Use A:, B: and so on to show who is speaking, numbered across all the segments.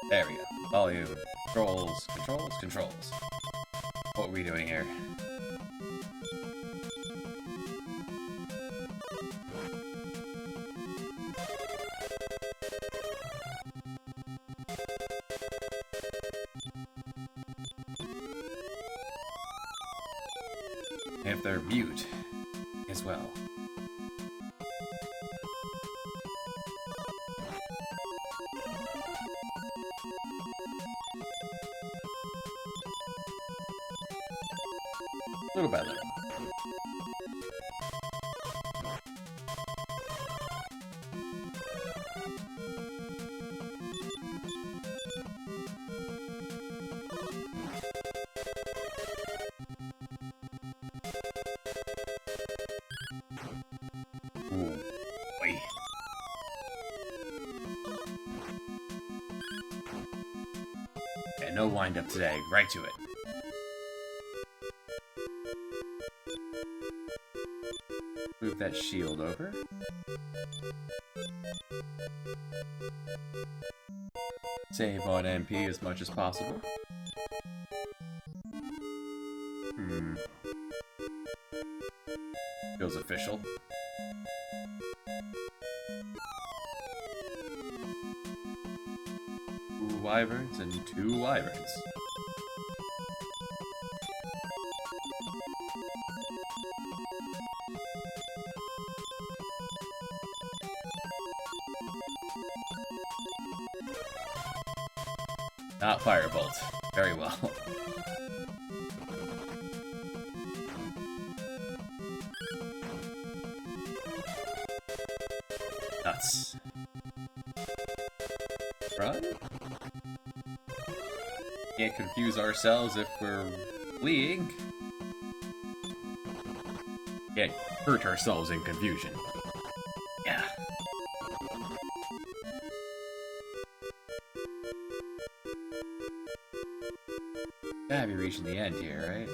A: There we go. Volume. Controls. Controls. Controls. What are we doing here? And if they're mute as well. Little by little. Ooh, boy. Okay, no wind up today. Right to it. Move that shield over. Save on MP as much as possible. Feels official. Two wyverns and two wyverns. Not Firebolt. Very well. Nuts. Run? Can't confuse ourselves if we're fleeing. Can't hurt ourselves in confusion. Yeah. Gotta be reaching the end here, right?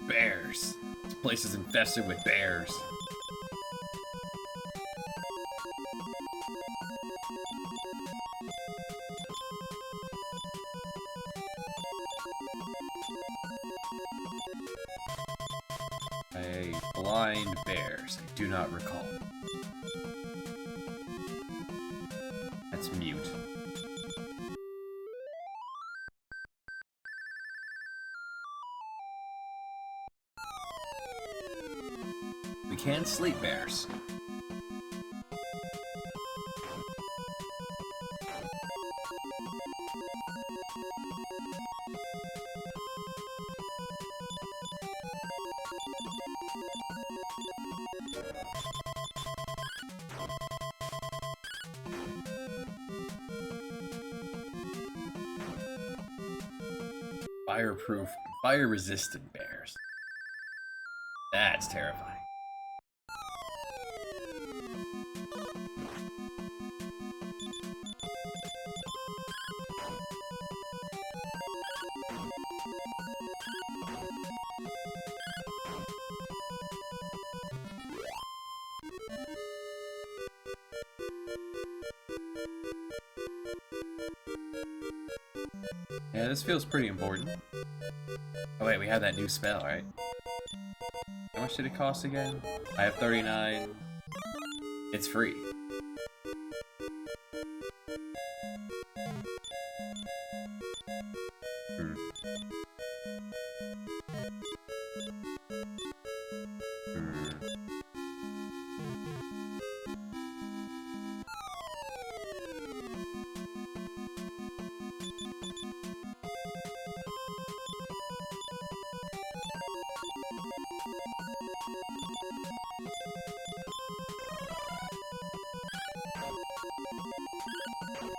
A: Bears. This place is infested with bears. Blind bears. I do not recall. That's mute. We can sleep bears. Fireproof, fire-resistant bears. That's terrifying. Yeah, this feels pretty important. Oh wait, we have that new spell, right? How much did it cost again? I have 39. It's free.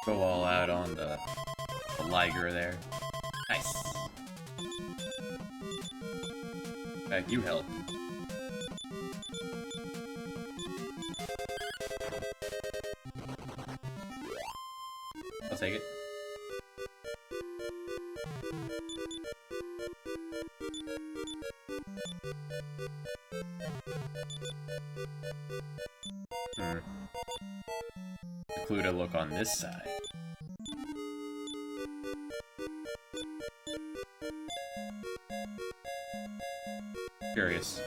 A: Go all out on the Liger there. Nice. In fact, you help. I'll take it. Clue to look on this side. Curious.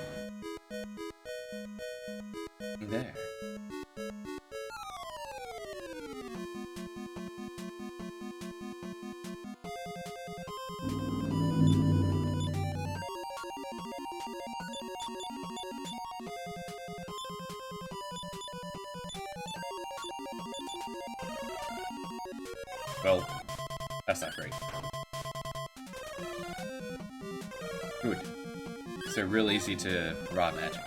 A: There. Well, that's not great. Good. So real easy to raw magic.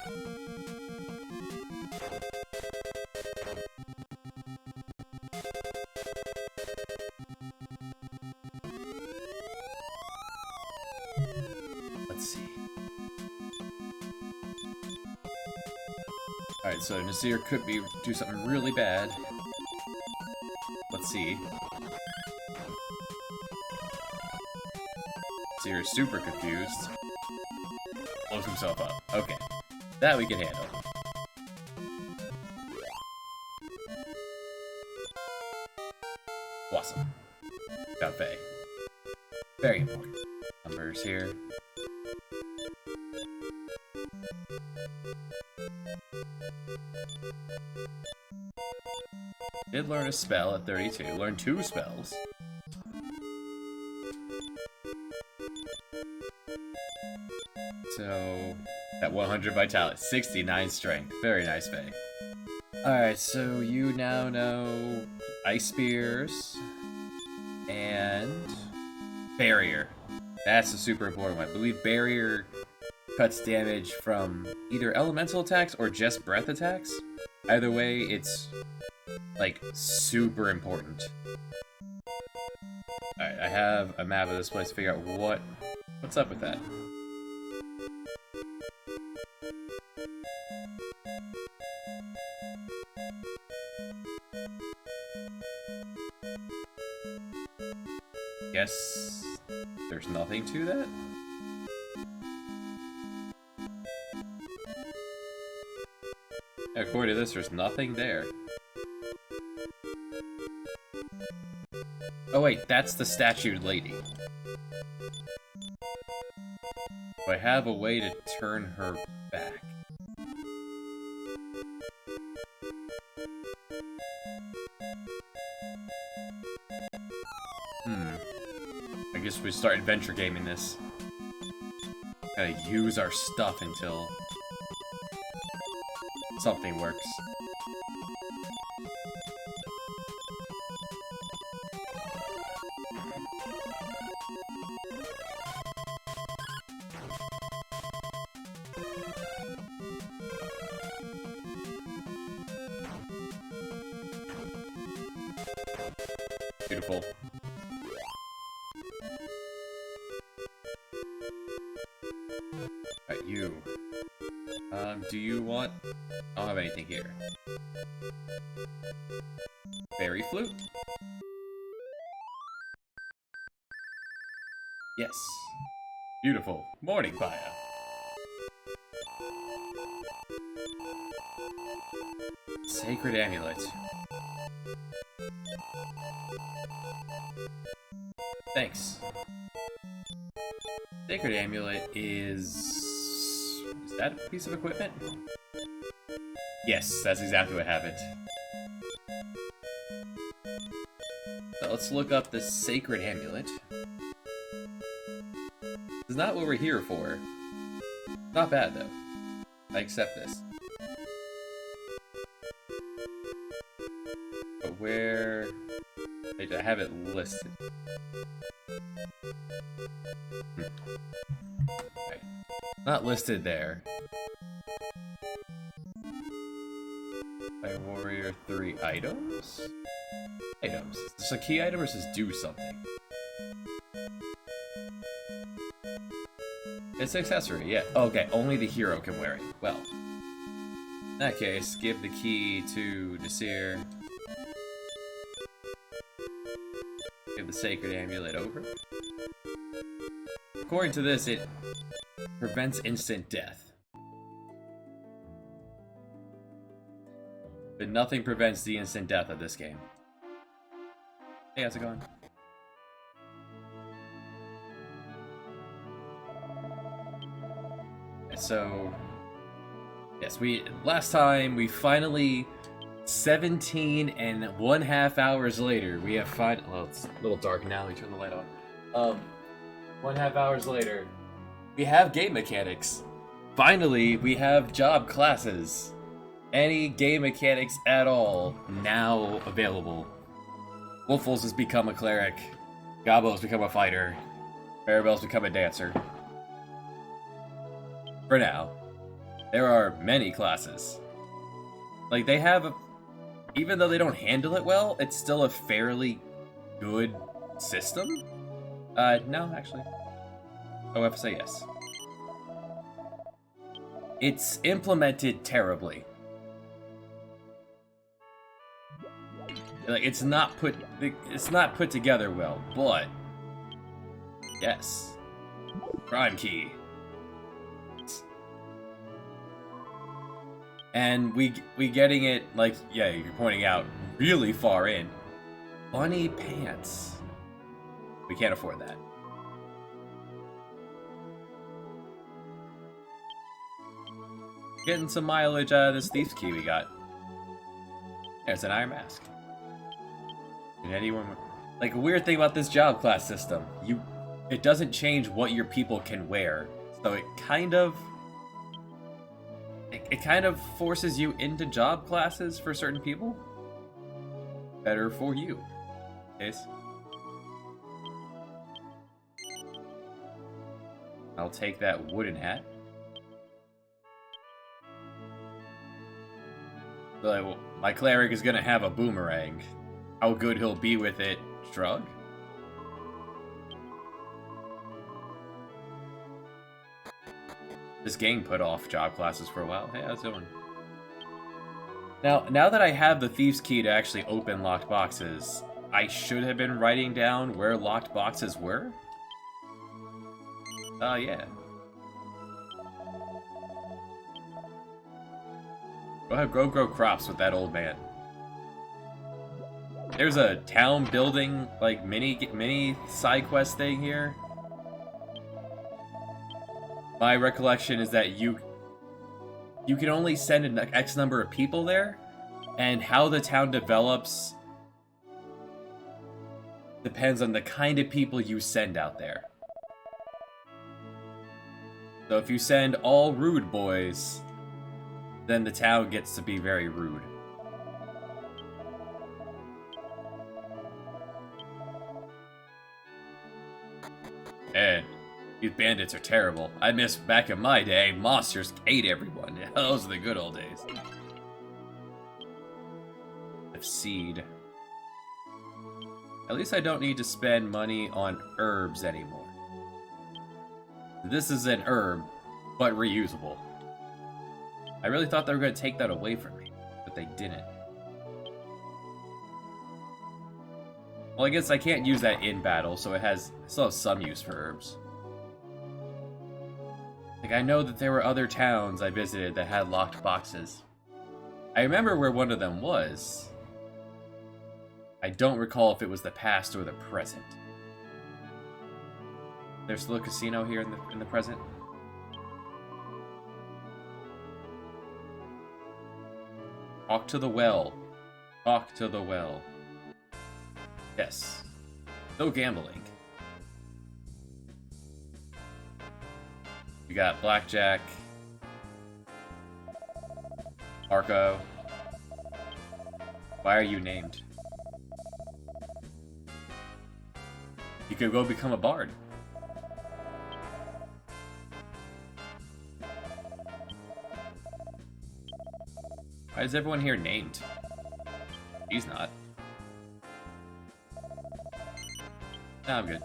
A: Let's see. Alright, so Nasir could do something really bad. Let's see. Nasir is super confused. Blows himself up. Okay. That we can handle. Awesome. Got Faye. Very important. Numbers here. Did learn a spell at 32. Learned 2 spells. So, at 100 vitality, 69 strength. Very nice, Faye. Alright, so you now know Ice Spears and Barrier. That's a super important one. I believe Barrier cuts damage from either elemental attacks or just breath attacks. Either way, it's like super important. Alright, I have a map of this place to figure out what's up with that. Guess there's nothing to that? According to this, there's nothing there. Oh wait, that's the statued lady. Do I have a way to turn her back? I guess we start adventure gaming this. Gotta use our stuff until something works. Beautiful. Alright, you. Do you want... I don't have anything here. Fairy flute? Yes. Beautiful. Morning fire. Sacred amulet. Thanks. Sacred amulet is that a piece of equipment? Yes, that's exactly what happened. So let's look up the sacred amulet. This is not what we're here for. Not bad though. I accept this. But where... I have it listed. Right. Not listed there. By Warrior 3 items? Items. Is this a key item or does this do something? It's an accessory, yeah. Okay, only the hero can wear it. Well, in that case, give the key to Nasir. Give the sacred amulet over. According to this, it Prevents instant death. But nothing prevents the instant death of this game. Hey, how's it going? So, yes, last time we finally 17 and 1/2 hours later, we have well, it's a little dark now, let me turn the light on. 1/2 hours later, we have game mechanics. Finally, we have job classes. Any game mechanics at all now available. Wolfles has become a cleric. Gobbo has become a fighter. Maribel's become a dancer. For now. There are many classes. Like, they have even though they don't handle it well, it's still a fairly good system? No, actually. Oh, I have to say yes. It's implemented terribly. Like, it's not put together well, but yes. Prime key. And we getting it, like, yeah, you're pointing out, really far in. Bunny pants. We can't afford that. Getting some mileage out of this Thief's Key we got. There's an Iron Mask. And anyone, like, a weird thing about this job class system, it doesn't change what your people can wear. So it kind of forces you into job classes for certain people. Better for you. Case. I'll take that wooden hat. Like, well, my cleric is gonna have a boomerang. How good he'll be with it, shrug? This game put off job classes for a while. Hey, how's it going? Now that I have the Thief's Key to actually open locked boxes, I should have been writing down where locked boxes were? Yeah. Go ahead, grow crops with that old man. There's a town building, like, mini side quest thing here. My recollection is that you can only send an X number of people there, and how the town develops depends on the kind of people you send out there. So if you send all rude boys, then the town gets to be very rude. And these bandits are terrible. I miss back in my day, monsters ate everyone. Those are the good old days. Seed. At least I don't need to spend money on herbs anymore. This is an herb, but reusable. I really thought they were going to take that away from me, but they didn't. Well, I guess I can't use that in battle, so I still have some use for herbs. Like, I know that there were other towns I visited that had locked boxes. I remember where one of them was. I don't recall if it was the past or the present. There's still a casino here in the present. Talk to the well. Talk to the well. Yes. No gambling. We got Blackjack. Marco. Why are you named? You could go become a bard. Why is everyone here named? He's not. No, I'm good.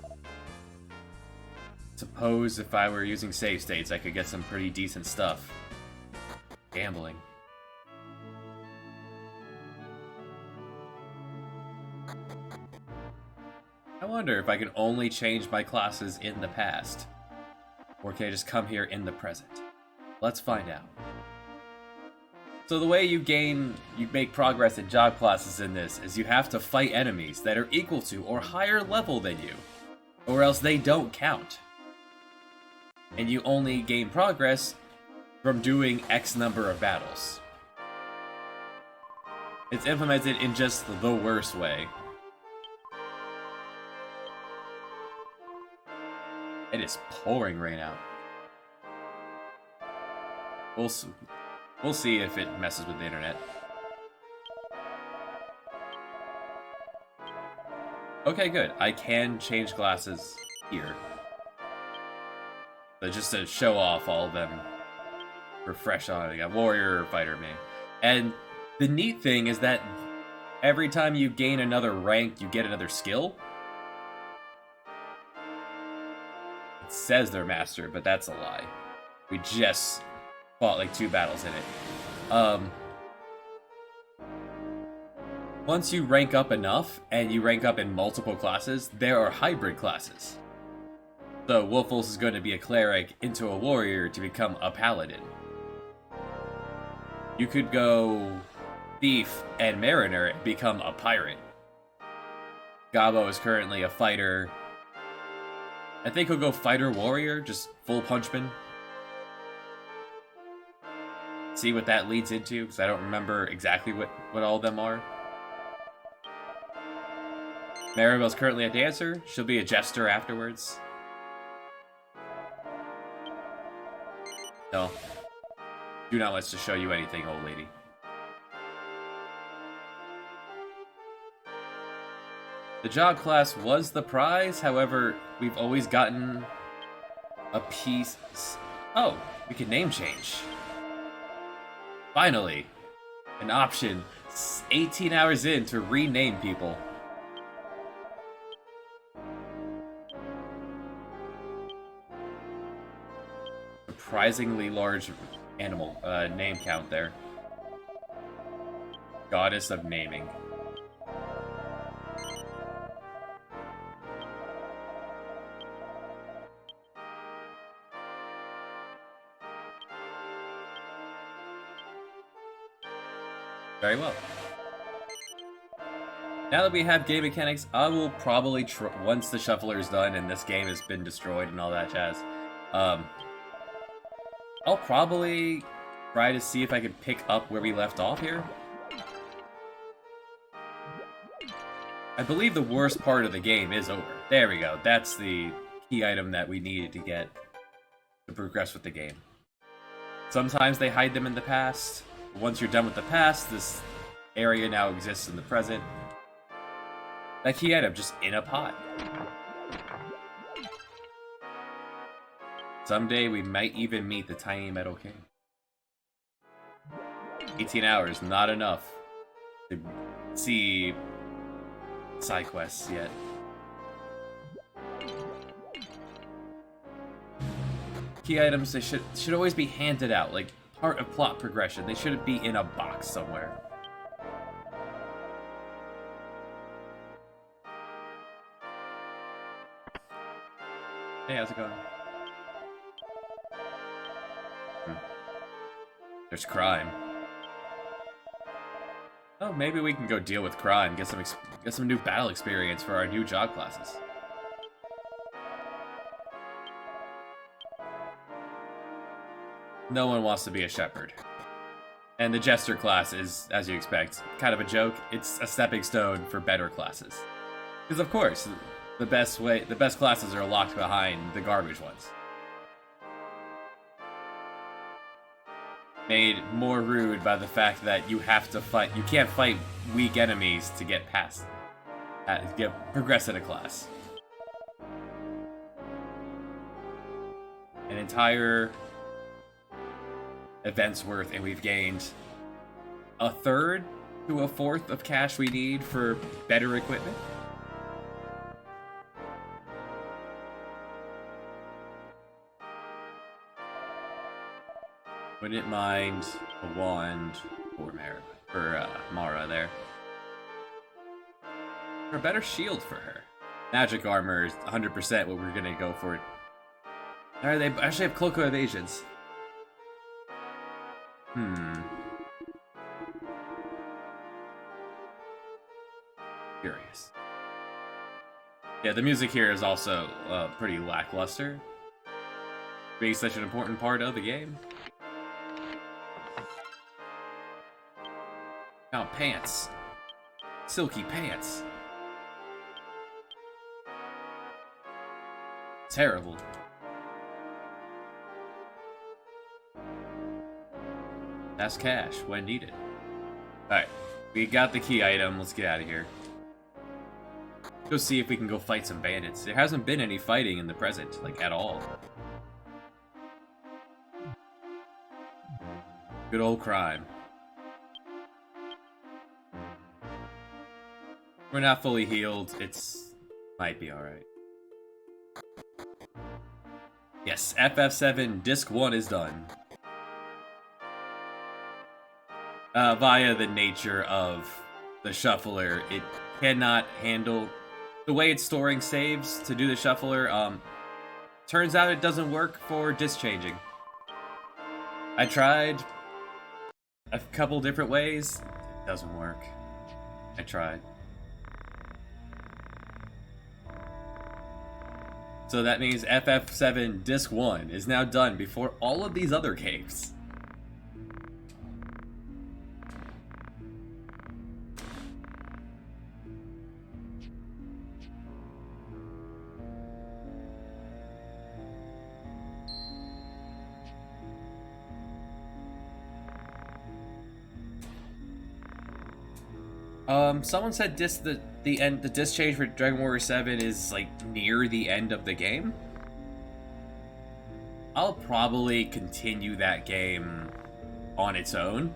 A: Suppose if I were using save states, I could get some pretty decent stuff. Gambling. I wonder if I can only change my classes in the past. Or can I just come here in the present? Let's find out. So the way you make progress in job classes in this is you have to fight enemies that are equal to or higher level than you, or else they don't count. And you only gain progress from doing X number of battles. It's implemented in just the worst way. It is pouring rain out. We'll see if it messes with the internet. Okay, good. I can change glasses here. So just to show off all of them. Refresh on it. I got warrior, fighter, man. And the neat thing is that every time you gain another rank, you get another skill. It says they're master, but that's a lie. We just fought like 2 battles in it. Once you rank up enough, and you rank up in multiple classes, there are hybrid classes. So Wolfos is going to be a cleric into a warrior to become a paladin. You could go thief and mariner and become a pirate. Gabo is currently a fighter. I think he'll go fighter warrior, just full punchman. See what that leads into, because I don't remember exactly what all of them are. Maribel's currently a dancer. She'll be a jester afterwards. No. Do not want to show you anything, old lady. The job class was the prize, however, we've always gotten a piece... Oh, we can name change. Finally, an option 18 hours in to rename people. Surprisingly large animal name count there. Goddess of naming. Very well. Now that we have game mechanics, I will probably once the shuffler is done and this game has been destroyed and all that jazz, I'll probably try to see if I can pick up where we left off here. I believe the worst part of the game is over. There we go. That's the key item that we needed to get to progress with the game. Sometimes they hide them in the past. Once you're done with the past, this area now exists in the present. That key item just in a pot. Someday we might even meet the tiny metal king. 18 hours, not enough to see side quests yet. Key items, they should always be handed out, like part of plot progression. They shouldn't be in a box somewhere. Hey, how's it going? There's crime. Oh, maybe we can go deal with crime, get some new battle experience for our new job classes. No one wants to be a shepherd. And the jester class is, as you expect, kind of a joke. It's a stepping stone for better classes. Because of course, the best classes are locked behind the garbage ones. Made more rude by the fact that you can't fight weak enemies to get past, progress in a class. An entire event's worth, and we've gained a third to a fourth of cash we need for better equipment. Wouldn't mind a wand for Mara there. Or a better shield for her. Magic armor is 100% what we're gonna go for. Alright, they actually have Cloak of Evasions. Curious. Yeah, the music here is also pretty lackluster, being such an important part of the game. Oh, pants. Silky pants. Terrible. That's cash when needed. Alright, we got the key item. Let's get out of here. Go see if we can go fight some bandits. There hasn't been any fighting in the present, like, at all. Good old crime. We're not fully healed. Might be alright. Yes, FF7 Disc 1 is done. Via the nature of the shuffler, it cannot handle the way it's storing saves to do the shuffler. Turns out it doesn't work for disc changing. I tried a couple different ways. It doesn't work. I tried. So that means FF7 Disc 1 is now done before all of these other games. Someone said the disc change for Dragon Warrior 7 is like near the end of the game. I'll probably continue that game on its own.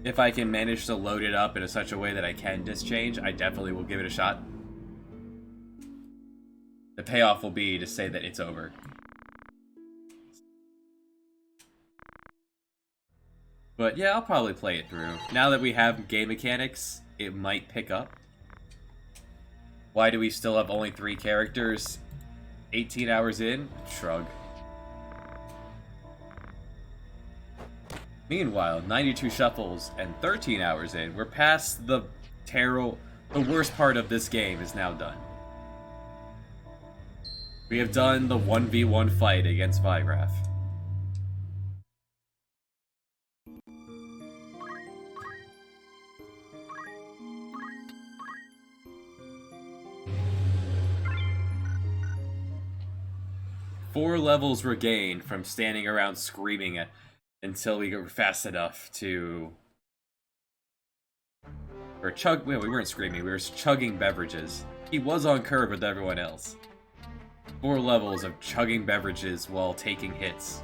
A: If I can manage to load it up in such a way that I can disc change, I definitely will give it a shot. The payoff will be to say that it's over. But yeah, I'll probably play it through. Now that we have game mechanics, it might pick up. Why do we still have only 3 characters? 18 hours in? Shrug. Meanwhile, 92 shuffles and 13 hours in, we're past the worst part of this game is now done. We have done the 1v1 fight against Vigraph. Four levels were gained from standing around screaming until we got fast enough to... Well, we weren't screaming, we were chugging beverages. He was on curve with everyone else. 4 levels of chugging beverages while taking hits.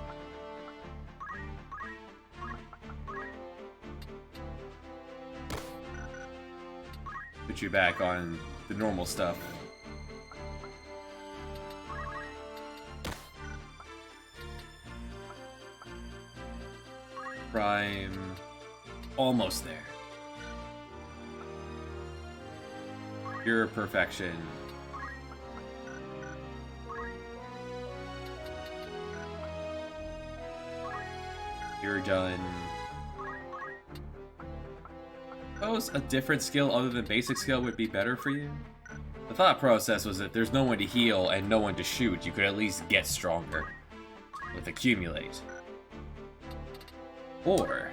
A: Put you back on the normal stuff. Prime... almost there. Pure perfection. You're done. Suppose a different skill other than basic skill would be better for you? The thought process was that there's no one to heal and no one to shoot, you could at least get stronger with Accumulate. Or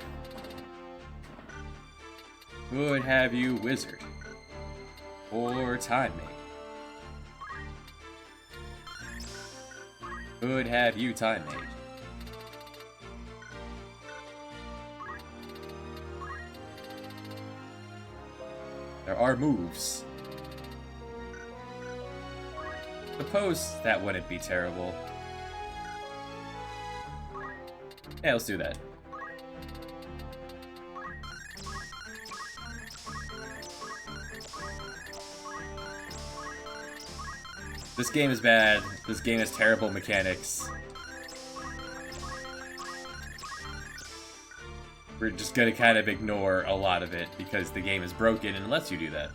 A: would have you Wizard or Time Mage. Would have you Time Mage. There are moves. Suppose that wouldn't be terrible. Yeah, let's do that. This game is bad. This game has terrible mechanics. We're just gonna kind of ignore a lot of it because the game is broken and lets you do that.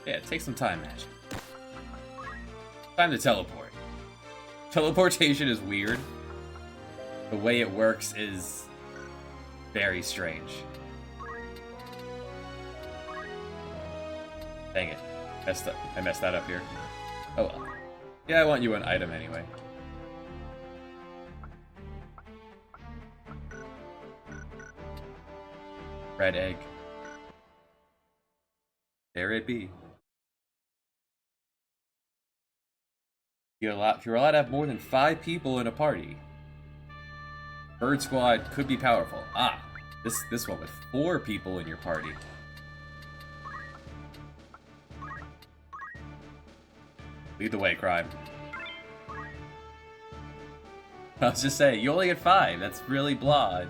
A: Yeah, take some time, Magic. Time to teleport. Teleportation is weird. The way it works is very strange. Dang it. I messed that up here. Oh well. Yeah, I want you an item anyway. Red egg. There it be. You're allowed to have more than 5 people in a party. Bird Squad could be powerful. Ah, this one with 4 people in your party. Lead the way, Crime. I was just saying, you only get 5. That's really blah.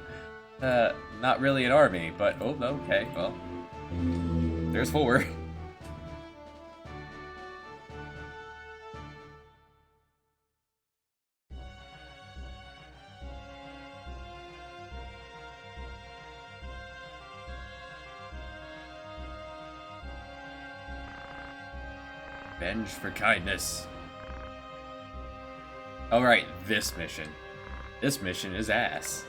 A: Not really an army, but oh, okay, well. There's 4. Revenge for kindness. Alright, this mission. This mission is ass.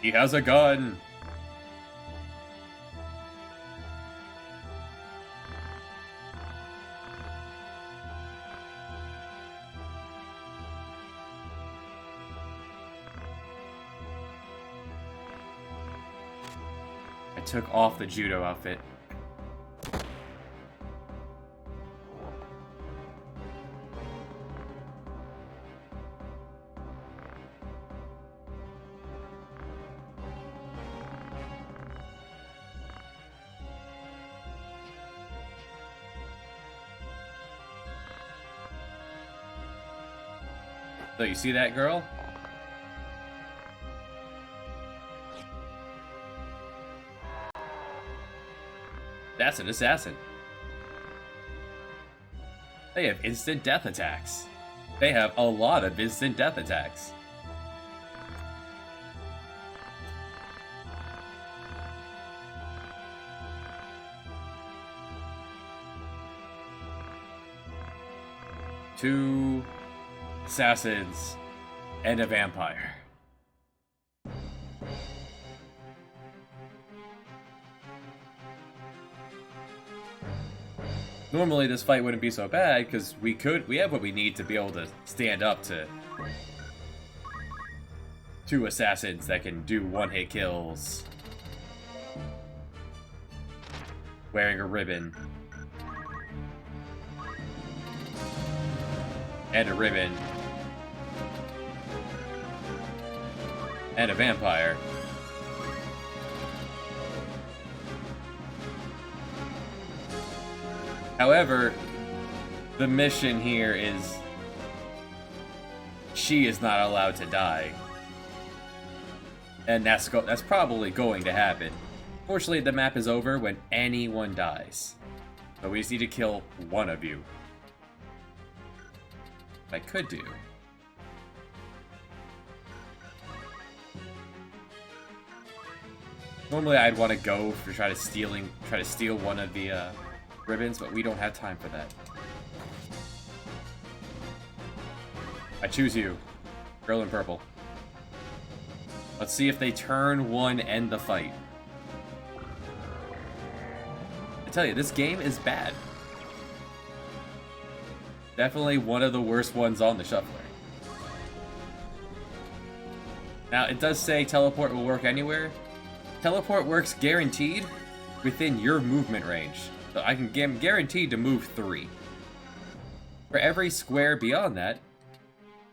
A: He has a gun! I took off the judo outfit. So you see that girl? That's an assassin. They have instant death attacks. They have a lot of instant death attacks. Two assassins and a vampire. Normally this fight wouldn't be so bad because we have what we need to be able to stand up to 2 assassins that can do one-hit kills. Wearing a ribbon. And a ribbon. And a vampire. However, the mission here is she is not allowed to die. And that's probably going to happen. Fortunately, the map is over when anyone dies. So we just need to kill one of you. I could do. Normally I'd want to go for try to steal one of the ribbons, but we don't have time for that. I choose you, girl in purple. Let's see if they turn one, end the fight. I tell you, this game is bad. Definitely one of the worst ones on the shuffler. Now, it does say teleport will work anywhere. Teleport works guaranteed within your movement range. So I'm guaranteed to move 3. For every square beyond that,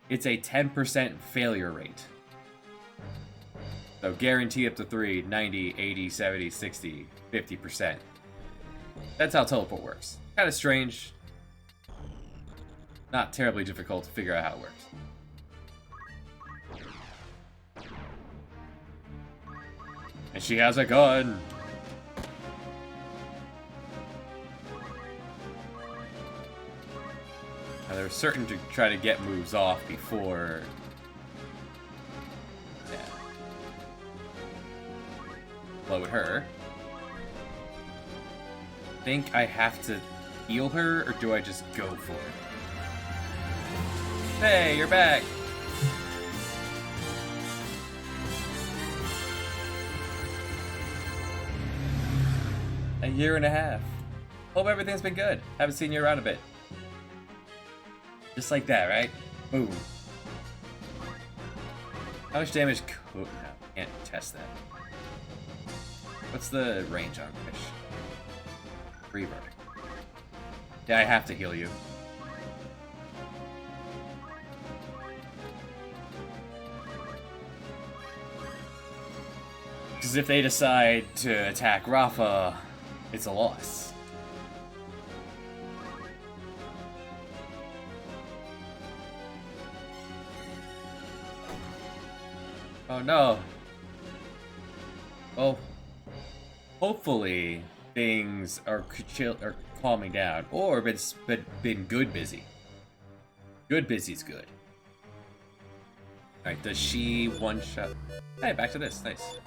A: it's a 10% failure rate. So guarantee up to 3, 90, 80, 70, 60, 50%. That's how teleport works. Kind of strange. Not terribly difficult to figure out how it works. And she has a gun! Now they're certain to try to get moves off before... Yeah. Load her. think I have to heal her, or do I just go for it? Hey, you're back! A year and a half. Hope everything's been good. Haven't seen you around a bit. Just like that, right? Boom. How much damage could... No, can't test that. What's the range on fish? Reaver. Yeah, I have to heal you. Because if they decide to attack Rafa, it's a loss. Oh no. Well, hopefully things are calming down, or been good busy. Good busy's good. Alright, does she one-shot? Hey, back to this. Nice.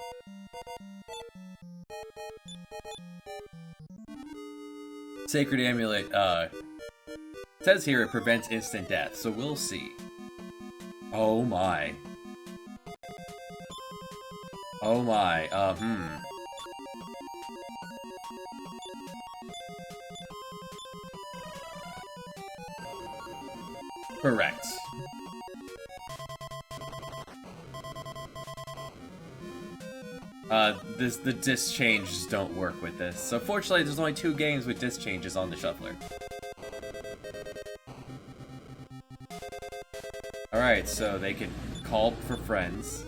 A: Sacred Amulet, says here it prevents instant death, so we'll see. Oh my. Oh my, Correct. The disc changes don't work with this. So fortunately, there's only 2 games with disc changes on the shuffler. Alright, so they can call for friends.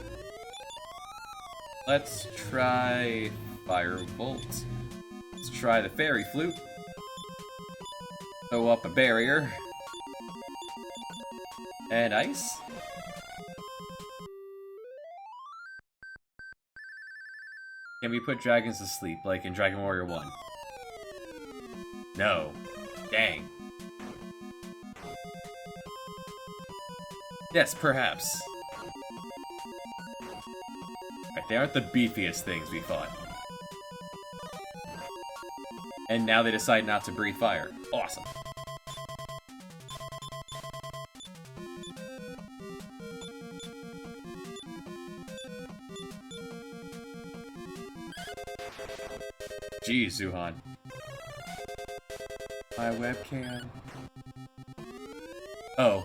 A: Let's try Firebolt. Let's try the Fairy Flute. Throw up a barrier. And ice. Can we put dragons to sleep, like in Dragon Warrior 1? No. Dang. Yes, perhaps. Right, they aren't the beefiest things we fought. And now they decide not to breathe fire. Awesome. Geez, Zuhan. My webcam. Oh.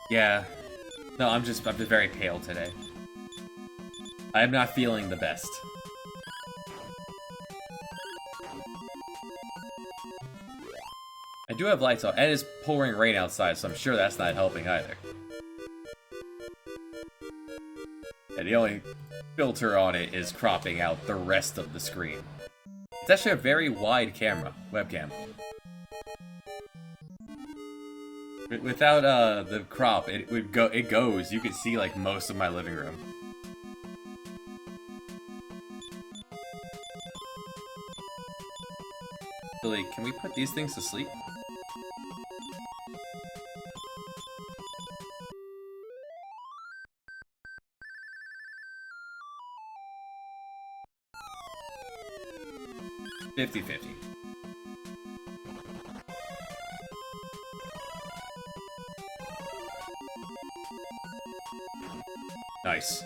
A: Yeah. No, I'm just very pale today. I am not feeling the best. I do have lights on, and it's pouring rain outside, so I'm sure that's not helping either. And the only filter on it is cropping out the rest of the screen. It's actually a very wide camera, webcam. Without the crop, it goes. You can see like most of my living room. Billy, can we put these things to sleep? $50-50. Nice.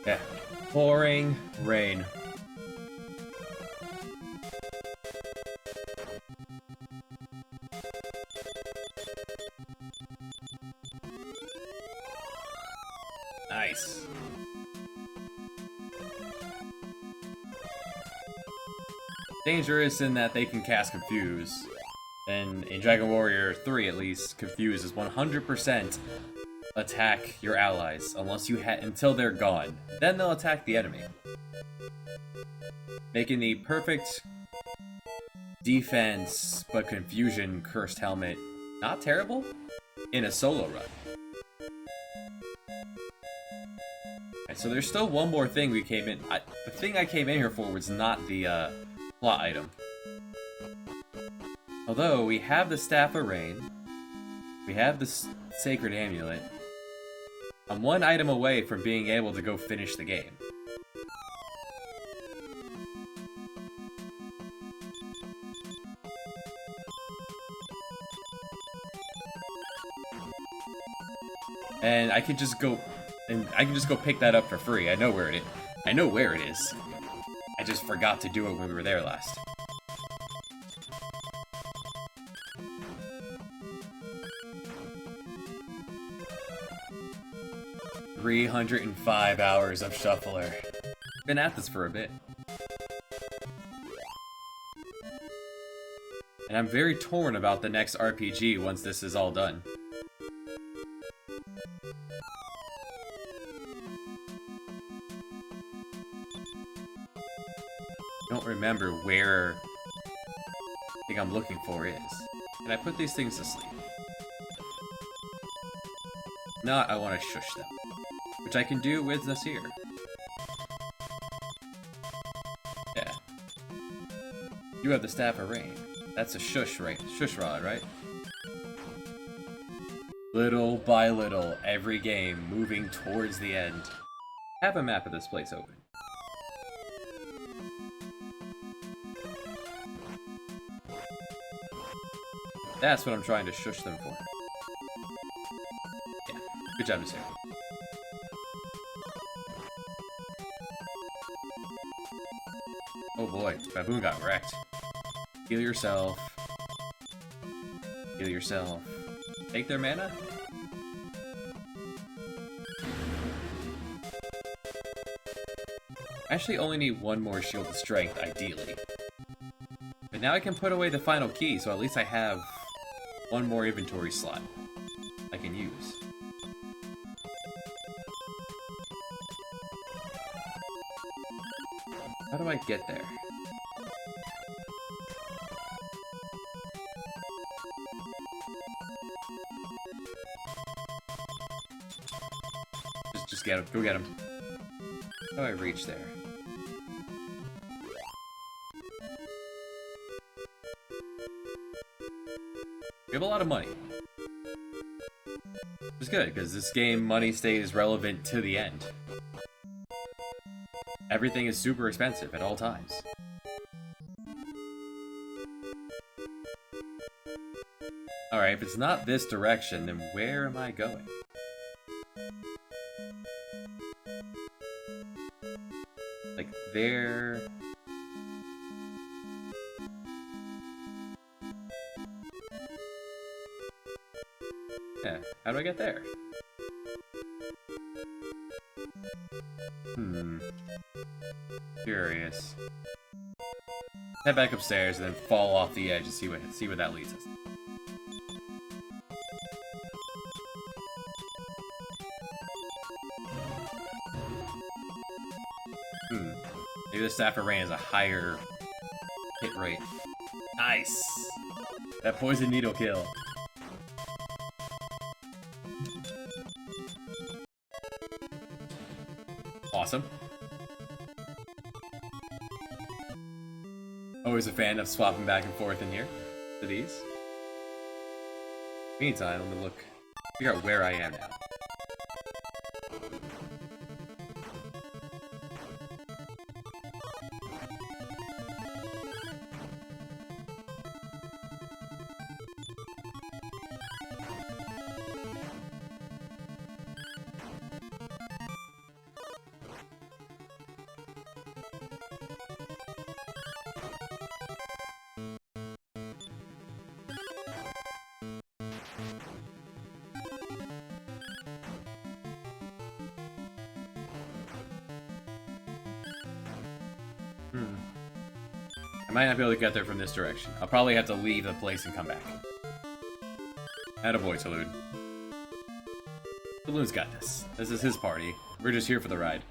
A: Yeah. Pouring rain. Nice. Dangerous in that they can cast Confuse. And in Dragon Warrior 3 at least, Confuse is 100% attack your allies unless until they're gone. Then they'll attack the enemy. Making the perfect defense but confusion cursed helmet not terrible in a solo run. Right, so there's still one more thing we came in. The thing I came in here for was not the plot item. Although we have the Staff of Rain, we We have this sacred amulet. I'm one item away from being able to go finish the game. And I can just go pick that up for free. I know where it is. I know where it is. I just forgot to do it when we were there last. $305 hours of Shuffler. Been at this for a bit. And I'm very torn about the next RPG once this is all done. Don't remember where the thing I'm looking for is. Can I put these things to sleep? Not, I want to shush them. Which I can do with Nasir. Yeah. You have the Staff of Rain. That's a shush rod, right? Little by little, every game moving towards the end. Have a map of this place open. That's what I'm trying to shush them for. Yeah, good job, Nasir. Oh boy, Baboon got wrecked. Heal yourself. Heal yourself. Take their mana? I actually only need one more Shield of Strength, ideally. But now I can put away the final key, so at least I have one more inventory slot I can use. How do I get there? Just get him. Go get him. How do I reach there? We have a lot of money. Which is good, because this game, money stays relevant to the end. Everything is super expensive at all times. Alright, if it's not this direction, then where am I going? Like, there... Yeah, how do I get there? Curious. Head back upstairs and then fall off the edge and see where that leads us. Maybe the Staff of Rain has a higher hit rate. Nice! That poison needle kill. Awesome. Always a fan of swapping back and forth in here to these. Meantime, let me figure out where I am now. I might not be able to get there from this direction. I'll probably have to leave the place and come back. Attaboy, Saloon. Saloon's got this. This is his party. We're just here for the ride.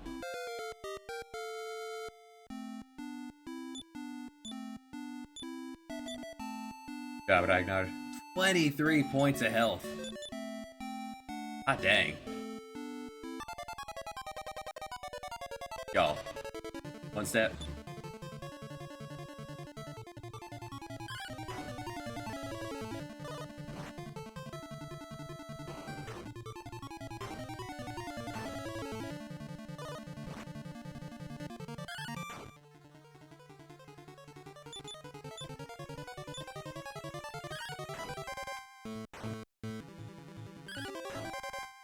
A: God, Ragnar. 23 points of health. Ah, dang. Y'all. One step.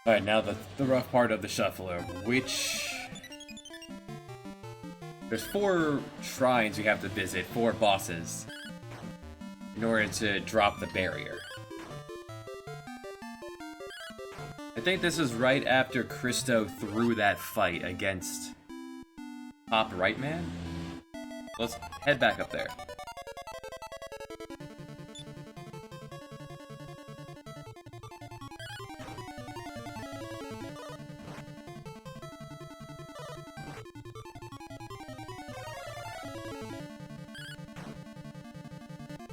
A: Alright, now the rough part of the shuffler. Which... There's 4 shrines you have to visit, 4 bosses, in order to drop the barrier. I think this is right after Christo threw that fight against Top Right Man. Let's head back up there.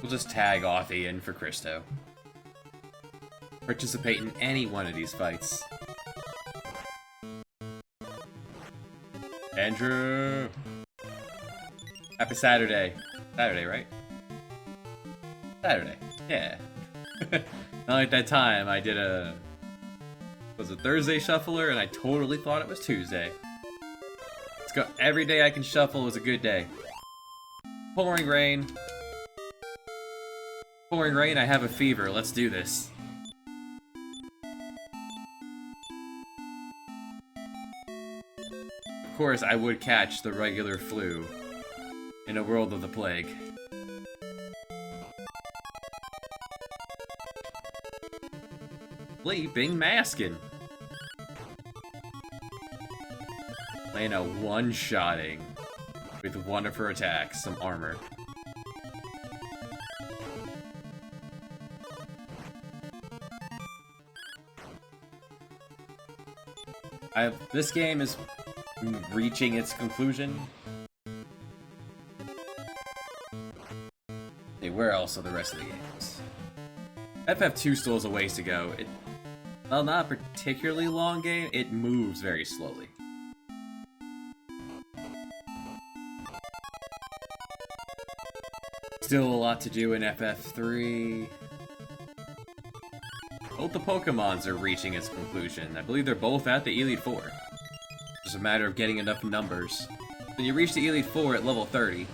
A: We'll just tag Authy in for Christo. Participate in any one of these fights. Andrew! Happy Saturday. Saturday, right? Saturday. Yeah. Not like that time I did a... Was it Thursday Shuffler and I totally thought it was Tuesday. Let's go. Every day I can shuffle was a good day. Pouring rain. Pouring rain, I have a fever. Let's do this. Of course, I would catch the regular flu in a world of the plague. Sleeping Maskin. Lena one-shotting with one of her attacks, some armor. This game is reaching its conclusion. Hey, where else are the rest of the games? FF2 still has a ways to go. Well, not a particularly long game, it moves very slowly. Still a lot to do in FF3. Both the Pokemons are reaching its conclusion. I believe they're both at the Elite Four. It's just a matter of getting enough numbers. When you reach the Elite Four at level 30,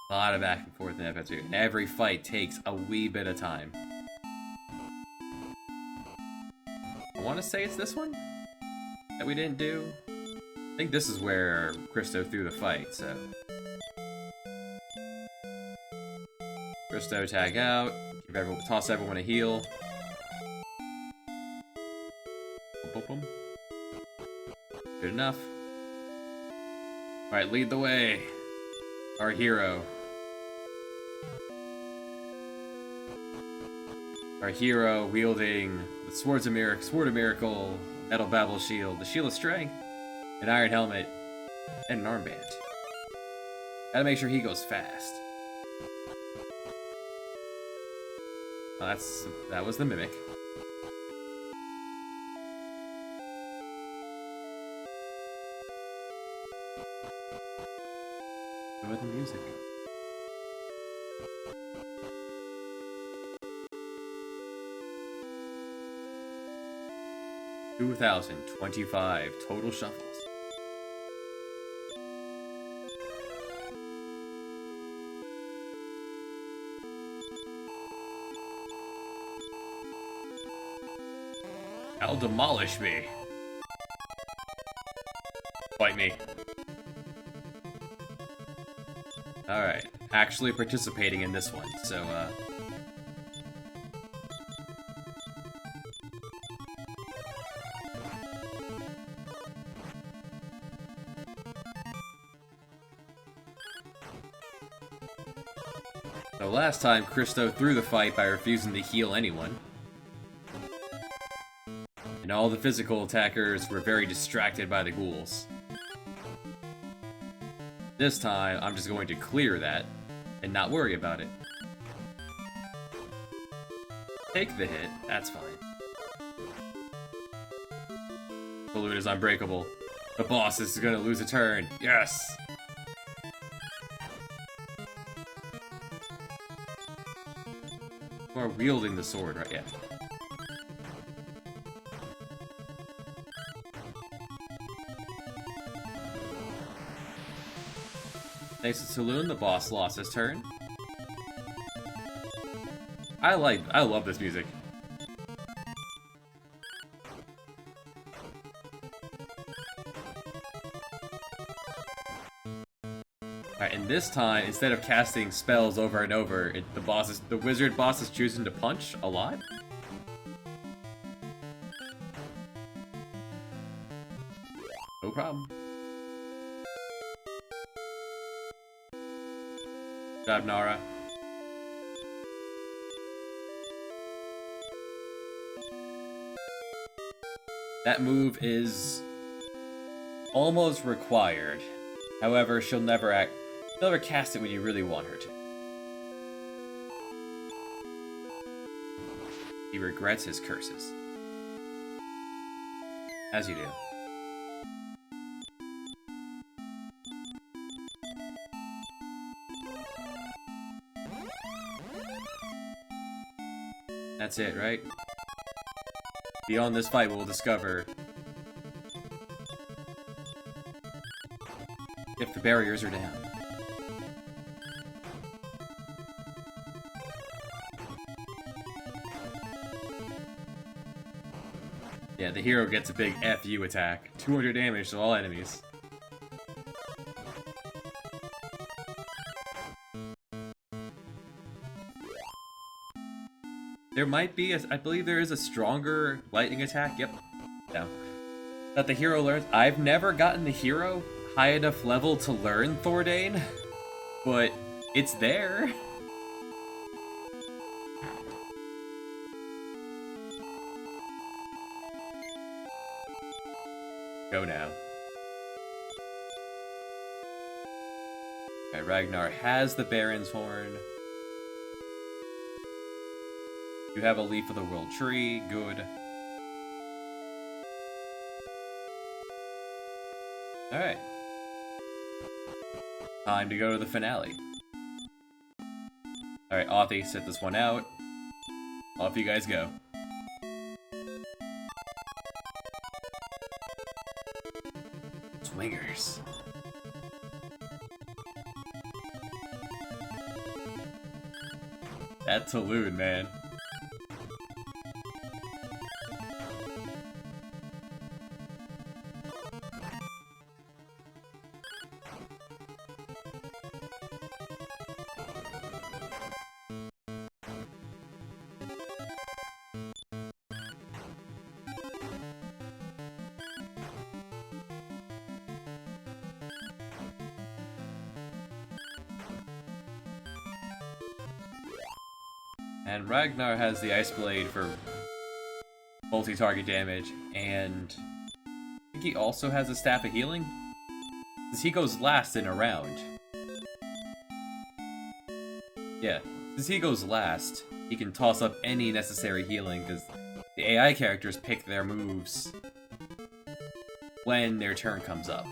A: a lot of back and forth in FF2. And every fight takes a wee bit of time. I want to say it's this one that we didn't do. I think this is where Christo threw the fight, so. Christo tag out, toss everyone a heal. Boom, boom, boom. Good enough. Alright, lead the way. Our hero. Our hero wielding the Sword of Miracle, Metal Babel Shield, the Shield of Strength, an Iron Helmet, and an armband. Gotta make sure he goes fast. Well, that was the Mimic. Go with the music. $2,025 total shuffles. I'll demolish me. Fight me. Alright, actually participating in this one, so So last time, Christo threw the fight by refusing to heal anyone. And all the physical attackers were very distracted by the ghouls. This time, I'm just going to clear that and not worry about it. Take the hit, that's fine. Balloon is unbreakable. The boss is gonna lose a turn. Yes! Or wielding the sword, right? Yeah. Thanks to Saloon, the boss lost his turn. I love this music. Alright, and this time, instead of casting spells over and over, the wizard boss is choosing to punch a lot. No problem. Good job, Nara. That move is almost required. However, she'll never cast it when you really want her to. He regrets his curses. As you do. That's it, right? Beyond this fight, we'll discover if the barriers are down. Yeah, the hero gets a big FU attack. 200 damage to all enemies. There might be, I believe there is a stronger lightning attack, yep. No. That the hero learns. I've never gotten the hero high enough level to learn Thordane, but it's there. Go now. Okay, Ragnar has the Baron's Horn. You have a Leaf of the World Tree, good. Alright. Time to go to the finale. Alright, Authy, sit this one out. Off you guys go. Swingers. That Taloon, man. And Ragnar has the Ice Blade for multi-target damage, and I think he also has a Staff of Healing? Because he goes last in a round. Yeah, since he goes last, he can toss up any necessary healing, because the AI characters pick their moves when their turn comes up.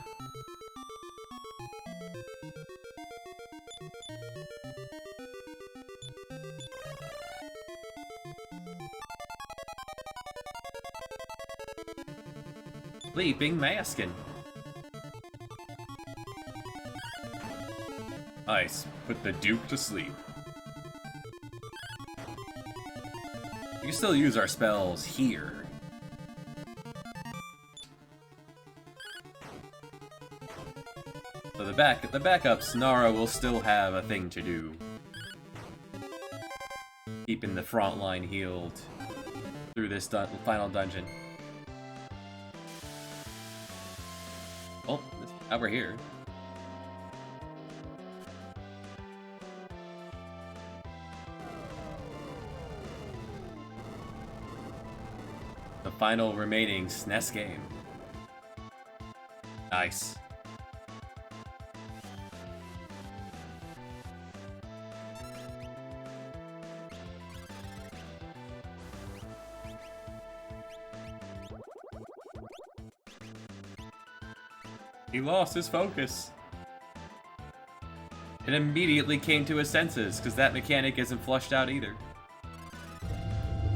A: Sleeping Maskin. Ice, put the Duke to sleep. We can still use our spells here. So the backups, Nara will still have a thing to do. Keeping the front line healed through this final dungeon. Oh, now we're here. The final remaining SNES game. Nice. He lost his focus. It immediately came to his senses, because that mechanic isn't flushed out either.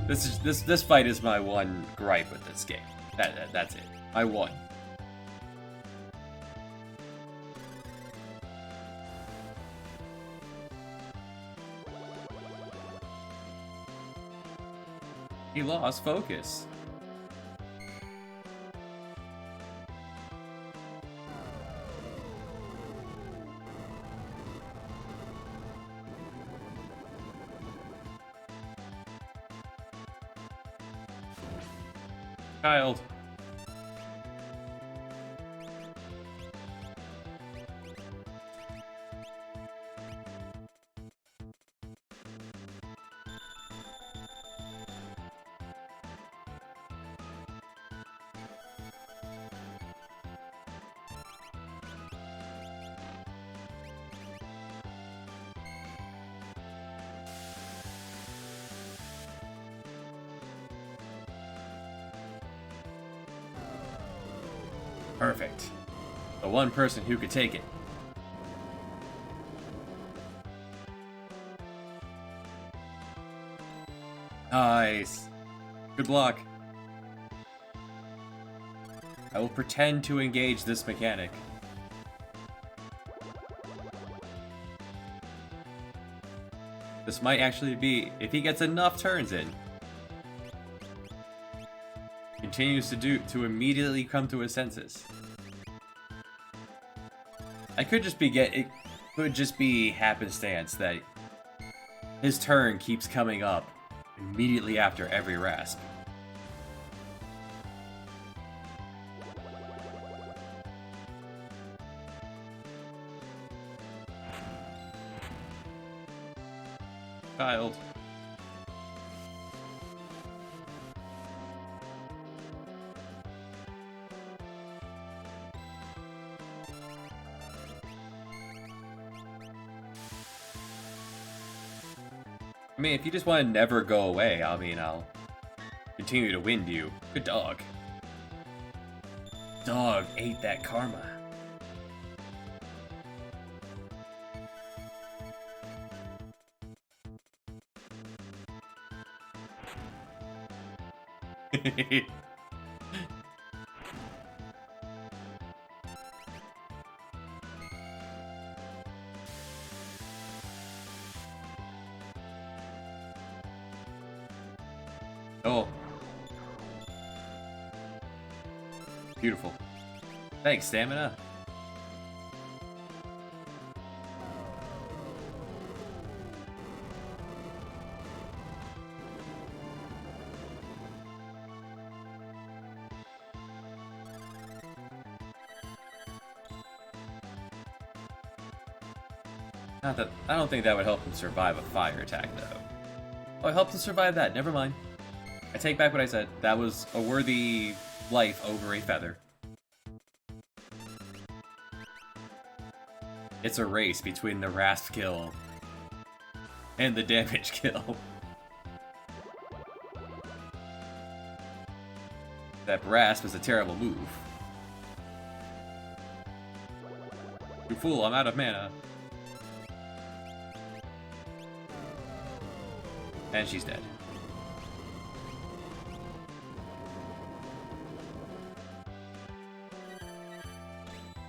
A: This fight is my one gripe with this game. That's it. I won. He lost focus. Child. Perfect. The one person who could take it. Nice. Good block. I will pretend to engage this mechanic. This might actually be, if he gets enough turns in, continues to immediately come to his senses. It could just be happenstance that his turn keeps coming up immediately after every rasp. Child. I mean, if you just want to never go away, I mean, I'll continue to wind you. Good dog. Dog ate that karma. Oh. Beautiful. Thanks, stamina. Not that I don't think that would help him survive a fire attack, though. Oh, it helped him survive that. Never mind. I take back what I said. That was a worthy life over a feather. It's a race between the rasp kill and the damage kill. That rasp is a terrible move. You fool, I'm out of mana. And she's dead.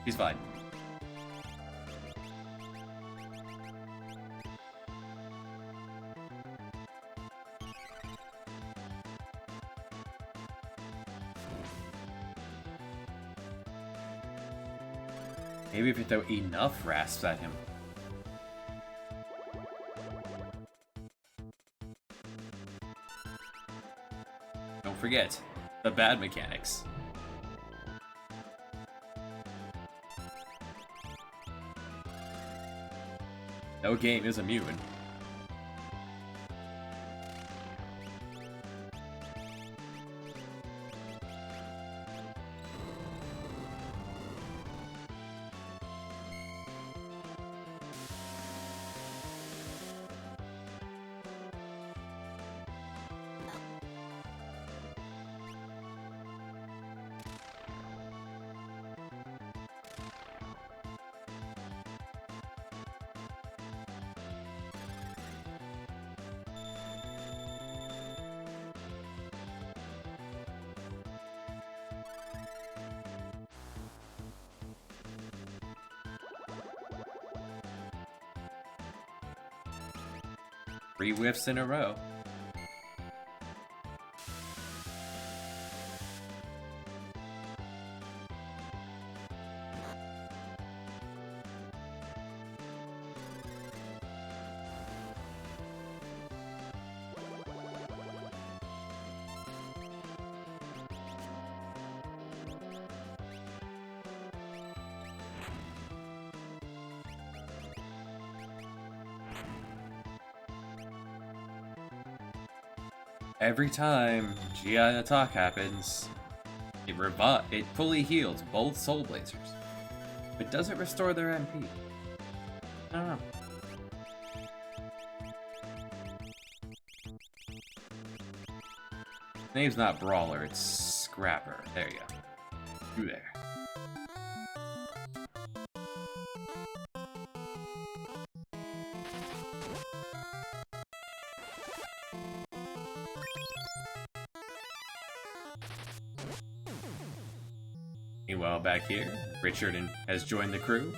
A: He's fine. Maybe if you throw enough rasps at him. Don't forget, the bad mechanics. No game is immune. Three whiffs in a row. Every time GI attack happens, it fully heals both Soul Blazers. But does it restore their MP? I don't know. Name's not Brawler, it's Scrapper. There you go. You there. Meanwhile, back here, Richard has joined the crew.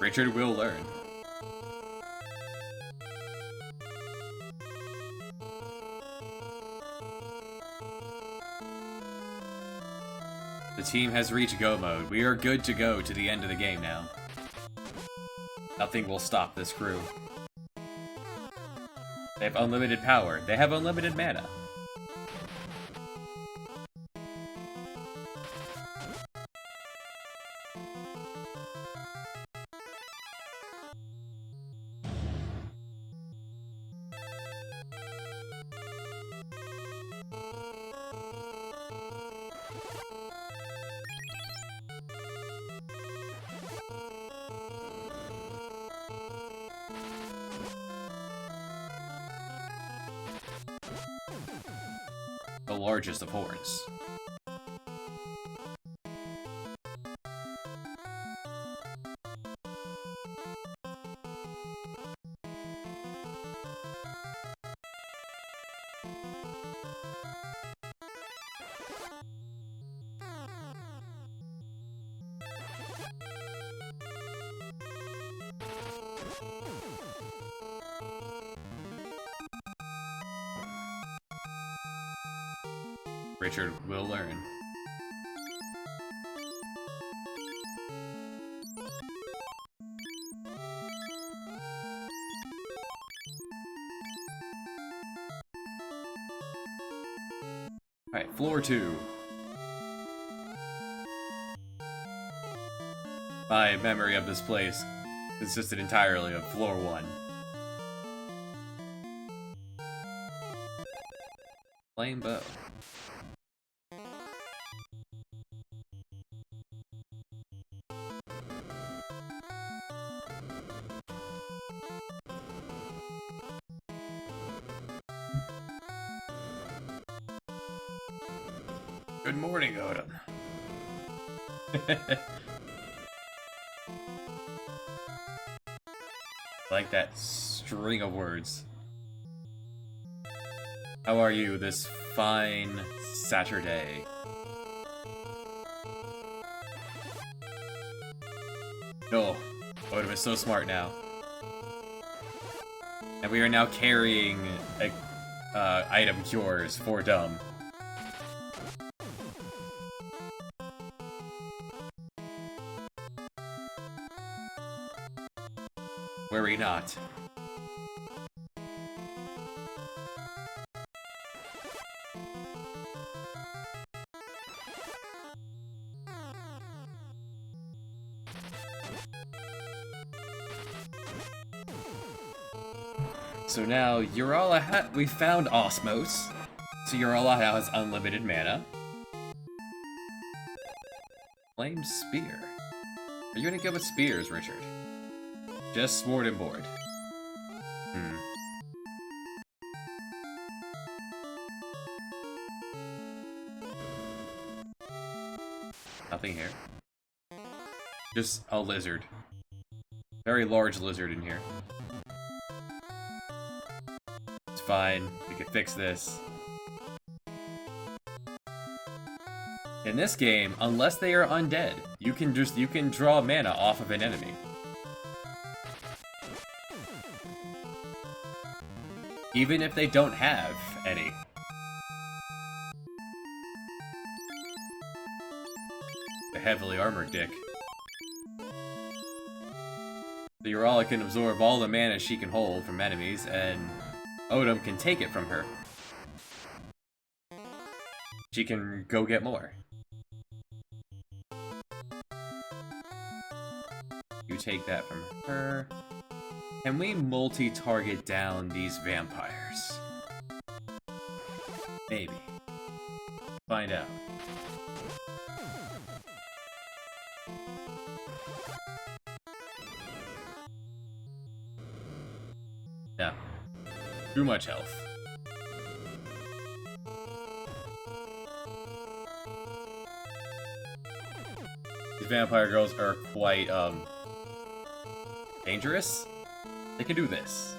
A: Richard will learn. The team has reached go mode. We are good to go to the end of the game now. Nothing will stop this crew. They have unlimited power. They have unlimited mana. The largest of hordes. Richard will learn. Alright, floor 2. My memory of this place consisted entirely of floor 1. Flame bow. Good morning, Odom. Like that string of words. How are you this fine Saturday? No, Odom is so smart now. And we are now carrying item cures for Dumb. Worry not. So now Urala we found Osmos. So Urala now has unlimited mana. Flame Spear. Are you gonna go with spears, Richard? Just Sword and Board. Nothing here. Just a lizard. Very large lizard in here. It's fine. We can fix this. In this game, unless they are undead, you can draw mana off of an enemy. Even if they don't have any. The heavily armored dick. The Urala can absorb all the mana she can hold from enemies, and Odom can take it from her. She can go get more. You take that from her. Can we multi-target down these vampires? Maybe. Find out. No. Too much health. These vampire girls are quite, dangerous. They can do this.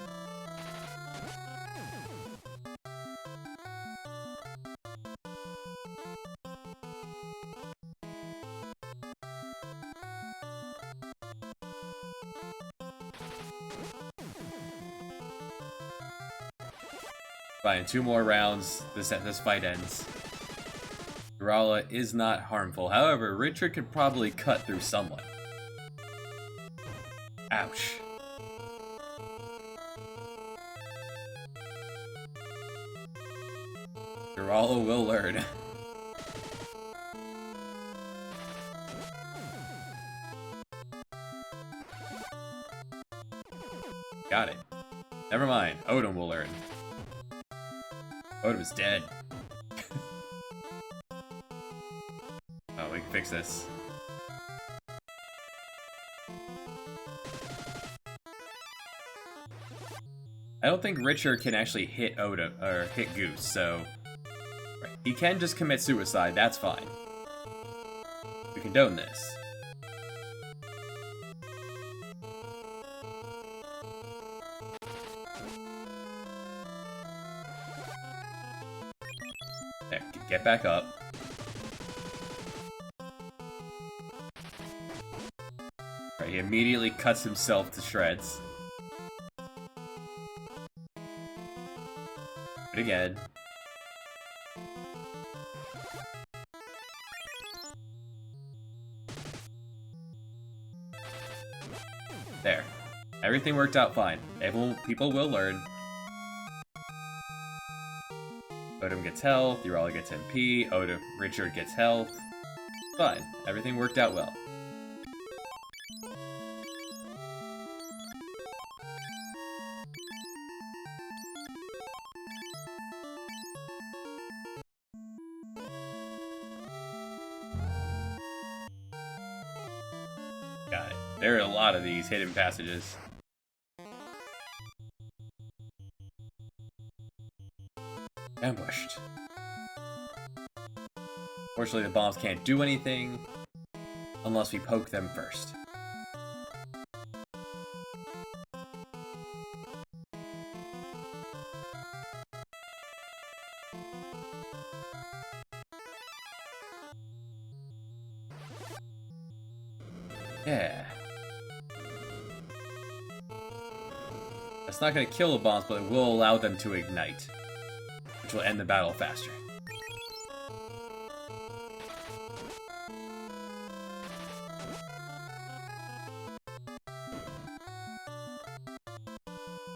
A: Fine, 2 more rounds, this fight ends. Durala is not harmful. However, Richard could probably cut through someone. Ouch. Durala will learn. Got it. Never mind. Odin will learn. Odin is dead. Oh, we can fix this. I don't think Richard can actually hit Oda or hit Goose, so right. He can just commit suicide. That's fine. We condone this. There, get back up. Right, he immediately cuts himself to shreds. But again. There. Everything worked out fine. People will learn. Odin gets health, Durala gets MP, Richard gets health. Fine. Everything worked out well. Got it. There are a lot of these hidden passages. Ambushed. Fortunately, the bombs can't do anything unless we poke them first. Yeah. That's not going to kill the bombs, but it will allow them to ignite, which will end the battle faster.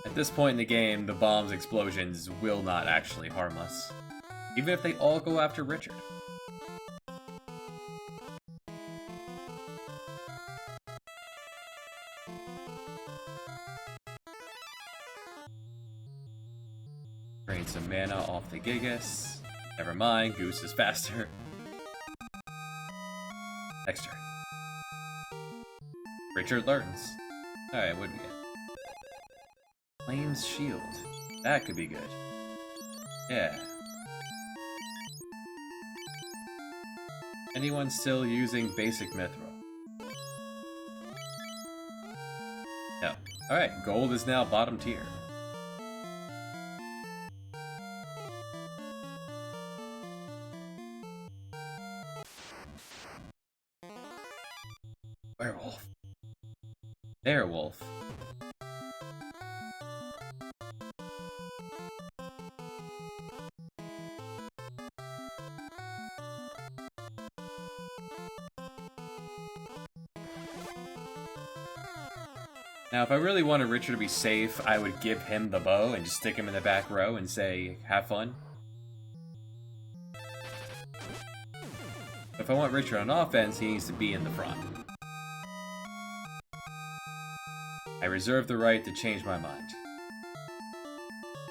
A: At this point in the game, the bomb's explosions will not actually harm us, even if they all go after Richard. Drain some mana off the Gigas. Never mind, Goose is faster. Next turn. Richard learns. Alright, what do we get? Flame's Shield. That could be good. Yeah. Anyone still using basic Mithril? No. Alright, gold is now bottom tier. Werewolf. Werewolf. Now, if I really wanted Richard to be safe, I would give him the bow and just stick him in the back row and say, have fun. If I want Richard on offense, he needs to be in the front. I reserve the right to change my mind.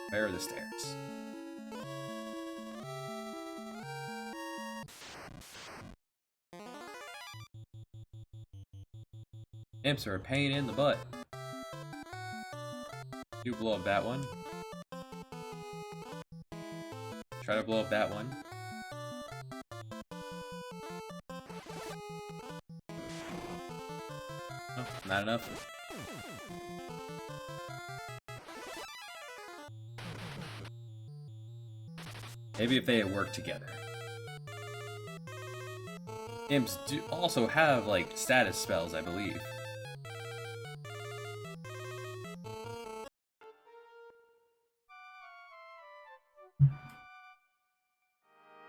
A: Where are the stairs? Imps are a pain in the butt. You blow up that one. Try to blow up that one. Oh, not enough. Maybe if they had worked together. Imps do also have, like, status spells, I believe.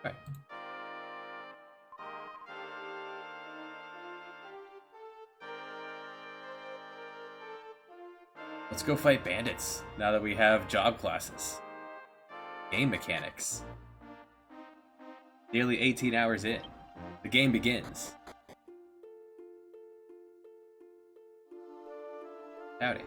A: Right. Let's go fight bandits, now that we have job classes. Game mechanics. Nearly 18 hours in. The game begins. Howdy.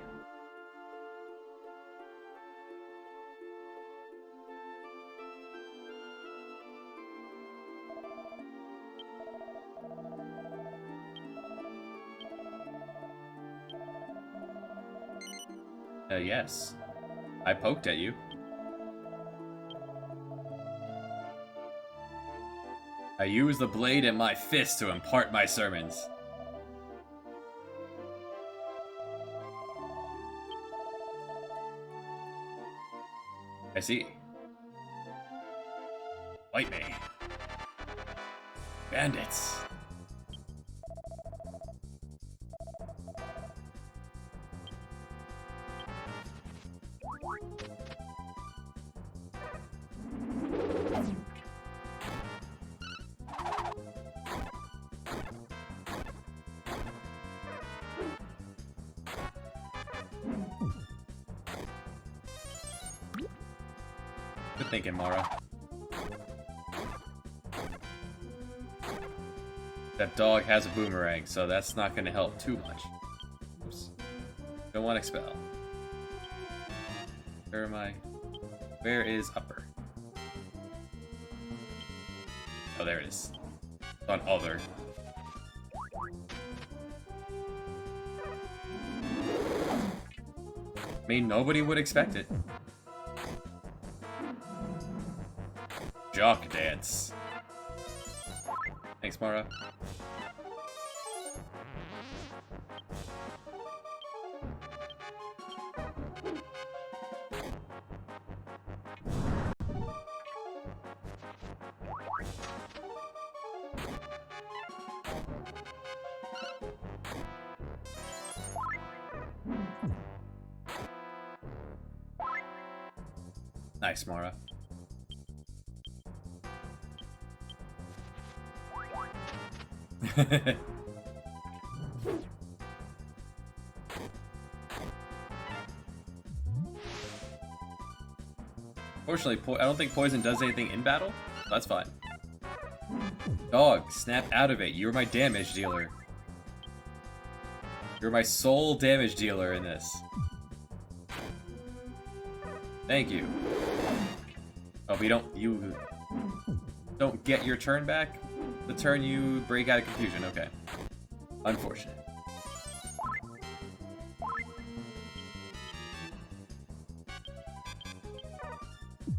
A: Yes. I poked at you. I use the blade in my fist to impart my sermons. I see. Fight me. Bandits. Good thinking, Mara. That dog has a boomerang, so that's not going to help too much. Oops. Don't want to expel. Where am I? Where is upper? Oh, there it is. It's on other. I mean, nobody would expect it. Jock dance. Thanks, Mara. Nice, Mara. Fortunately, I don't think poison does anything in battle. That's fine. Dog, snap out of it. You're my damage dealer. You're my sole damage dealer in this. Thank you. Oh, you don't get your turn back? The turn you break out of confusion, okay. Unfortunate.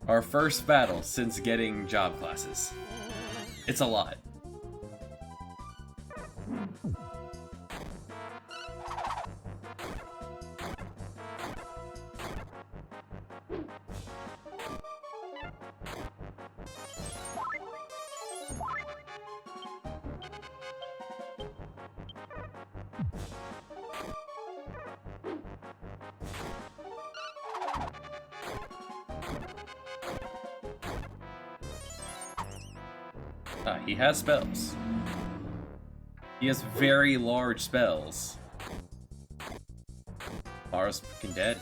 A: Our first battle since getting job classes. It's a lot. He has spells. He has very large spells. Mara's freaking dead.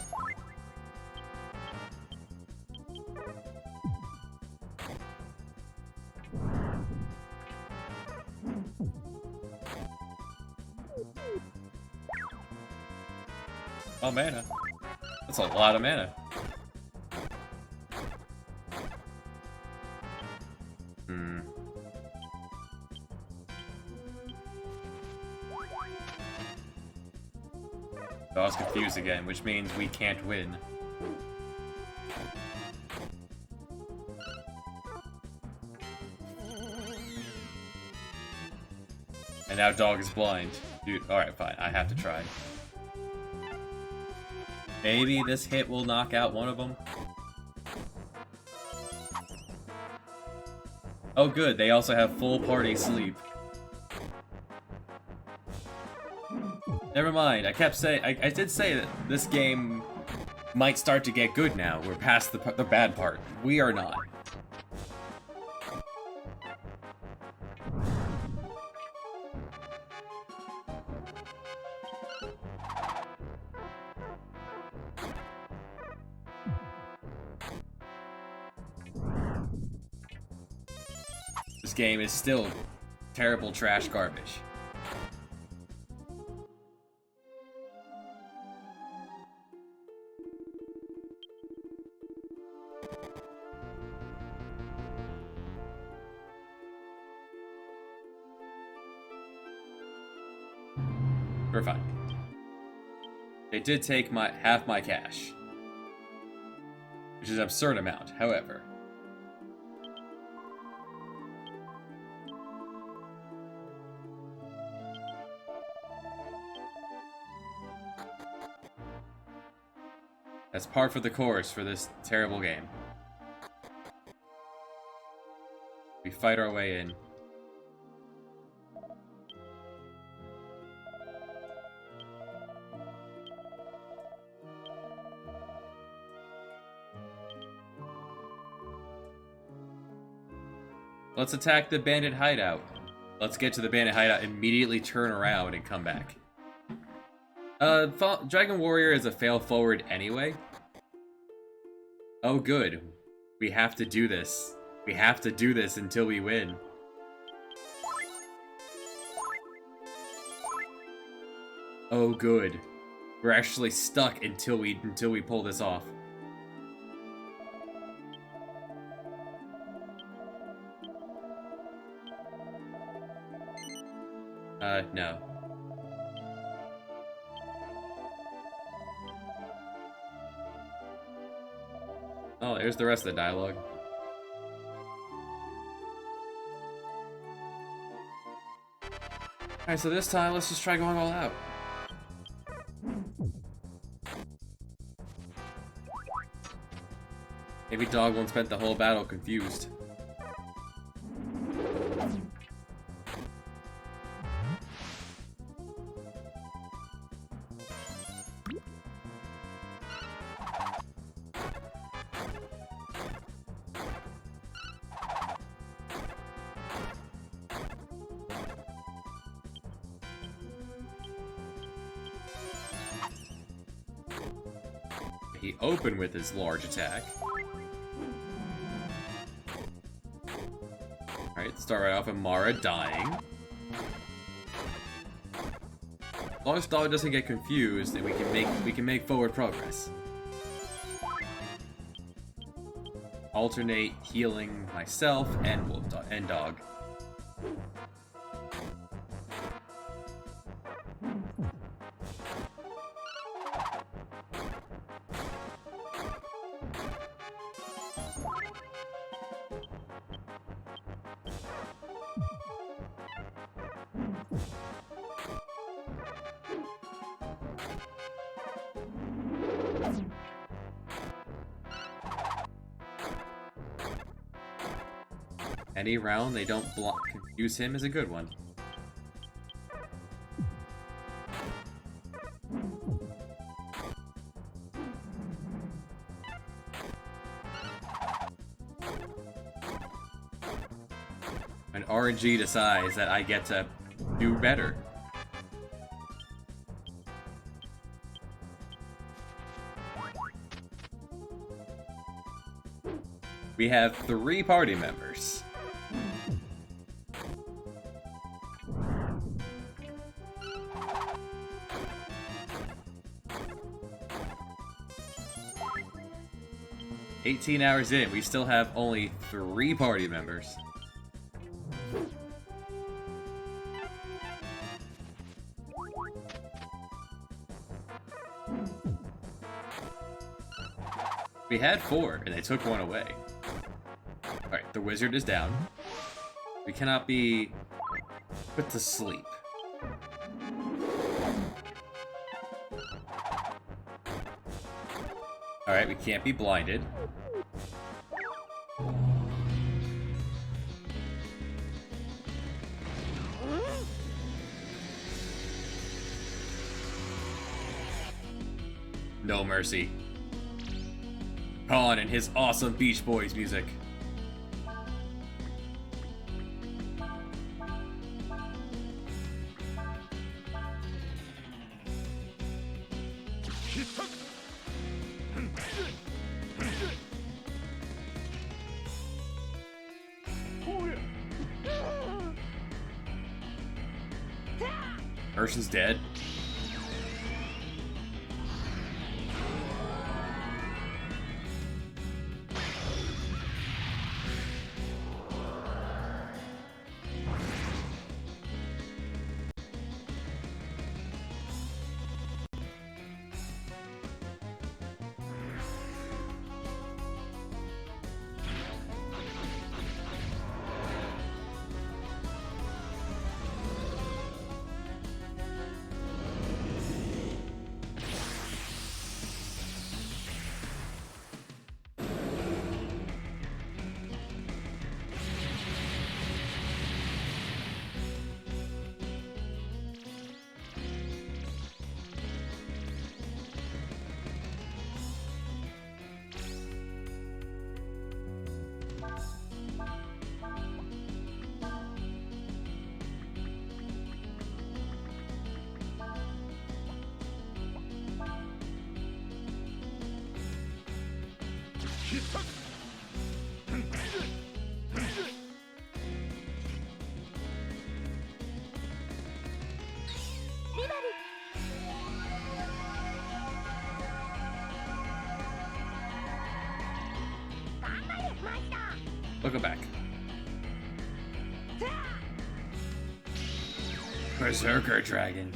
A: Oh, mana. That's a lot of mana. So I was confused again, which means we can't win. And now Dog is blind. Dude, alright, fine. I have to try. Maybe this hit will knock out one of them. Oh good, they also have full party sleep. Never mind, I kept saying, I did say that this game might start to get good now. We're past the bad part. We are not. This game is still terrible trash garbage. We're fine. They did take half my cash, which is an absurd amount, however. That's par for the course for this terrible game. We fight our way in. Let's attack the bandit hideout. Let's get to the bandit hideout, immediately turn around, and come back. Dragon Warrior is a fail forward anyway. Oh good. We have to do this. We have to do this until we win. Oh good. We're actually stuck until we pull this off. No. Oh, there's the rest of the dialogue. Alright, so this time, let's just try going all out. Maybe Dog won't spend the whole battle confused. He opened with his large attack. Alright, start right off with Mara dying. As long as Dog doesn't get confused, then we can make forward progress. Alternate healing myself and Dog. Any round they don't confuse him is a good one. When RNG decides that I get to do better. We have 3 party members. "18 hours in, we still have only 3 party members." We had 4, and they took 1 away. Alright, the wizard is down. We cannot be put to sleep. Alright, we can't be blinded. No mercy. Khan and his awesome Beach Boys music. Urshan's dead. Look back. Berserker Dragon.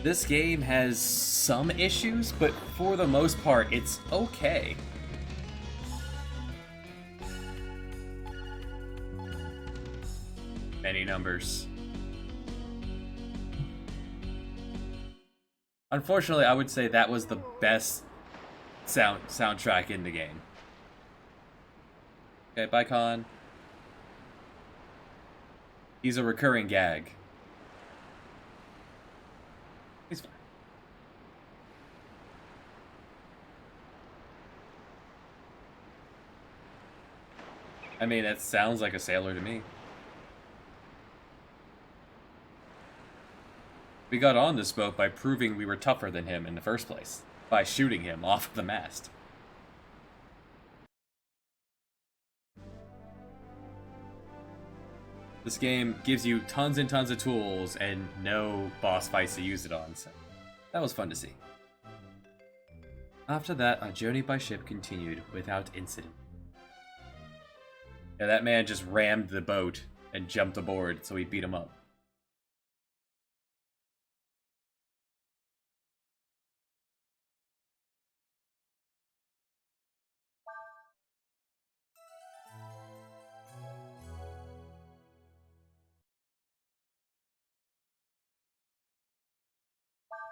A: This game has some issues, but for the most part, it's okay. Many numbers. Unfortunately, I would say that was the best soundtrack in the game. Okay, bye, Khan. He's a recurring gag. He's fine. I mean, that sounds like a sailor to me. We got on this boat by proving we were tougher than him in the first place, by shooting him off the mast. This game gives you tons and tons of tools and no boss fights to use it on, so that was fun to see. After that, our journey by ship continued without incident. Yeah, that man just rammed the boat and jumped aboard, so we beat him up.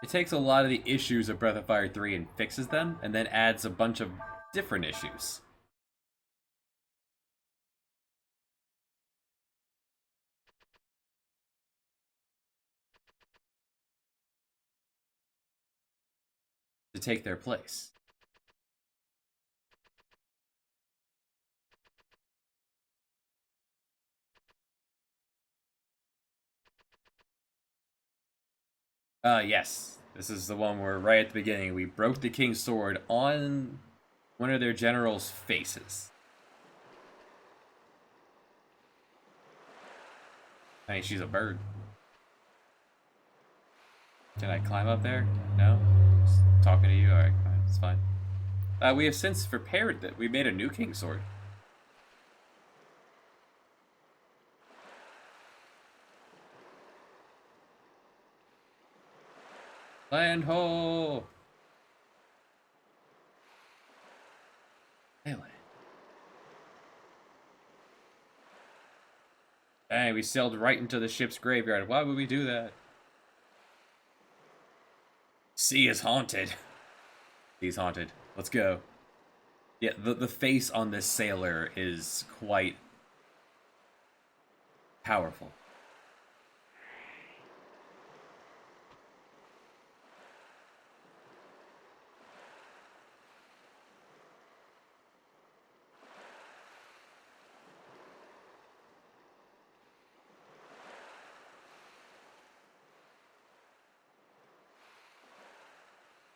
A: It takes a lot of the issues of Breath of Fire 3 and fixes them, and then adds a bunch of different issues. To take their place. Yes. This is the one where right at the beginning we broke the king's sword on one of their generals' faces. I mean, she's a bird. Can I climb up there? No? Just talking to you? Alright, fine. It's fine. We have since repaired that. We made a new king's sword. Land ho! Melee. Dang, we sailed right into the ship's graveyard. Why would we do that? Sea is haunted. Sea's haunted. Let's go. Yeah, the face on this sailor is quite powerful.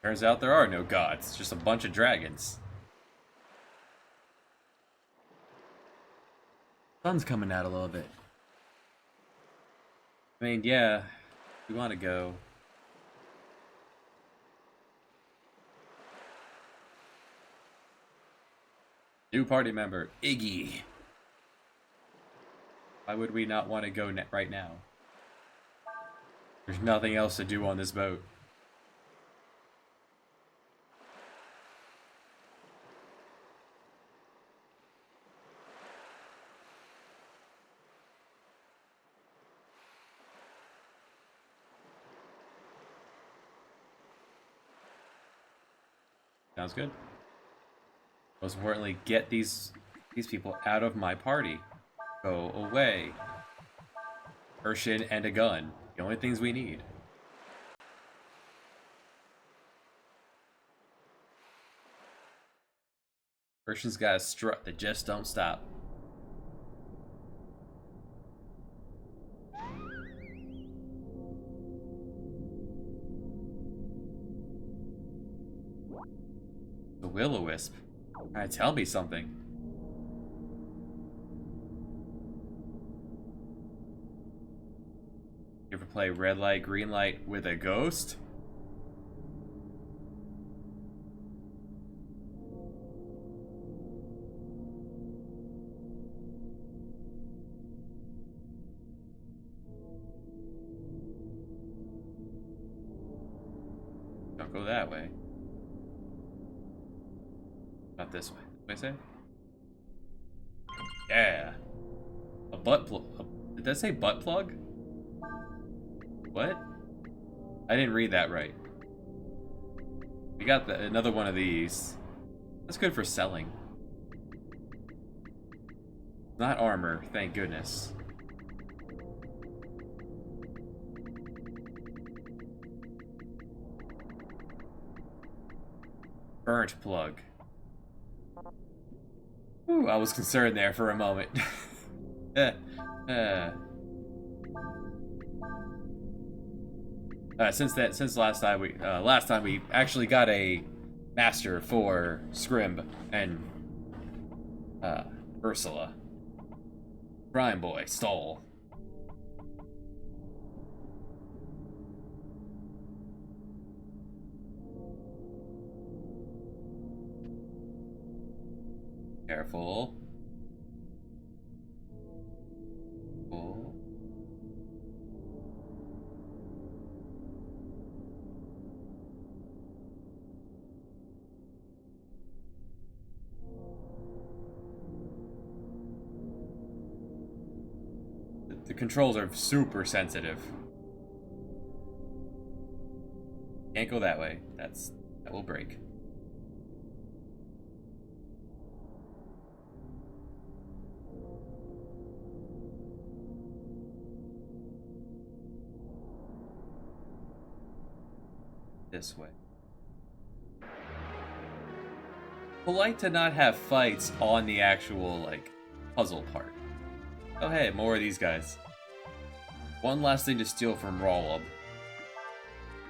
A: Turns out there are no gods, it's just a bunch of dragons. Sun's coming out a little bit. I mean, yeah, we want to go. New party member, Iggy. Why would we not want to go right now? There's nothing else to do on this boat. Sounds good. Most importantly, get these people out of my party. Go away. Urshin and a gun. The only things we need. Urshin's got a strut that just don't stop. The Will-O-Wisp. Tell me something. You ever play red light, green light with a ghost? Don't go that way. Not this way. What did I say? Yeah. A butt plug. Did that say butt plug? What? I didn't read that right. We got another one of these. That's good for selling. Not armor, thank goodness. Burnt plug. Ooh, I was concerned there for a moment. Since last time we actually got a master for Scrimb and Ursula. Crime Boy stole. Careful. Oh. The controls are super sensitive. Can't go that way. That will break. This way. Polite to not have fights on the actual, like, puzzle part. Oh hey, more of these guys. One last thing to steal from Rollup.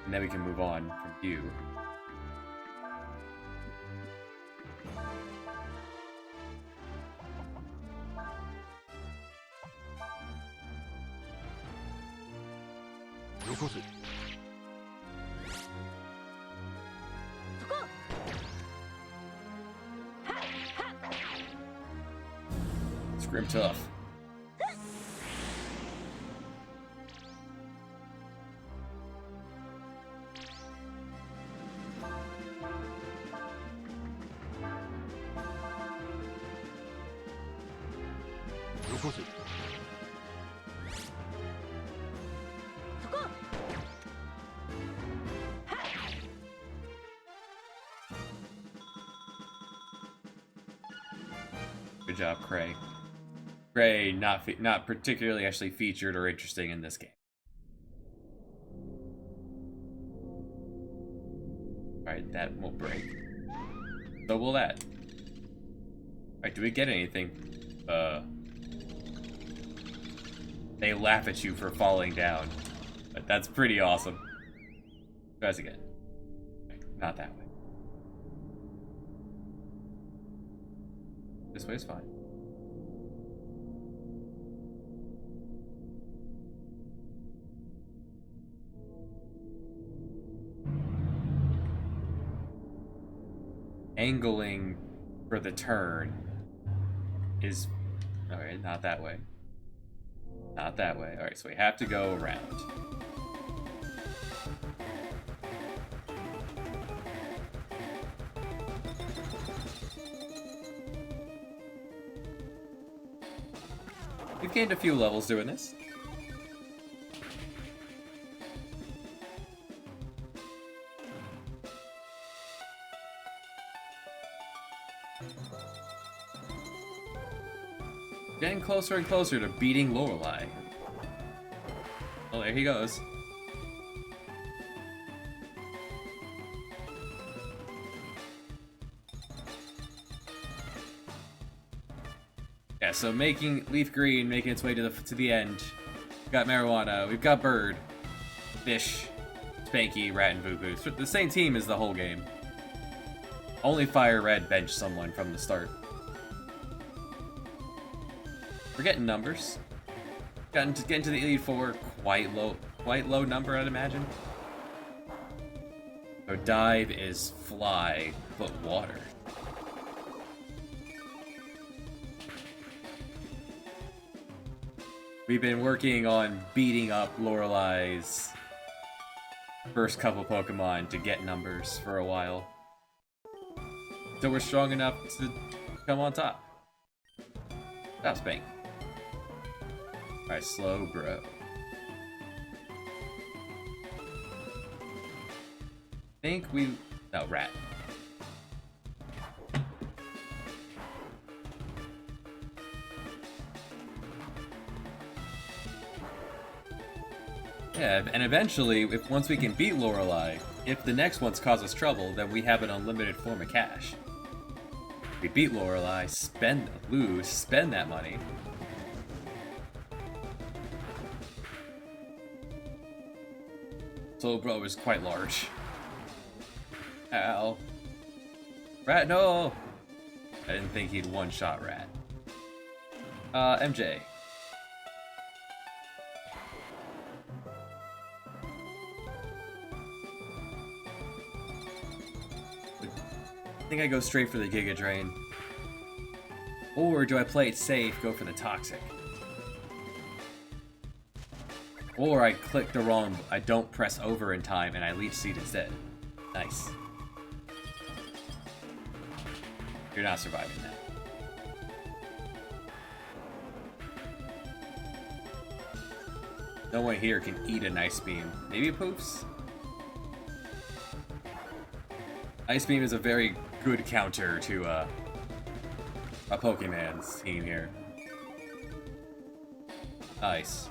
A: And then we can move on from you. It's grim tough. Good job, Cray. Cray, not particularly actually featured or interesting in this game. Alright, that will break. So will that. Alright, do we get anything? They laugh at you for falling down. But that's pretty awesome. Try this again. Okay, not that way. This way is fine. Angling for the turn is... Alright, not that way. Not that way. Alright, so we have to go around. We've gained a few levels doing this. Getting closer and closer to beating Lorelei. Oh, there he goes. Yeah, so making Leaf Green making its way to the end. We've got Marijuana, we've got Bird, Fish, Spanky, Rat, and Boo-Boo. So the same team as the whole game. Only Fire Red benched someone from the start. We're getting numbers. Getting to the Elite Four, quite low number, I'd imagine. So Dive is fly, but water. We've been working on beating up Lorelei's first couple Pokemon to get numbers for a while. So we're strong enough to come on top. That was Bank. Alright, slow bro. Think we... No, Rat. Yeah, and eventually, once we can beat Lorelei, if the next ones cause us trouble, then we have an unlimited form of cash. We beat Lorelei, spend that money. Slow bro is quite large. Ow. Rat, no! I didn't think he'd one-shot Rat. MJ. I think I go straight for the Giga Drain. Or do I play it safe, go for the Toxic? Or I click the wrong, I don't press over in time and I Leech Seed instead. Nice. You're not surviving that. No one here can eat an Ice Beam. Maybe Poofs? Ice Beam is a very good counter to a Pokemon's team here. Nice.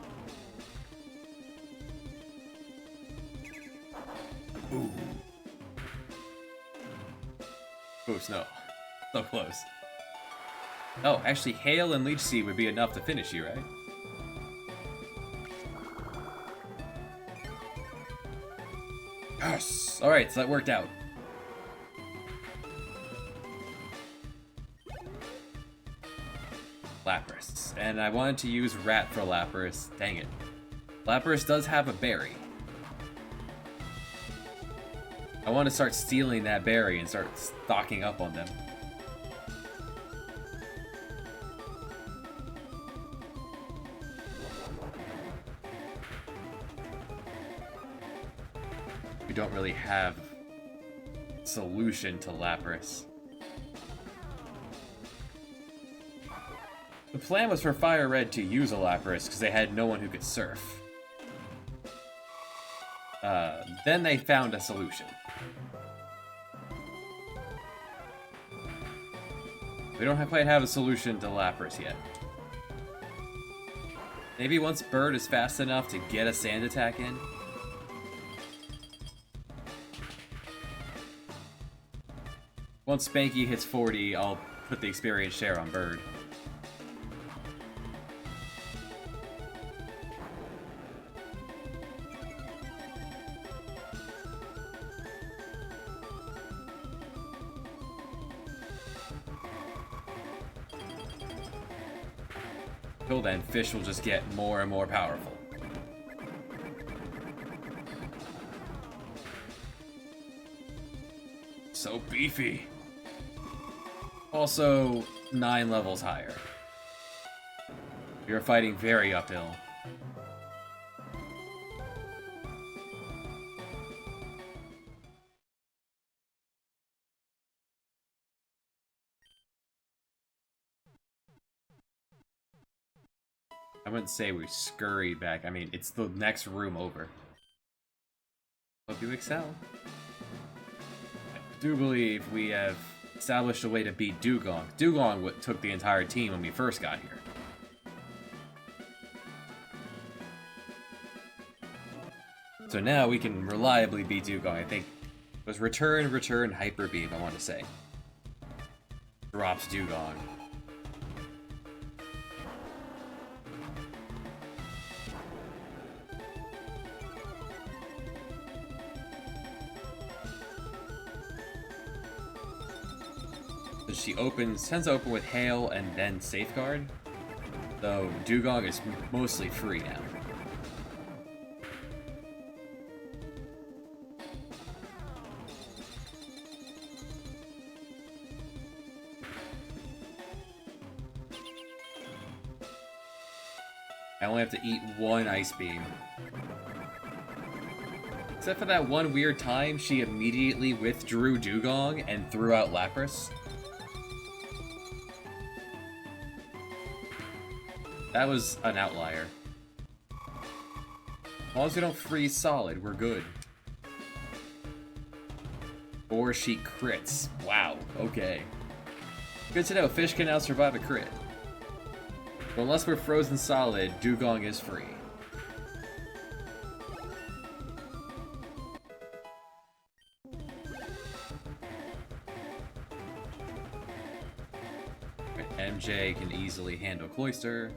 A: Ooh. Poofs, no. So close. Oh, actually, Hail and Leech Seed would be enough to finish you, right? Yes! Alright, so that worked out. Lapras. And I wanted to use Rat for Lapras. Dang it. Lapras does have a berry. I want to start stealing that berry and start stocking up on them. We don't really have a solution to Lapras. The plan was for Fire Red to use a Lapras because they had no one who could surf. Then they found a solution. We don't quite have a solution to Lapras yet. Maybe once Bird is fast enough to get a Sand Attack in. Once Spanky hits 40, I'll put the experience share on Bird. Until then, Fish will just get more and more powerful. So beefy. Also, 9 levels higher. You're fighting very uphill. I wouldn't say we scurried back. I mean, it's the next room over. Hope you excel. I do believe we have established a way to beat Dewgong. Dewgong took the entire team when we first got here. So now we can reliably beat Dewgong. I think it was return, Hyper Beam, I want to say. Drops Dewgong. She tends to open with Hail and then Safeguard, though Dewgong is mostly free now. I only have to eat one Ice Beam. Except for that one weird time, she immediately withdrew Dewgong and threw out Lapras. That was an outlier. As long as we don't freeze solid, we're good. Or she crits. Wow, okay. Good to know, Fish can now survive a crit. But unless we're frozen solid, Dewgong is free. MJ can easily handle Cloyster.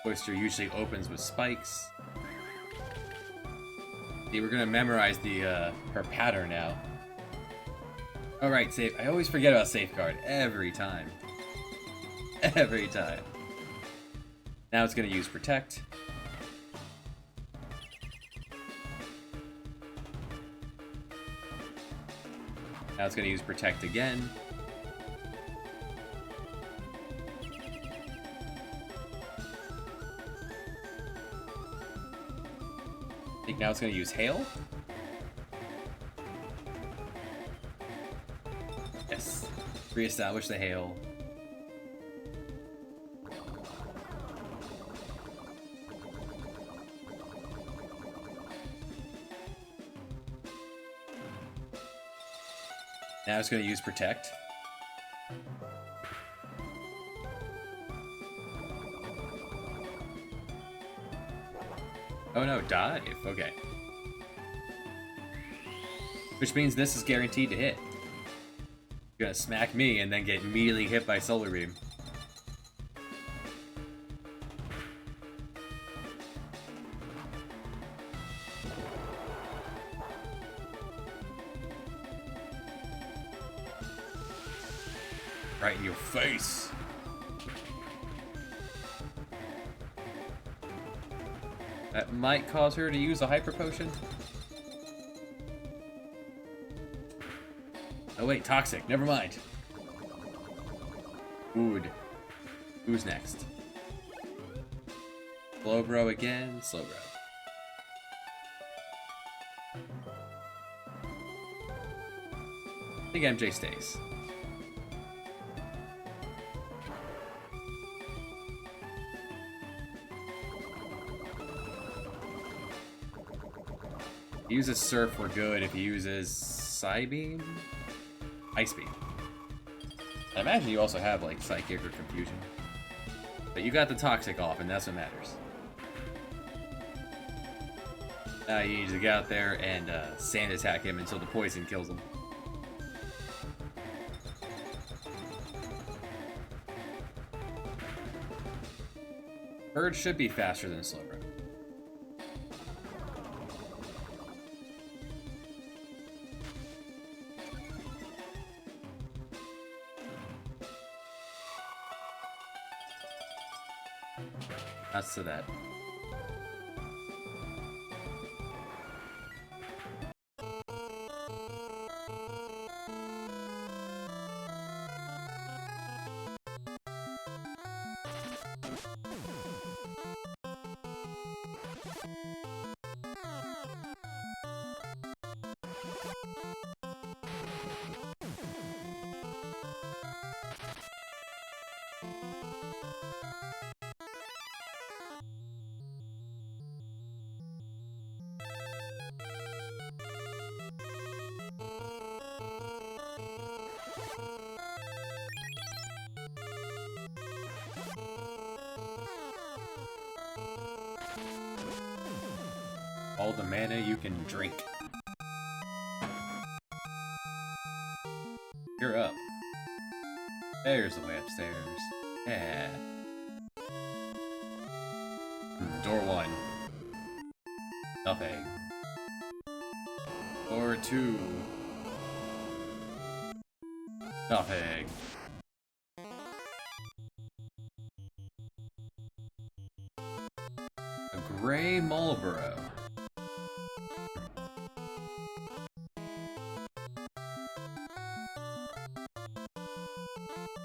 A: Cloyster usually opens with spikes. See, we're gonna memorize her pattern now. Alright, save. I always forget about Safeguard every time. Every time. Now it's going to use Protect. Now it's going to use Protect again. I think now it's going to use Hail. Yes. Reestablish the Hail. Now it's going to use Protect. Oh no, Dive. Okay. Which means this is guaranteed to hit. Gonna smack me and then get immediately hit by Solar Beam. Right in your face. That might cause her to use a Hyper Potion. Oh wait, Toxic. Never mind. Wood. Who's next? Slowbro again. Slowbro. I think MJ stays. He uses Surf, we're good. If he uses Psybeam? Ice Beam. I imagine you also have, like, Psychic or Confusion. But you got the Toxic off, and that's what matters. Now you need to get out there and Sand Attack him until the poison kills him. Purge should be faster than Slowbro. That's to that. All the mana you can drink. You're up. There's the way upstairs. Yeah. Door 1. Nothing. Door 2. Nothing. A gray Marlboro.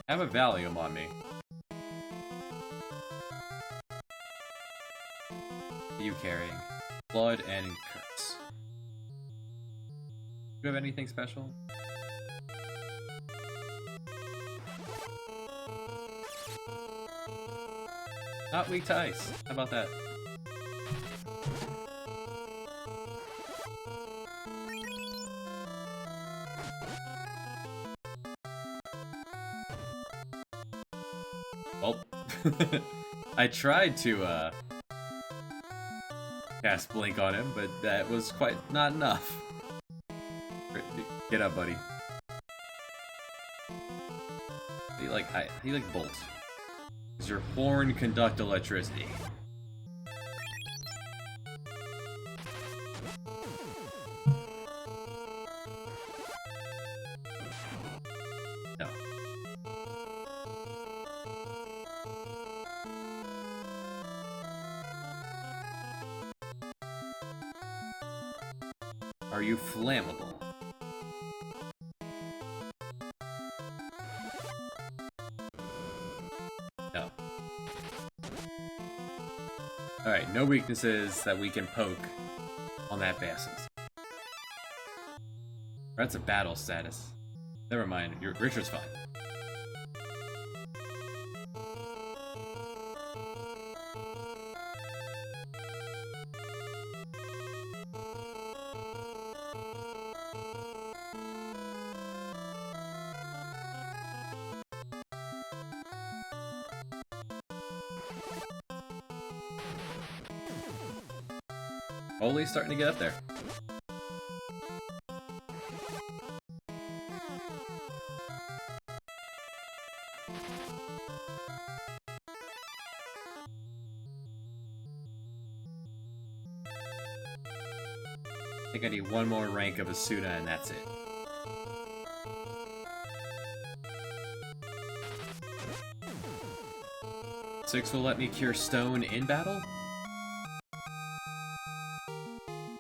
A: I have a Valium on me. You carrying Blood and Curse. Do you have anything special? Not weak to ice. How about that? Well, I tried to cast Blink on him, but that was quite not enough. Get up, buddy. He like Bolt. Does your horn conduct electricity? No. Are you flammable? No. Alright, no weaknesses that we can poke on that Basses. That's a battle status. Never mind, Richard's fine. Oli's starting to get up there. I think I need one more rank of Asuna and that's it. Six will let me cure stone in battle?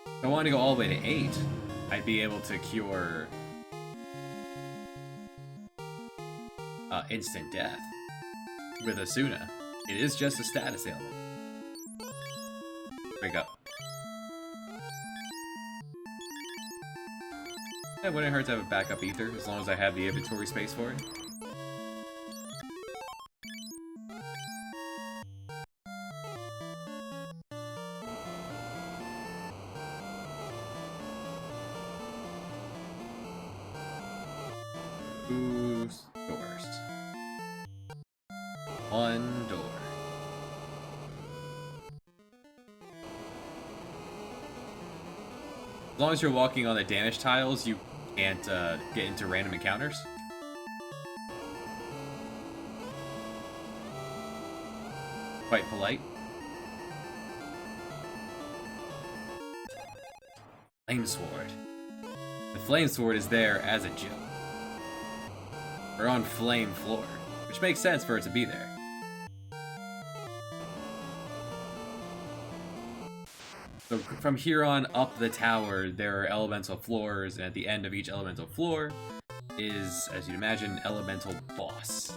A: If I want to go all the way to 8, I'd be able to cure instant death with Asuna. It is just a status ailment. There we go. It wouldn't hurt to have a backup ether, as long as I have the inventory space for it. Two doors. One door. As long as you're walking on the damage tiles, you can't get into random encounters. Quite polite. Flame Sword. The Flame Sword is there as a joke. We're on flame floor, which makes sense for it to be there. So from here on up the tower, there are elemental floors, and at the end of each elemental floor is, as you'd imagine, an elemental boss.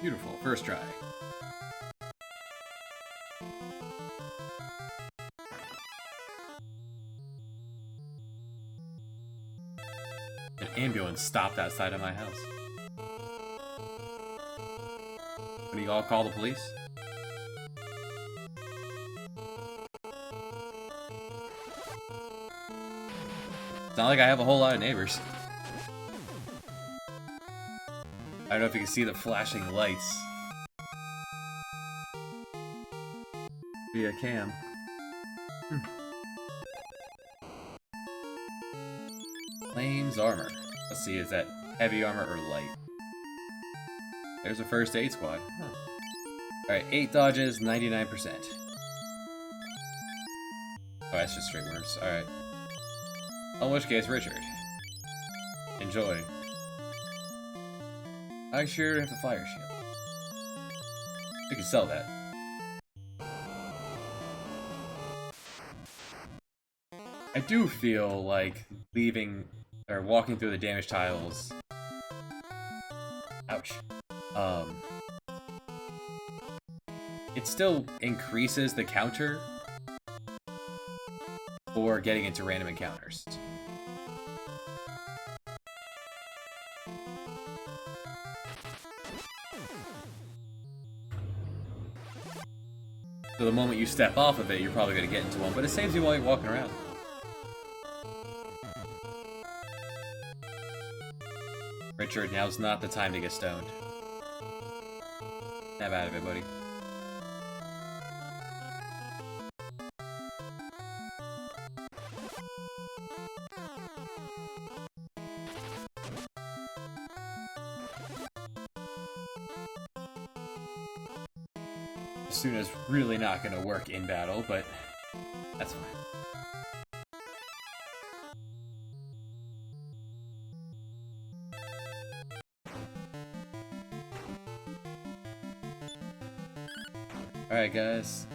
A: Beautiful, first try. An ambulance stopped outside of my house. What do you all call the police? It's not like I have a whole lot of neighbors. I don't know if you can see the flashing lights via cam. Flames armor. Let's see, is that heavy armor or light? There's a first aid squad. Huh. Alright, 8 dodges, 99%. Oh, that's just string words. Alright. In which case, Richard. Enjoy. I sure have the fire shield. We can sell that. I do feel like leaving or walking through the damage tiles. Ouch. It still increases the counter for getting into random encounters. So the moment you step off of it, you're probably going to get into one, but it saves you while you're walking around. Richard, now's not the time to get stoned. Snap out of it, buddy. Asuna's really not going to work in battle, but that's fine. Alright, guys.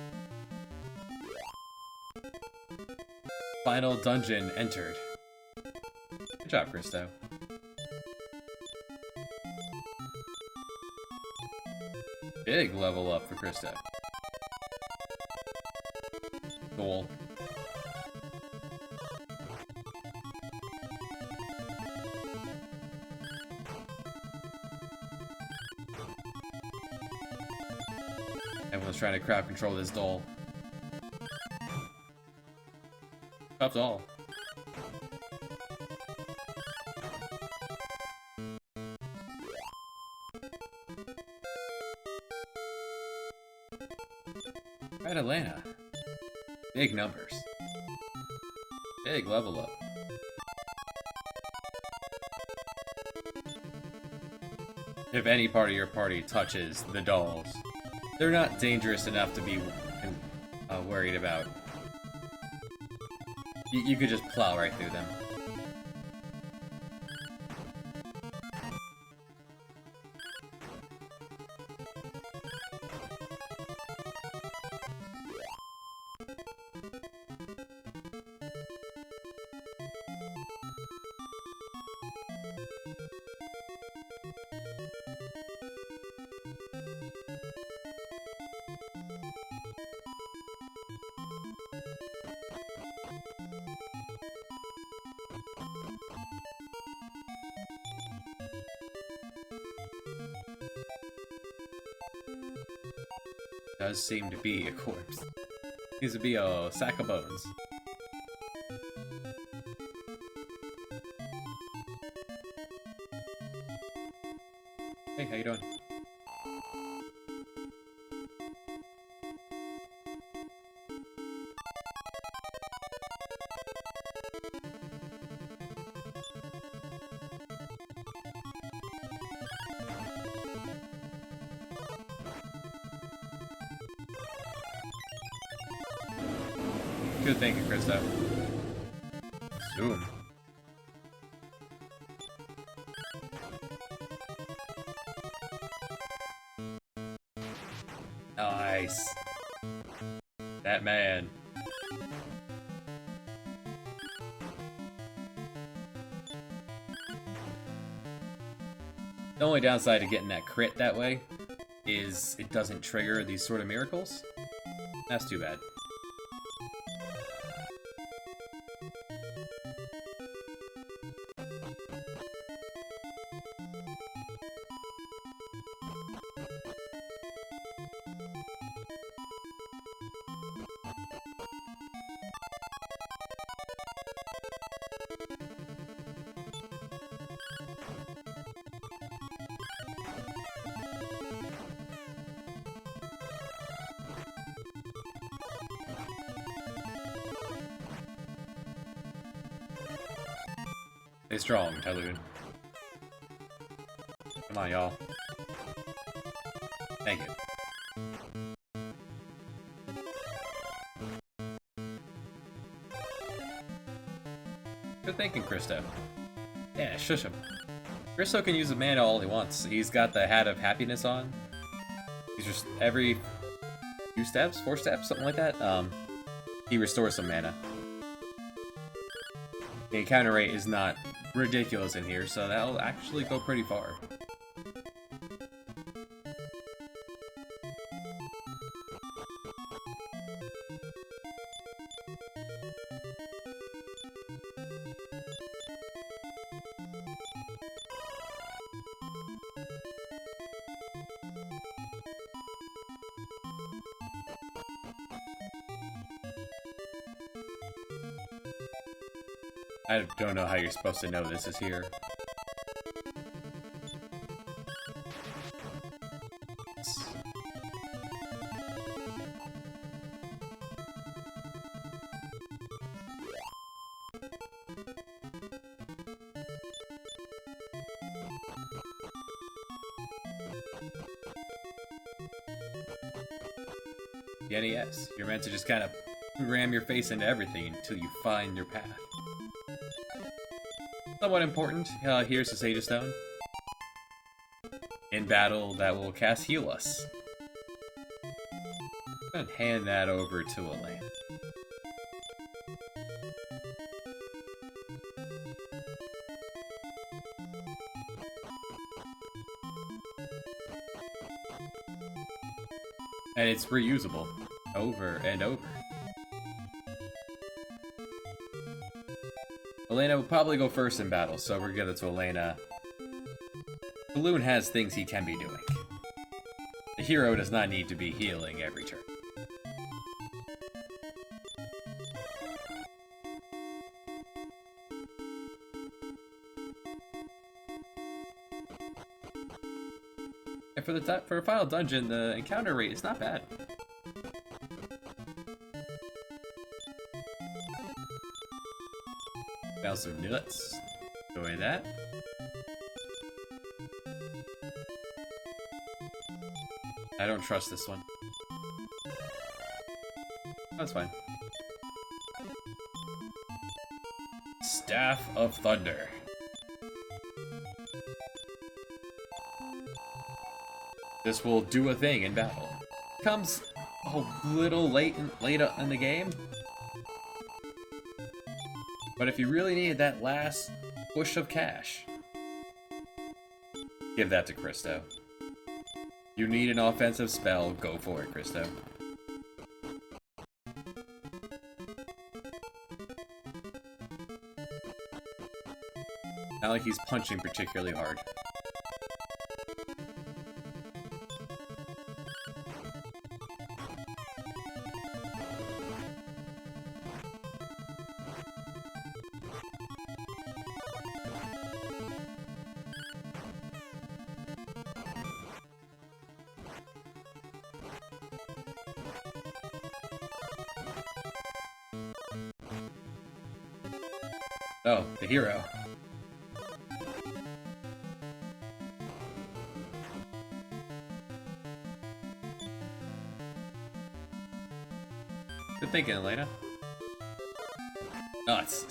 A: Final dungeon entered. Good job, Christo. Big level up for Krista. Cool. Everyone's trying to crowd control this doll. Tough doll. Right, Atlanta. Big numbers. Big level up. If any part of your party touches the dolls, they're not dangerous enough to be worried about. You could just plow right through them. Does seem to be a corpse. Seems to be a sack of bones. Hey, how you doing? Good thinking, Krista. Zoom. Nice. That man. The only downside to getting that crit that way is it doesn't trigger these sort of miracles. That's too bad. Stay strong, Tyloon. Come on, y'all. Thank you. Good thinking, Christo. Yeah, shush him. Christo can use the mana all he wants. He's got the Hat of Happiness on. He's just every few steps, 4 steps, something like that. He restores some mana. The encounter rate is not ridiculous in here, so that'll actually go pretty far. I don't know how you're supposed to know this is here. The NES. You're meant to just kind of ram your face into everything until you find your path. Somewhat important, here's the Sage Stone. In battle, that will cast Heal Us. I'm gonna hand that over to Elaine. And it's reusable over and over. Elena will probably go first in battle, so we're gonna give it to Elena. Balloon has things he can be doing. The hero does not need to be healing every turn. And for a final dungeon, the encounter rate is not bad. Found some nuts. Enjoy that. I don't trust this one. That's fine. Staff of Thunder. This will do a thing in battle. Comes a little late in the game. But if you really needed that last push of cash, give that to Christo. You need an offensive spell, go for it, Christo. Not like he's punching particularly hard. Oh, the hero. Good thinking, Elena. No, it's...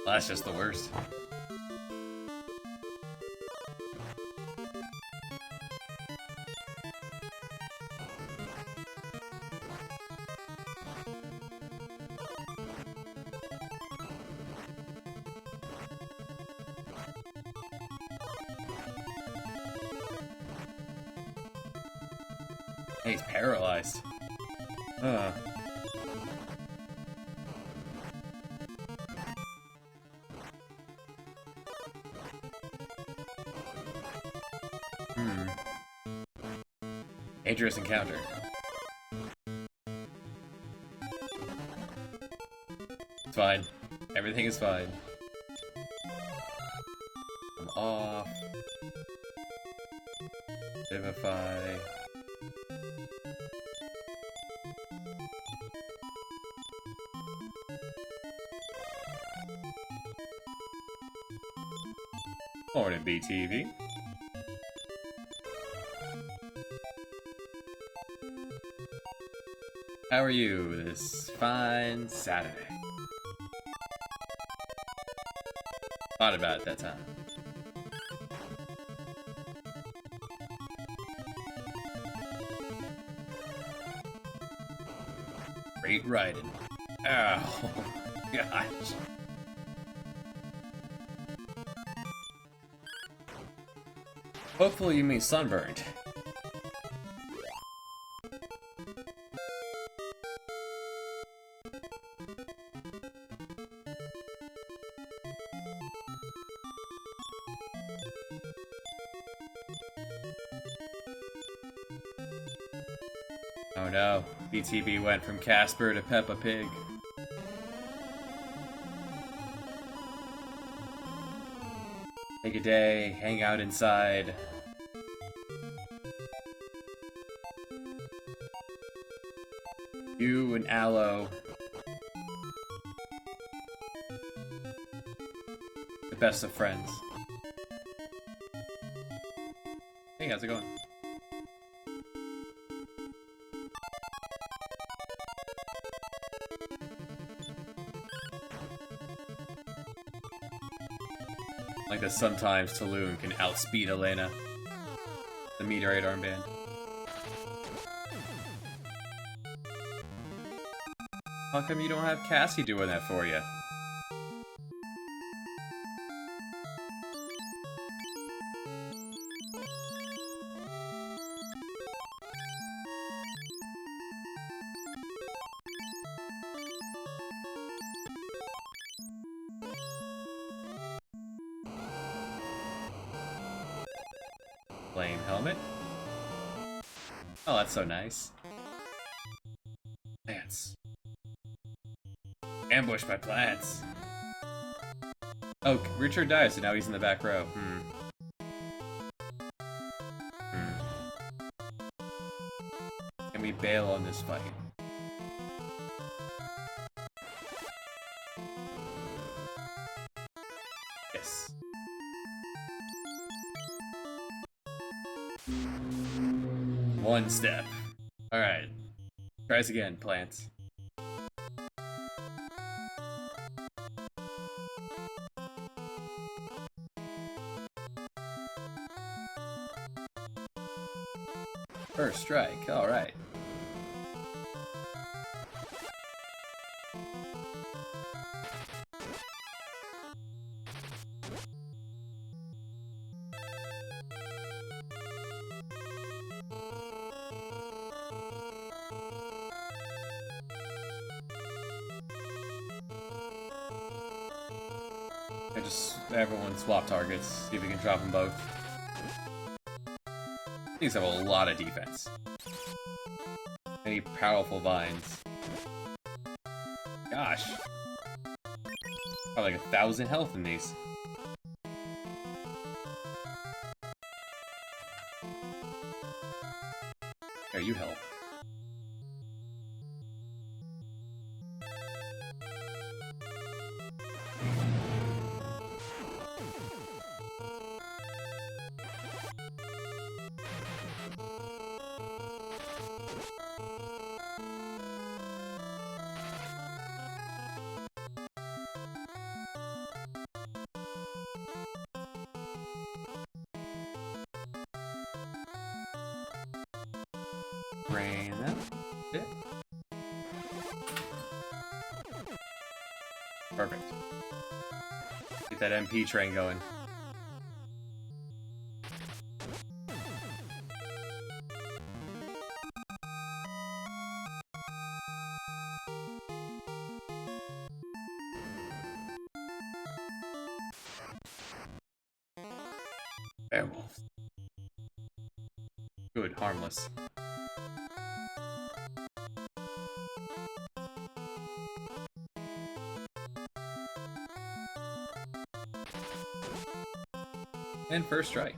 A: that's just the worst. Hey, he's paralyzed. Dangerous encounter. It's fine. Everything is fine. I'm off. Vivify. Morning, BTV. How are you this fine Saturday? Thought about it that time. Great riding. Oh, gosh. Hopefully you mean sunburned. Oh no, BTB went from Casper to Peppa Pig. Take a day, hang out inside. You and Aloe. The best of friends. Hey, how's it going? Like that sometimes Taloon can outspeed Elena. The Meteorite armband. How come you don't have Cassie doing that for you? Flame helmet. Oh, that's so nice. Plants. Ambushed by plants. Oh, Richard dies, so now he's in the back row. Can we bail on this fight? Yes. One step. Alright. Tries again, plants. First strike, alright. Everyone swap targets, see if we can drop them both. These have a lot of defense. Many powerful vines. Gosh. Probably like 1,000 health in these. Here, you help. Rain that bit. Perfect. Get that MP train going. Werewolf. Good, harmless. And first strike.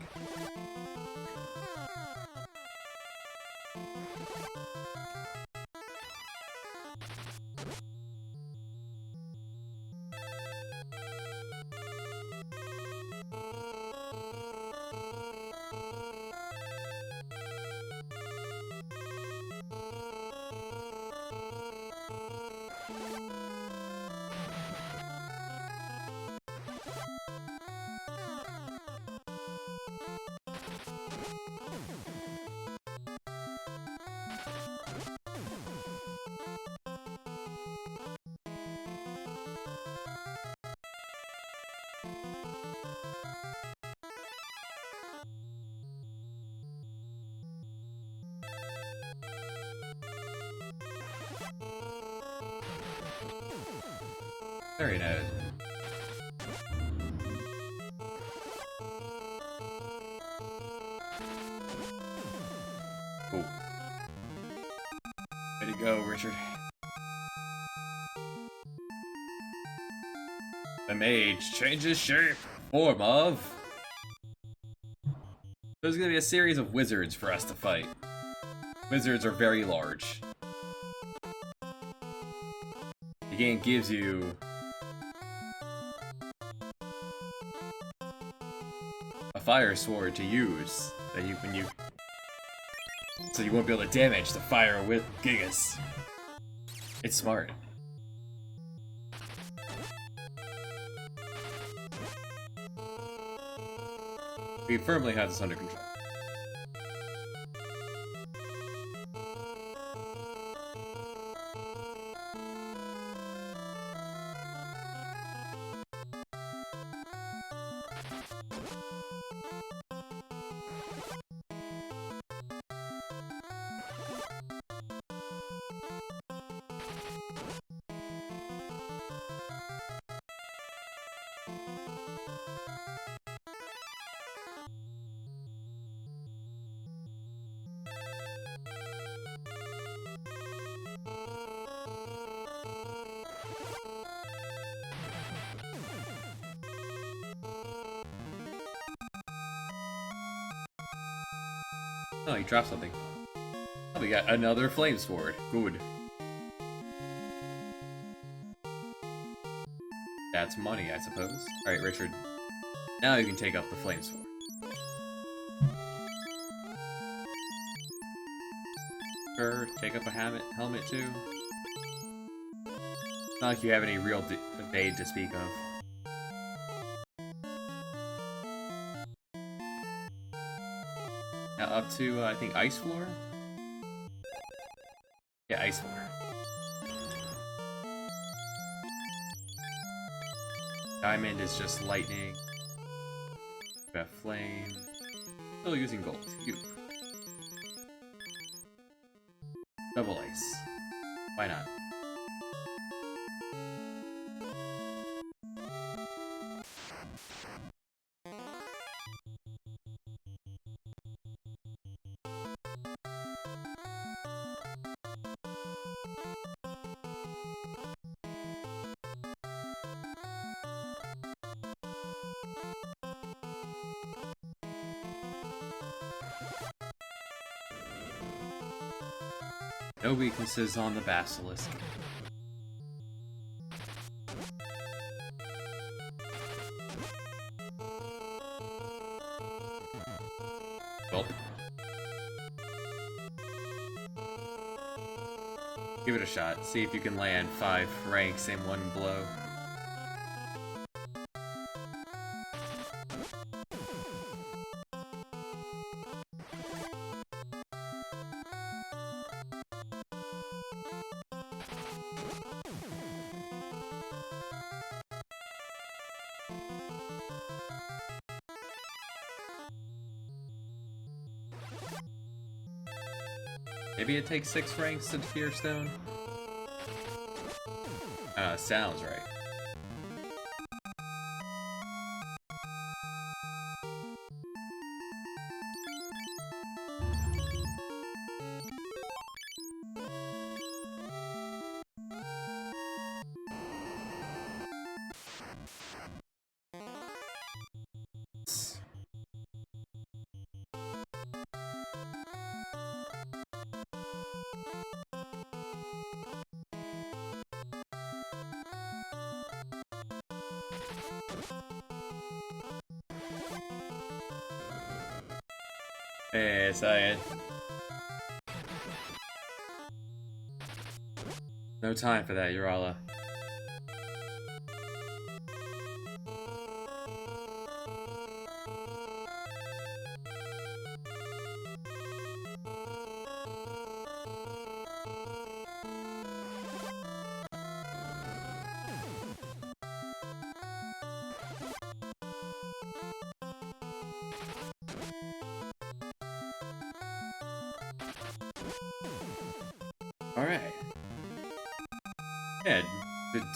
A: Very nice. Cool. Way to go, Richard. The mage changes shape. Form of... There's gonna be a series of wizards for us to fight. Wizards are very large. The game gives you a fire sword to use that so you won't be able to damage the fire with Gigas. It's smart. We firmly have this under control. Oh, he dropped something. Oh, we got another flame sword. Good. That's money, I suppose. Alright, Richard. Now you can take up the flame sword. Sure, take up a helmet too. Not like you have any real evade to speak of. Now up to, I think, Ice Floor? Yeah, Ice Floor. Diamond is just lightning. Got flame. Still using gold. You. Double ice. Why not? No weaknesses on the Basilisk. Well. Give it a shot. See if you can land 5 ranks in one blow. Maybe it takes 6 ranks to Tear Stone? Sounds right. Hey, Syed. No time for that, Urala. Alright. Yeah,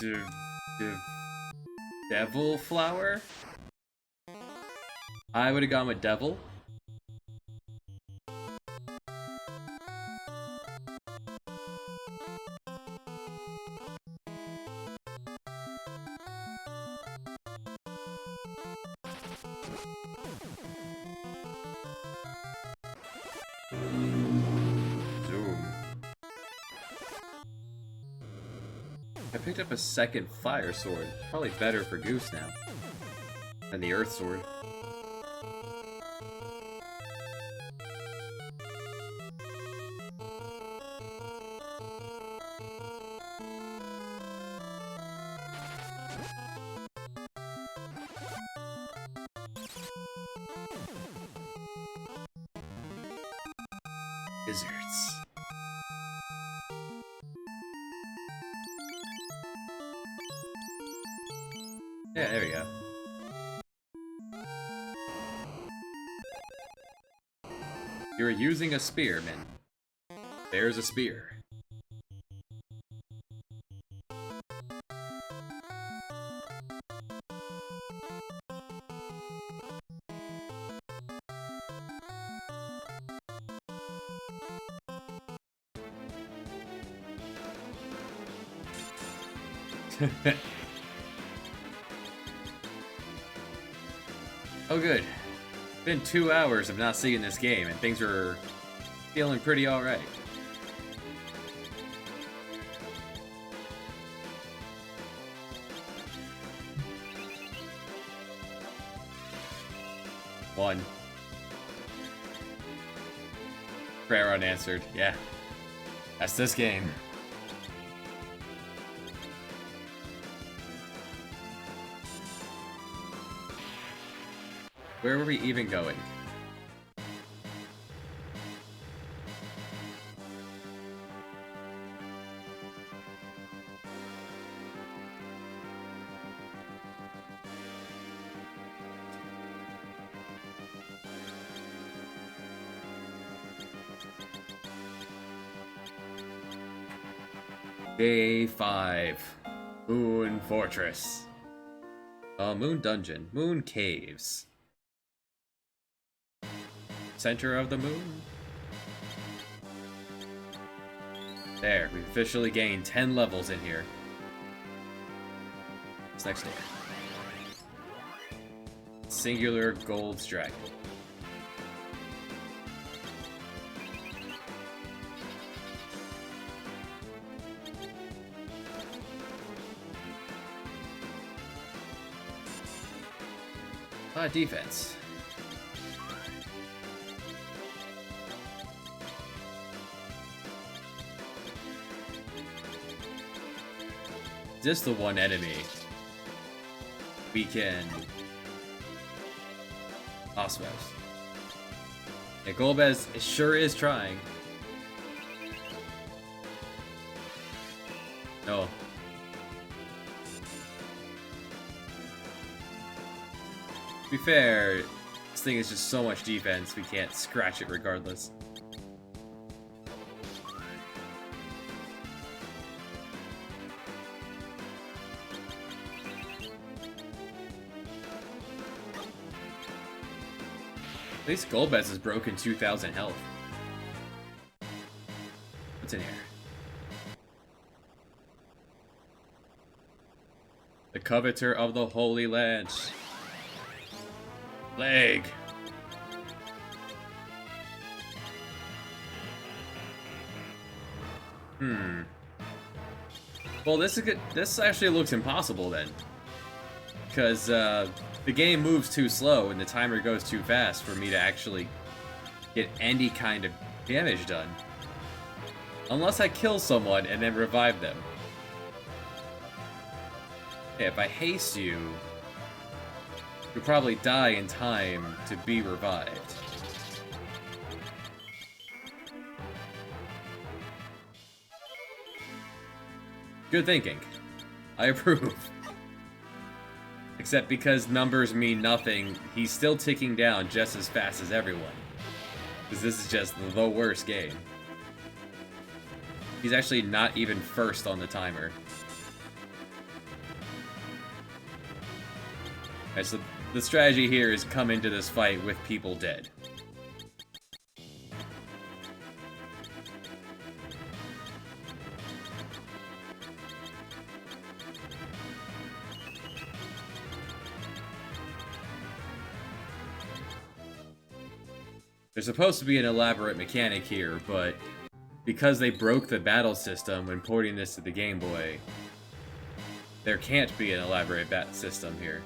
A: the Devil Flower? I would have gone with Devil. I picked up a second fire sword. Probably better for Goose now than the earth sword. Lizards. Yeah, there we go. You're using a spearman. There's a spear. Oh good. It's been 2 hours of not seeing this game, and things are Feeling pretty alright. One. Prayer unanswered. Yeah. That's this game. Where were we even going? Day 5. Moon Fortress. Moon Dungeon. Moon Caves. Center of the moon. There, we've officially gained 10 levels in here. What's next door? Singular Gold's Dragon. Defense. Is this the one enemy we can osmose? Yeah, Golbez sure is trying. No. To be fair, this thing is just so much defense, we can't scratch it regardless. At least Golbez has broken 2,000 health. What's in here? The Coveter of the Holy Lance. Leg. Well, this is good. This actually looks impossible then, because the game moves too slow and the timer goes too fast for me to actually get any kind of damage done, unless I kill someone and then revive them. Okay, if I haste you, you'll probably die in time to be revived. Good thinking. I approve. Except because numbers mean nothing, he's still ticking down just as fast as everyone. Because this is just the worst game. He's actually not even first on the timer. Alright, so the strategy here is come into this fight with people dead. There's supposed to be an elaborate mechanic here, but because they broke the battle system when porting this to the Game Boy, there can't be an elaborate bat system here.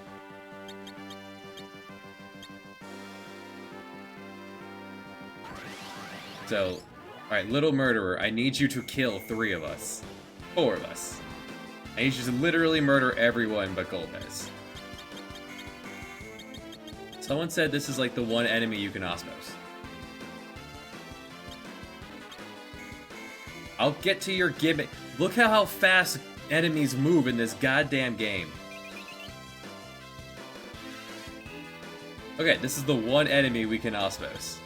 A: So, alright, Little Murderer, I need you to kill 3 of us. 4 of us. I need you to literally murder everyone but Golbez. Someone said this is like the one enemy you can osmose. I'll get to your gimmick. Look at how fast enemies move in this goddamn game. Okay, this is the one enemy we can osmose.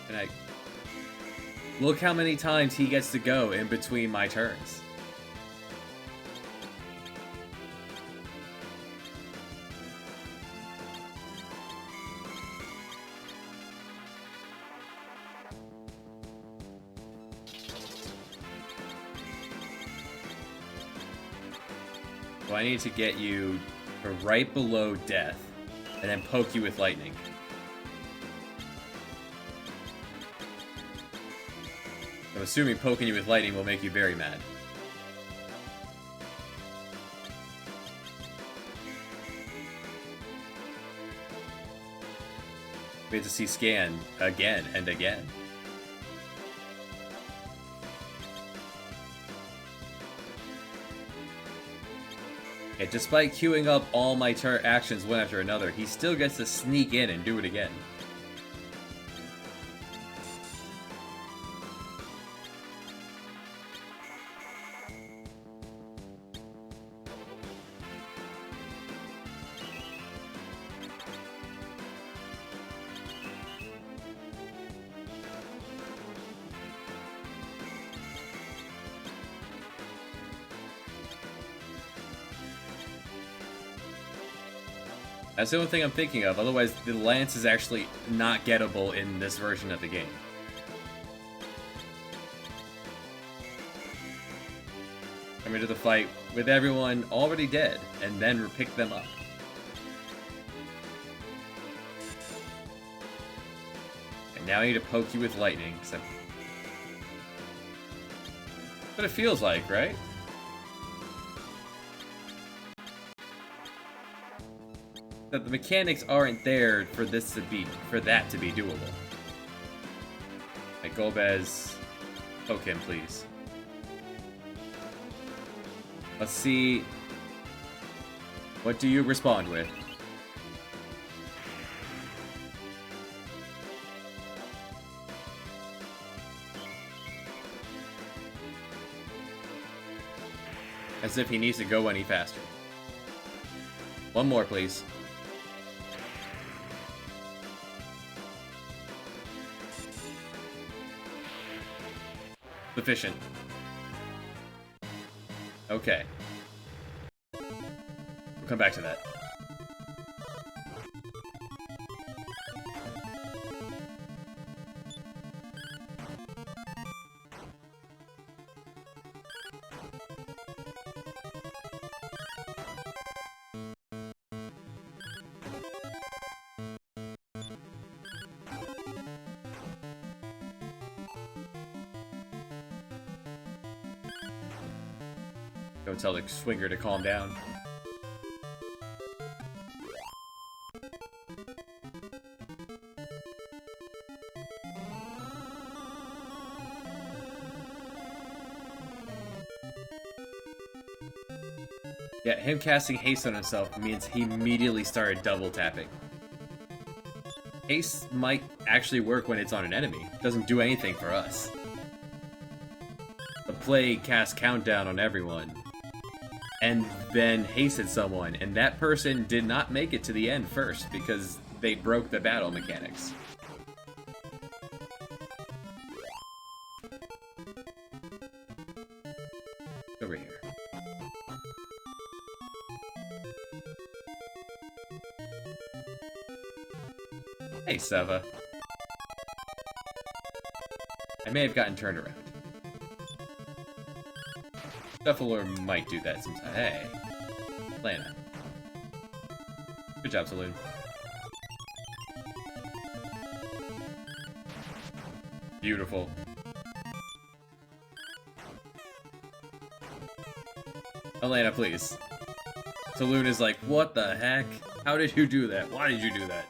A: And look how many times he gets to go in between my turns. So I need to get you or right below death, and then poke you with lightning. I'm assuming poking you with lightning will make you very mad. We have to see scan again and again. Okay, despite queuing up all my actions one after another, he still gets to sneak in and do it again. That's the only thing I'm thinking of, otherwise the Lance is actually not gettable in this version of the game. Come into the fight with everyone already dead, and then pick them up. And now I need to poke you with lightning. So... What it feels like, right? That the mechanics aren't there for this to be, for that to be doable. Hey, Golbez, poke him, please. Let's see. What do you respond with? As if he needs to go any faster. One more, please. Sufficient. Okay. We'll come back to that. Don't tell the swinger to calm down. Yeah, him casting haste on himself means he immediately started double tapping. Haste might actually work when it's on an enemy. It doesn't do anything for us. The play cast countdown on everyone, and then hasted someone, and that person did not make it to the end first because they broke the battle mechanics. Over here. Hey, Seva. I may have gotten turned around. Duffler might do that sometime. Hey, Lana. Good job, Saloon. Beautiful. Elena, please. Saloon is like, what the heck? How did you do that? Why did you do that?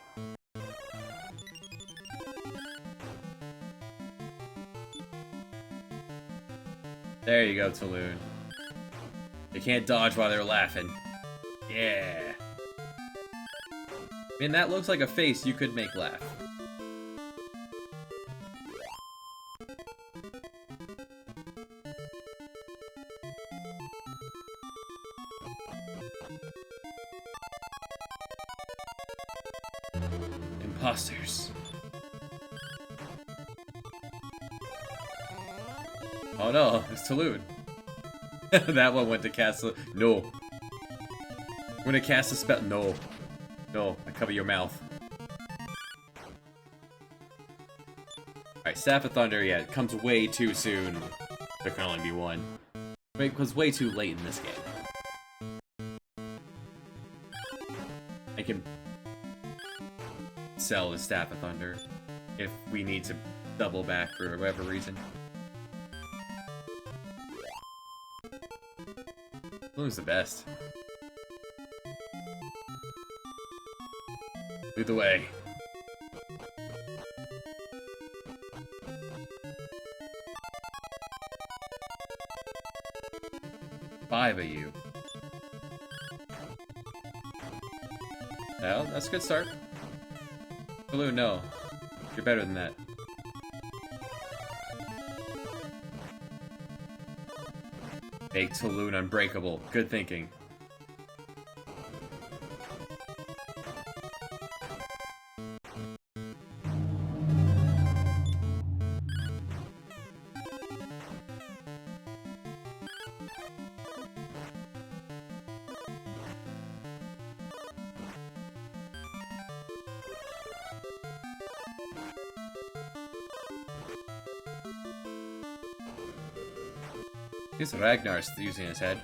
A: There you go, Saloon. They can't dodge while they're laughing. Yeah. I mean, that looks like a face you could make laugh. Imposters. Oh no, it's Saloon. That one went to cast. No. I'm gonna cast a spell. No. No, I cover your mouth. Alright, Staff of Thunder, yeah, it comes way too soon. There can only be one. It was way too late in this game. can sell the Staff of Thunder if we need to double back for whatever reason. Blue's the best. Lead the way. Five of you. Well, that's a good start. Blue, no. You're better than that. Make Taloon unbreakable. Good thinking. Here's Ragnar's using his head.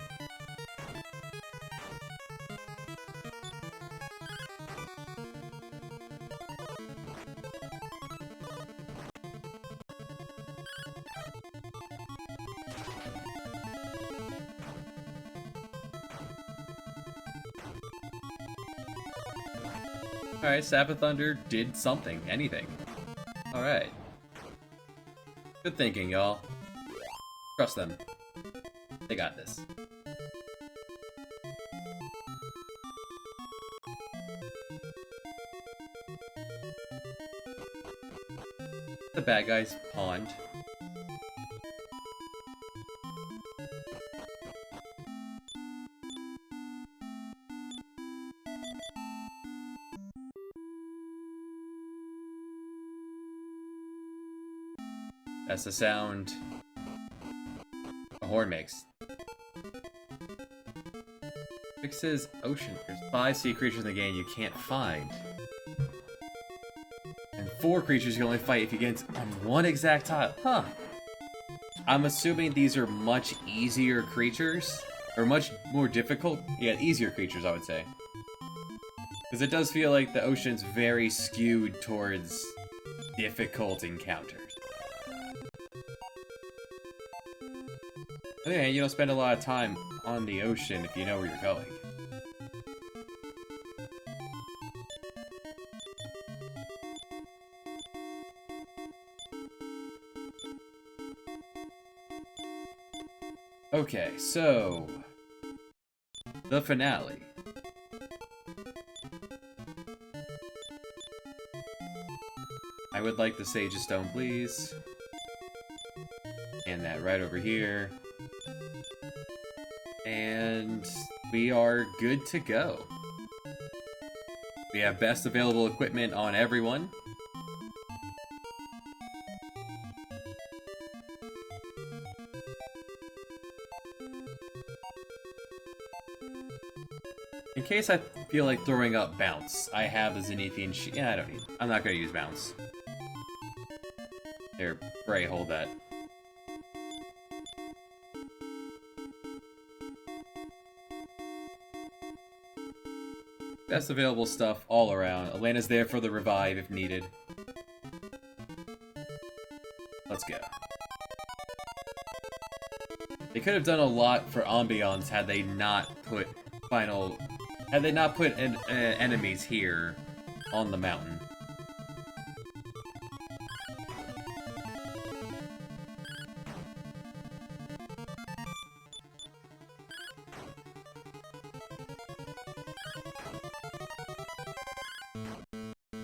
A: Alright, Staff of Thunder did something. Anything. Alright. Good thinking, y'all. Trust them. They got this. The bad guy's pawned. That's the sound a horn makes. Fixes ocean. There's 5 sea creatures in the game you can't find. And 4 creatures you can only fight if you get on one exact tile. Huh. I'm assuming these are much easier creatures. Or much more difficult. Yeah, easier creatures, I would say. Because it does feel like the ocean's very skewed towards difficult encounters. Yeah, you don't spend a lot of time on the ocean if you know where you're going. Okay, so... the finale. I would like the Sage of Stone, please. And that right over here. And we are good to go. We have best available equipment on everyone. In case I feel like throwing up Bounce, I have the Zenithian Shield. Yeah, I don't need. I'm not going to use Bounce. Here, Bray, hold that. Best available stuff all around. Elena's there for the revive if needed. Let's go. They could have done a lot for ambiance had they not put enemies here on the mountain.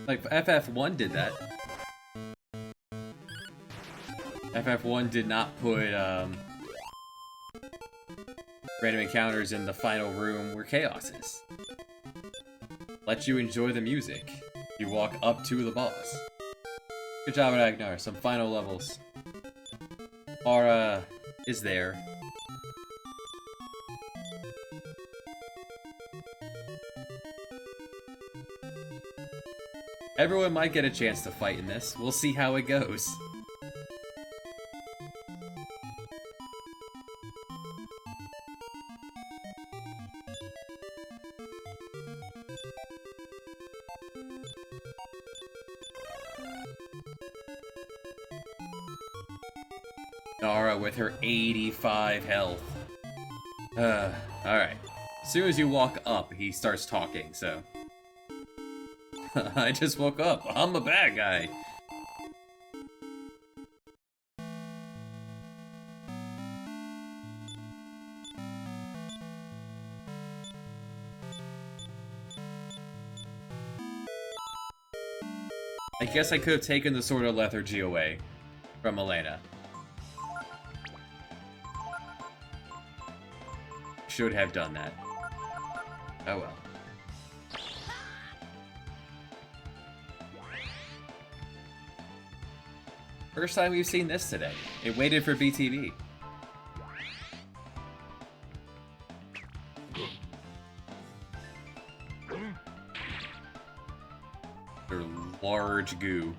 A: Like, FF1 did that. FF1 did not put, random encounters in the final room where Chaos is. Let you enjoy the music. You walk up to the boss. Good job, Ragnar. Some final levels. Aura is there. Everyone might get a chance to fight in this. We'll see how it goes. Nara with her 85 health. Alright. As soon as you walk up, he starts talking, so... I just woke up. I'm a bad guy. I guess I could have taken the Sword of Lethargy away from Elena. Should have done that. Oh well. First time we've seen this today. It waited for BTV. They're large goo.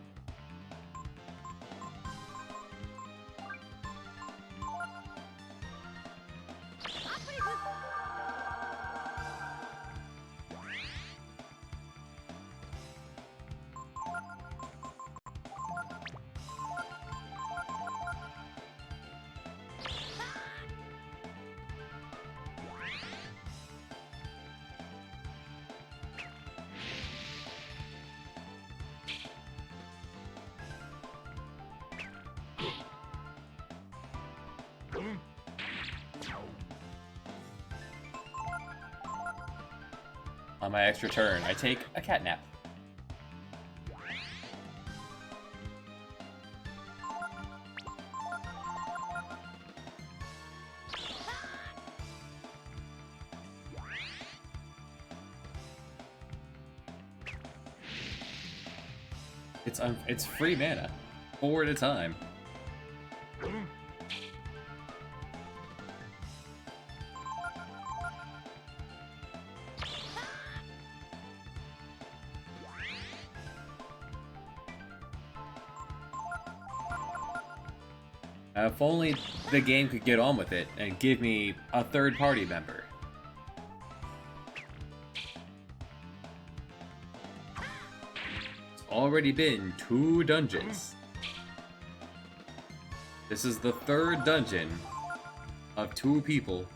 A: On my extra turn, I take a cat nap. It's free mana, 4 at a time. If only the game could get on with it and give me a third-party member. It's already been 2 dungeons. This is the 3rd dungeon of 2 people.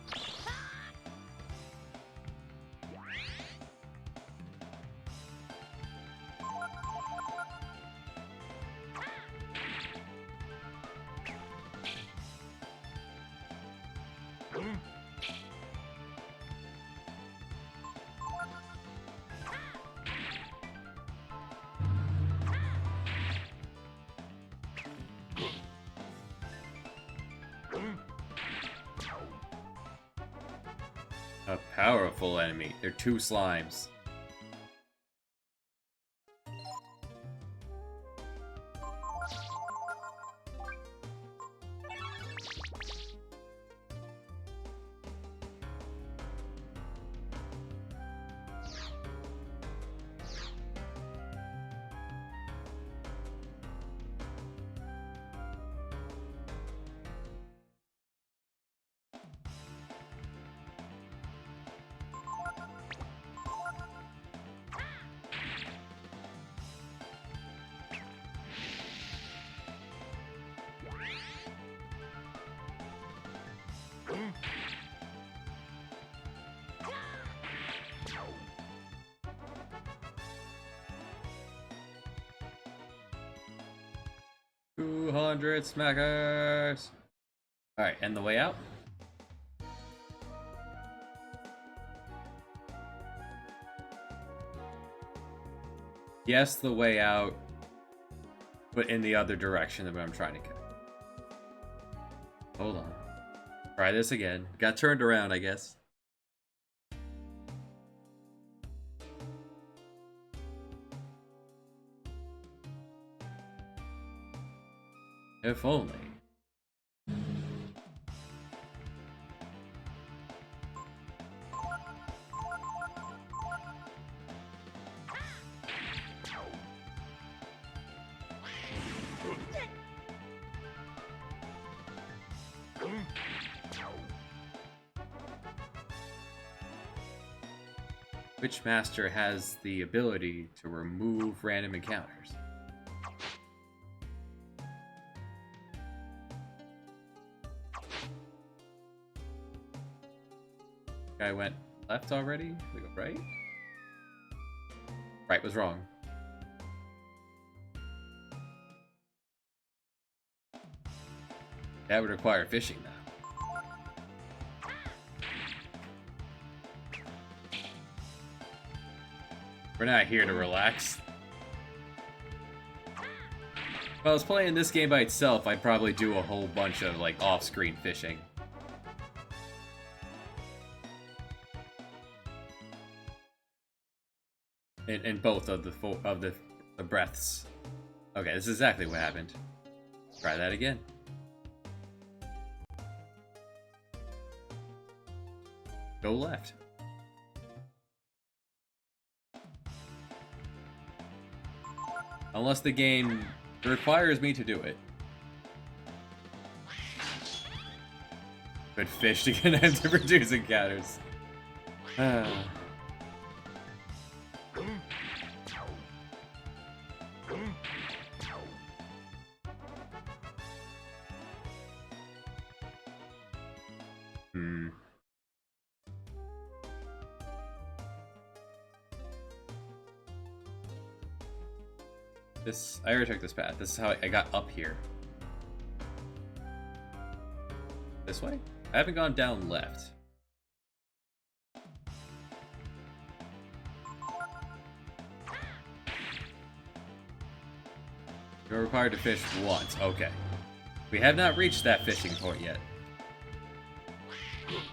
A: A powerful enemy. They're 2 slimes. $200 smackers! Alright, and the way out? Yes, the way out, but in the other direction than what I'm trying to go. Hold on. Try this again. Got turned around, I guess. If only. Witchmaster has the ability to remove random encounters. Guy went left already. We go right. Right was wrong. That would require fishing now. We're not here to relax. If I was playing this game by itself, I'd probably do a whole bunch of like off-screen fishing. In both of the breaths. Okay, this is exactly what happened. Try that again. Go left. Unless the game requires me to do it. But fish to get them to produce encounters. I already took this path. This is how I got up here. This way? I haven't gone down left. You're required to fish once. Okay. We have not reached that fishing point yet.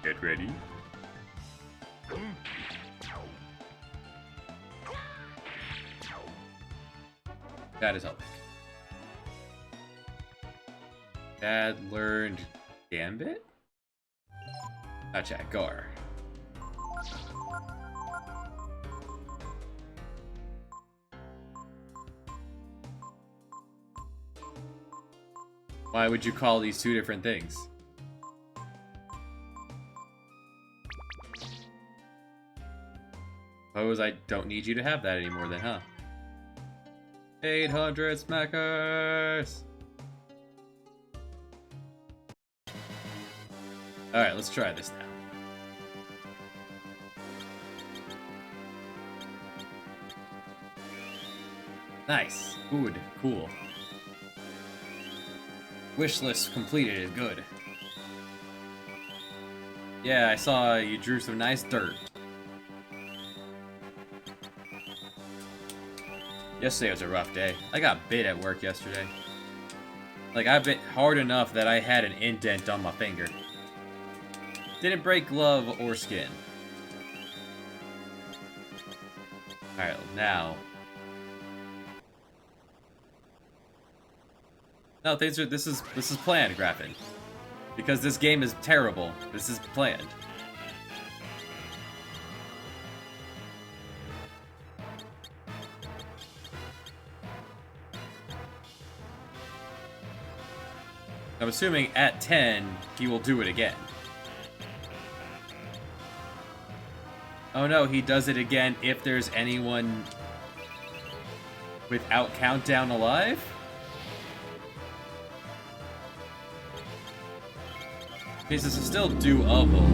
A: Get ready. That is helping. Dad learned Gambit? Not chat, Gar. Why would you call these two different things? Suppose I don't need you to have that anymore then, huh? 800 smackers! Alright, let's try this now. Nice. Good. Cool. Wish list completed is good. Yeah, I saw you drew some nice dirt. Yesterday was a rough day. I got bit at work yesterday. Like, I bit hard enough that I had an indent on my finger. Didn't break glove or skin. Alright, now. No, this is planned, Graffin. Because this game is terrible. This is planned. I'm assuming at 10, he will do it again. Oh no, he does it again if there's anyone without countdown alive? Okay, so this is still doable.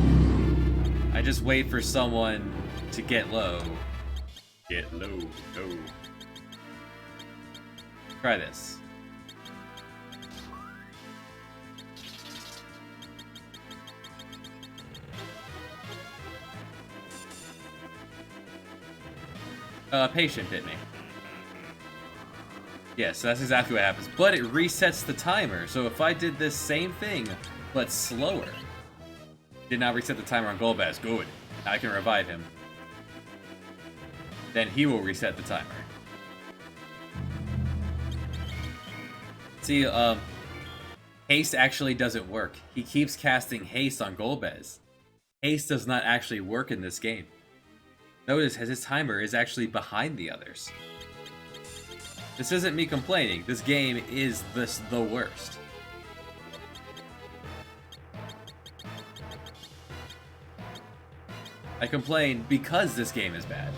A: I just wait for someone to get low. Get low, no. Try this. Patient hit me. Yeah, so that's exactly what happens. But it resets the timer, so if I did this same thing, but slower. Did not reset the timer on Golbez. Good. I can revive him. Then he will reset the timer. See, haste actually doesn't work. He keeps casting haste on Golbez. Haste does not actually work in this game. Notice his timer is actually behind the others. This isn't me complaining. This game is the worst. I complain because this game is bad.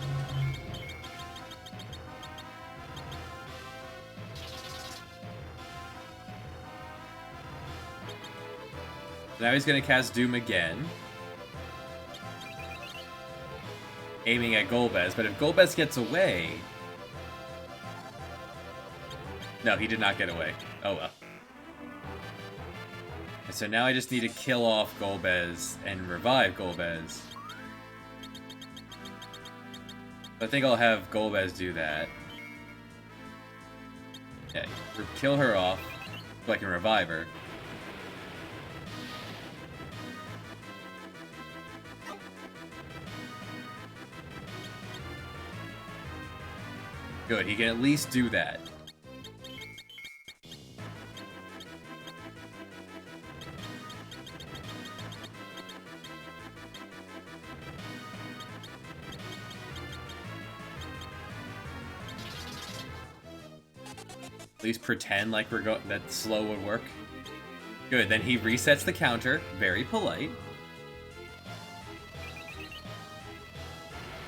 A: Now he's gonna cast Doom again. aiming at Golbez, but if Golbez gets away... No, he did not get away. Oh well. And so now I just need to kill off Golbez and revive Golbez. I think I'll have Golbez do that. Okay, kill her off so I can revive her. Good, he can at least do that. At least pretend like we're going that slow would work. Good, then he resets the counter. Very polite.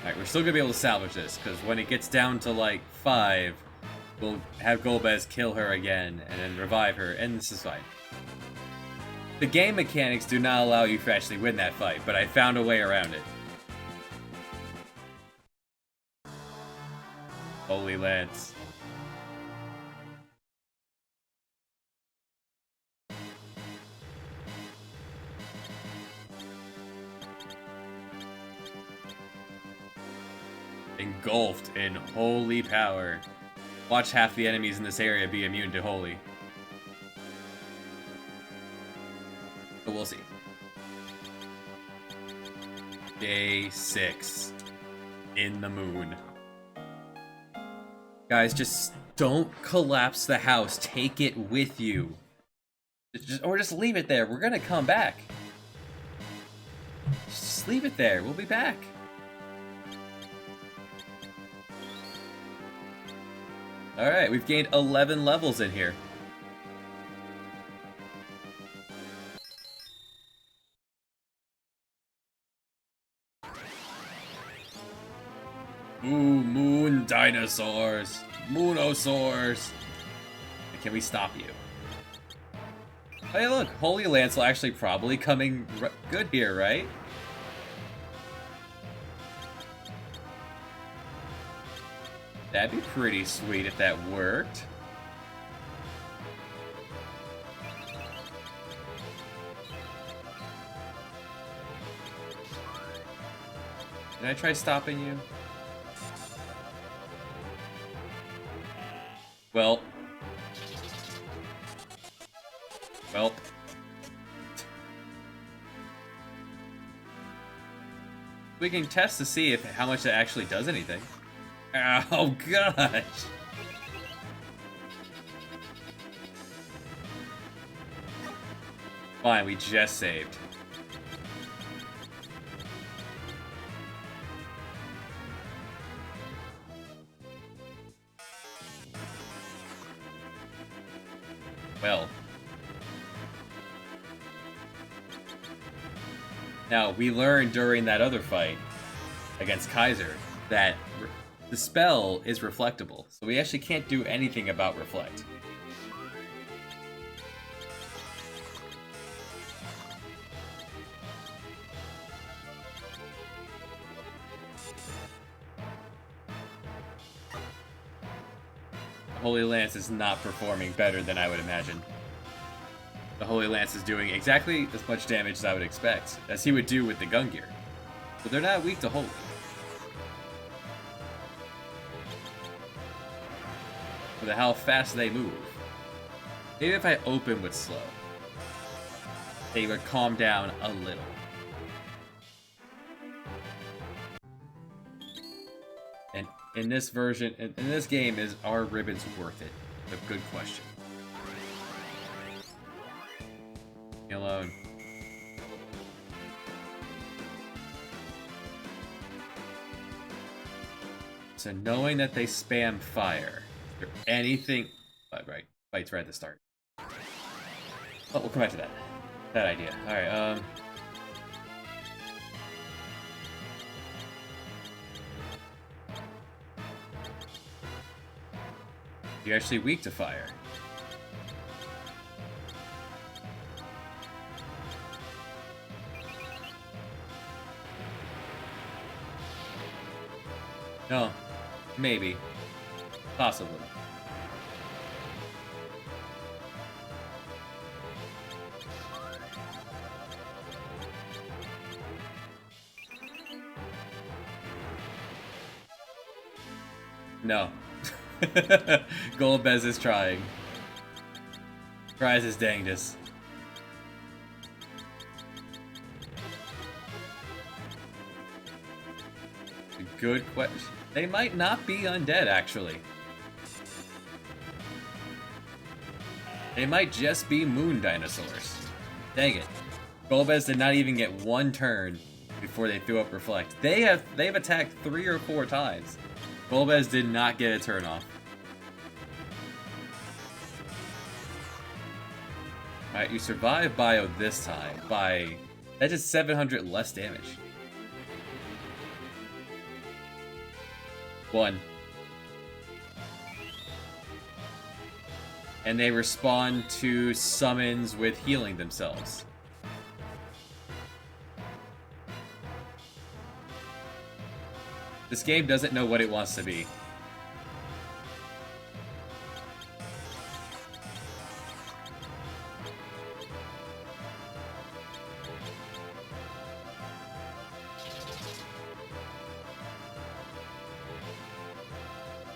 A: Alright, we're still gonna be able to salvage this, because when it gets down to like 5, we'll have Golbez kill her again, and then revive her, and this is fine. The game mechanics do not allow you to actually win that fight, but I found a way around it. Holy Lance. Engulfed in holy power. Watch half the enemies in this area be immune to holy. But we'll see. Day 6. In the moon. Guys, just don't collapse the house. Take it with you. Or just leave it there. We're gonna come back. Just leave it there. We'll be back. Alright, we've gained 11 levels in here. Ooh, moon dinosaurs. Moonosaurs. Can we stop you? Hey look, Holy Lance will actually probably coming good here, right? That'd be pretty sweet if that worked. Did I try stopping you? Well. We can test to see if how much it actually does anything. Oh gosh! Fine, we just saved. Well. Now, we learned during that other fight against Kaiser that the spell is reflectable, so we actually can't do anything about reflect. Holy Lance is not performing better than I would imagine. The Holy Lance is doing exactly as much damage as I would expect, as he would do with the Gungnir. But they're not weak to Holy. With how fast they move. Maybe if I open with slow, they would calm down a little. And in this version, in this game, are ribbons worth it? A good question. Leave me alone. So knowing that they spam fire, is there anything... right, fights right at the start. Oh, we'll come back to that. That idea. Alright, You're actually weak to fire. No. Maybe. Possibly. No. Golbez is trying. Tries his dangest. Good question. They might not be undead, actually. They might just be moon dinosaurs. Dang it. Golbez did not even get one turn before they threw up Reflect. They've attacked 3 or 4 times. Golbez did not get a turn off. Alright, you survived Bio this time by... That did 700 less damage. 1. And they respond to summons with healing themselves. This game doesn't know what it wants to be.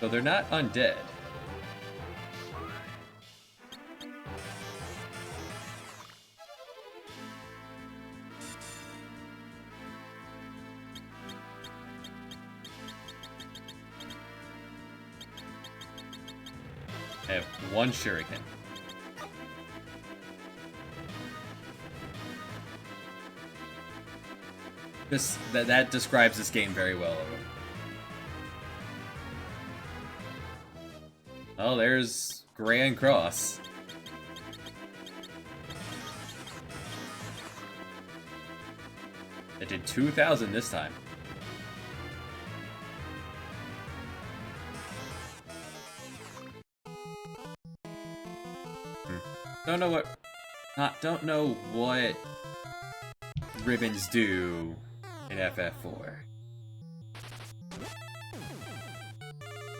A: So they're not undead. I have 1 shuriken. That describes this game very well. Oh, there's Grand Cross. It did 2,000 this time. Don't know what ribbons do in FF4.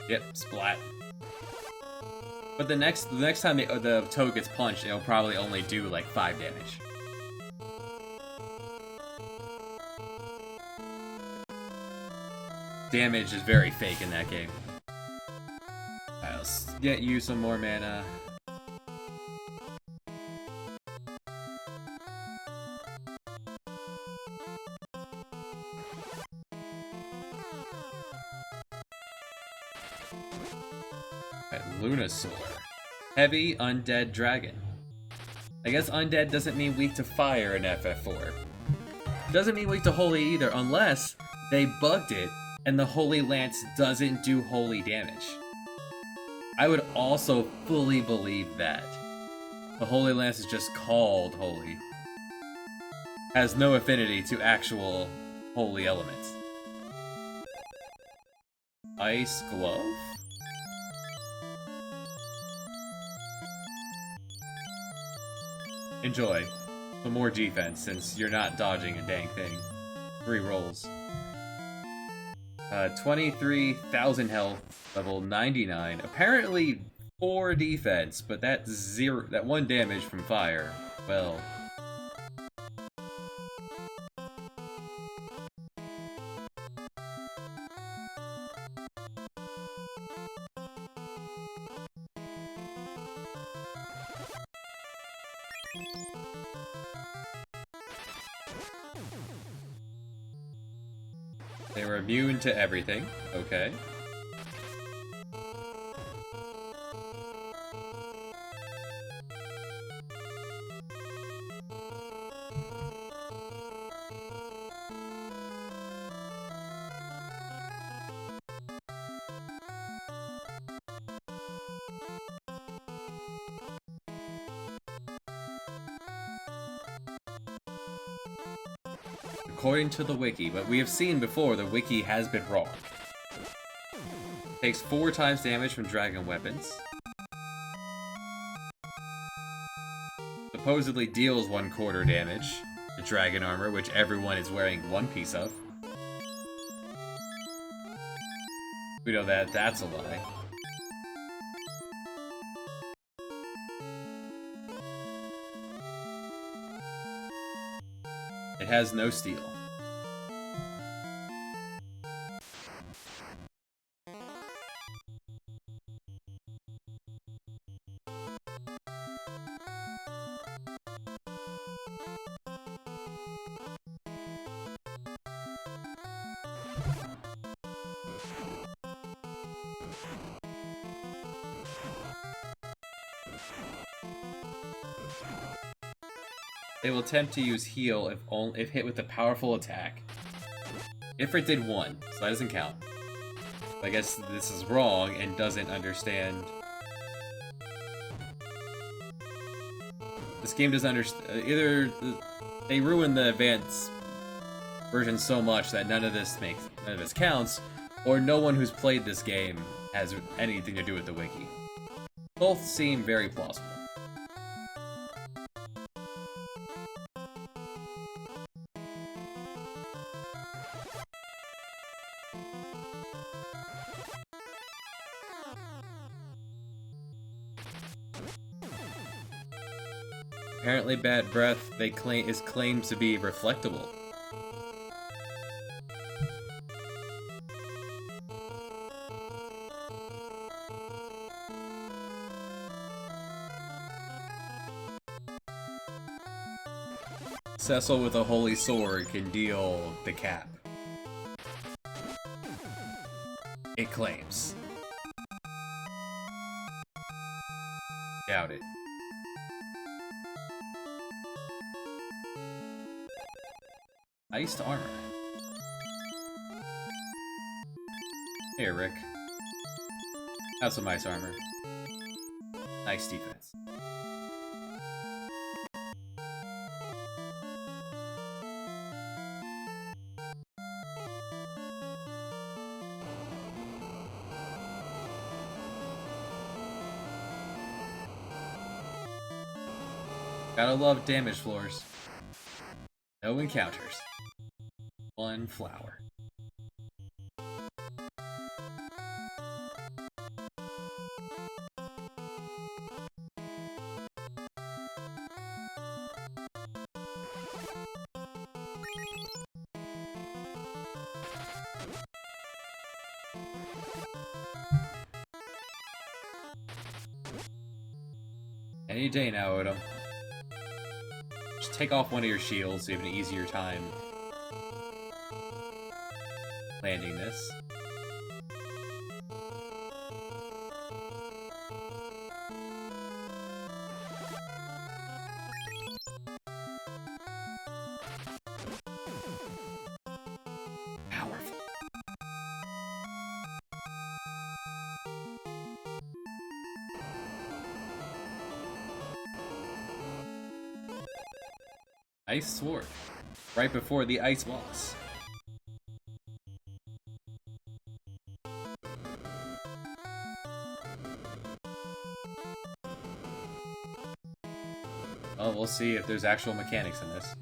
A: Yep, splat. But the next time the toad gets punched, it'll probably only do like 5 damage. Damage is very fake in that game. Alright, let's get you some more mana. Lunasaur. Heavy Undead Dragon. I guess Undead doesn't mean weak to fire in FF4. Doesn't mean weak to Holy either, unless they bugged it and the Holy Lance doesn't do holy damage. I would also fully believe that. The Holy Lance is just called holy. Has no affinity to actual holy elements. Ice Glove? Enjoy. Some more defense, since you're not dodging a dang thing. 3 rolls. 23,000 health, level 99. Apparently 4 defense, but that 1 damage from fire. Well... They were immune to everything. Okay. According to the wiki, but we have seen before the wiki has been wrong. Takes 4 times damage from dragon weapons. Supposedly deals 1/4 damage to dragon armor, which everyone is wearing 1 piece of. We know that that's a lie. It has no steel. They will attempt to use heal if hit with a powerful attack. Ifrit did 1, so that doesn't count. I guess this is wrong and doesn't understand. This game doesn't understand. Either they ruined the advanced version so much that none of this counts, or no one who's played this game has anything to do with the wiki. Both seem very plausible. Apparently, bad breath is claimed to be reflectable. Cecil with a holy sword can deal the cap. It claims. Doubt it. Iced armor. Hey, Rick. Have some ice armor. Nice defense. Gotta love damage floors. No encounters. 1 flower. Any day now, Odom. Just take off one of your shields so you have an easier time landing this. Powerful. Ice sword. Right before the ice walls. Well, we'll see if there's actual mechanics in this.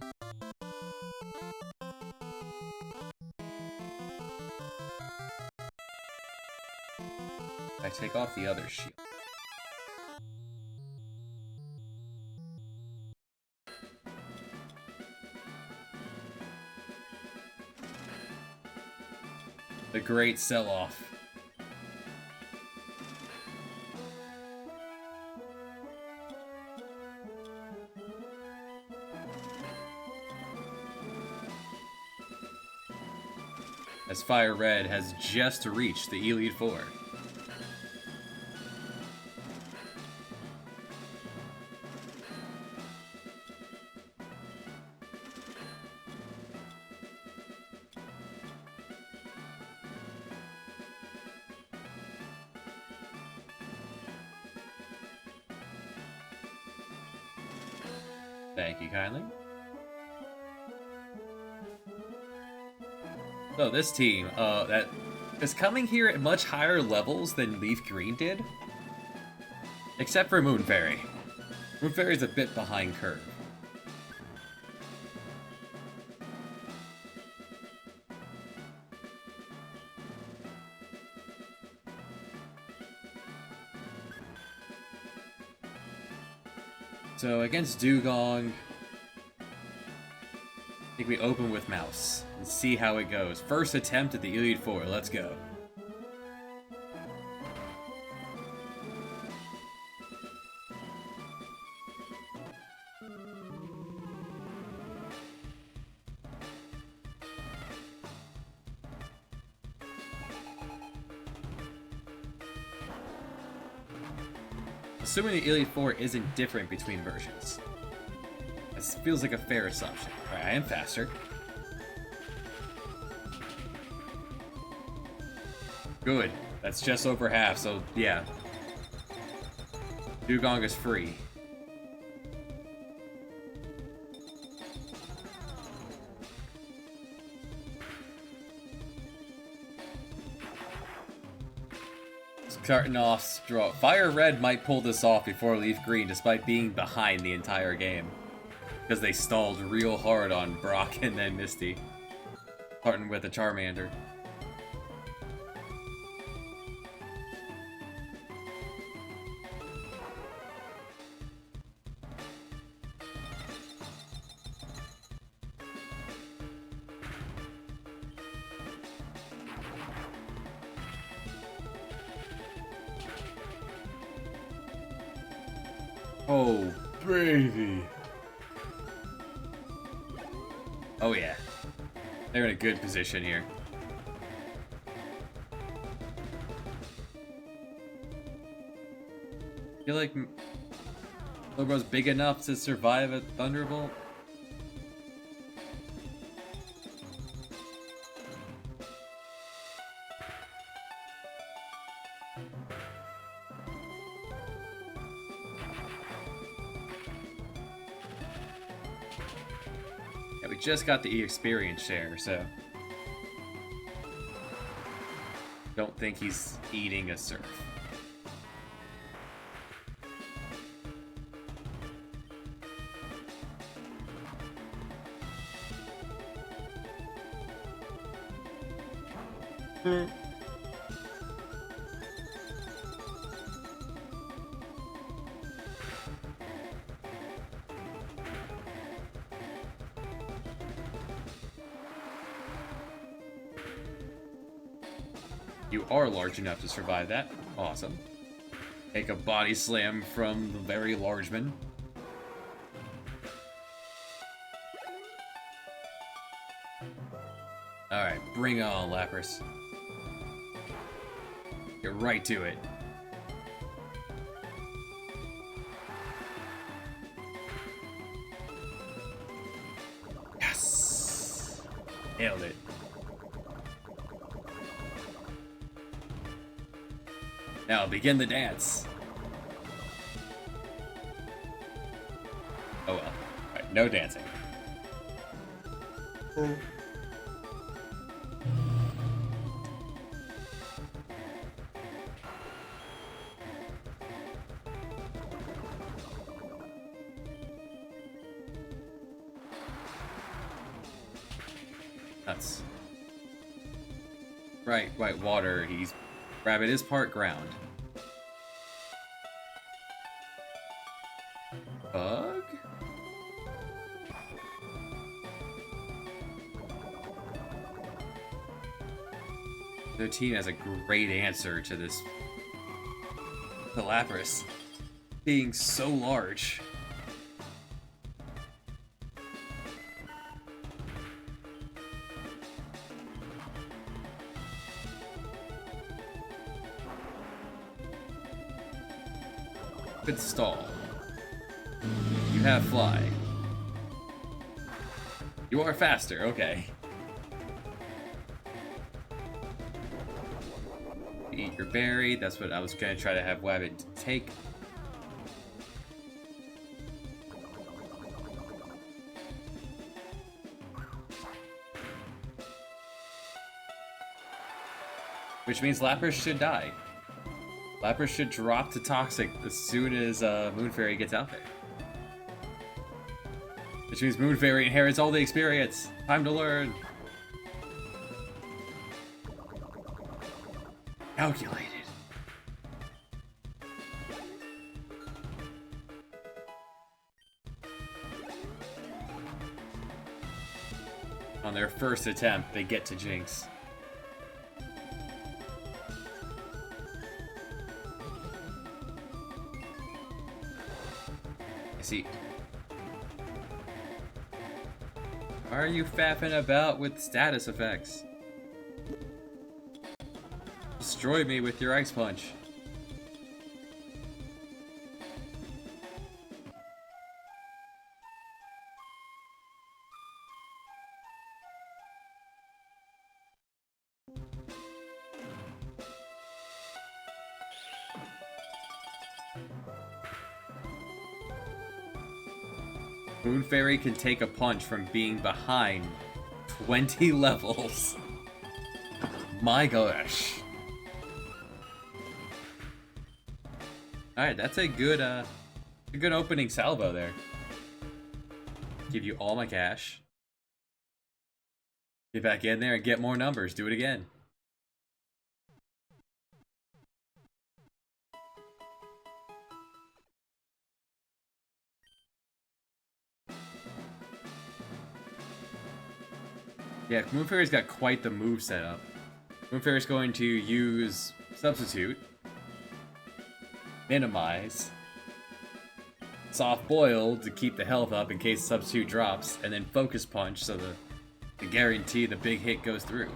A: I take off the other shield. The great sell-off. As Fire Red has just reached the Elite Four. Thank you kindly. So this team, that is coming here at much higher levels than Leaf Green did. Except for Moon Fairy. Moon Fairy's a bit behind curve. So against Dugong, I think we open with Mouse and see how it goes. First attempt at the Elite Four. Let's go. Assuming the Elite Four isn't different between versions. This feels like a fair assumption. Alright, I am faster. Good. That's just over half, so yeah. Dugong is free. Starting off strong. Fire Red might pull this off before Leaf Green, despite being behind the entire game. Because they stalled real hard on Brock and then Misty. Starting with a Charmander. Oh, baby. Oh, yeah. They're in a good position here. I feel like Slowbro's big enough to survive a Thunderbolt. Yeah, we just got the experience share, so don't think he's eating a Surf. You are large enough to survive that. Awesome. Take a body slam from the very large man. Alright, bring on, Lapras. Get right to it. Yes! Nailed it. Now begin the dance. Oh well. Alright, no dancing. Nuts. Right, water. Rabbit is part ground. Bug? Their team has a great answer to this. The Lapras being so large. Good stall. You have Fly. You are faster, okay. Eat your berry, that's what I was gonna try to have Wabbit take. Which means Lapras should die. Lapras should drop to Toxic as soon as Moonfairy gets out there. Which means Moonfairy inherits all the experience. Time to learn. Calculated. On their first attempt, they get to Jinx. I see. Why are you faffing about with status effects? Destroy me with your ice punch. Moon Fairy can take a punch from being behind 20 levels. My gosh. Alright, that's a good opening salvo there. Give you all my cash. Get back in there and get more numbers. Do it again. Yeah, Moon Fairy's got quite the move set up. Moon Fairy's going to use Substitute, Minimize, Soft Boil to keep the health up in case Substitute drops, and then Focus Punch so to guarantee the big hit goes through.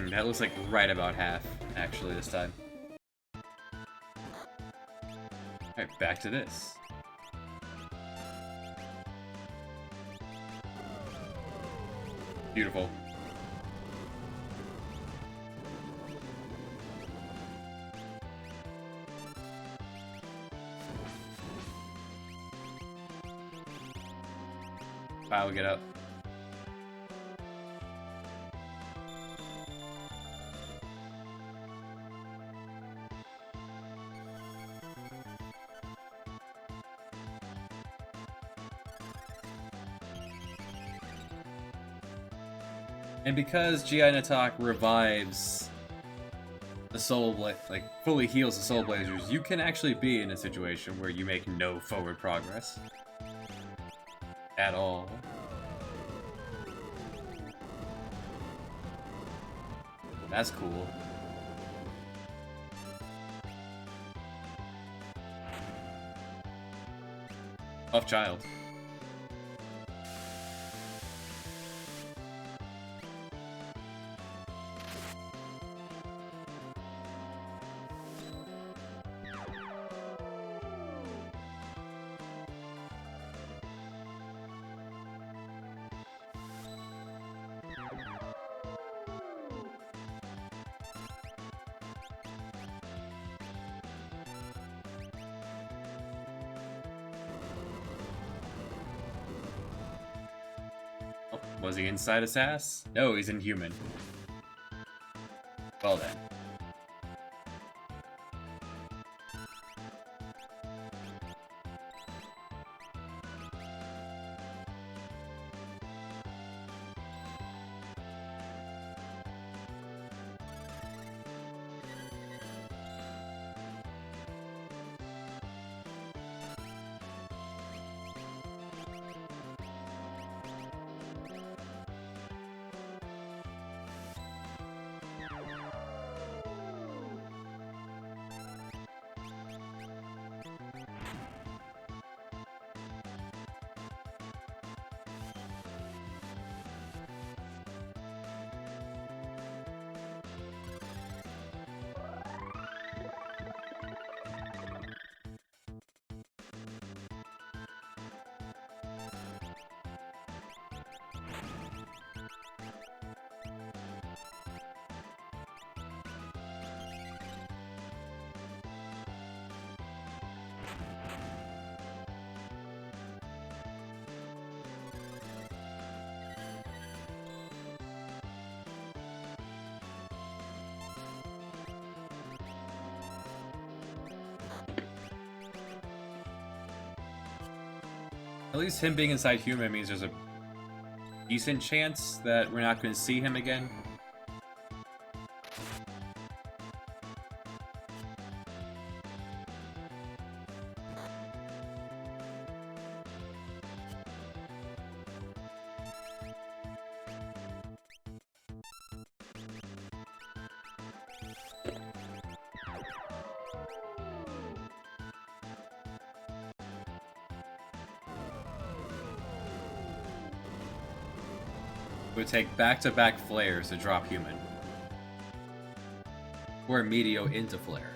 A: That looks like right about half, actually, this time. Alright, back to this. Beautiful. Wow, get up. And because G.I. Natak revives the Soul Blaze, like fully heals the Soul Blazers, you can actually be in a situation where you make no forward progress. At all. That's cool. Tough child. Was he inside a sass? No, he's inhuman. Well then. At least him being inside human means there's a decent chance that we're not going to see him again. It would take back-to-back flares to drop human. Or Meteo into flare.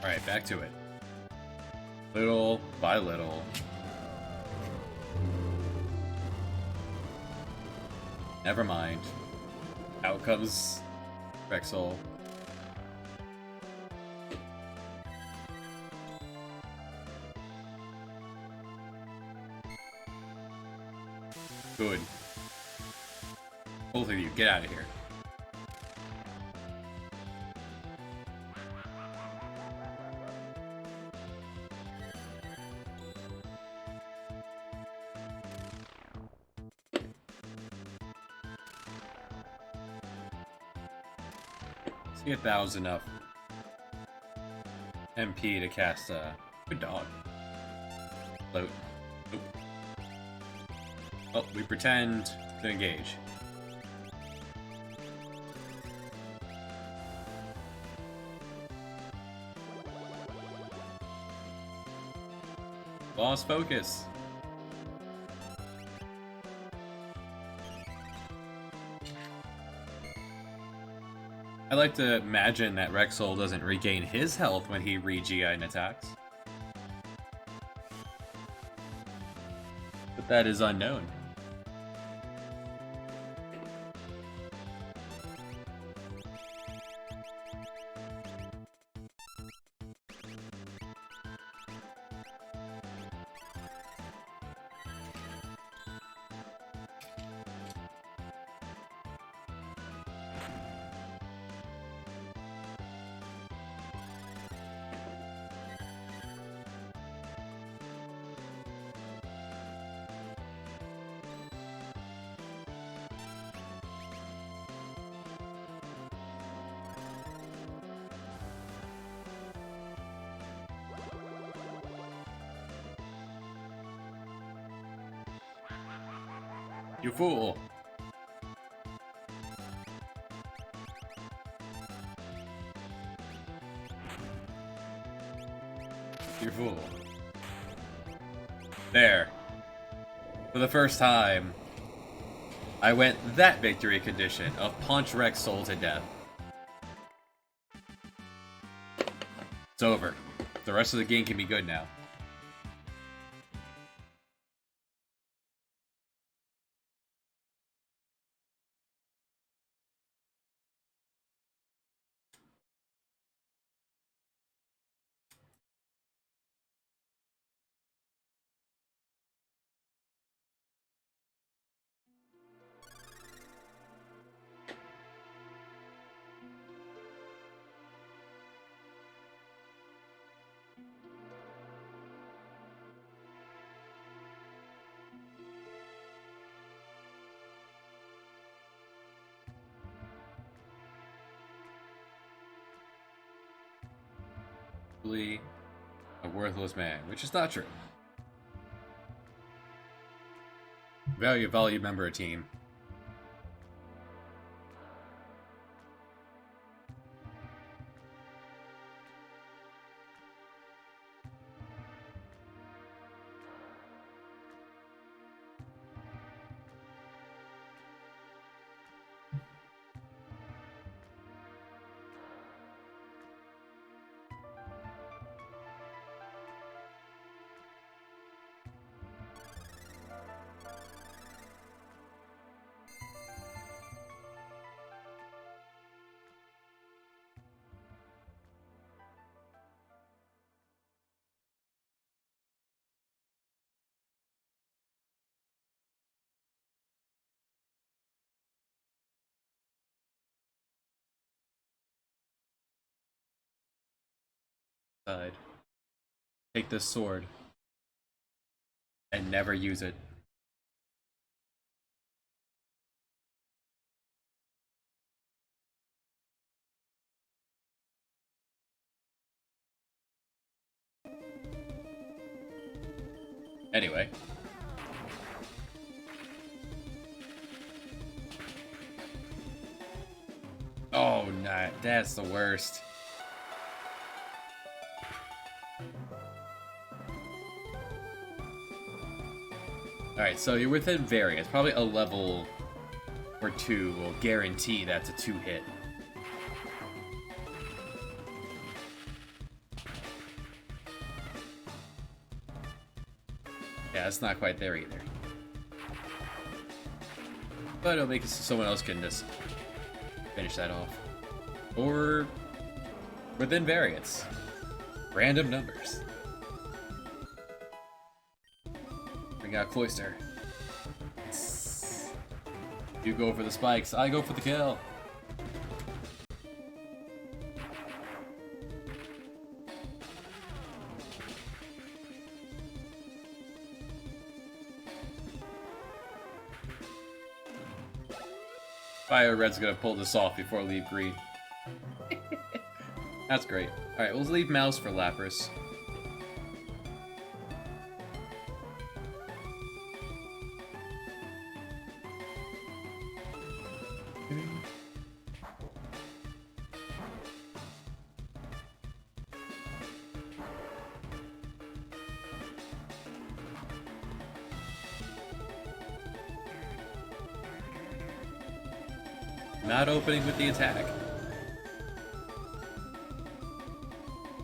A: Alright, back to it. Little by little. Never mind. Out comes Rexall. Good. Both of you, get out of here. See if that was enough MP to cast a good dog. Float. Nope. Oh, we pretend to engage. Lost focus. I like to imagine that Rexall doesn't regain his health when he re-GI and attacks. But that is unknown. You fool! You fool. There. For the first time, I went that victory condition of punch Rexall to death. It's over. The rest of the game can be good now. Really a worthless man, which is not true. Very valued member of team. Side. Take this sword and never use it. Anyway. Oh, nah, that's the worst. Alright, so you're within variance. Probably a level or two will guarantee that's a 2-hit. Yeah, it's not quite there either. But it'll make it so someone else can just finish that off. Or within variance. Random numbers. Bring out Cloyster. You go for the spikes, I go for the kill. Fire Red's gonna pull this off before leave green. That's great. Alright, we'll leave Mouse for Lapras. Not opening with the attack.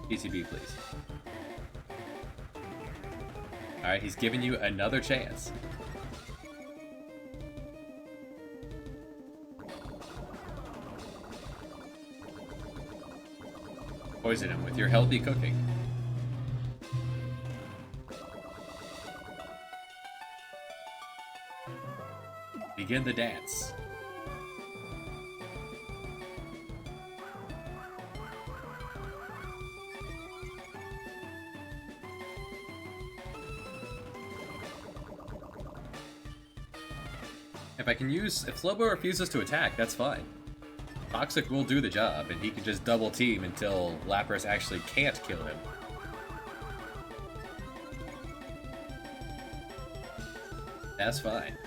A: ETB, please. Alright, he's giving you another chance. Poison him with your healthy cooking. Begin the dance. If Slowbro refuses to attack, that's fine. Toxic will do the job, and he can just double team until Lapras actually can't kill him. That's fine.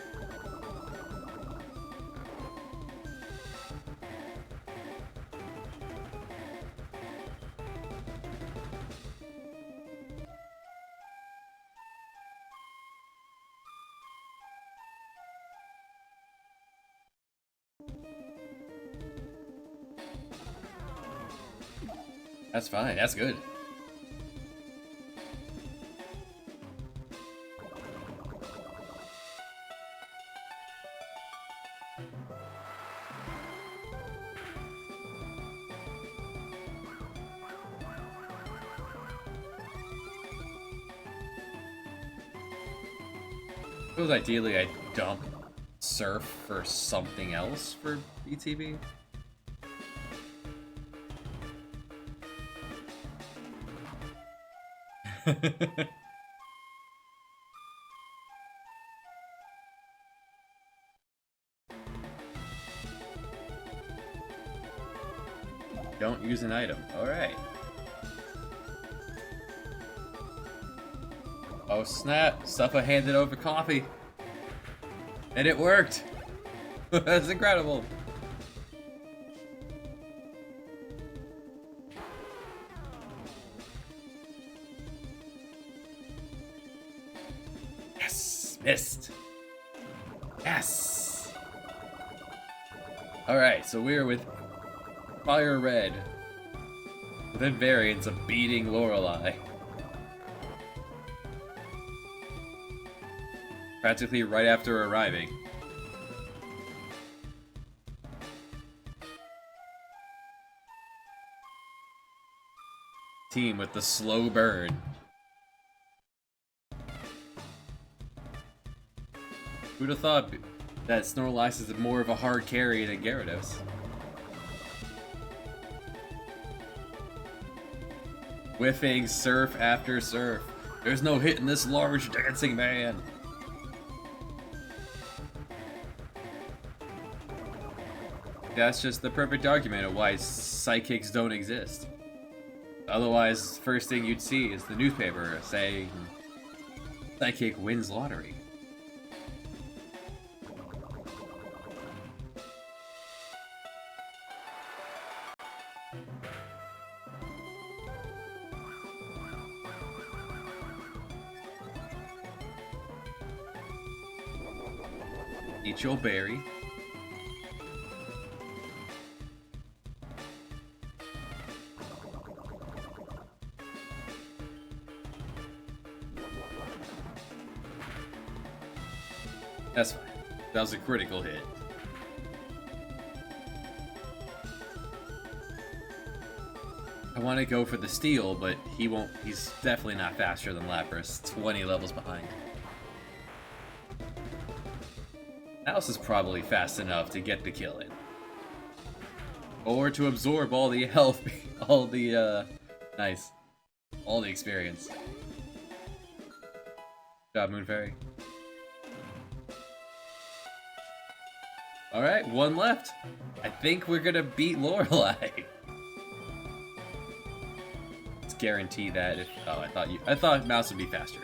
A: That's fine, that's good. I suppose ideally I'd dump Surf for something else for BTB. Don't use an item. Alright. Oh snap! Suffa handed over coffee. And it worked! That's incredible! Yes! Missed! Yes! Alright, so we're with Fire Red. Within variants of beating Lorelei. Practically right after arriving. Team with the slow burn. Who'd have thought that Snorlax is more of a hard carry than Gyarados? Whiffing surf after surf. There's no hitting this large dancing man. That's just the perfect argument of why psychics don't exist. Otherwise, first thing you'd see is the newspaper saying, psychic wins lottery. Eat your berry. That's fine. That was a critical hit. I want to go for the steal, but he won't. He's definitely not faster than Lapras. 20 levels behind. House is probably fast enough to get the kill in. Or to absorb all the health, all the, nice. All the experience. Good job, Moonfairy. Alright, one left. I think we're gonna beat Lorelei. Let's guarantee that if... Oh, I thought Mouse would be faster.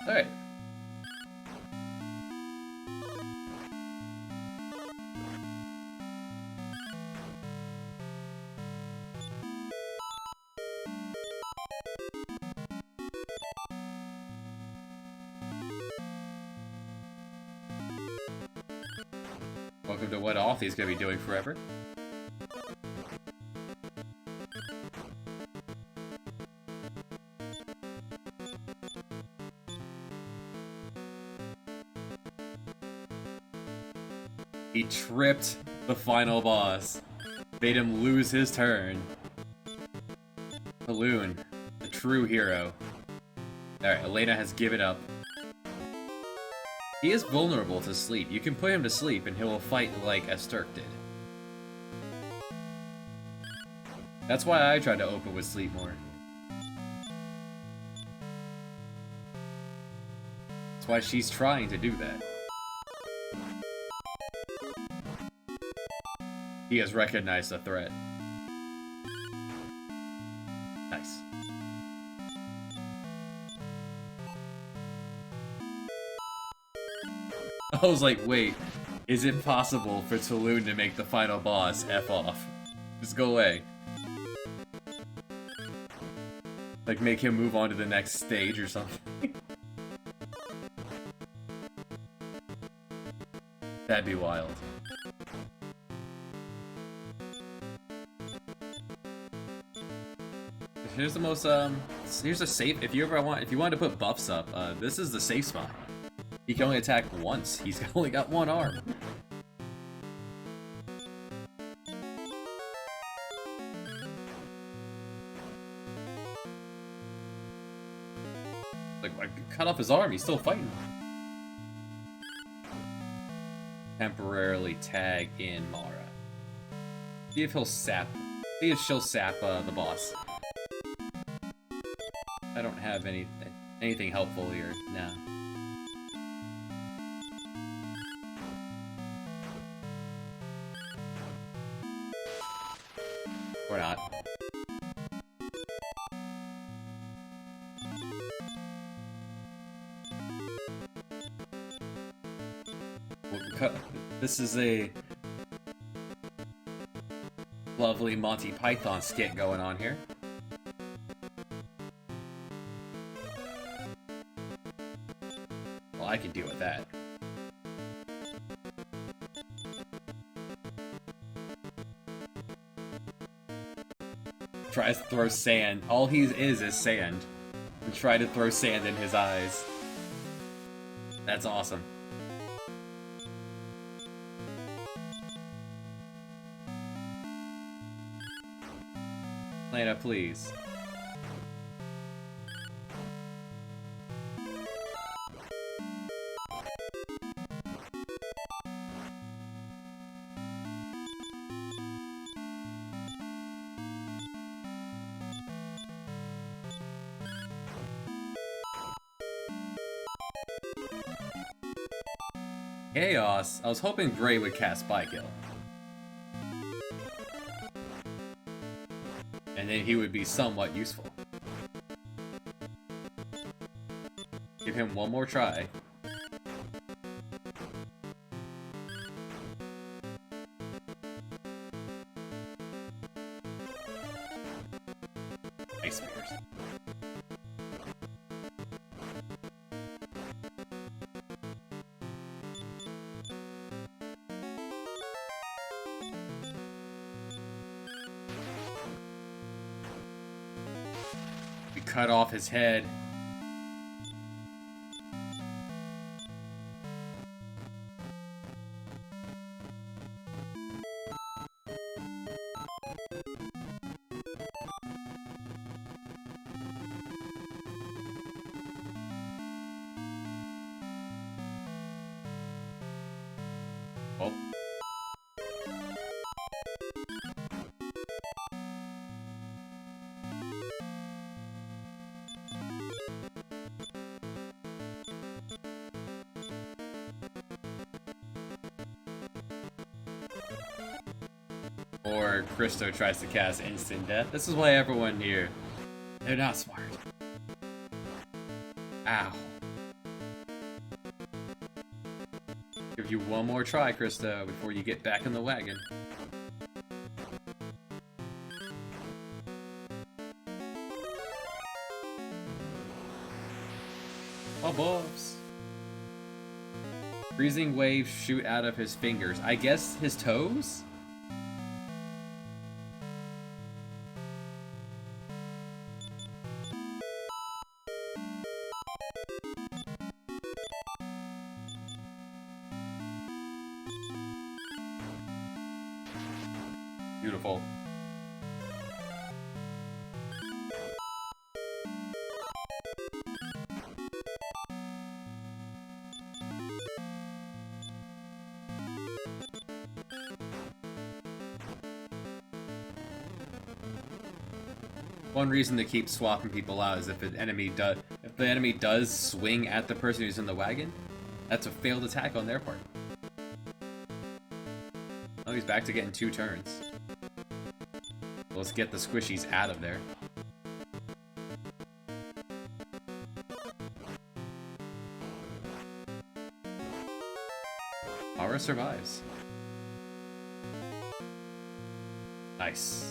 A: Alright. Welcome to what Althie's gonna be doing forever. He tripped the final boss. Made him lose his turn. Balloon, the true hero. Alright, Elena has given up. He is vulnerable to sleep. You can put him to sleep and he will fight like Esturk did. That's why I tried to open with sleep more. That's why she's trying to do that. He has recognized the threat. Nice. I was like, wait, is it possible for Taloon to make the final boss F off? Just go away. Like, make him move on to the next stage or something. That'd be wild. Here's the most, here's a safe, if you wanted to put buffs up, this is the safe spot. He can only attack once. He's only got one arm. Like, I cut off his arm, he's still fighting. Temporarily tag in Mara. See if he'll sap. See if she'll sap the boss. I don't have anything helpful here. No. Or not. This is a lovely Monty Python skit going on here. Well, I can deal with that. Tries to throw sand. All he is sand. And try to throw sand in his eyes. That's awesome. Lena, please. Chaos. I was hoping Gray would cast Spy Kill. And then he would be somewhat useful. Give him one more try. Ice Spears. Cut off his head. Oh. Or Christo tries to cast Instant Death. This is why everyone here, they're not smart. Ow. Give you one more try, Christo, before you get back in the wagon. Oh, buffs. Freezing waves shoot out of his fingers. I guess his toes? Beautiful. One reason to keep swapping people out is if the enemy does swing at the person who's in the wagon, that's a failed attack on their part. Oh, he's back to getting 2 turns. Let's get the squishies out of there. Aura survives. Nice.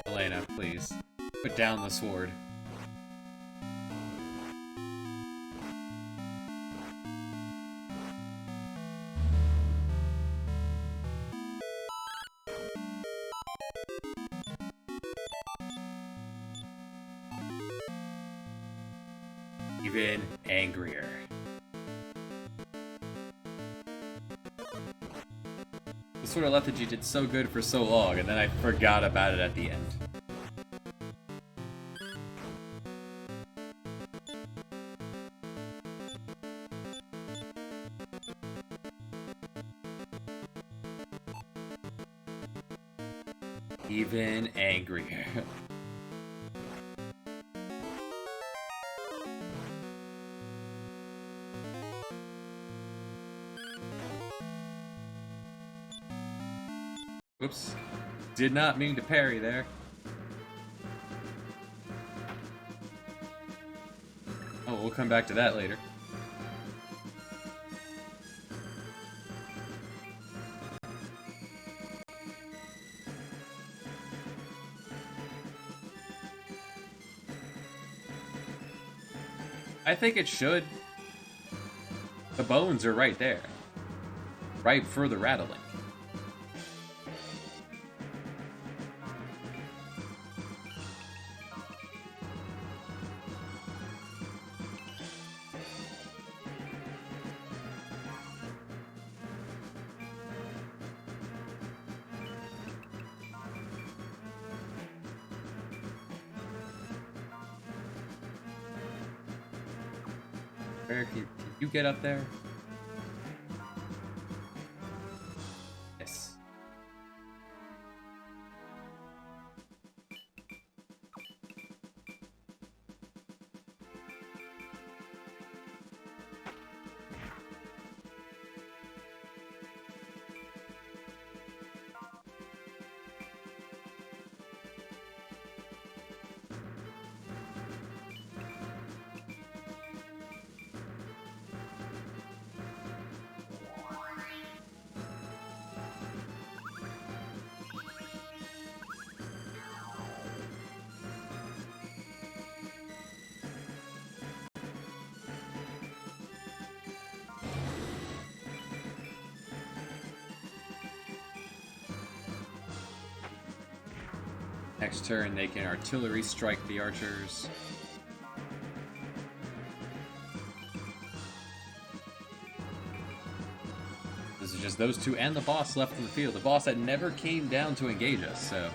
A: Elena, please. Put down the sword. Even angrier. The Sword of Lethargy did so good for so long, and then I forgot about it at the end. Even angrier. Oops. Did not mean to parry there. Oh, we'll come back to that later. I think it should. The bones are right there. Ripe for the rattling. Where can you get up there? Yes. Next turn, they can artillery strike the archers. This is just those two and the boss left in the field. The boss that never came down to engage us, so...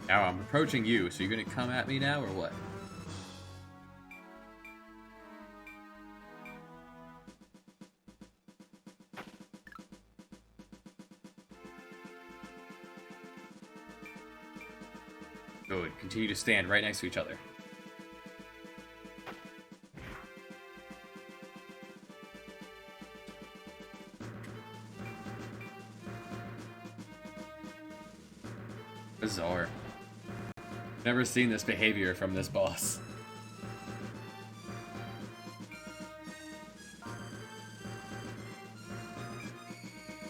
A: Now I'm approaching you, so you're gonna come at me now, or what? Good. Continue to stand right next to each other. Bizarre. Never seen this behavior from this boss.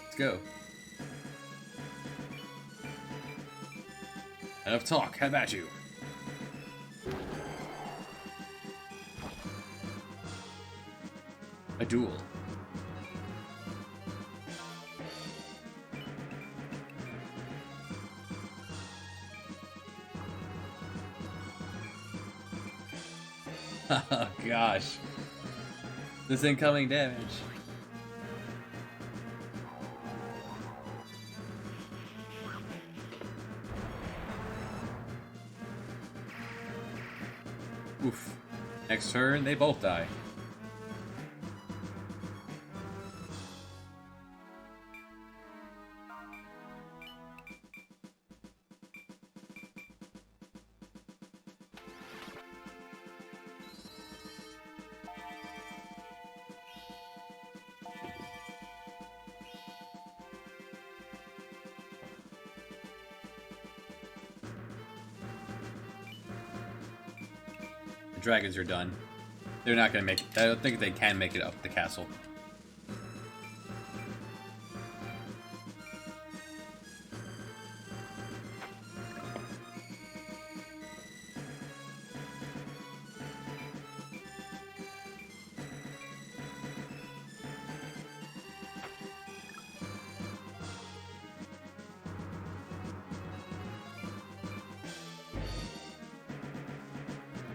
A: Let's go. Enough talk, how about you? A duel. Oh gosh. This incoming damage. Oof. Next turn, they both die. The dragons are done. They're not gonna make it. I don't think they can make it up the castle.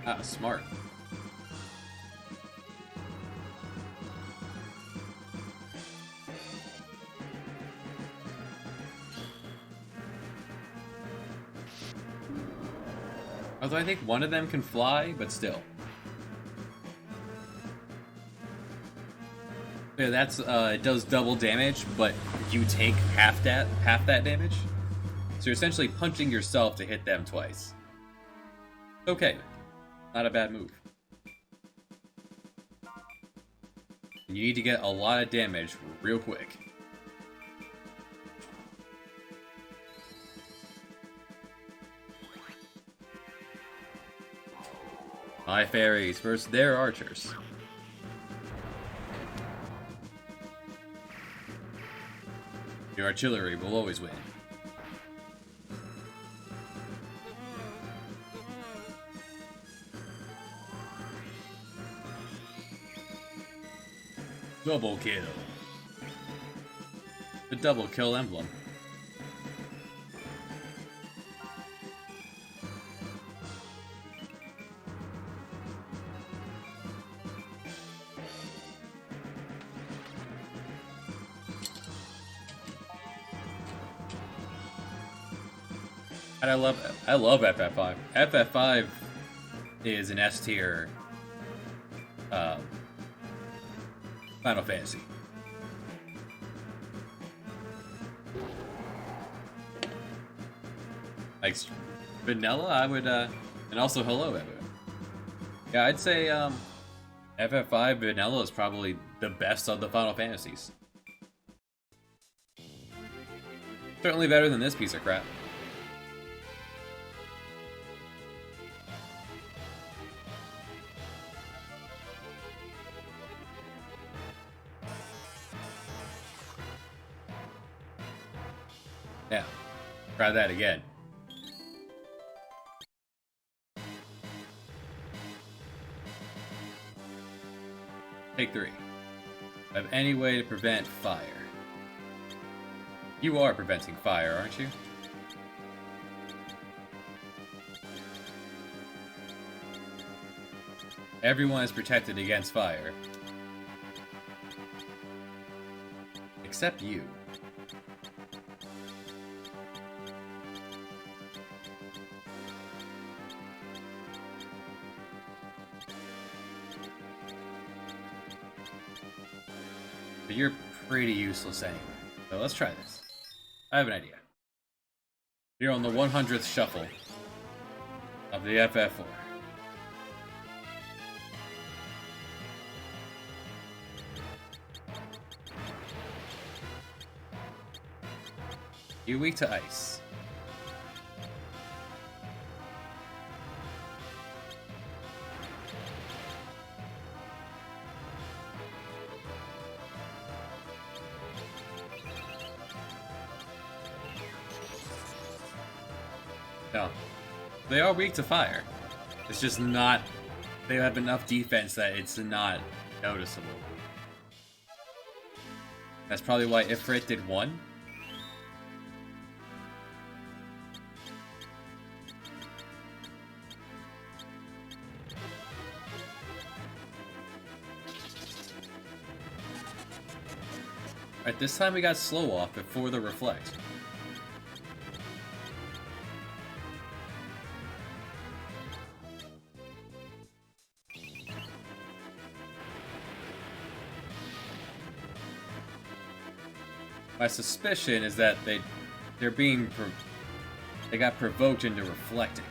A: Ah, smart. Although I think one of them can fly, but still. Yeah, that's it does double damage, but you take half that damage. So you're essentially punching yourself to hit them twice. Okay. Not a bad move. You need to get a lot of damage real quick. My fairies versus their archers. Your artillery will always win. Double kill. The double kill emblem. And I love FF5. FF5 is an S tier Final Fantasy. Like vanilla, I would and also hello everyone. Yeah, I'd say FF5 vanilla is probably the best of the Final Fantasies. Certainly better than this piece of crap. Yeah, try that again. Take 3. Have any way to prevent fire? You are preventing fire, aren't you? Everyone is protected against fire. Except you. But you're pretty useless anyway. So let's try this. I have an idea. You're on the 100th shuffle of the FF4. You're weak to ice. No. They are weak to fire. It's just not... They have enough defense that it's not noticeable. That's probably why Ifrit did 1. Alright, this time we got slow off before the reflect. My suspicion is that they got provoked into reflecting.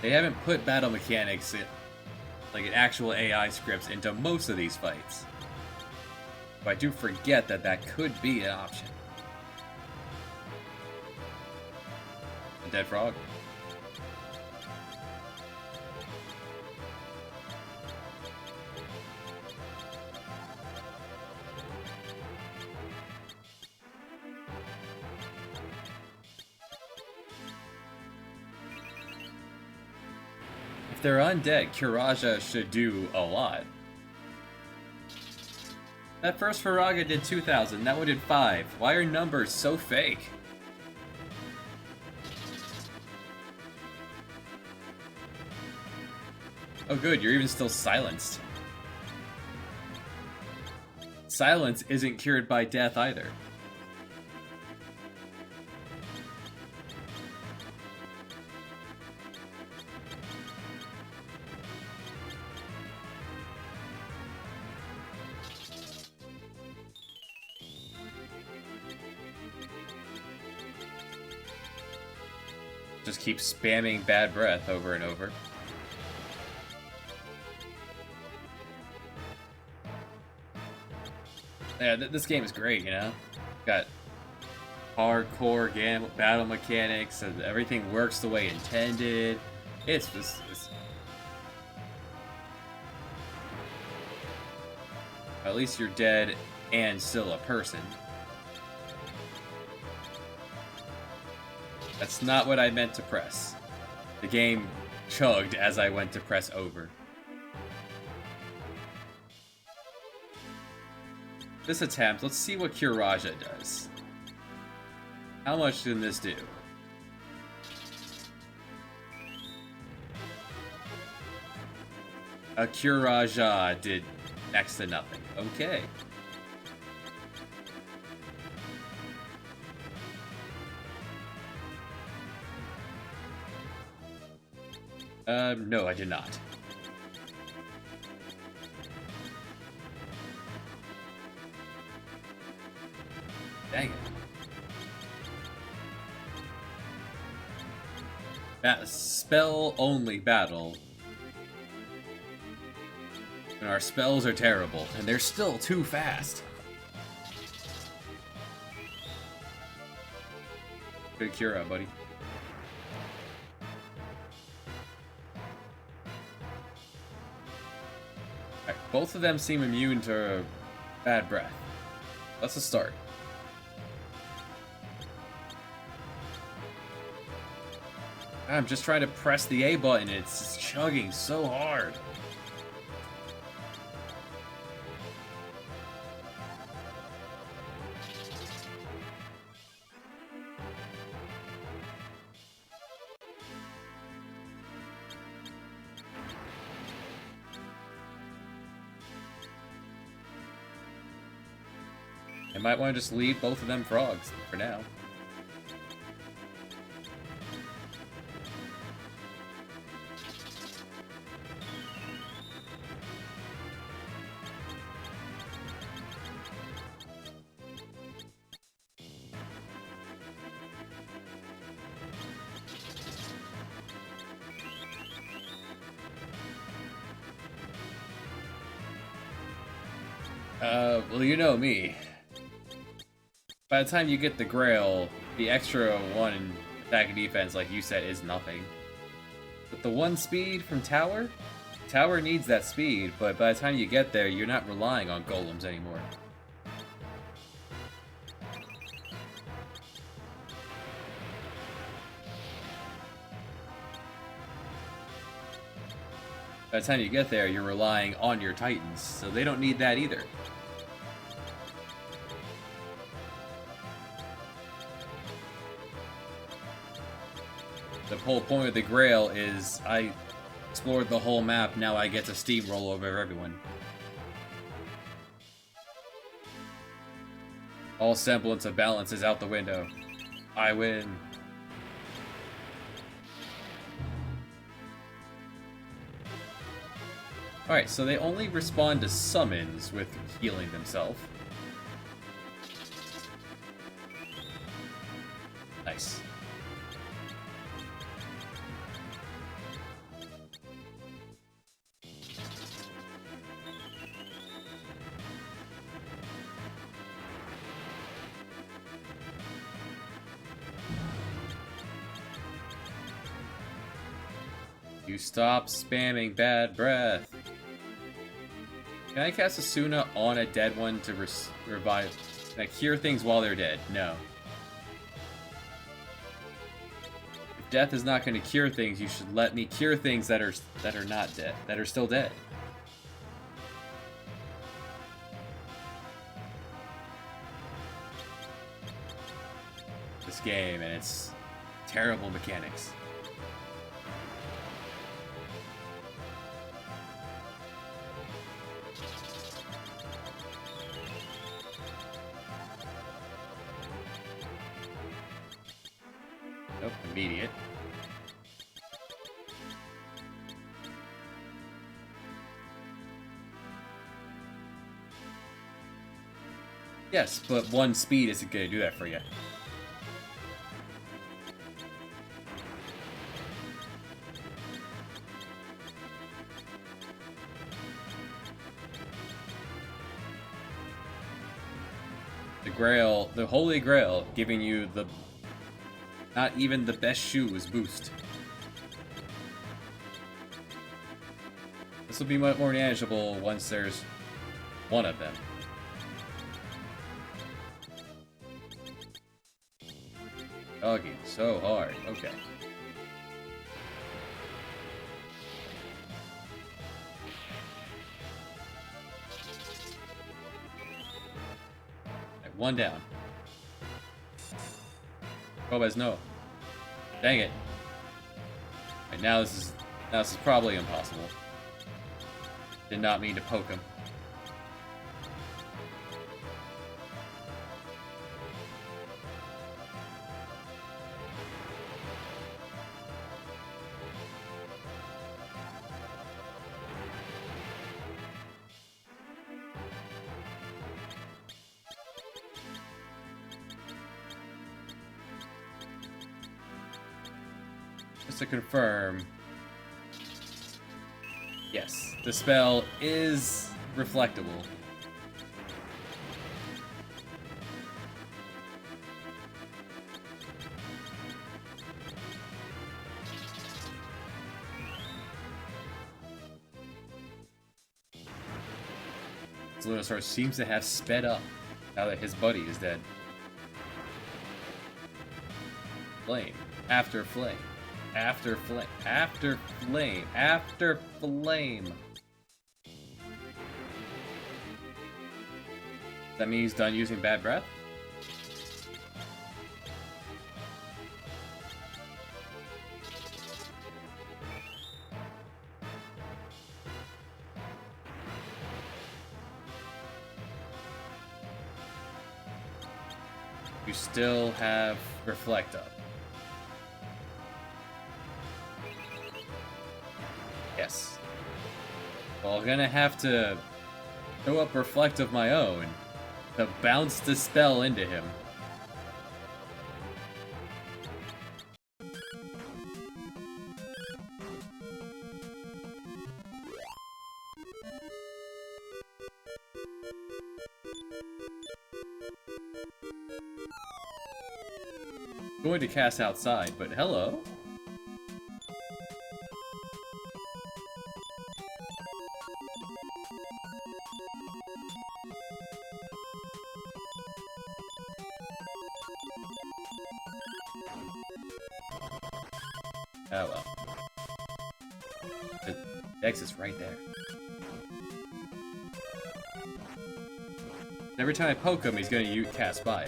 A: They haven't put battle mechanics in, like an actual AI scripts into most of these fights. But I do forget that that could be an option. A dead frog. If they're undead, Kiraja should do a lot. That first Faraga did 2,000, that one did 5. Why are numbers so fake? Oh good, you're even still silenced. Silence isn't cured by death either. Just keep spamming bad breath over and over. Yeah, this game is great, you know? Got hardcore battle mechanics, and everything works the way intended. It's just... At least you're dead and still a person. That's not what I meant to press. The game chugged as I went to press over. This attempt, let's see what Curaja does. How much can this do? A Curaja did next to nothing. Okay. No, I did not. Dang it. That spell-only battle. And our spells are terrible, and they're still too fast. Good Cura, buddy. Alright, both of them seem immune to bad breath. Let's just start. I'm just trying to press the A button, and it's just chugging so hard. I might want to just leave both of them frogs for now. Well, you know me. By the time you get the Grail, the extra 1 attack and defense, like you said, is nothing. But the 1 speed from Tower? Tower needs that speed, but by the time you get there, you're not relying on golems anymore. By the time you get there, you're relying on your Titans, so they don't need that either. The whole point of the Grail is I explored the whole map, now I get to steamroll over everyone. All semblance of balance is out the window. I win. Alright, so they only respond to summons with healing themselves. Nice. You stop spamming bad breath. Can I cast Asuna on a dead one to revive? Can I cure things while they're dead? No. If death is not going to cure things, you should let me cure things that are not dead, that are still dead. This game and its terrible mechanics. Nope, immediate. Yes, but 1 speed isn't going to do that for you. The Grail, the Holy Grail, giving you the not even the best shoes boost. This will be much more manageable once there's one of them. Doggy, so hard. Okay. Right, one down. Gomez, no. Dang it. Right, now this is probably impossible. Did not mean to poke him. Just to confirm, yes, the spell is reflectable. Lunosaur seems to have sped up now that his buddy is dead. Flame. After flame. After flame. After flame. After flame. That means he's done using bad breath? You still have Reflect up. Yes. Well, I'm gonna have to throw up Reflect of my own to bounce the spell into him. Going to cast outside, but hello? Oh well. The exit's right there. Every time I poke him, he's gonna cast Bio.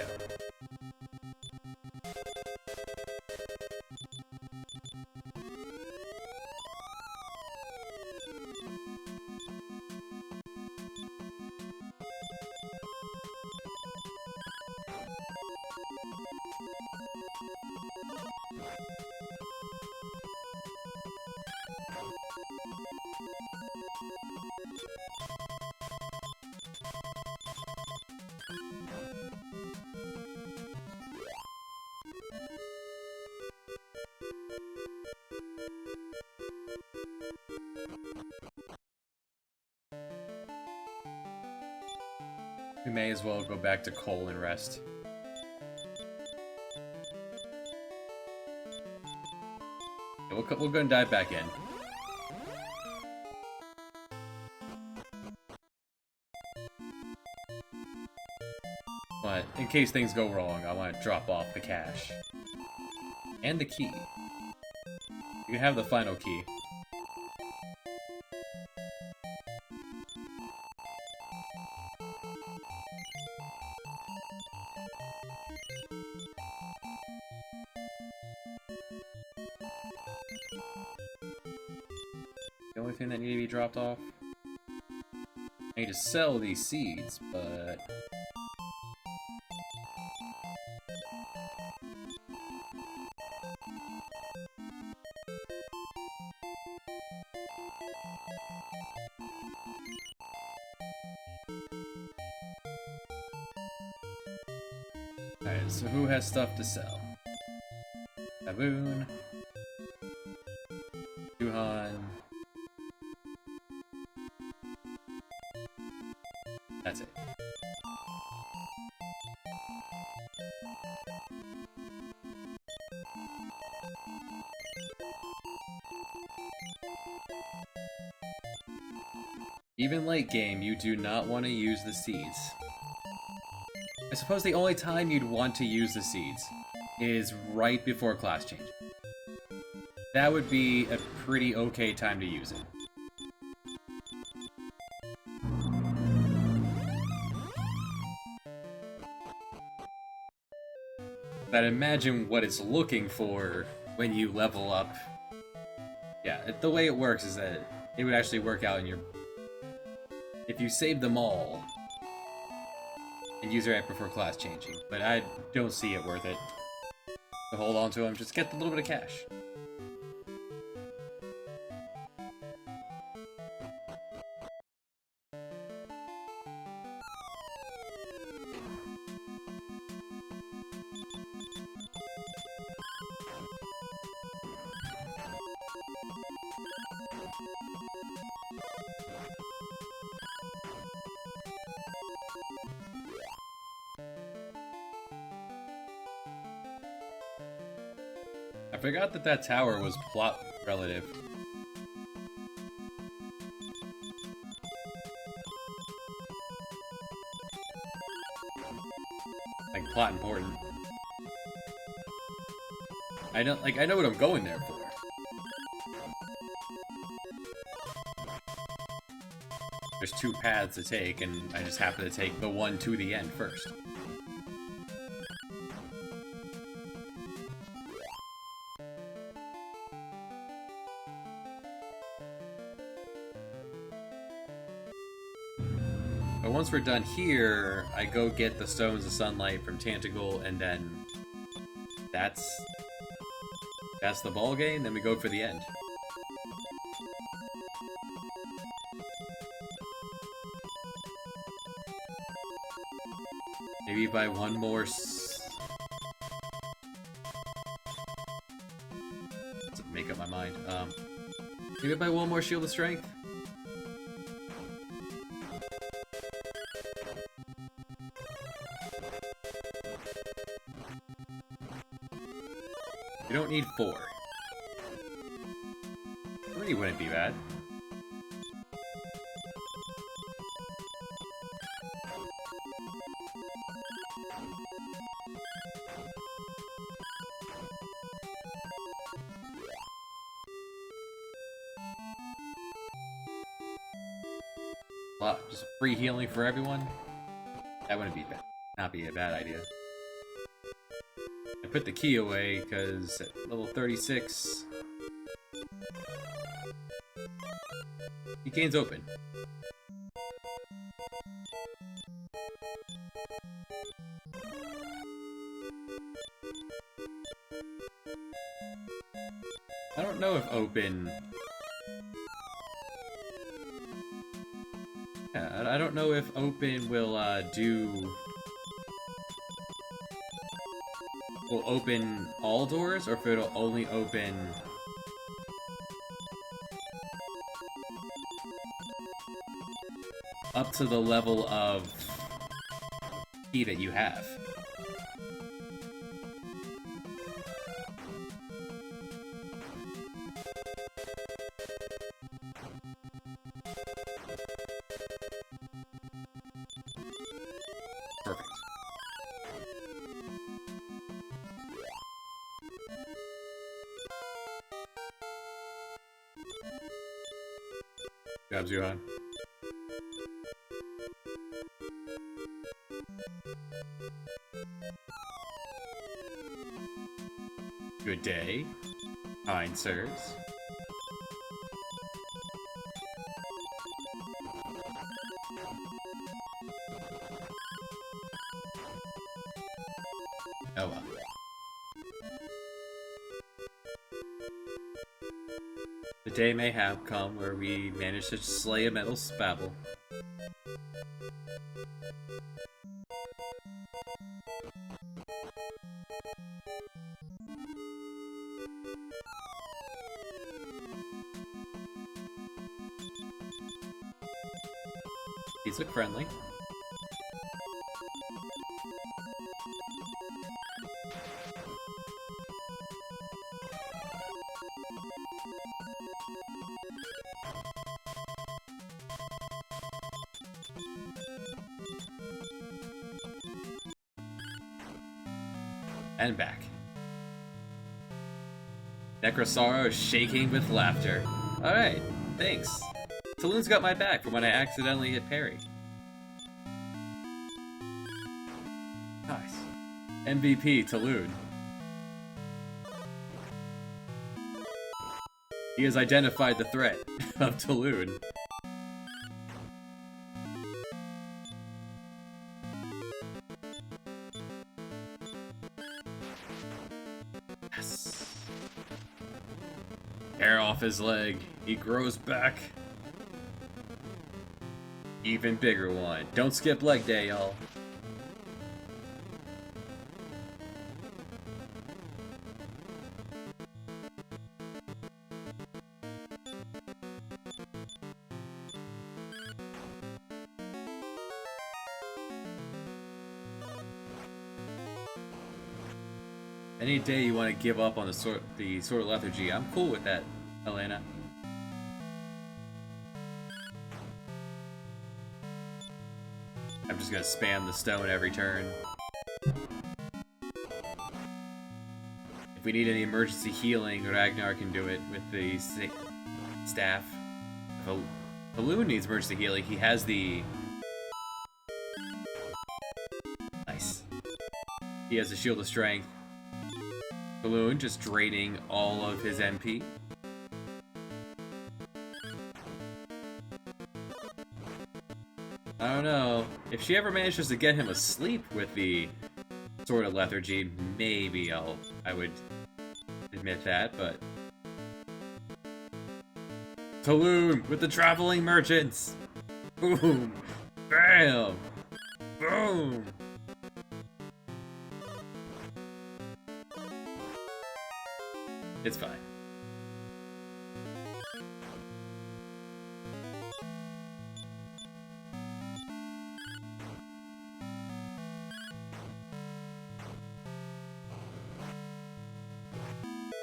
A: We may as well go back to Cole and rest. Yeah, we'll go and dive back in. But in case things go wrong, I want to drop off the cash. And the key. You can have the final key. The only thing that needed to be dropped off? I need to sell these seeds, but... Alright, so who has stuff to sell? Baboon. Yuhan. That's it. Even late game, you do not want to use the seeds. I suppose the only time you'd want to use the seeds is right before class change. That would be a pretty okay time to use it. But imagine what it's looking for when you level up. Yeah, the way it works is that it would actually work out in your... If you save them all and use it right before class changing. But I don't see it worth it to hold on to them. Just get a little bit of cash. I forgot that that tower was plot relative. Like, plot important. I know what I'm going there for. There's two paths to take, and I just happen to take the one to the end first. But once we're done here, I go get the Stones of Sunlight from Tantegel, and then that's the ball game. Then we go for the end. Maybe buy one more. Make up my mind. Maybe buy one more Shield of Strength. You don't need 4. 3 wouldn't be bad. Just free healing for everyone? That wouldn't be bad. Not be a bad idea. I put the key away because at level 36 he gains open. I don't know if open... Yeah, I don't know if open will will open all doors, or if it'll only open up to the level of key that you have. Perfect. Grabs you on. Good day, kind sirs. Oh well. The day may have come where we manage to slay a metal spabble. These look friendly. And back. Necrosaro is shaking with laughter. Alright, thanks. Saloon's got my back from when I accidentally hit parry. Nice. MVP, Taloon. He has identified the threat of Taloon. Yes. Hair off his leg. He grows back. Even bigger one. Don't skip leg day, y'all. Any day you want to give up on the sword of lethargy, I'm cool with that, Elena. I'm just gonna spam the stone every turn. If we need any emergency healing, Ragnar can do it with the staff. If Balloon needs emergency healing, he has the... Nice. He has the Shield of Strength. Balloon just draining all of his MP. I don't know. If she ever manages to get him asleep with the Sword of Lethargy, maybe I would admit that, but... Taloon with the Traveling Merchants! Boom! Bam! Boom! It's fine.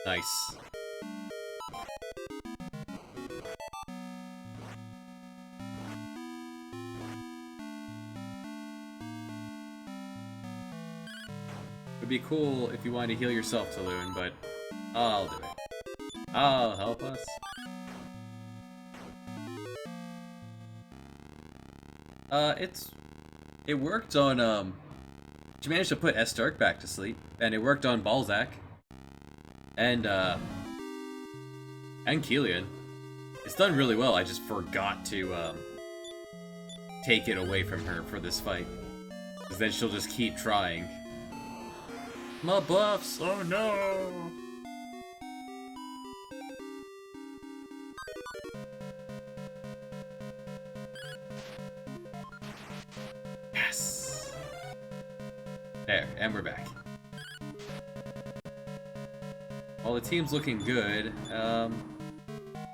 A: Nice. It'd be cool if you wanted to heal yourself, Taloon, but I'll do it. I'll help us. It worked on, she managed to put Estark back to sleep, and it worked on Balzac. And Keelian. It's done really well, I just forgot to, take it away from her for this fight. Because then she'll just keep trying. My buffs! Oh no! Yes! There, and we're back. Well, the team's looking good.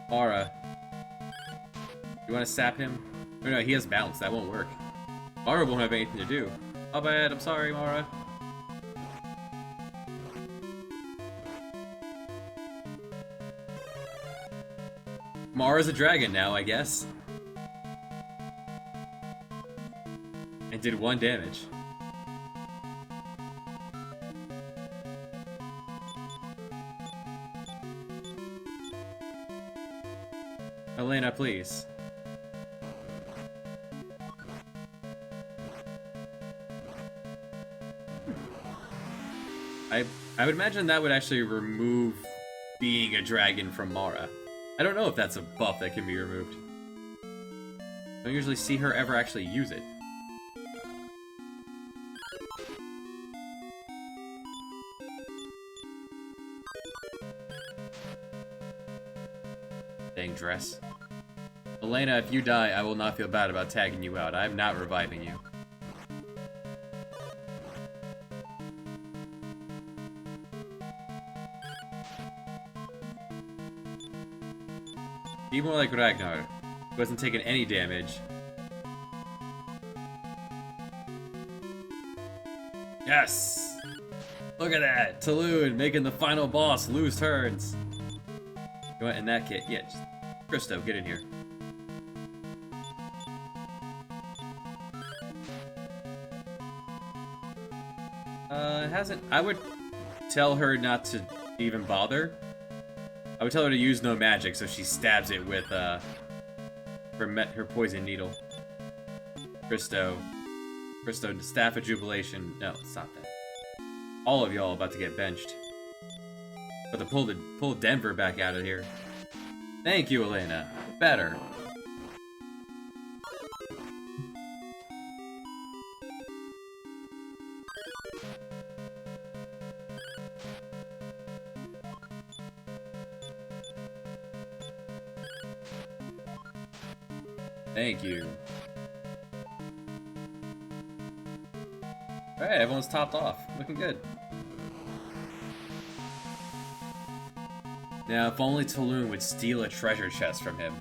A: Mara. You want to sap him? Oh no, he has bounce, that won't work. Mara won't have anything to do. Oh bad, I'm sorry, Mara. Mara's a dragon now, I guess. And did 1 damage. Elena, please. I would imagine that would actually remove being a dragon from Mara. I don't know if that's a buff that can be removed. I don't usually see her ever actually use it. Dang dress. Elena, if you die, I will not feel bad about tagging you out. I am not reviving you. Be more like Ragnar, who hasn't taken any damage. Yes! Look at that! Taloon making the final boss lose turns. You want in that kit? Yeah, just... Christo, get in here. It hasn't... I would tell her not to even bother. I would tell her to use no magic, so she stabs it with her poison needle. Christo, Staff of Jubilation. No, it's not that. All of y'all about to get benched. But to pull Denver back out of here. Thank you, Elena. Better. Thank you. Alright, everyone's topped off. Looking good. Now, if only Taloon would steal a treasure chest from him.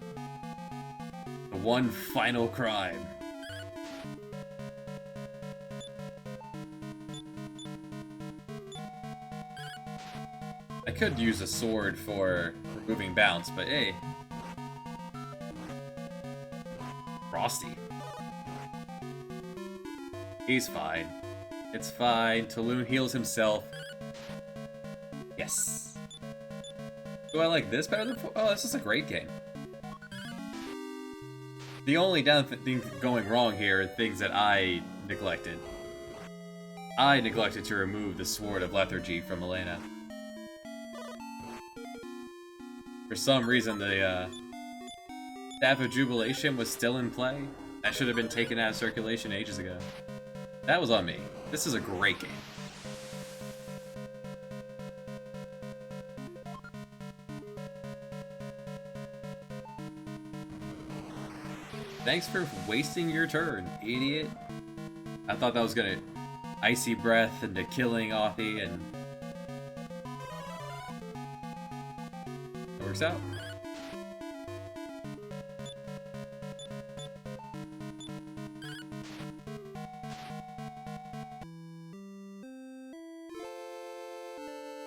A: The one final crime. I could use a sword for removing bounce, but hey. Frosty. He's fine. It's fine. Taloon heals himself. Yes. Do I like this better than... Oh, this is a great game. The only thing going wrong here are things that I neglected. I neglected to remove the Sword of Lethargy from Elena. For some reason, the Staff of Jubilation was still in play. That should have been taken out of circulation ages ago. That was on me. This is a great game. Thanks for wasting your turn, idiot. I thought that was gonna Icy Breath into killing Authy, and it works out.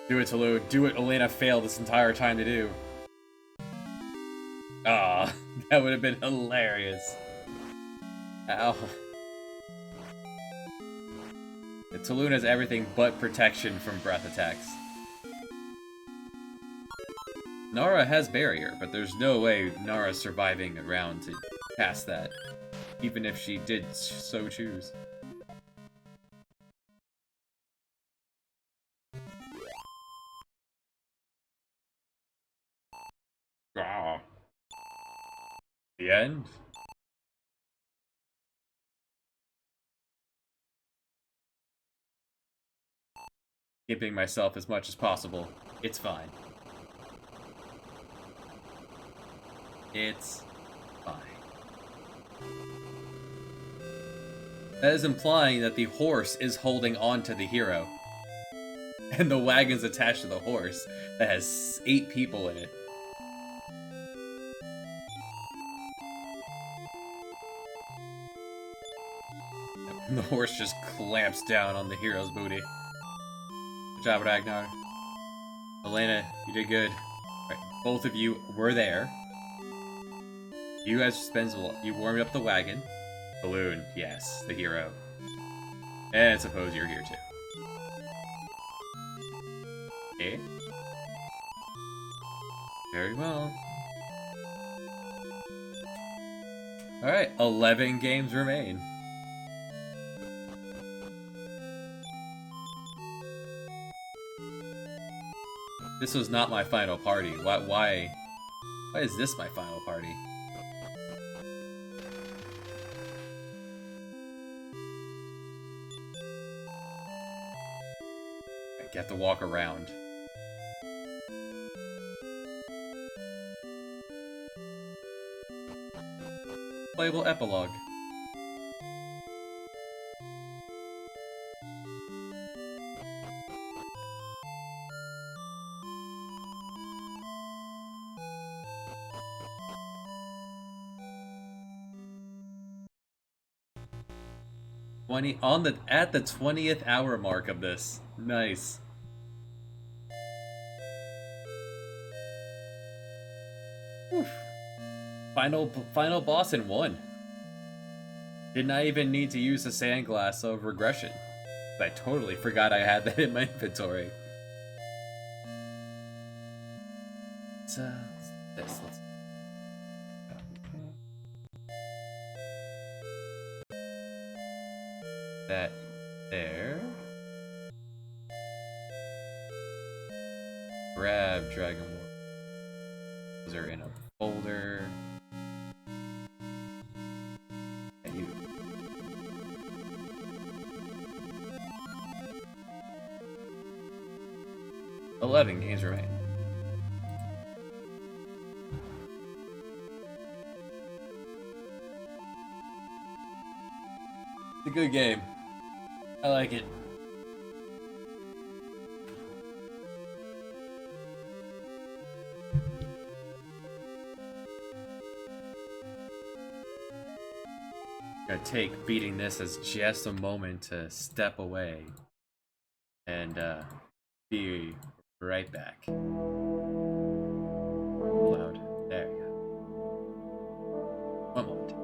A: Do it, Taloon. Do what Elena failed this entire time to do. Ah, that would have been hilarious. Ow. The Taloon has everything but protection from breath attacks. Nara has barrier, but there's no way Nara's surviving a round to pass that, even if she did so choose. Ah. The end? Keeping myself as much as possible. It's fine. It's fine. That is implying that the horse is holding on to the hero. And the wagon's attached to the horse that has 8 people in it. And the horse just clamps down on the hero's booty. Good job, Ragnar. Elena, you did good. Right, both of you were there. You guys you warmed up the wagon. Balloon, yes, the hero. And I suppose you're here too. Okay. Very well. Alright, 11 games remain. This was not my final party. Why is this my final party? I get to walk around. Playable epilogue. At the 20th hour mark of this. Nice. Oof. Final boss in 1. Did not even need to use the Sandglass of Regression. I totally forgot I had that in my inventory. this. Let's. That there. Grab Dragon War. Those are in a folder. And you. $11 games remain. It's a good game. I like it. Gotta take beating this as just a moment to step away and be right back. Loud. There you go. One moment.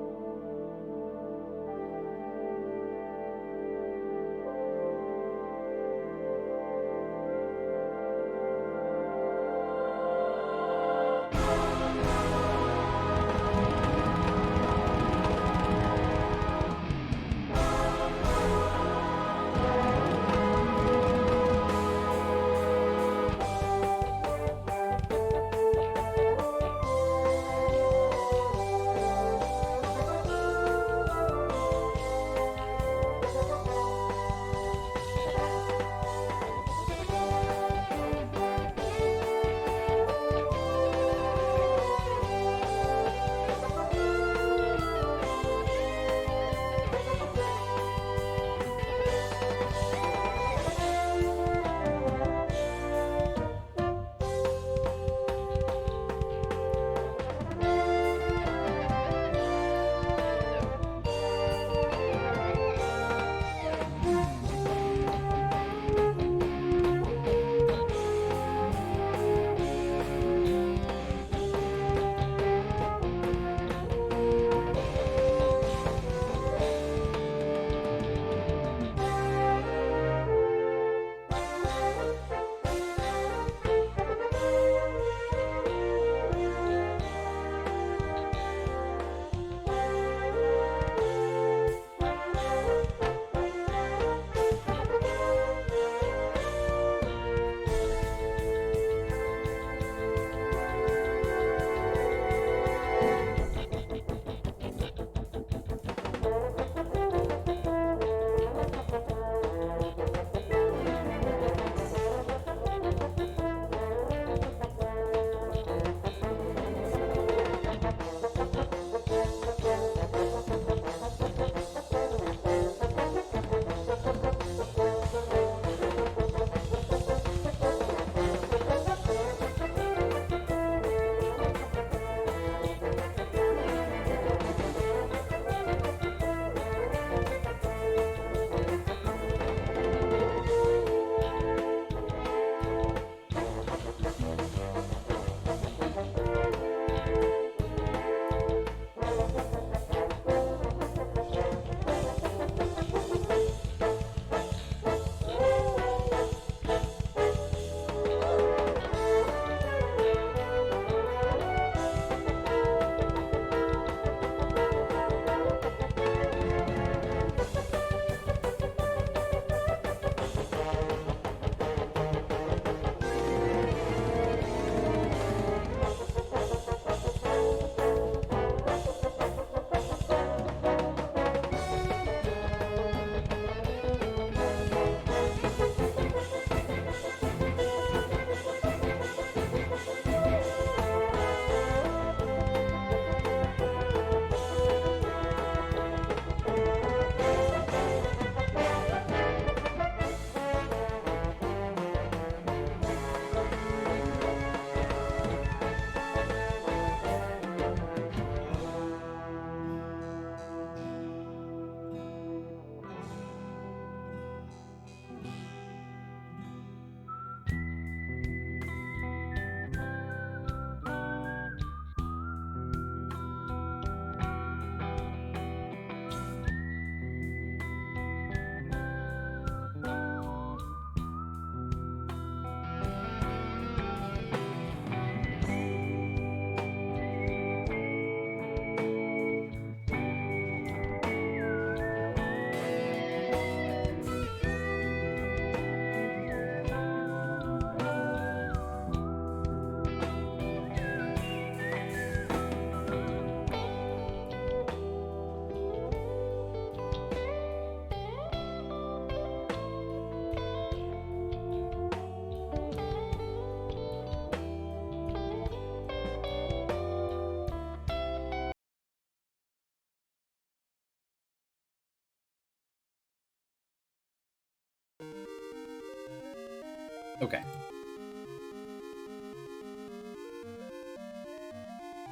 A: Okay.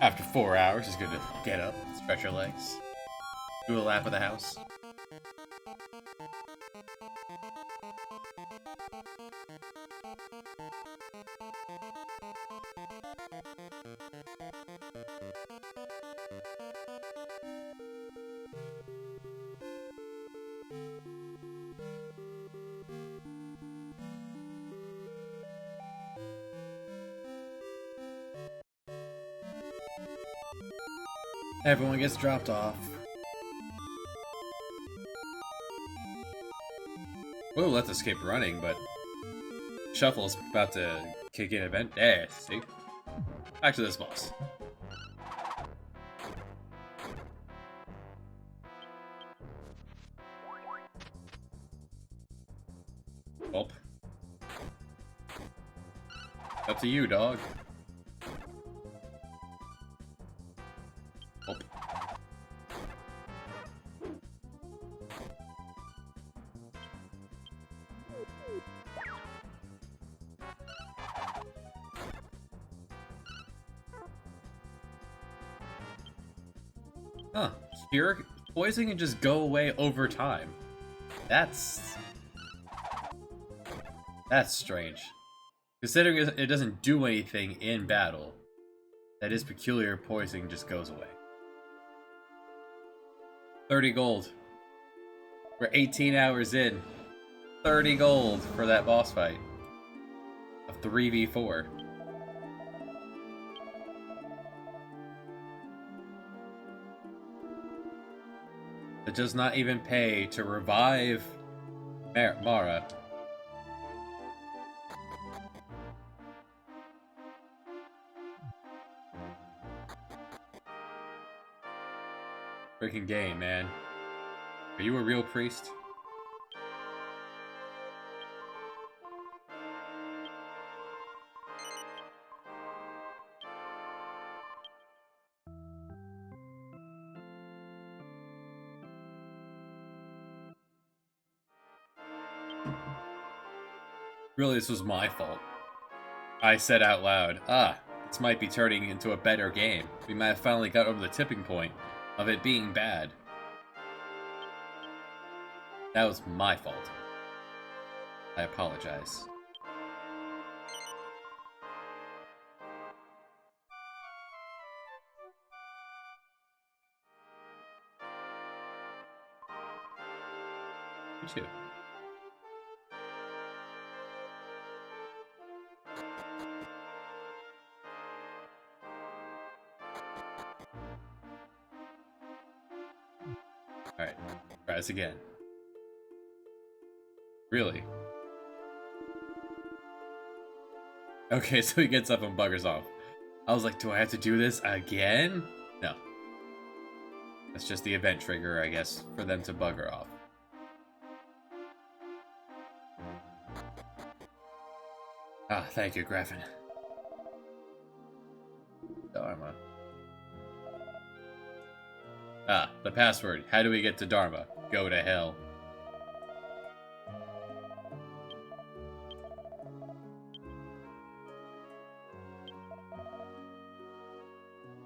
A: After 4 hours, it's good to get up, stretch your legs, do a lap of the house. Everyone gets dropped off. We'll let us keep running, but Shuffle's about to kick in event. There, see? Back to this boss. Welp. Up to you, dog. Welp. Huh. Cure poison can just go away over time. That's strange. Considering it doesn't do anything in battle, that is peculiar. Poison just goes away. 30 gold. We're 18 hours in. 30 gold for that boss fight. A 3v4. It does not even pay to revive Mara. Freaking game, man. Are you a real priest? Really, this was my fault. I said out loud, this might be turning into a better game. We might have finally got over the tipping point of it being bad. That was my fault. I apologize. You too. Alright, try this again. Really? Okay, so he gets up and buggers off. I was like, do I have to do this again? No. That's just the event trigger, I guess, for them to bugger off. Ah, thank you, Graffin. Dharma. Ah, the password. How do we get to Dharma? Go to hell.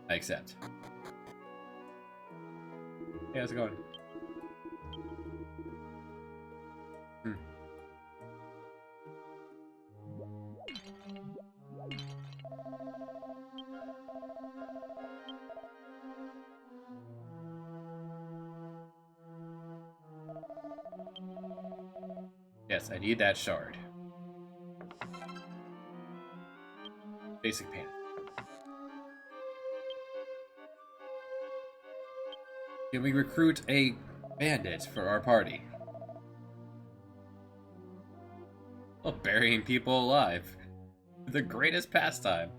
A: I accept. Hey, how's it going? Yes, I need that shard. Basic pain. Can we recruit a bandit for our party? Oh, burying people alive. The greatest pastime.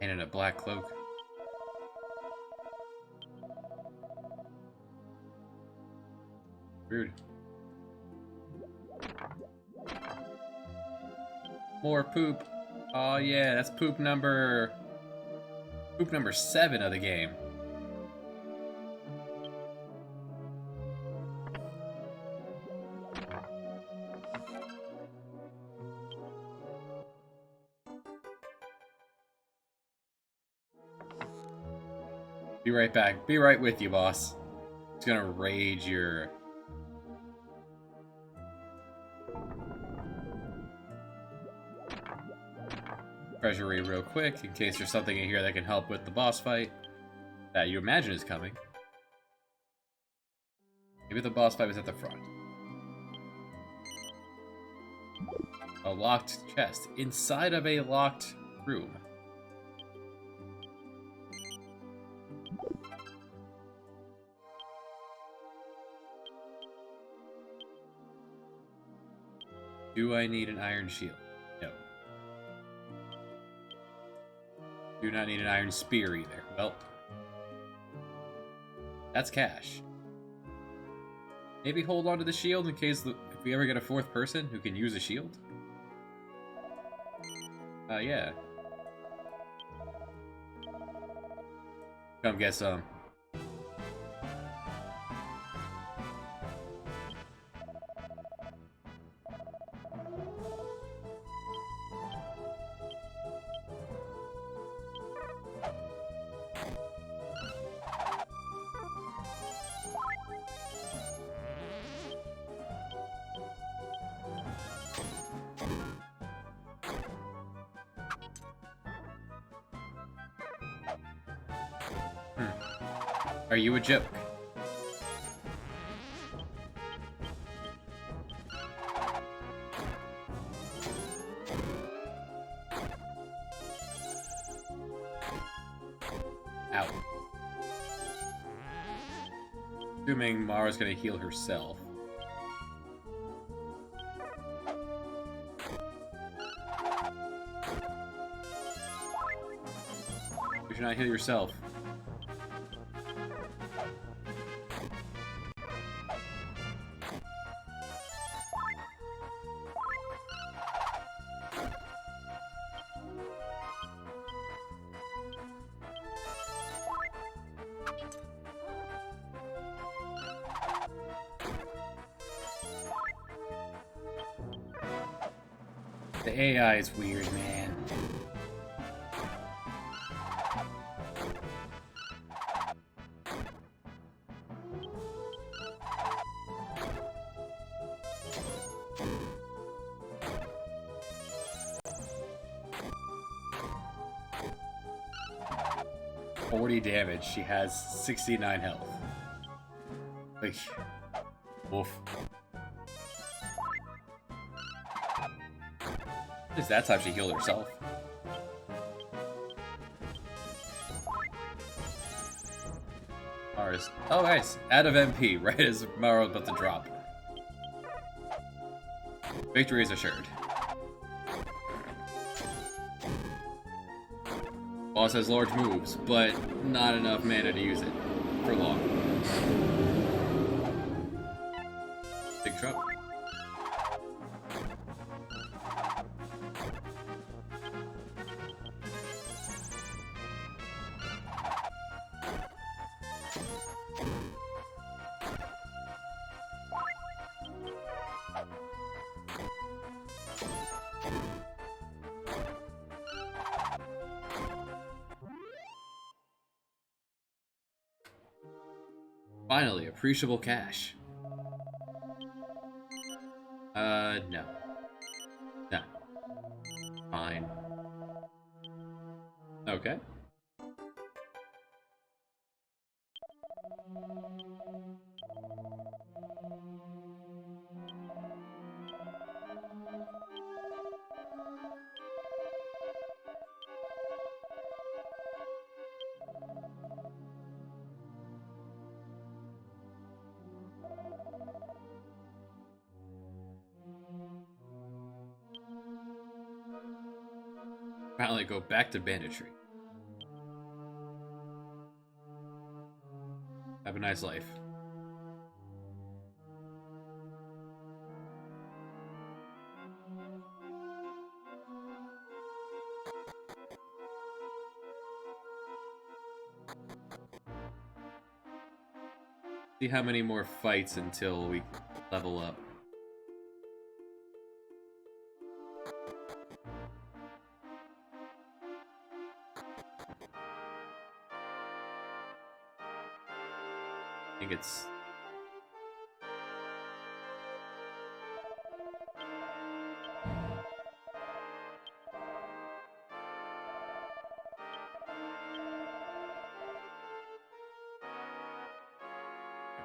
A: And in a black cloak. Rude. More poop. Oh yeah, that's poop number 7 of the game. Be right back. Be right with you, boss. It's gonna rage your... treasury real quick, in case there's something in here that can help with the boss fight that you imagine is coming. Maybe the boss fight was at the front. A locked chest inside of a locked room. Do I need an iron shield? No. Do not need an iron spear either. Well, that's cash. Maybe hold on to the shield in case if we ever get a 4th person who can use a shield. Yeah. Come get some. Are you a joke? Ow. Assuming Mara's gonna heal herself. You should not heal yourself. The AI is weird, man. .40 damage. She has 69 health. Like, woof. At least that time she healed herself. Mara's... Oh, nice. Out of MP, right as Mara's about to drop. Victory is assured. Boss has large moves, but not enough mana to use it for long. Big trouble. Finally, appreciable cash. No. No. Fine. Okay. Finally go back to banditry. Have a nice life. See how many more fights until we level up. I think it's...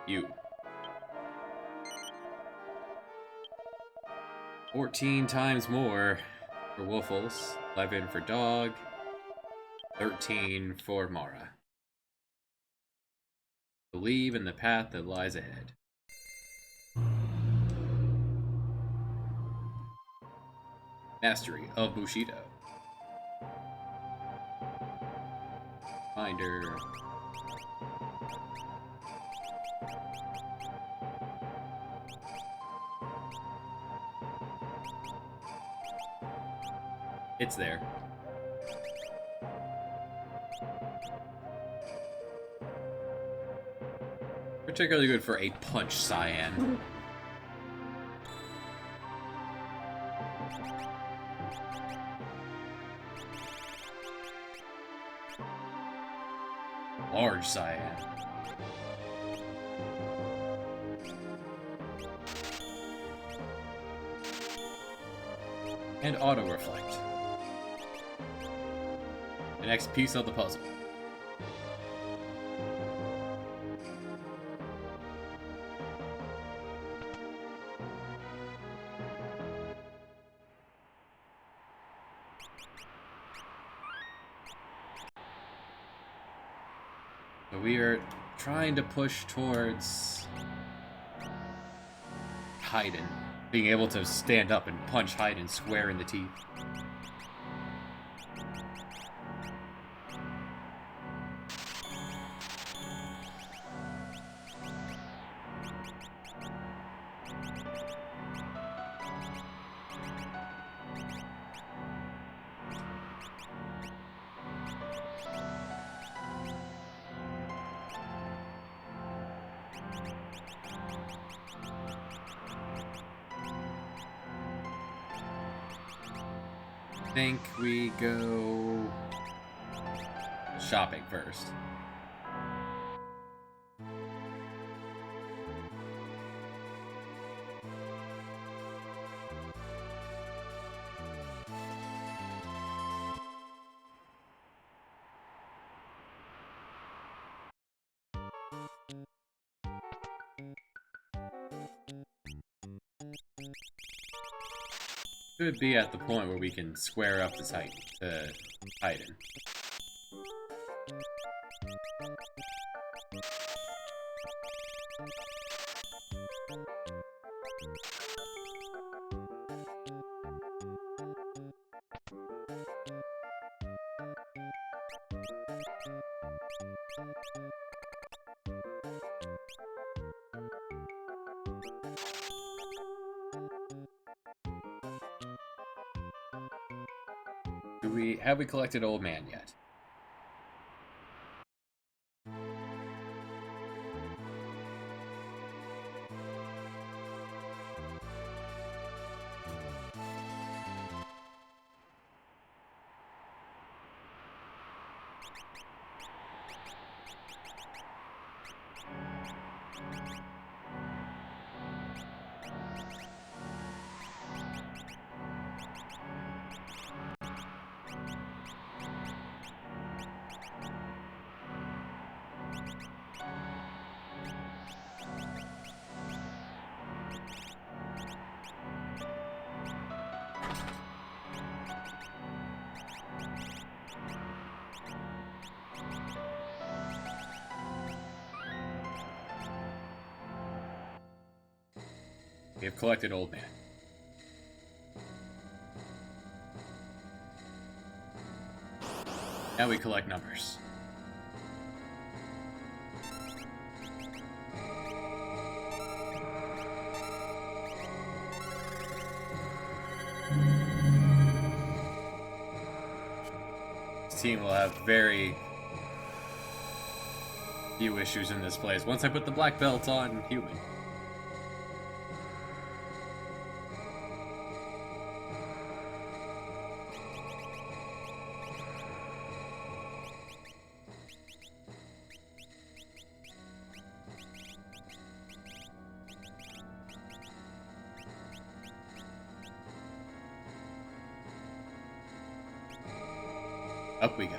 A: You. 14 times more for Woofles, 11 for Dog, 13 for Mara. Believe in the path that lies ahead. Mastery of Bushido. Finder. It's there. Particularly good for a punch cyan. Large cyan. And auto reflect. The next piece of the puzzle. So we are trying to push towards Hyden. Being able to stand up and punch Hyden square in the teeth. I think we go shopping first. Could be at the point where we can square up the Titan. Have we collected Old Man yet? We have collected Old Man. Now we collect numbers. This team will have very few issues in this place. Once I put the black belt on human. Up we go.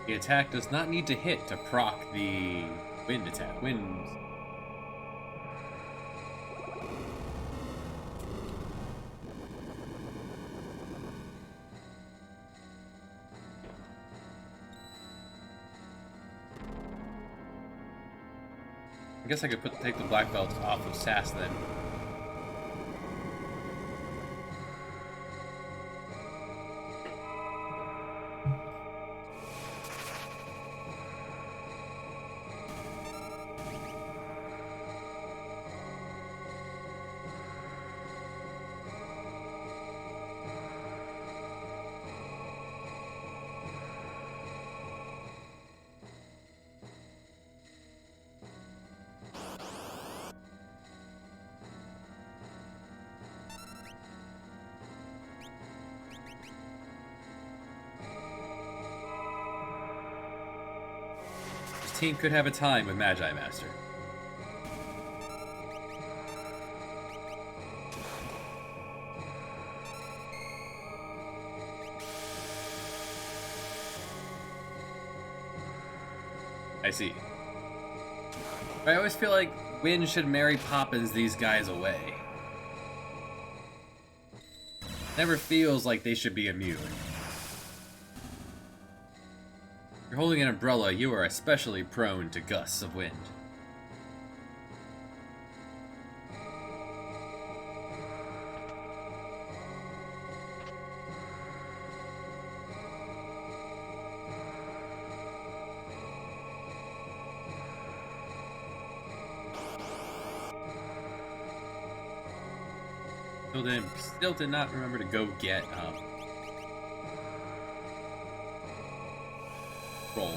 A: The attack does not need to hit to proc the wind attack. Wind. I guess I could take the black belt off of Sass then. Team could have a time with Magi Master. I see. I always feel like Wynn should Mary Poppins these guys away. Never feels like they should be immune. You're holding an umbrella, you are especially prone to gusts of wind. Still did not remember to go get roll.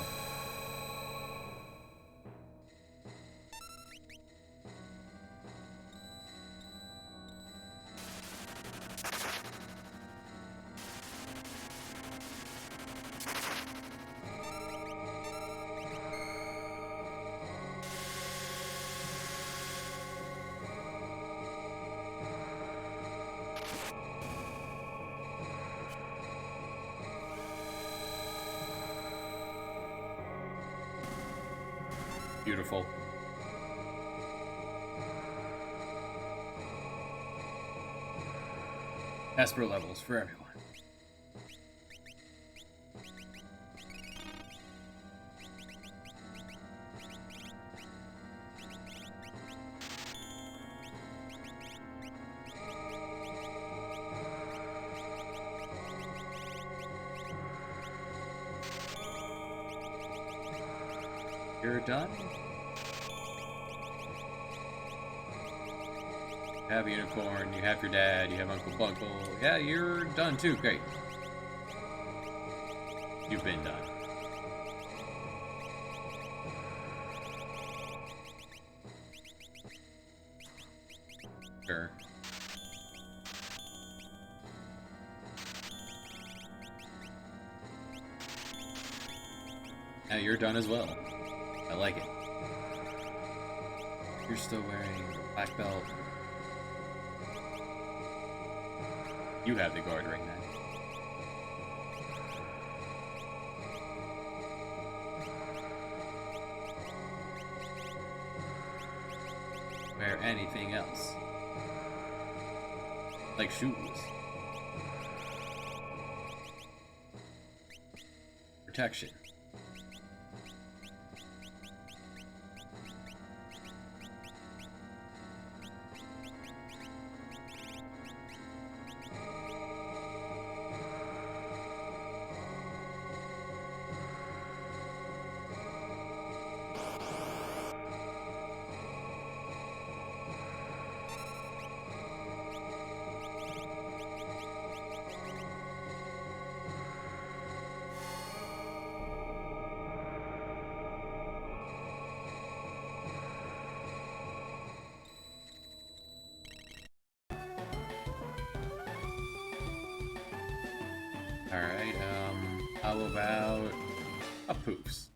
A: Beautiful. Esper levels for everyone. You're done? You have a unicorn, you have your dad, you have Uncle Bunkle. Yeah, you're done too, great. You've been done. Sure. Now you're done as well. I like it. You're still wearing a black belt. You have the guard ring then. Wear anything else. Like shoes. Protection. Alright, how about a poofs?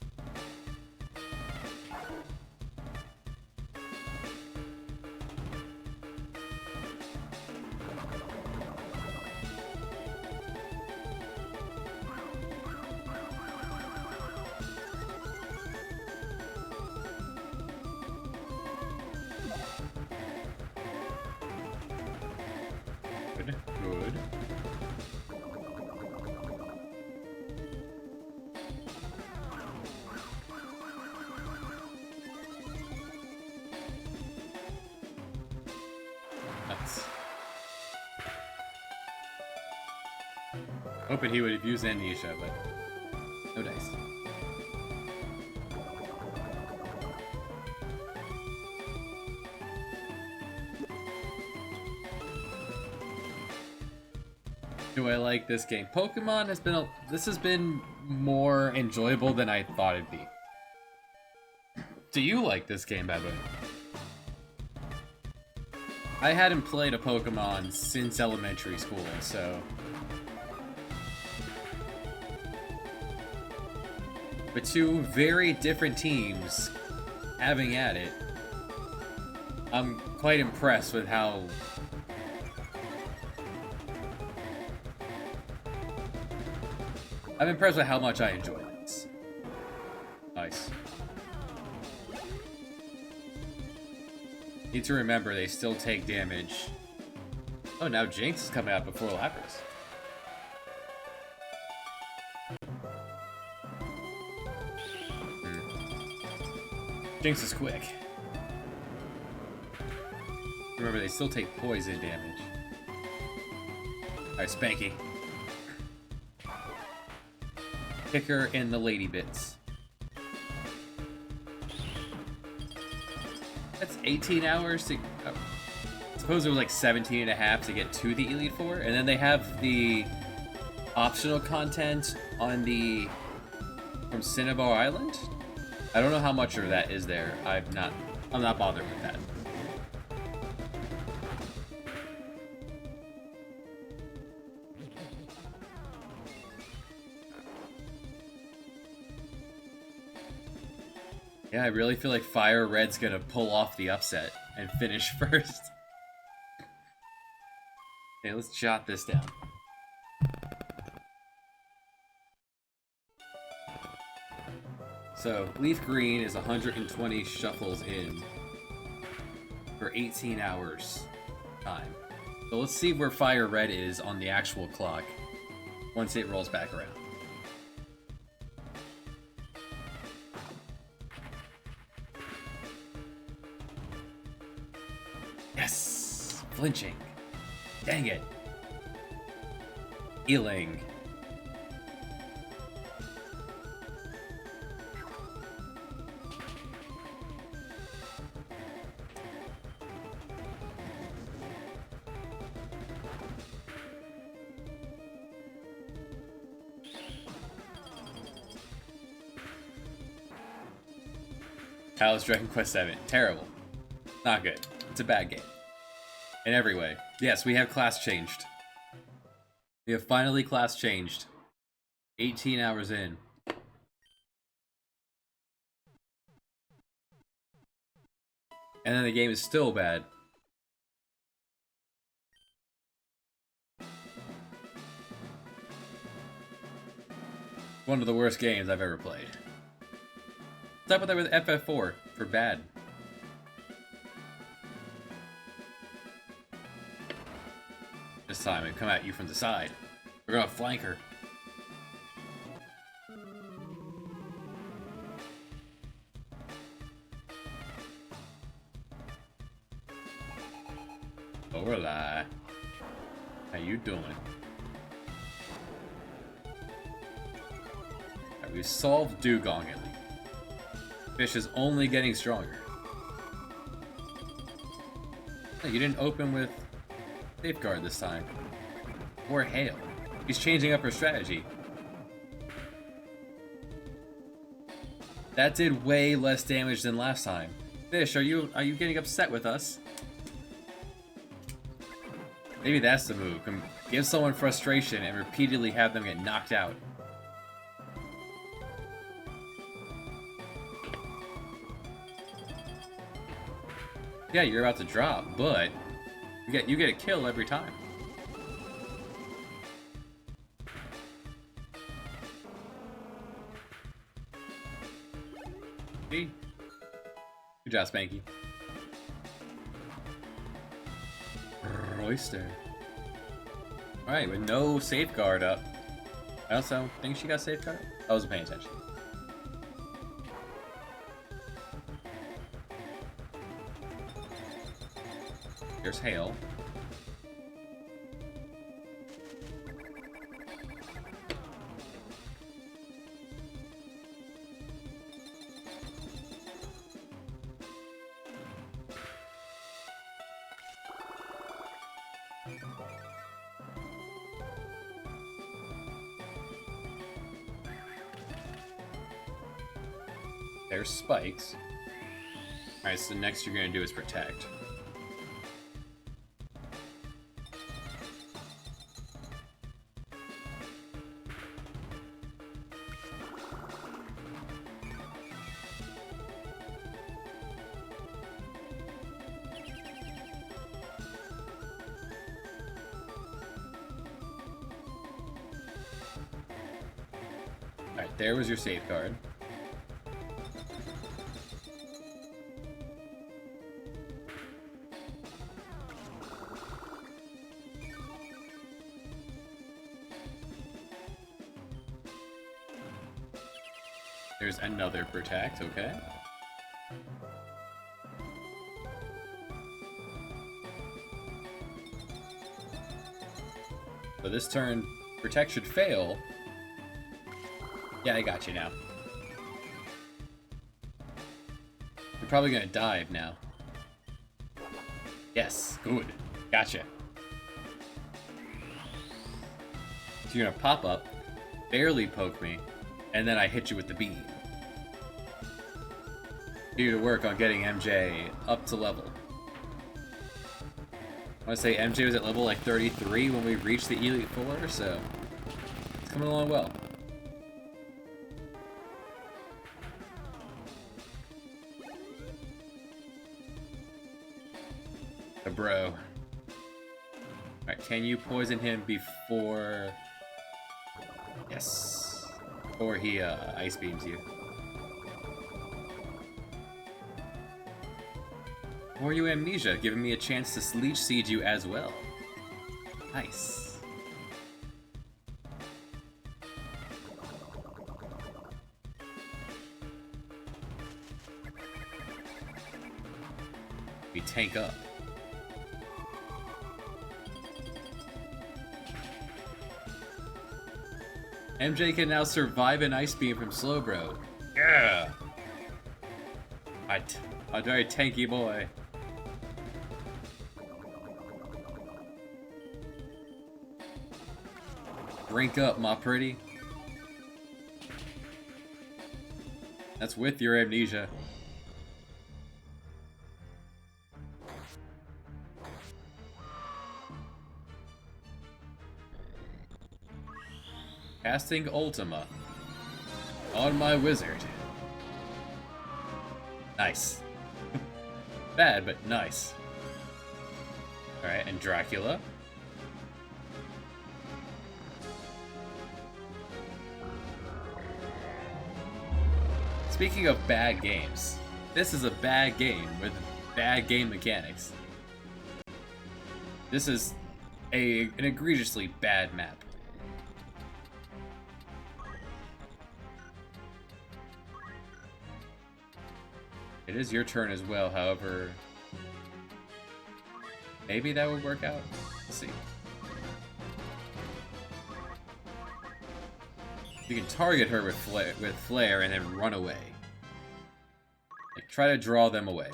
A: Good, good. Nuts. Hoping he would have used Amnesia, but no dice. Do I like this game? Pokemon has been this has been more enjoyable than I thought it'd be. Do you like this game, Babu? I hadn't played a Pokemon since elementary school, so... But two very different teams having at it, I'm quite impressed with how... I'm impressed with how much I enjoy this. Nice. Need to remember they still take damage. Oh, now Jinx is coming out before Lapras. Jinx is quick. Remember, they still take poison damage. Alright, Spanky. Kick her in the lady bits. That's 18 hours to... Oh. I suppose it was like 17 and a half to get to the Elite Four. And then they have the optional content on the... from Cinnabar Island? I don't know how much of that is there. I'm not bothered with that. Yeah, I really feel like Fire Red's gonna pull off the upset and finish first. Okay, let's jot this down. So, Leaf Green is 120 shuffles in for 18 hours time. So let's see where Fire Red is on the actual clock once it rolls back around. Yes! Flinching. Dang it. Healing. Kyle's Dragon Quest VII. Terrible. Not good. It's a bad game. In every way. Yes, we have class changed. We have finally class changed. 18 hours in. And then the game is still bad. One of the worst games I've ever played. What's up with that with FF4 for bad? This time I come at you from the side. We're gonna flank her. Hola. How you doing? Right, we've solved Dugong at least. Fish is only getting stronger. No, you didn't open with Safeguard this time. Or Hail. He's changing up her strategy. That did way less damage than last time. Fish, are you getting upset with us? Maybe that's the move. Give someone frustration and repeatedly have them get knocked out. Yeah, you're about to drop, but you get a kill every time. See? Good job, Spanky. Oyster. Alright, with no safeguard up. I also think she got safeguard. I wasn't paying attention. There's Hail. There's spikes. Alright, so the next you're gonna do is protect. Alright, there was your safeguard. There's another protect, okay. So this turn, protect should fail. Yeah, I got you now. You're probably gonna dive now. Yes, good. Gotcha. So you're gonna pop up, barely poke me, and then I hit you with the beam. Do to work on getting MJ up to level. I want to say MJ was at level like 33 when we reached the Elite Four, so it's coming along well. The bro. Alright, can you poison him before... Yes. Before he ice beams you. Or you Amnesia, giving me a chance to Leech Seed you as well. Nice. We tank up. MJ can now survive an Ice Beam from Slowbro. Yeah! A very tanky boy. Drink up, my pretty. That's with your Amnesia. Casting Ultima on my wizard. Nice. Bad, but nice. Alright, and Dracula. Speaking of bad games, this is a bad game with bad game mechanics. This is an egregiously bad map. It is your turn as well, however... Maybe that would work out? Let's see. You can target her with flare and then run away. Like, try to draw them away.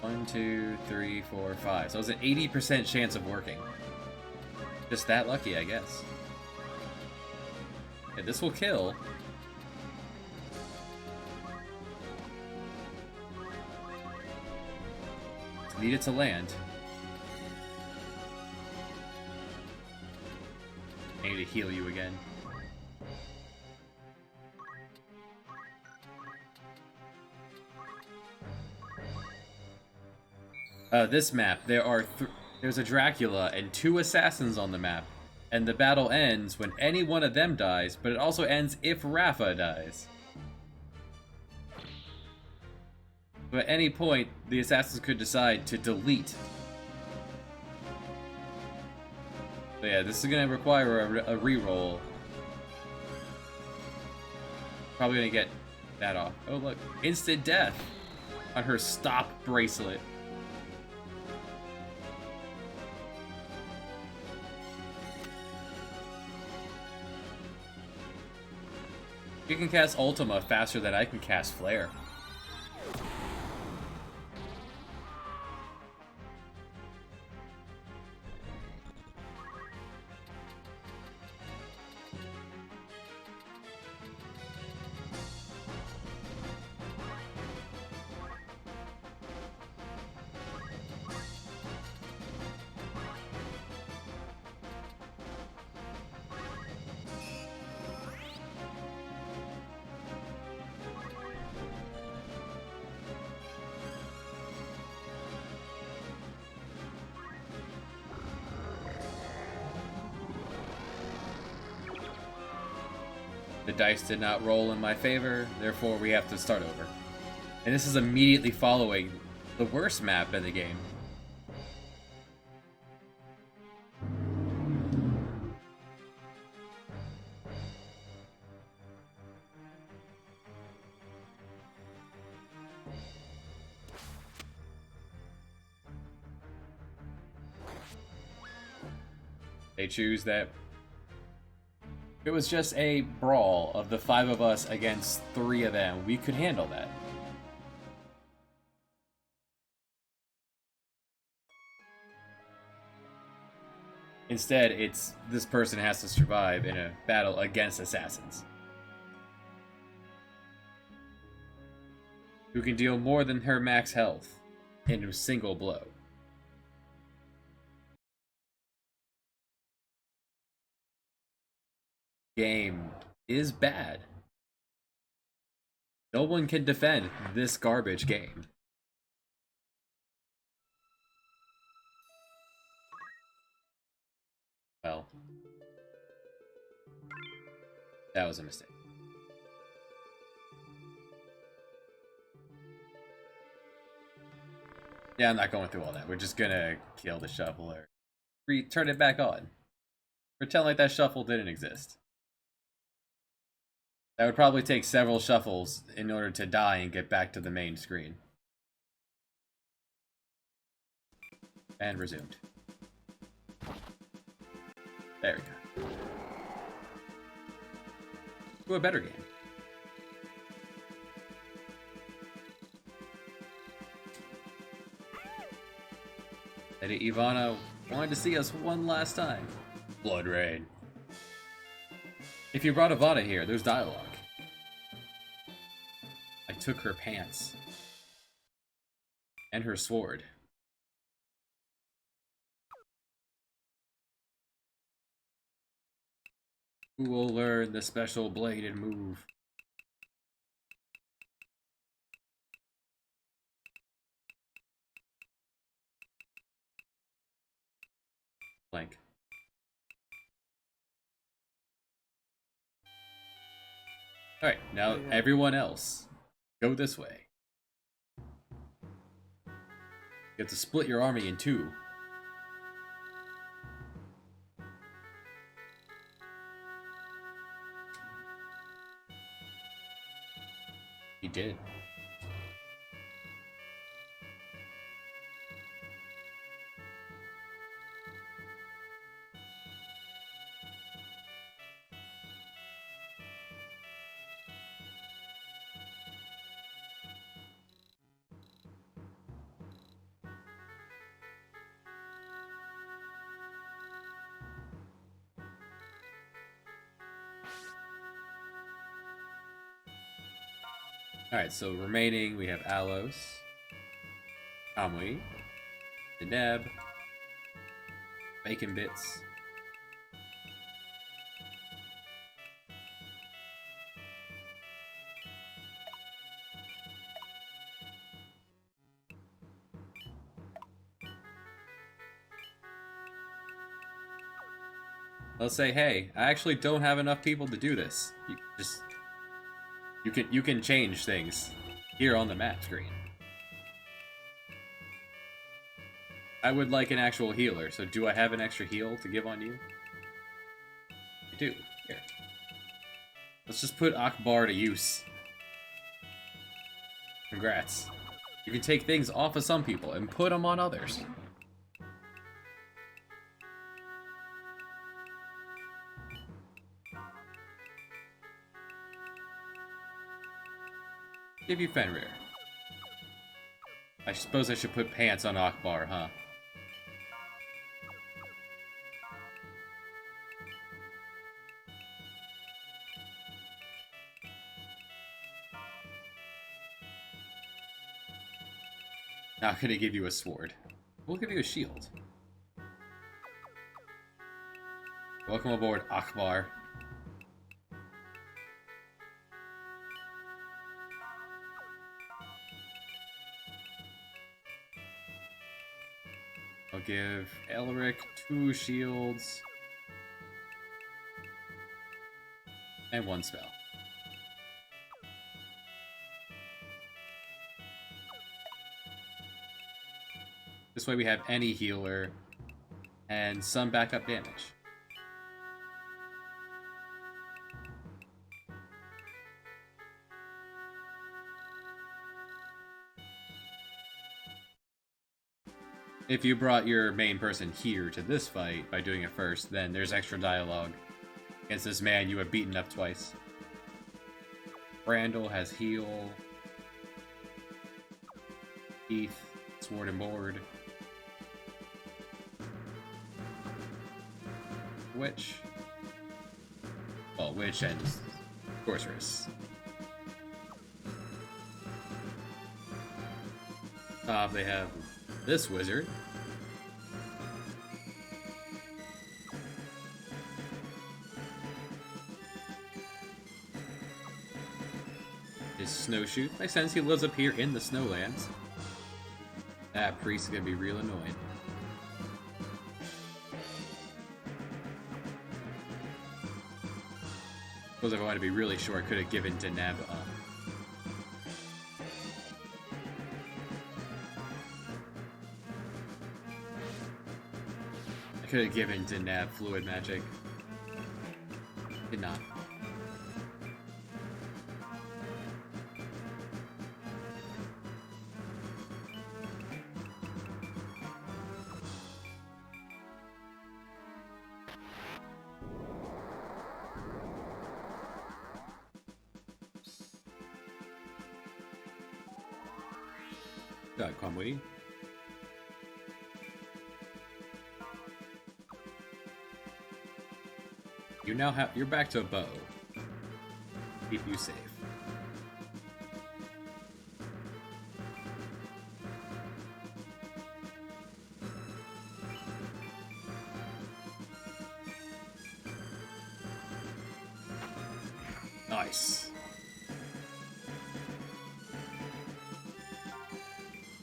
A: One, two, three, four, five. So it's an 80% chance of working. Just that lucky, I guess. Okay, this will kill. Need it to land. I need to heal you again. This map, there's a Dracula and 2 assassins on the map, and the battle ends when any one of them dies, but it also ends if Rafa dies. So at any point, the assassins could decide to delete. So yeah, this is gonna require a reroll. Probably gonna get that off. Oh look, instant death on her stop bracelet. You can cast Ultima faster than I can cast Flare. The dice did not roll in my favor, therefore we have to start over. And this is immediately following the worst map in the game. They choose that. If it was just a brawl of the 5 of us against 3 of them, we could handle that. Instead, it's this person has to survive in a battle against assassins, who can deal more than her max health in a single blow. Game is bad. No one can defend this garbage game. Well, that was a mistake. Yeah, I'm not going through all that. We're just gonna kill the shuffler. Turn it back on. Pretend like that shuffle didn't exist. That would probably take several shuffles in order to die and get back to the main screen. And resumed. There we go. To a better game. Lady Ivana wanted to see us one last time. Blood Rain. If you brought Ivana here, there's dialogue. I took her pants. And her sword. Who will learn the special bladed move? Blank. Alright, now everyone else, go this way. You have to split your army in two. He did. Alright, so remaining we have Alos, Kamui, Deneb, Bacon Bits, let's say, hey, I actually don't have enough people to do this. You can change things here on the map screen. I would like an actual healer, so do I have an extra heal to give on you? I do. Here. Let's just put Akbar to use. Congrats. You can take things off of some people and put them on others. Give you Fenrir. I suppose I should put pants on Akbar, huh? Not gonna give you a sword. We'll give you a shield. Welcome aboard, Akbar. I'll give Elric 2 shields and 1 spell. This way we have any healer and some backup damage. If you brought your main person here to this fight by doing it first, then there's extra dialogue against this man you have beaten up twice. Brandel has heal. Heath, sword and board. Witch. Well, Witch and Sorceress. They have this wizard. His snowshoe. Makes sense, he lives up here in the snowlands. That priest is gonna be real annoying. Suppose if I wanted to be really sure, I could have given Deneb I could have given Deneb fluid magic. Did not. Kamui. You now have. You're back to a bow. Keep you safe. Nice.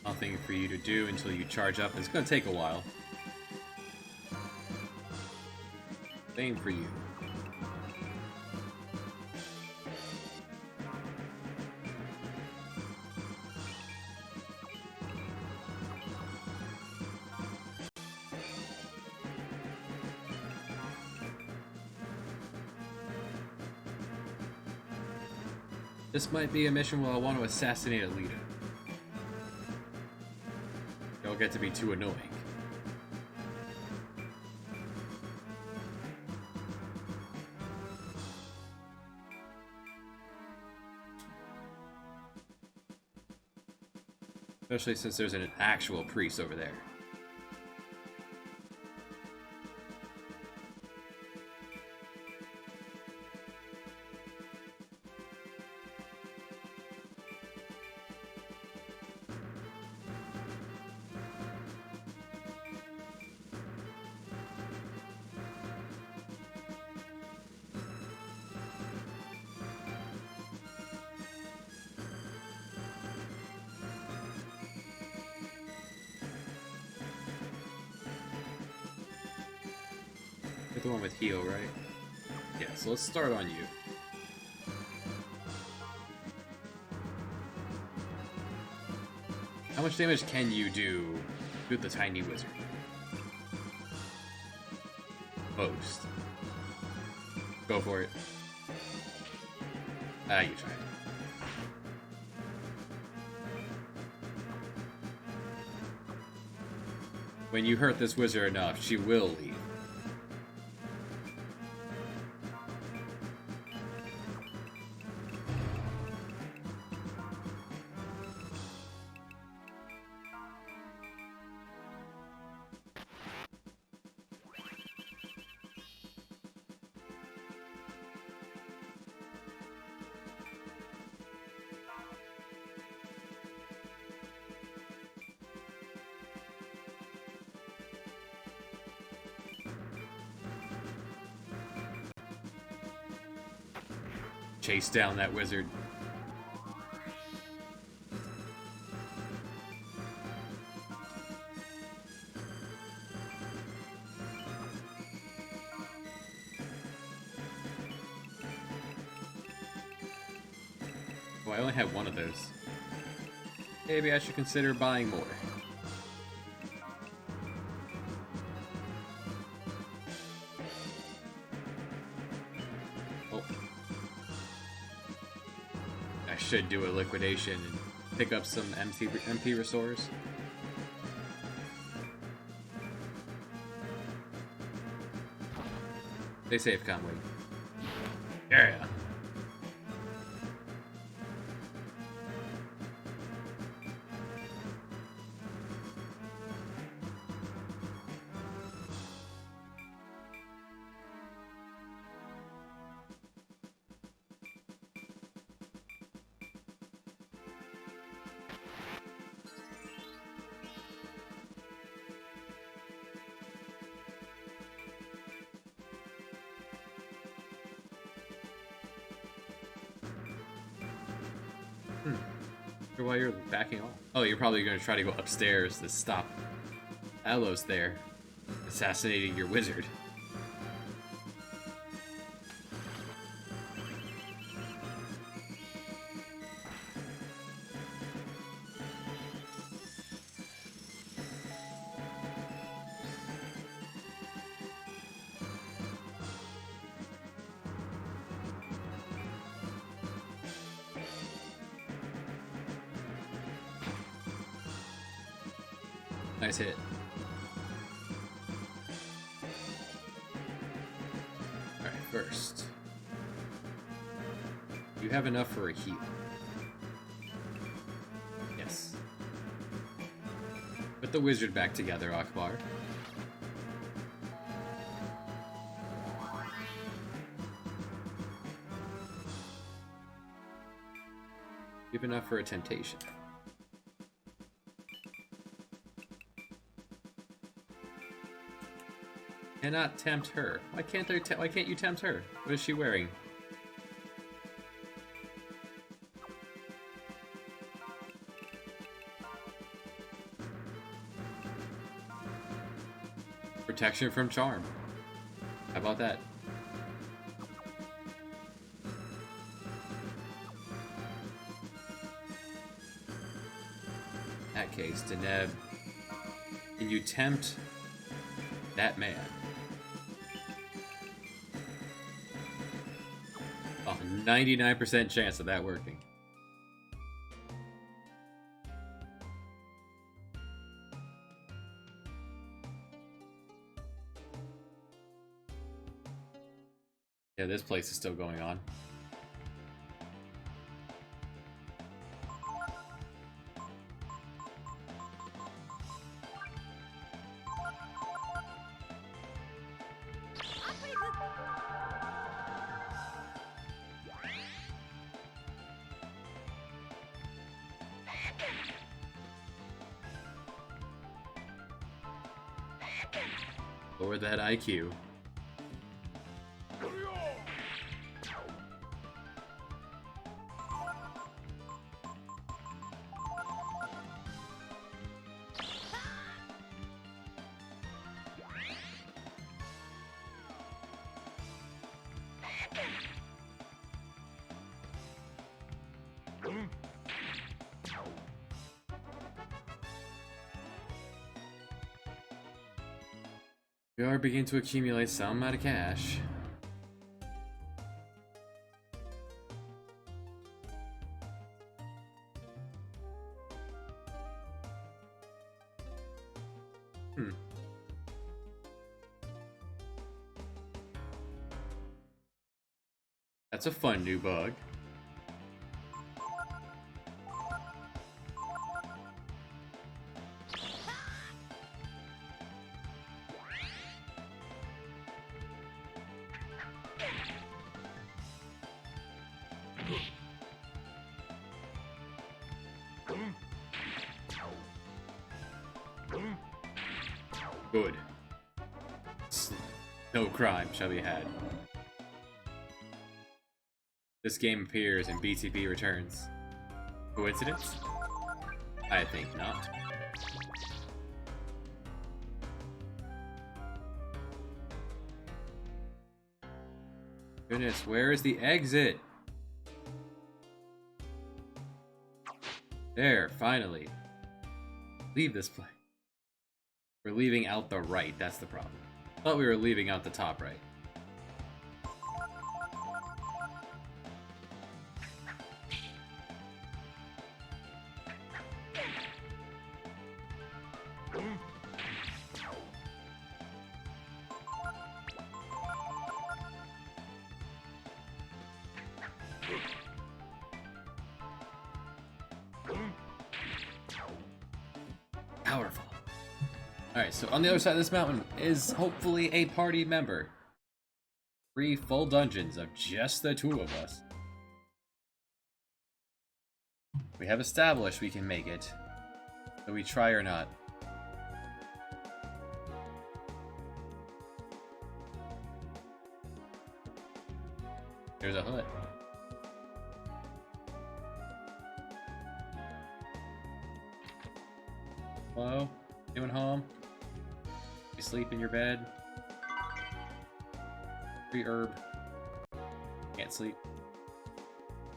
A: Nothing for you to do until you charge up. It's gonna take a while. Same for you. This might be a mission where I want to assassinate a leader. Don't get to be too annoying. Especially since there's an actual priest over there. You're the one with heal, right? Yeah, so let's start on you. How much damage can you do with the tiny wizard? Most. Go for it. Ah, you tried. When you hurt this wizard enough, she will leave. Chase down that wizard. Oh, I only have one of those. Maybe I should consider buying more. Should do a liquidation and pick up some MP restores. Stay safe, Conway. Yeah. Why you're backing off? Oh, you're probably going to try to go upstairs to stop Alos there, assassinating your wizard. Nice hit. Alright, first. You have enough for a heal. Yes. Put the wizard back together, Akbar. You have enough for a temptation. Cannot tempt her. Why can't you tempt her? What is she wearing? Protection from charm. How about that? In that case, Deneb, can you tempt that man? Oh, 99% chance of that working. Yeah, this place is still going on. Lower that IQ. We are beginning to accumulate some amount of cash. That's a fun new bug. Good. No crime shall be had. This game appears and BTB returns. Coincidence? I think not. Goodness, where is the exit? There, finally. Leave this place. We're leaving out the right, that's the problem. Thought we were leaving out the top right. Powerful. Alright, so on the other side of this mountain is hopefully a party member. 3 full dungeons of just the 2 of us. We have established we can make it, whether we try or not. There's a hut. Hello? Anyone home? You sleep in your bed? Free herb. Can't sleep.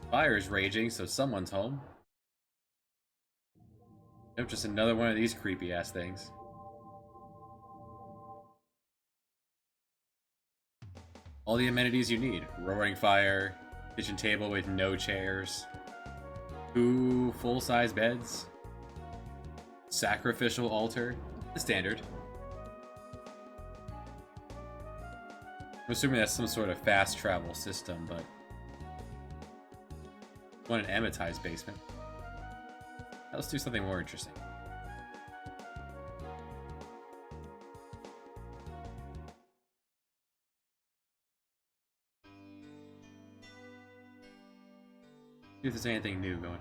A: Fire's raging, so someone's home. Nope, just another one of these creepy ass things. All the amenities you need. Roaring fire, kitchen table with no chairs, 2 full-size beds, sacrificial altar, the standard. I'm assuming that's some sort of fast travel system, but I want an amortized basement. Let's do something more interesting. See if there's anything new going on.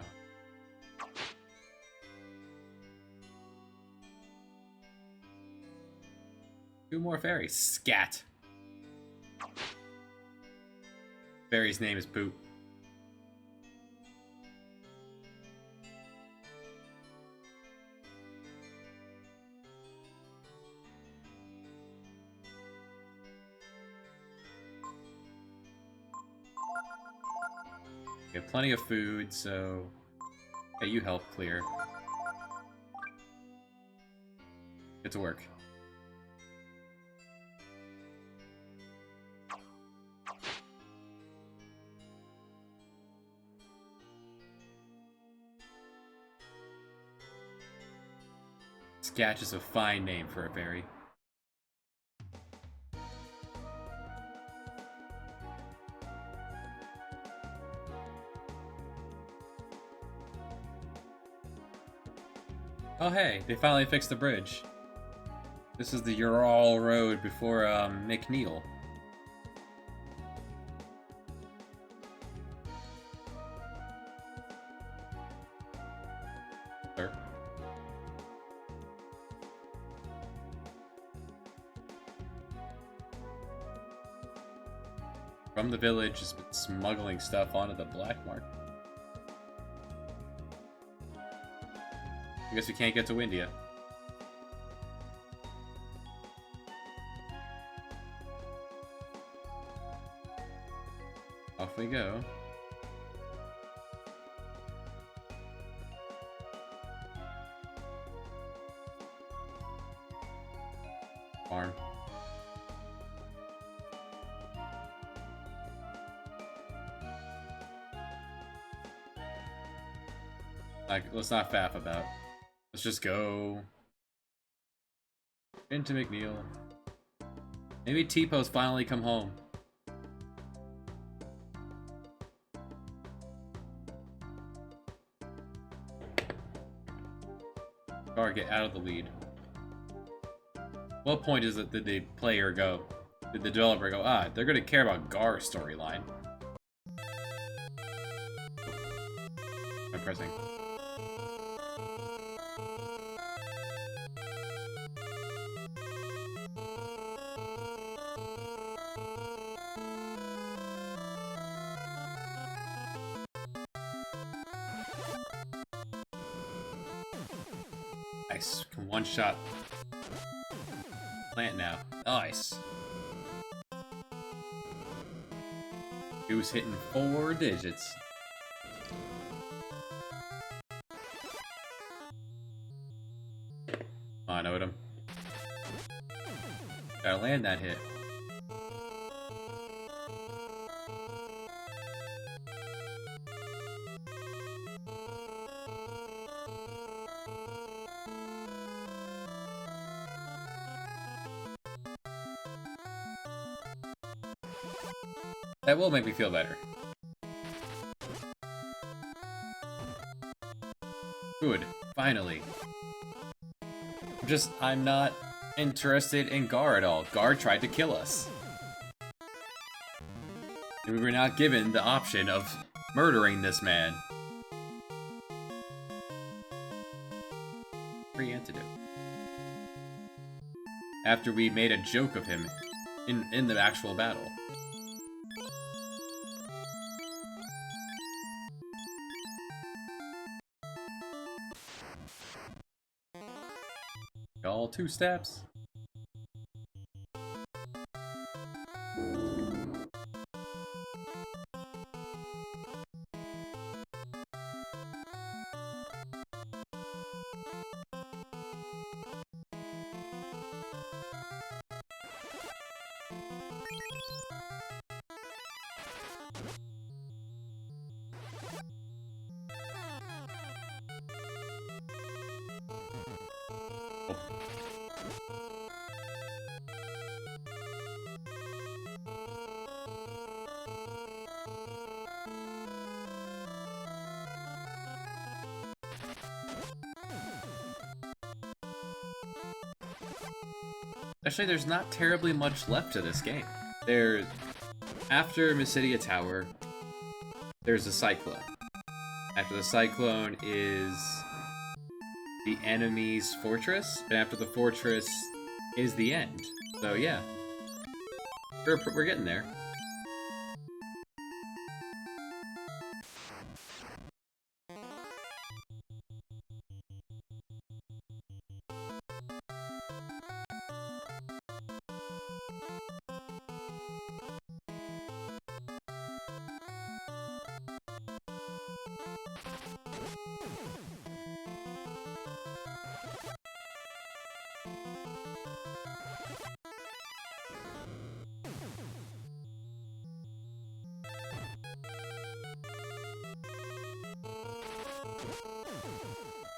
A: 2 more fairies. Scat. Fairy's name is Poop. We have plenty of food, so hey, you help clear. Get to work. Scatch is a fine name for a fairy. Oh hey, they finally fixed the bridge. This is the Ural Road before McNeil. Sir. From the village has been smuggling stuff onto the black market. I guess we can't get to Windia. Off we go. Farm. Like, let's not faff about. Let's just go into McNeil. Maybe T-Po's finally come home. Gar, get out of the lead. What point is it did the player go? Did the developer go, ah, they're gonna care about Gar's storyline? I'm pressing. Nice. Can one shot plant now. Nice. Who's hitting 4 digits? Come on, Odom. Gotta land that hit. That will make me feel better. Good. Finally. I'm not interested in Gar at all. Gar tried to kill us. And we were not given the option of murdering this man. Free antidote. After we made a joke of him in the actual battle. All 2 steps. Actually, there's not terribly much left to this game. After Mysidia Tower, there's a Cyclone. After the Cyclone is the enemy's fortress, and after the fortress is the end. So yeah, we're getting there.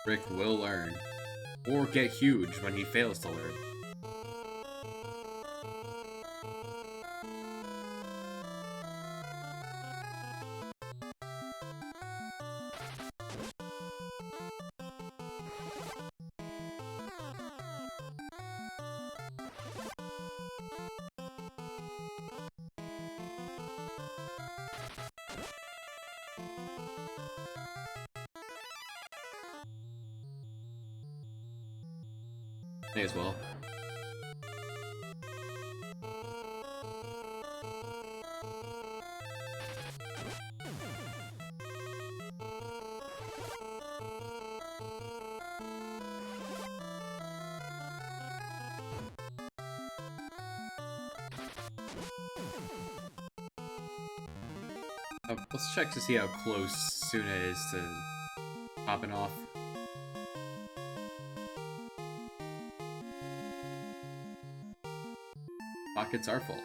A: Rick will learn. or get huge when he fails to learn. May as well. Let's check to see how close Suna is to popping off. Pockets are full.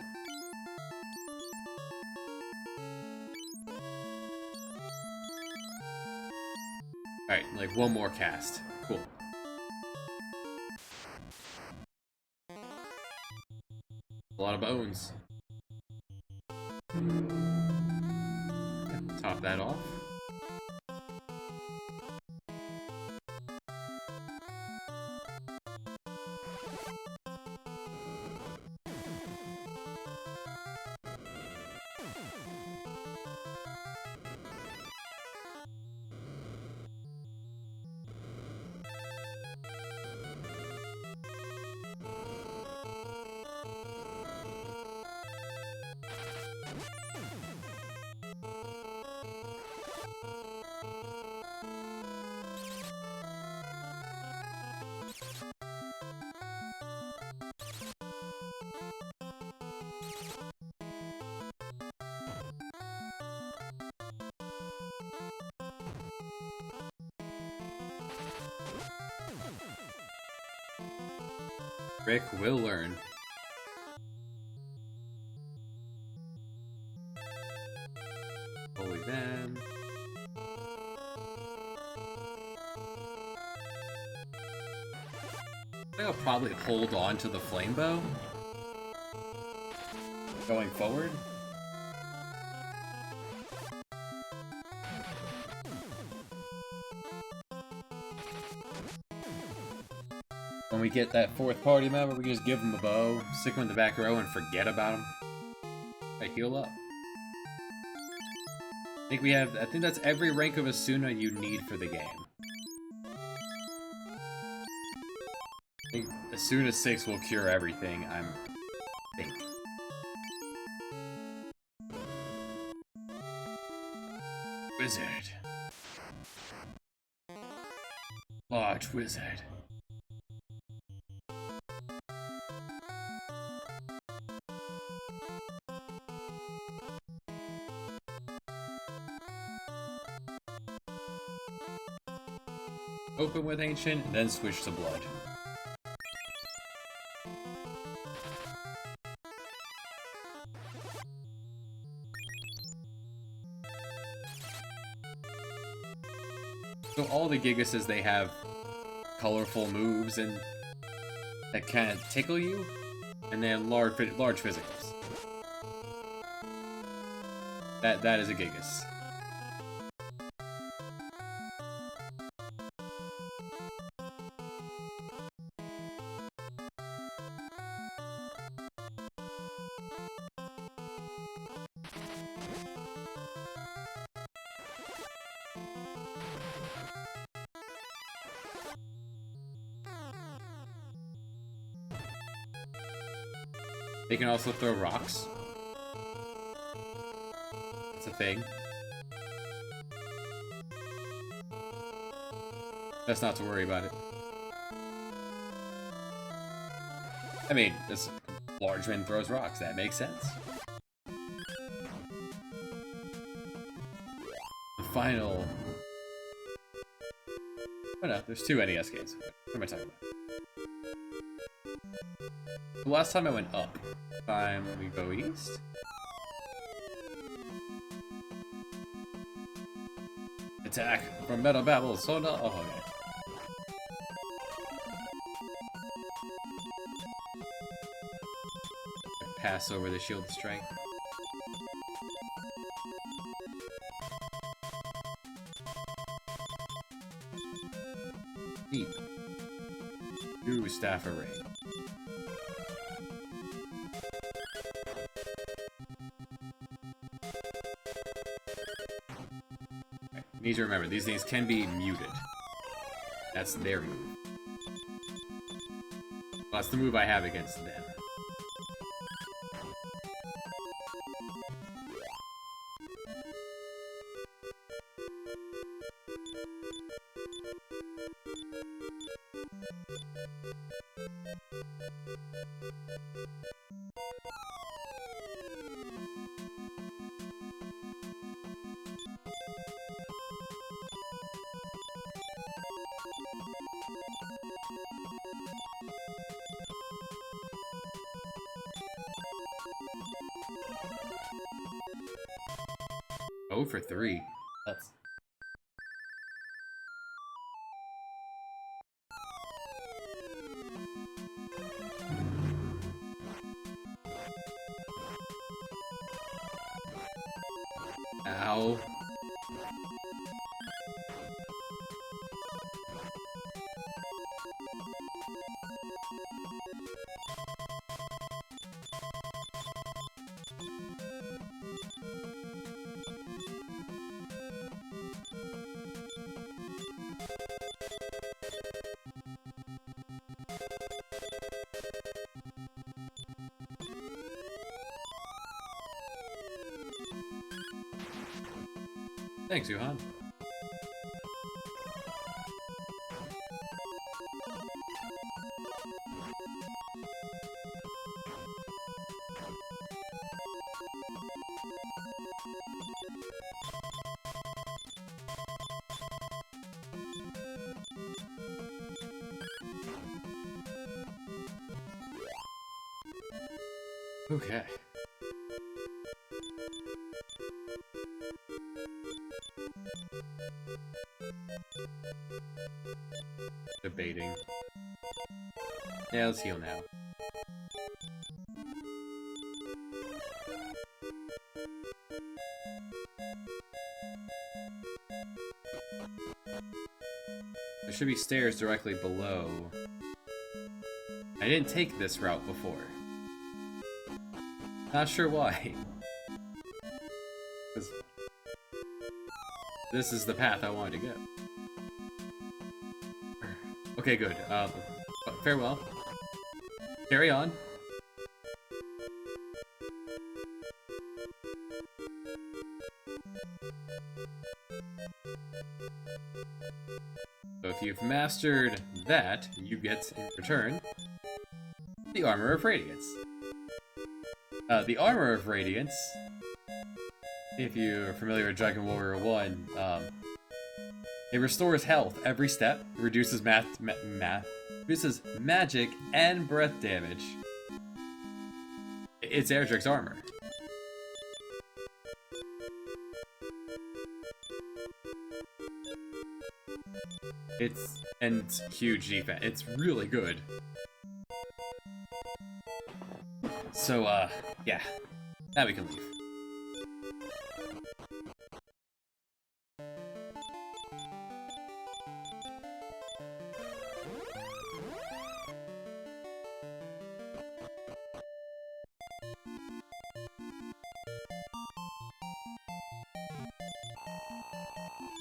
A: Alright, like one more cast. Cool. A lot of bones. Top that off. Rick will learn. Holy man. I think I'll probably hold on to the flame bow going forward. When we get that fourth party member, we can just give him a bow, stick him in the back row, and forget about him. Alright, heal up. I think that's every rank of Asuna you need for the game. I think Asuna 6 will cure everything, I think. Wizard. Large wizard. Open with Ancient, then switch to Blood. So all the Gigases, they have colorful moves and that kind of tickle you, and then large physicals. That is a Gigas. They can also throw rocks. It's a thing. That's not to worry about it. I mean, this large man throws rocks. That makes sense. The final... Oh no, there's two NES games. What am I talking about? The last time I went up. Time we go east. Attack from Metal Babble. So no. Oh, okay. pass over the shield strength. Deep. Ooh, staff array. Okay. Need to remember, these things can be muted. That's their move. Well, that's the move I have against them. Oh for 3. That's... Ow. Thanks, Yuhan. Okay. Debating. Yeah, let's heal now. There should be stairs directly below. I didn't take this route before. Not sure why. 'Cause this is the path I wanted to go. Okay, good. Farewell. Carry on. So if you've mastered that, you get, in return, the Armor of Radiance. The Armor of Radiance, if you're familiar with Dragon Warrior 1, it restores health every step, reduces reduces magic and breath damage. It's Erdrick's armor. And huge defense. It's really good. So, yeah. Now we can leave.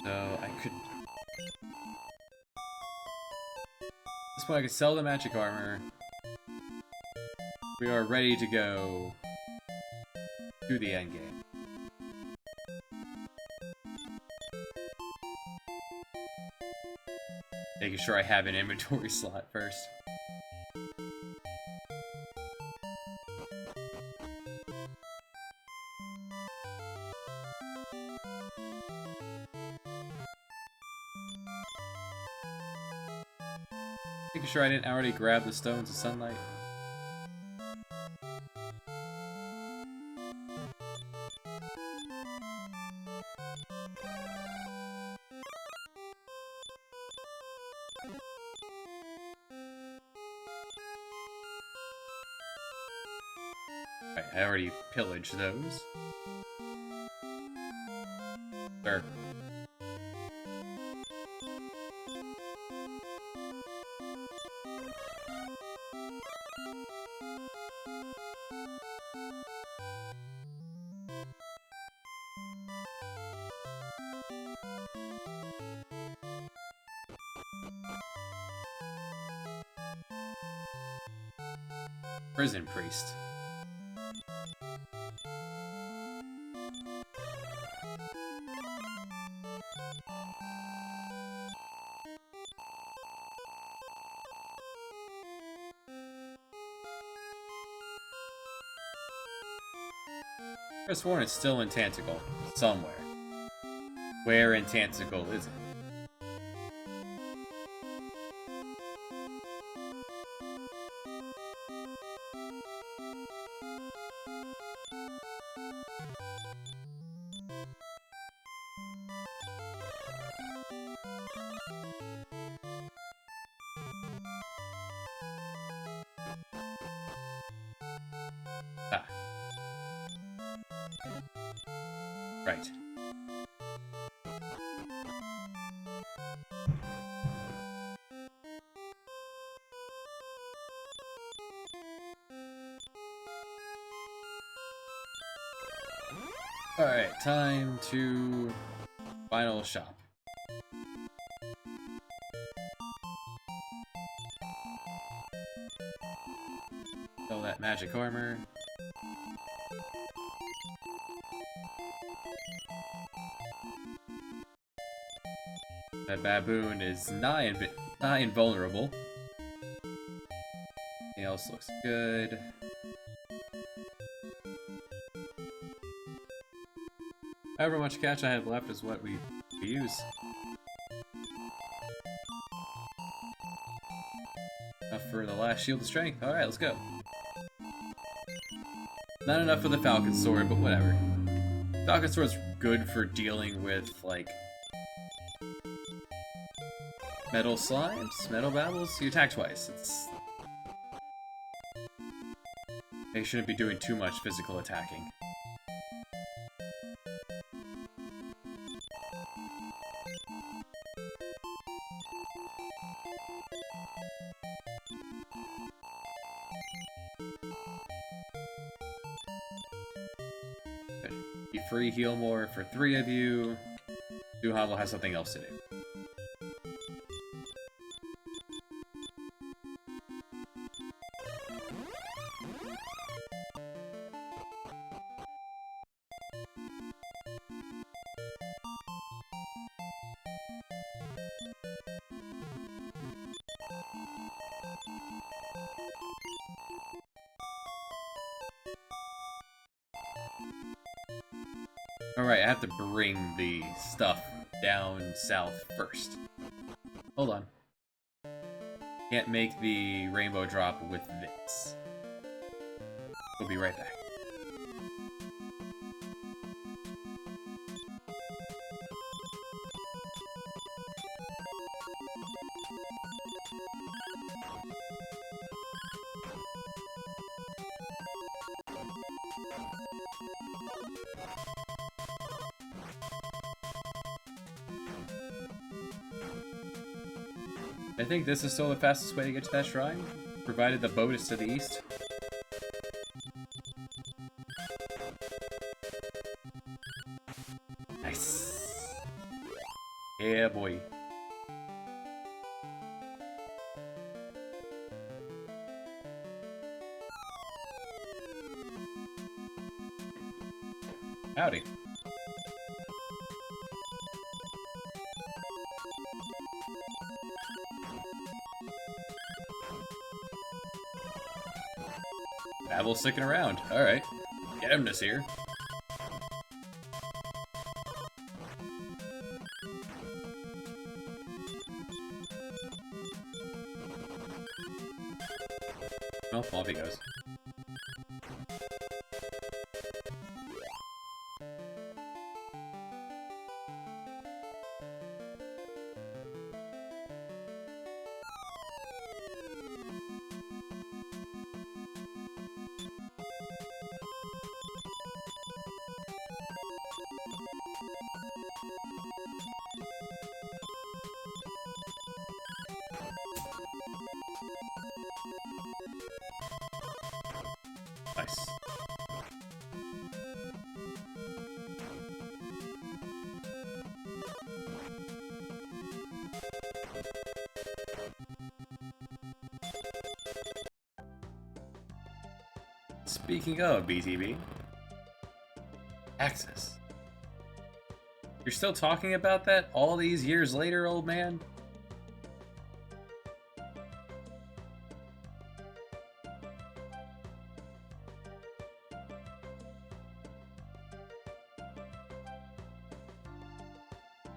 A: So, I could... At this point, I could sell the magic armor. We are ready to go to the end game. Making sure I have an inventory slot first. Making sure I didn't already grab the stones of sunlight. Right, I already pillaged those. Sure. Prison priest. I could have sworn it's still in Tanticle, somewhere. Where in Tanticle is it? Ah. Right. Alright, time to final shop. Sell that magic armor. That baboon is nigh invulnerable. Everything else looks good. However much cash I have left is what we use. Enough for the last shield of strength. Alright, let's go. Not enough for the Falcon Sword, but whatever. Falcon Sword's good for dealing with, like, metal slimes, metal babbles. You attack twice. They shouldn't be doing too much physical attacking. Be free, heal more for 3 of you. Duhan will have something else to do. Alright, I have to bring the stuff down south first. Hold on. Can't make the rainbow drop with this. We'll be right back. I think this is still the fastest way to get to that shrine, provided the boat is to the east. Nice. Yeah, boy. Howdy. Babel's sticking around. Alright. Get him this here. Oh, off he goes. Nice. Speaking of BTB, Axis. You're still talking about that all these years later, old man?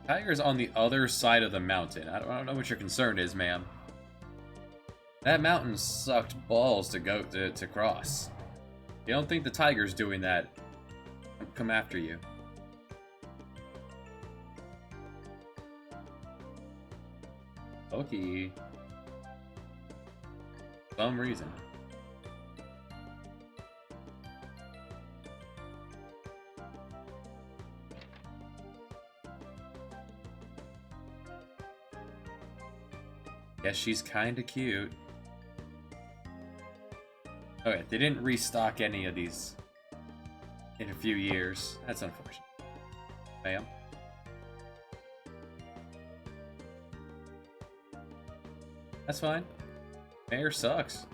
A: Tiger's on the other side of the mountain. I don't know what your concern is, ma'am. That mountain sucked balls to cross. You don't think the tiger's doing that? Come after you. Okay. Some reason. Guess she's kinda cute. Okay, they didn't restock any of these in a few years. That's unfortunate. Ma'am. That's fine. Mayor sucks.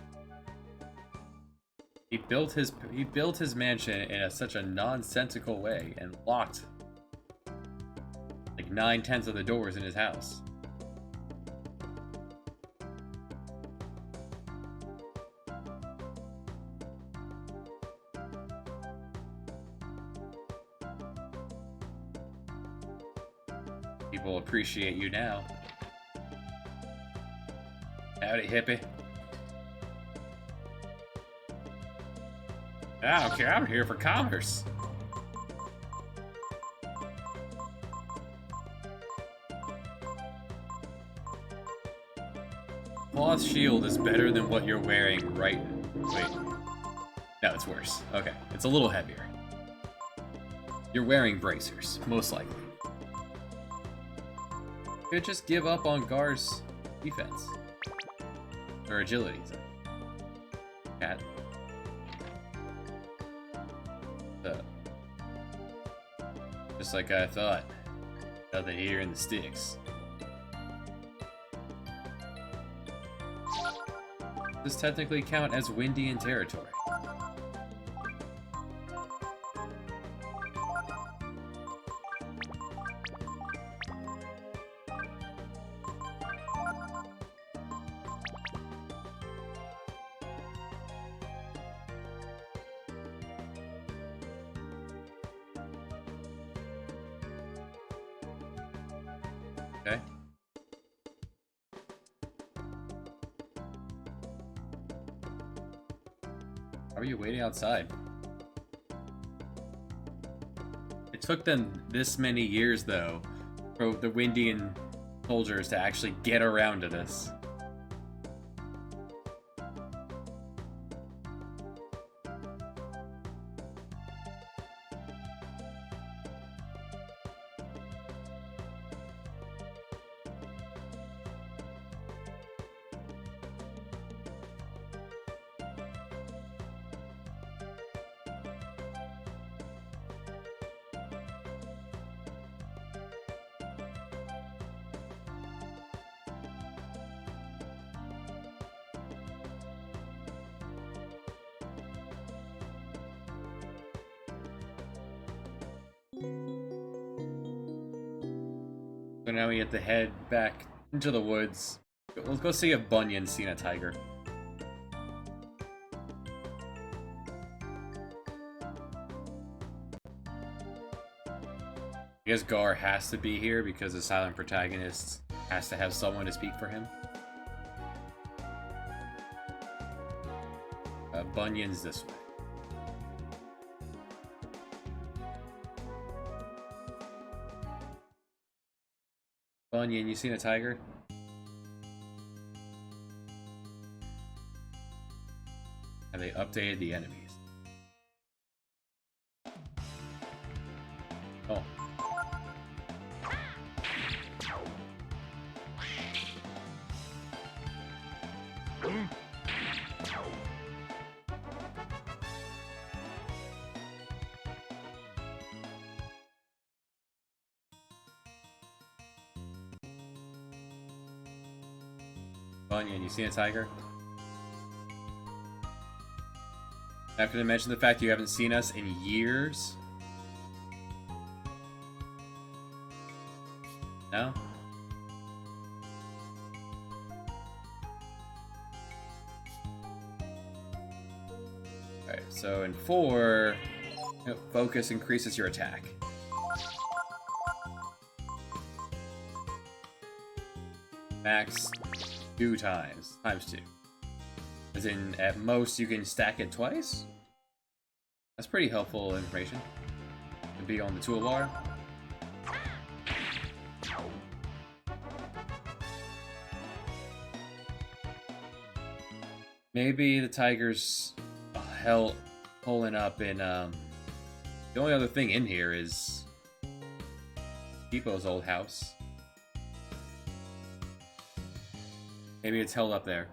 A: He built his mansion in such a nonsensical way and locked like 9/10 of the doors in his house. People appreciate you now. Howdy, hippie. I don't care, I'm here for commerce. Cloth shield is better than what you're wearing right... Wait. No, it's worse. Okay, it's a little heavier. You're wearing bracers, most likely. You could just give up on Gar's defense. Or agility. Cat. Just like I thought. Nothing here in the sticks. Does this technically count as Windian territory? Okay. How are you waiting outside? It took them this many years, though, for the Windian soldiers to actually get around to this. So now we have to head back into the woods. Let's go see if Bunyan's seen a tiger. I guess Gar has to be here because the silent protagonist has to have someone to speak for him. Bunyan's this way. Bunyan, you seen a tiger? Have they updated the enemies? Oh. Bunyan, you seen a tiger? After to mention the fact you haven't seen us in years? No? Alright, so in 4, focus increases your attack. Max 2 times. Times 2. As in, at most, you can stack it twice? That's pretty helpful information to be on the toolbar. Maybe the tiger's pulling up in, the only other thing in here is Depot's old house. Maybe it's held up there.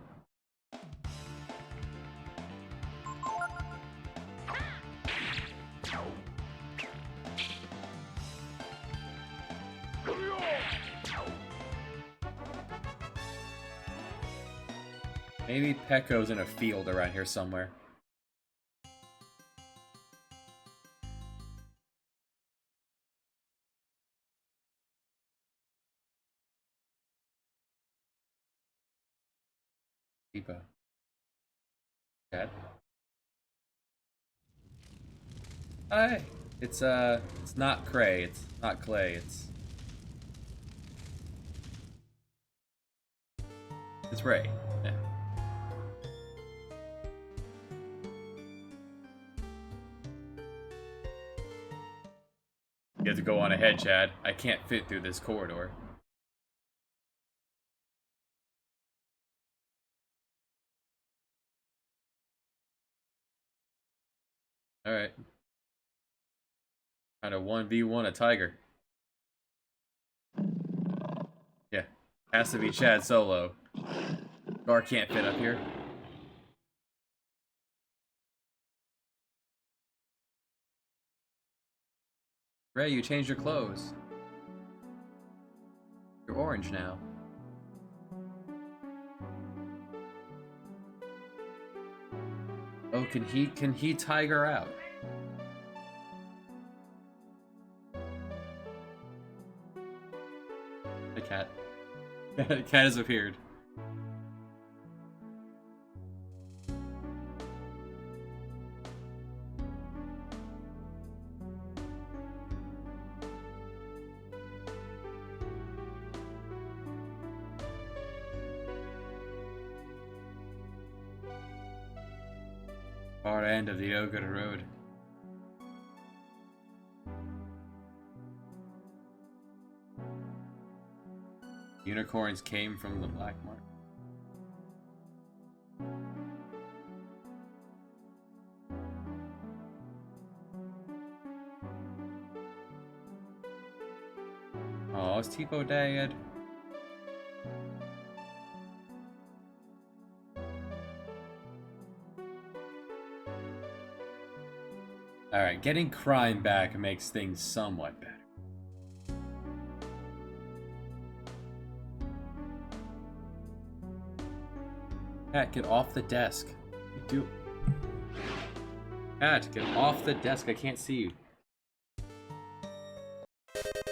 A: Maybe Pecco's in a field around here somewhere. Depot. Cat. Hi. It's not Cray. It's not Clay. It's Ray. Yeah. You have to go on ahead, Chad. I can't fit through this corridor. Alright. Kind of 1v1 a tiger. Yeah. Has to be Chad solo. Gar can't fit up here. Ray, you changed your clothes. You're orange now. Oh, can he tiger out? The cat. The cat has appeared. Far end of the Ogre Road. Unicorns came from the Black Mark. Oh, it's Tipo dead. Alright, getting crime back makes things somewhat better. Cat, get off the desk. You do. Cat, get off the desk. I can't see you.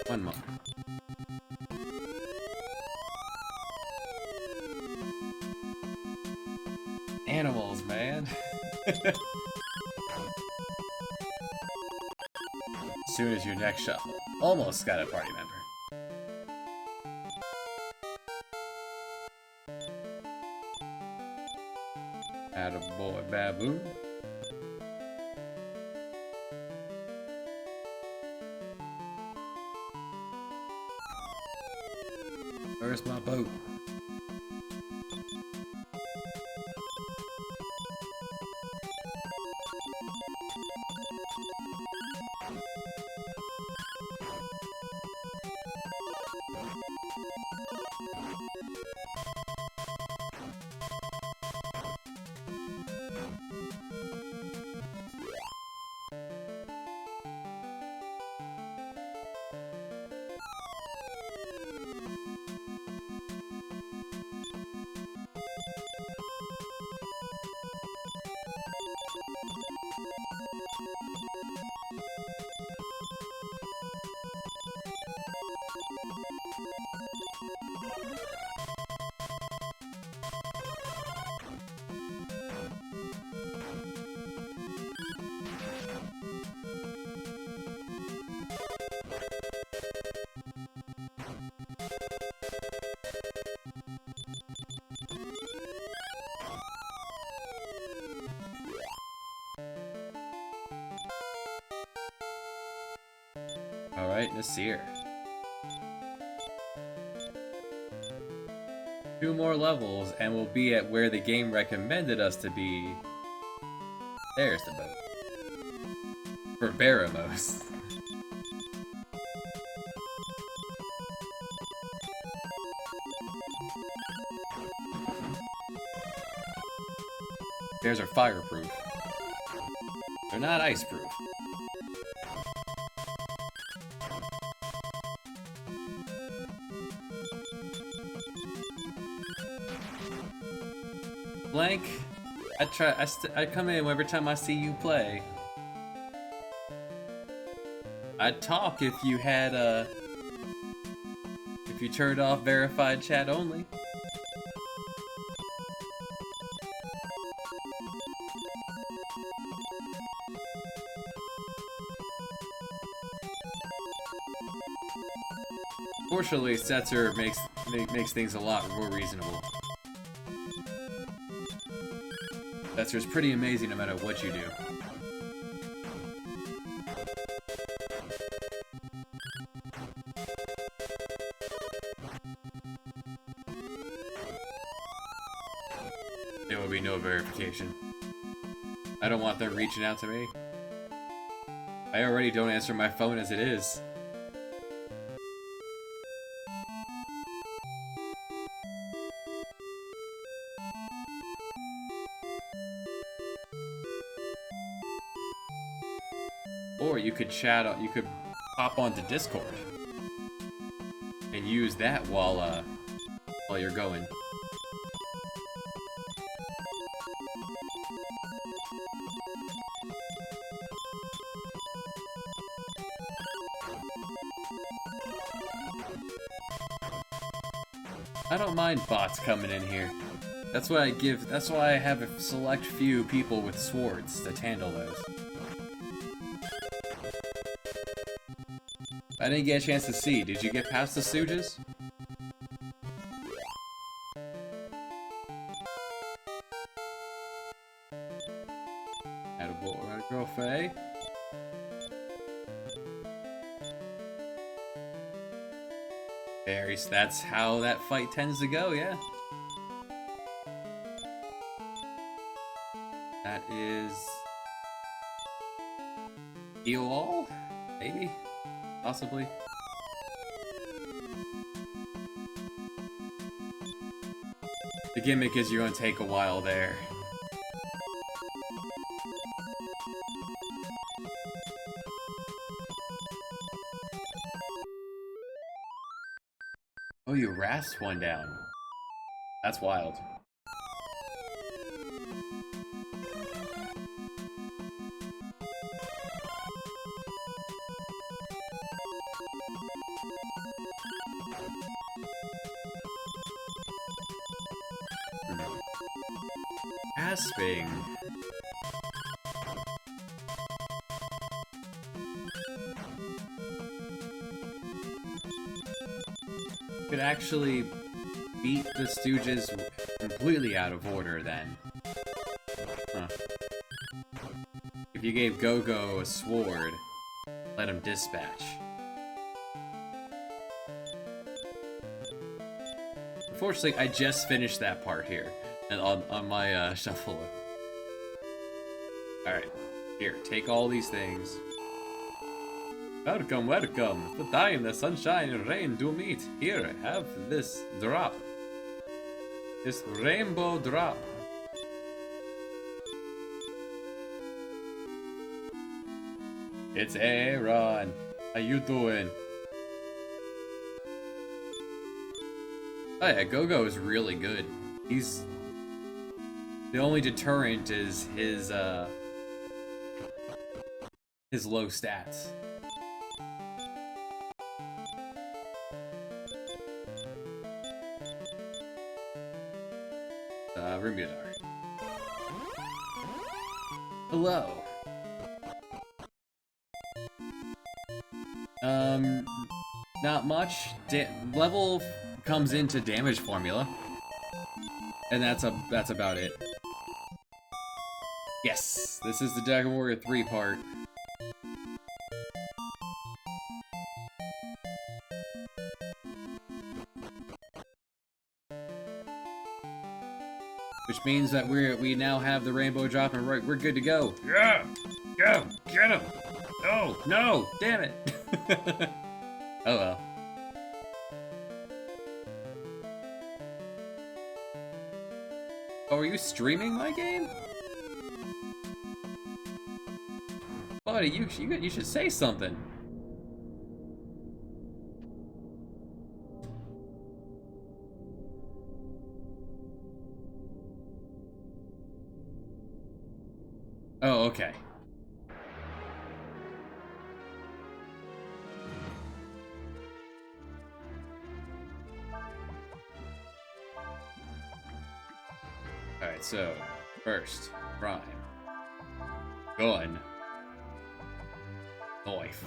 A: One more. Animals, man. As soon as your next shuffle. Almost got a party member. Attaboy, baboon. Where's my boat? Alright, Nasir. 2 more levels and we'll be at where the game recommended us to be. There's the boat. For Baramos. Theirs are fireproof. They're not iceproof. Blank, I come in every time I see you play. I'd talk if you had if you turned off verified chat only. Fortunately, Setzer makes things a lot more reasonable. Setzer's pretty amazing no matter what you do. There will be no verification. I don't want them reaching out to me. I already don't answer my phone as it is. Or you could you could hop onto Discord and use that while you're going. I don't mind bots coming in here. That's why I have a select few people with swords that handle those. I didn't get a chance to see. Did you get past the Stooges? Attaboy, girl Faye. That's how that fight tends to go, yeah. That is... Eolol? Maybe? Possibly. The gimmick is you're gonna take a while there. Oh, you rasped one down. That's wild. Rasping. Could actually beat the Stooges completely out of order then. Huh. If you gave Go-Go a sword, let him dispatch. Unfortunately, I just finished that part here and on my shuffle. Alright, here, take all these things. Welcome, welcome. The time the sunshine and rain do meet. Here, have this drop. This rainbow drop. It's Aaron. How you doing? Oh yeah, Go-Go is really good. He's... The only deterrent is his low stats. Rumudar. Hello. Not much. Level comes into damage formula, and that's about it. Yes, this is the Dragon Warrior 3 part. which means that we now have the rainbow drop and we're good to go. Yeah, go get him. No, damn it. Oh well. Oh, are you streaming my game? Buddy, you should say something. Oh, okay. Alright, so, first, prime. Gun. Knife.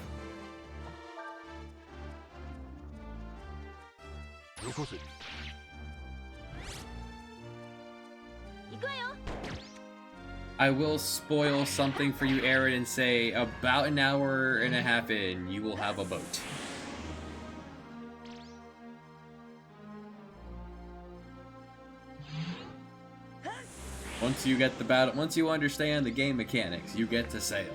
A: I will spoil something for you, Aaron, and say about an hour and a half in, you will have a boat. Once you get the battle, once you understand the game mechanics, you get to sail.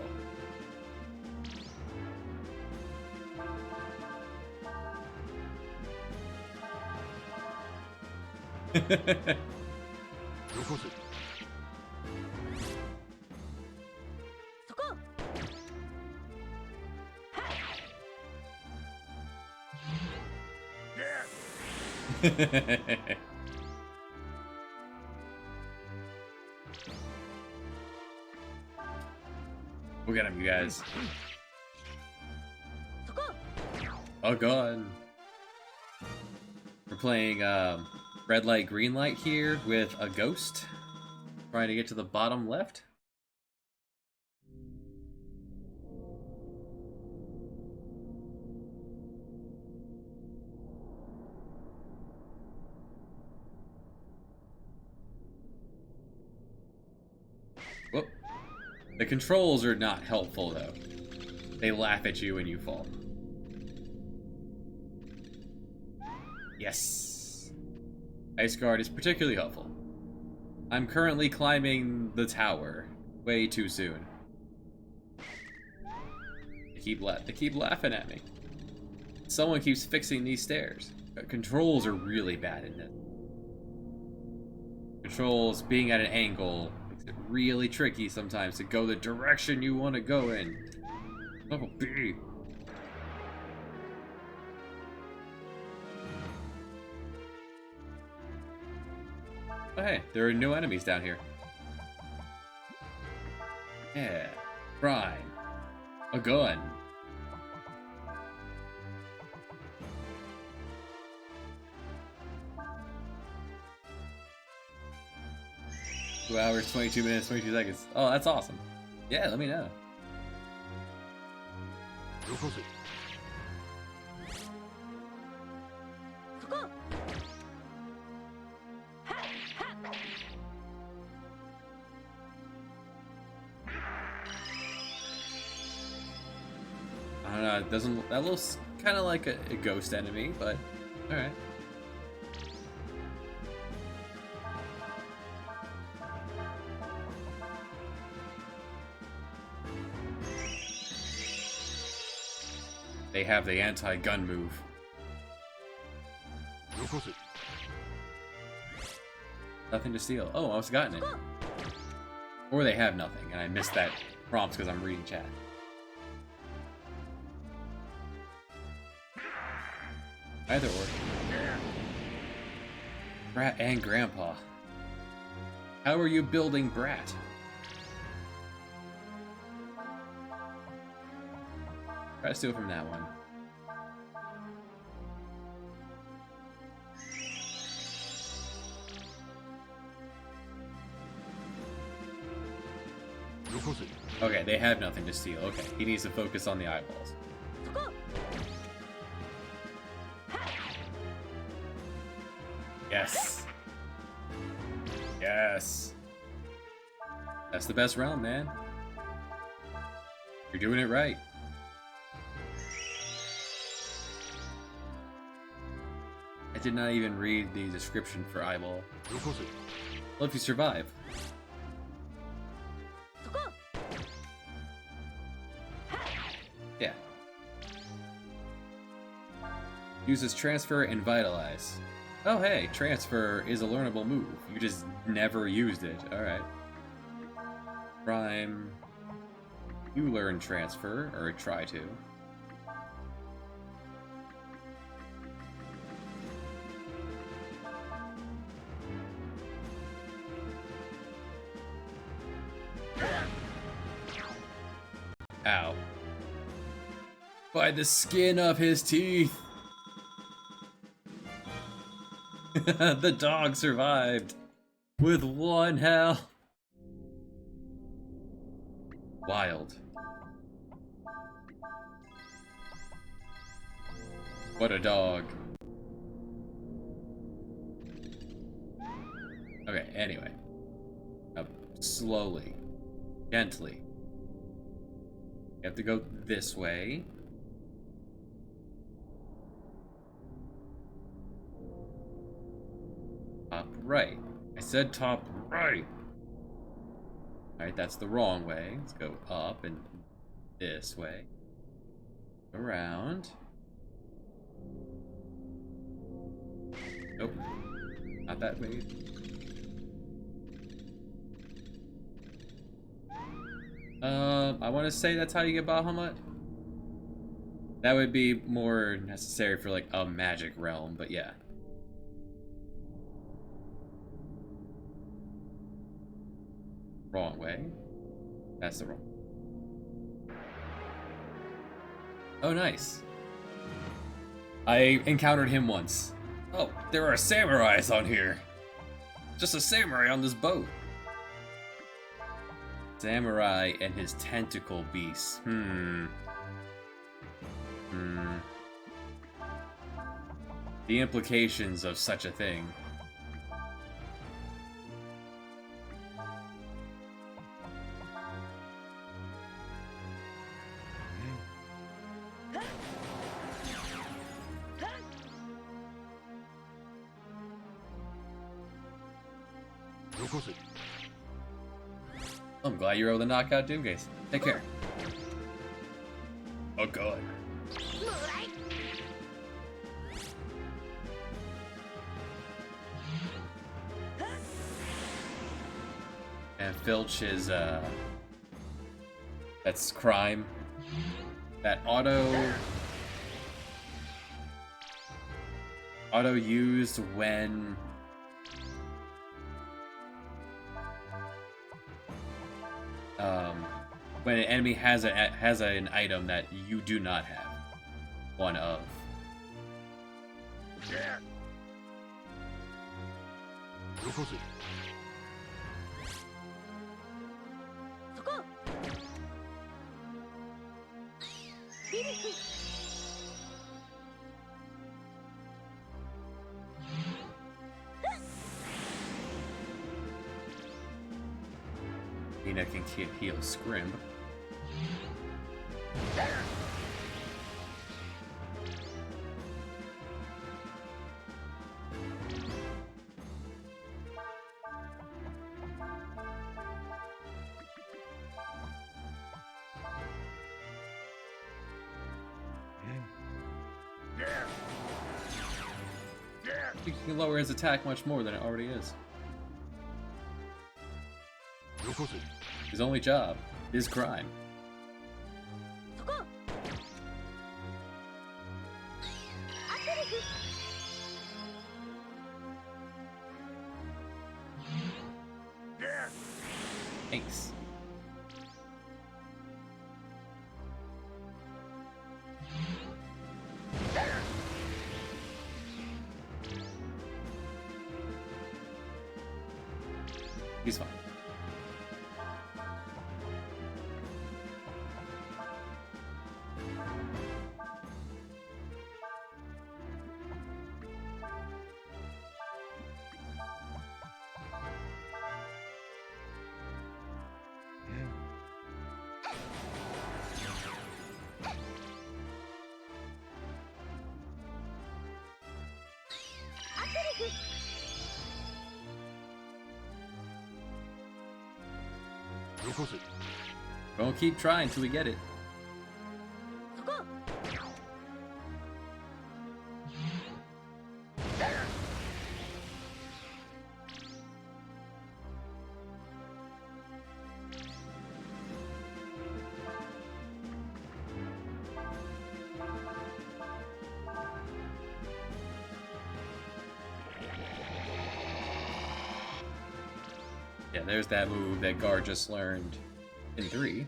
A: We'll get him, you guys. Oh god. We're playing red light, green light here with a ghost. Trying to get to the bottom left. Whoop. The controls are not helpful though. They laugh at you when you fall. Yes. Ice Guard is particularly helpful. I'm currently climbing the tower way too soon. They keep laughing at me. Someone keeps fixing these stairs. Controls are really bad in this. Controls being at an angle makes it really tricky sometimes to go the direction you want to go in. Level B. Oh, hey, there are new enemies down here. Yeah, prime. A gun. Two hours, 22 minutes, 22 seconds. Oh, that's awesome. Yeah, let me know. I don't know, it doesn't, that looks kind of like a ghost enemy, but alright. They have the anti-gun move. Nothing to steal. Oh, I must have gotten it. Or they have nothing, and I missed that prompt because I'm reading chat. Either or. Brat and Grandpa. How are you building Brat? Try to steal from that one. Okay, they have nothing to steal. Okay, he needs to focus on the eyeballs. Yes. Yes. That's the best round, man. You're doing it right. I did not even read the description for eyeball. Well, if you survive. Yeah. Uses transfer and vitalize. Oh hey, transfer is a learnable move. You just never used it. Alright. Prime. You learn transfer, or try to. Ow. By the skin of his teeth! The dog survived! With 1 health! Wild. What a dog. Okay, anyway. Up slowly. Gently. You have to go this way. Top right. I said top right. Alright, that's the wrong way. Let's go up and this way. Around. Nope. Not that way. I want to say that's how you get Bahamut. That would be more necessary for like a magic realm, but yeah. Wrong way. That's the wrong. Oh, nice. I encountered him once. Oh, there are samurais on here. Just a samurai on this boat. Samurai and his tentacle beast. The implications of such a thing. I'm glad you were able to knock out Doomgaze. Take care. Oh god. And Filch is, that's crime. That auto used when when an enemy has an item that you do not have one of. Nina can heal Scrimp. You can lower his attack much more than it already is. His only job is crime. Thanks. He's fine. We'll keep trying till we get it. Yeah, there's that move that Gar just learned in 3.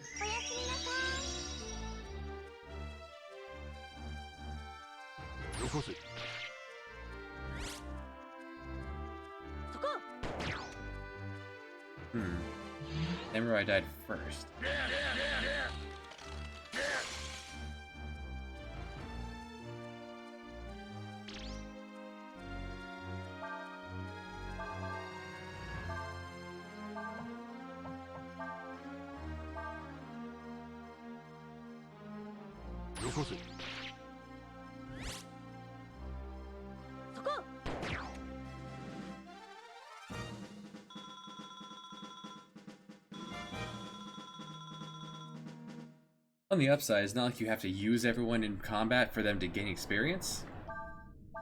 A: Samurai died first. On the upside, it's not like you have to use everyone in combat for them to gain experience.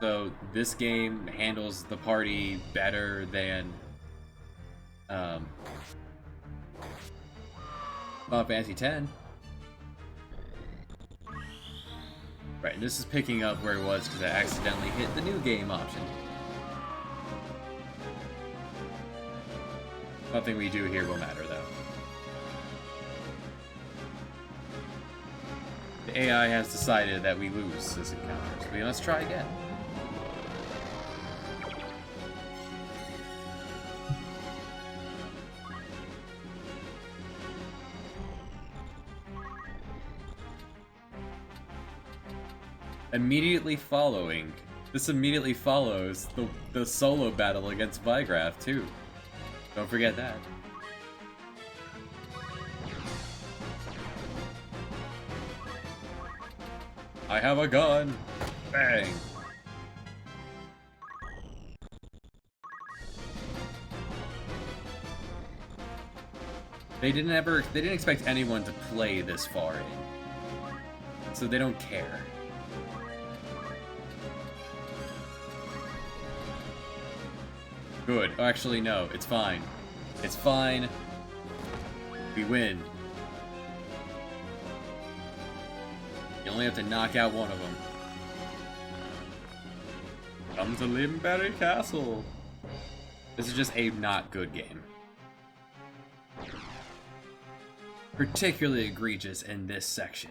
A: So this game handles the party better than Final Fantasy X. Right, and this is picking up where it was because I accidentally hit the new game option. Nothing we do here will matter, though. The AI has decided that we lose this encounter, so we must try again. Immediately following, this immediately follows the solo battle against Vigraf, too. Don't forget that. I have a gun! Bang! They didn't expect anyone to play this far in. So they don't care. Good. Oh, actually, no. It's fine. It's fine. We win. You only have to knock out one of them. Come to Limberry Castle. This is just a not good game. Particularly egregious in this section.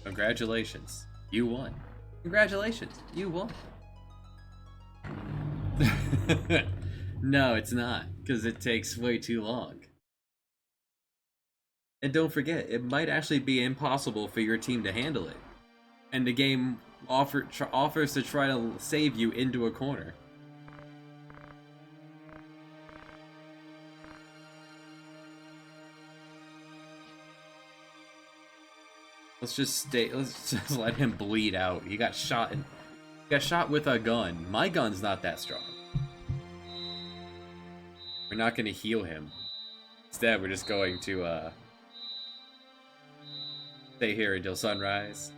A: Congratulations, you won. Congratulations, you won. No, it's not, because it takes way too long. And don't forget, it might actually be impossible for your team to handle it. And the game offers to try to save you into a corner. Let's just let him bleed out. He got shot with a gun. My gun's not that strong. We're not gonna heal him. Instead, we're just going to stay here until sunrise.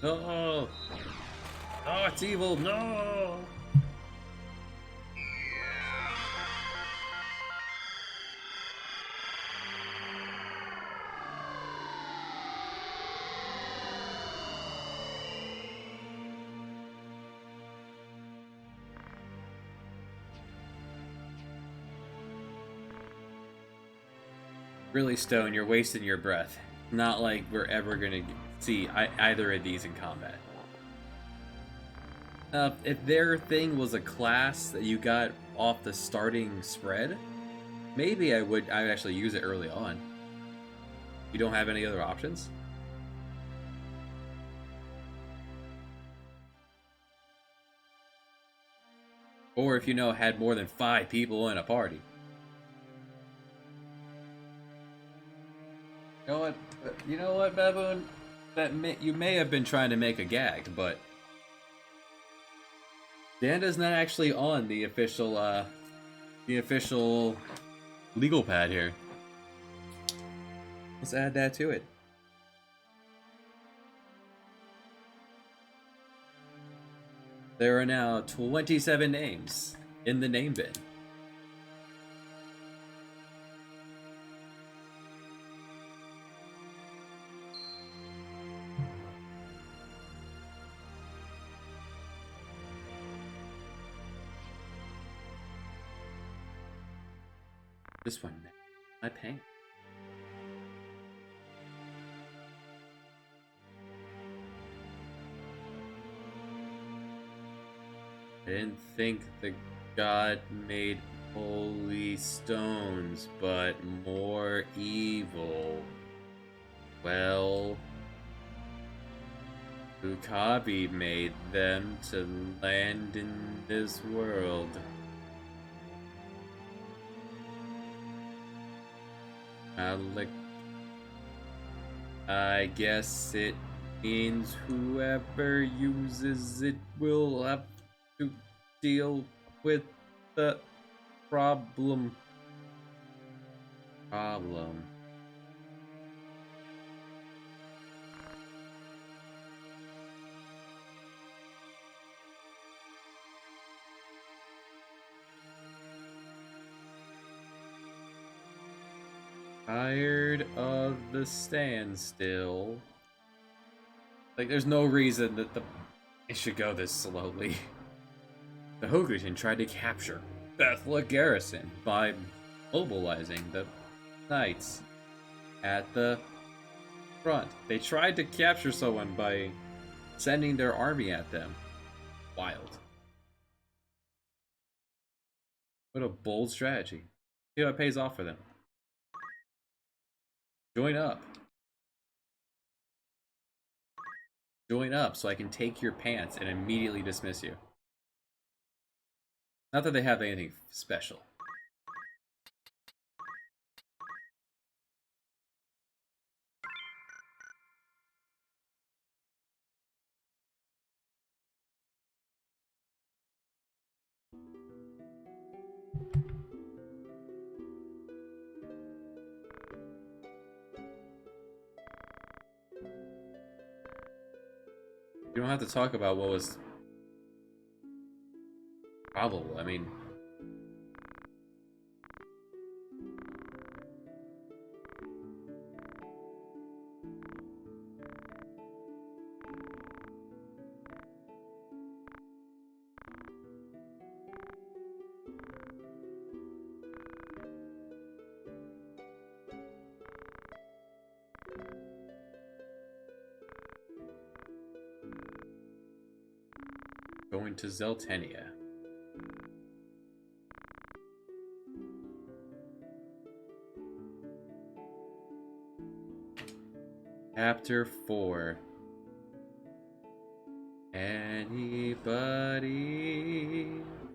A: No! Oh, it's evil! No! Really, Stone, you're wasting your breath. Not like we're ever gonna see either of these in combat. If their thing was a class that you got off the starting spread, maybe I'd actually use it early on. You don't have any other options? Or if you know had more than 5 people in a party. You know what, Baboon? You may have been trying to make a gag, but Danda's not actually on the official legal pad here. Let's add that to it. There are now 27 names in the name bin. This one, my pain. I didn't think the god made holy stones, but more evil. Well, Ukabi made them to land in this world. I guess it means whoever uses it will have to deal with the problem. Tired of the standstill. Like, there's no reason that it should go this slowly. The Hokuton tried to capture Bethla Garrison by mobilizing the knights at the front. They tried to capture someone by sending their army at them. Wild. What a bold strategy. See how it pays off for them. Join up. Join up so I can take your pants and immediately dismiss you. Not that they have anything special. You don't have to talk about what was probable. I mean, going to Zeltenia. Chapter 4. Anybody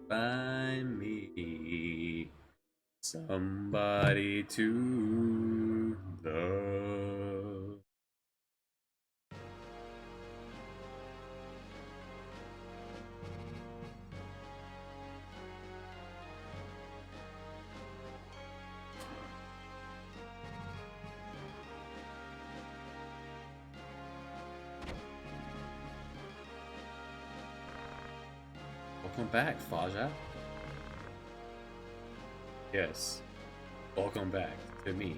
A: find me somebody to love? Welcome back, Faja. Yes. Welcome back to me.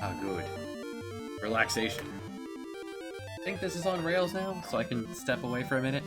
A: Ah, good. Relaxation. I think this is on rails now, so I can step away for a minute.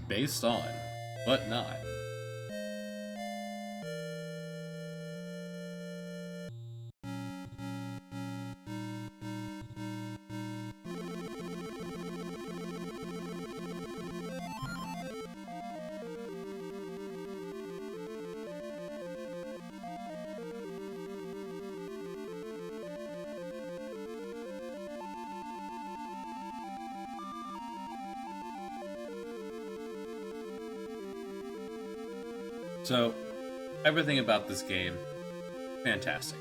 A: based on, but not. So, everything about this game, fantastic.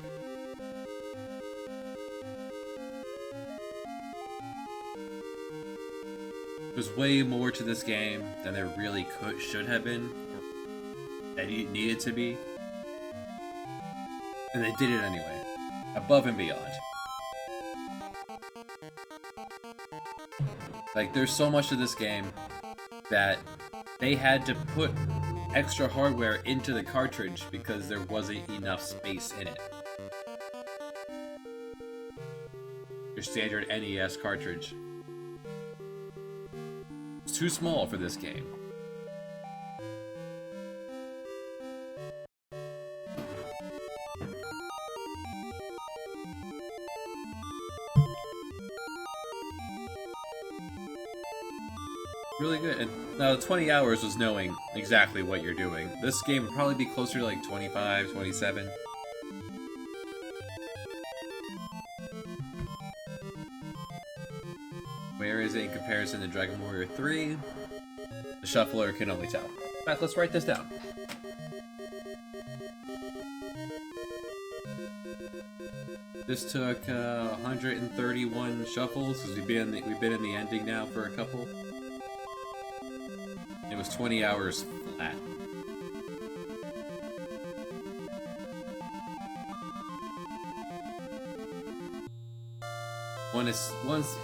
A: There's way more to this game than there really should have been, or that it needed to be. And they did it anyway, above and beyond. Like, there's so much to this game that they had to put extra hardware into the cartridge because there wasn't enough space in it. Your standard NES cartridge. It's too small for this game. Really good. And now, 20 hours was knowing exactly what you're doing. This game would probably be closer to like 25, 27. Where is it in comparison to Dragon Warrior 3? The shuffler can only tell. In fact, let's write this down. This took 131 shuffles because we've been in the ending now for a couple. It was 20 hours flat. One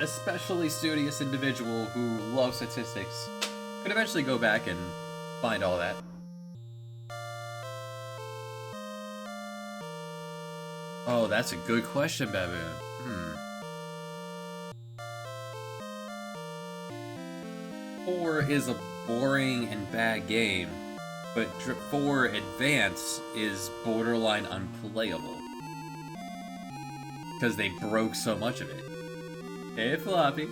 A: especially studious individual who loves statistics could eventually go back and find all that. Oh, that's a good question, Baboon. 4 is a boring and bad game, but 4 Advance is borderline unplayable. Because they broke so much of it. Hey, Floppy.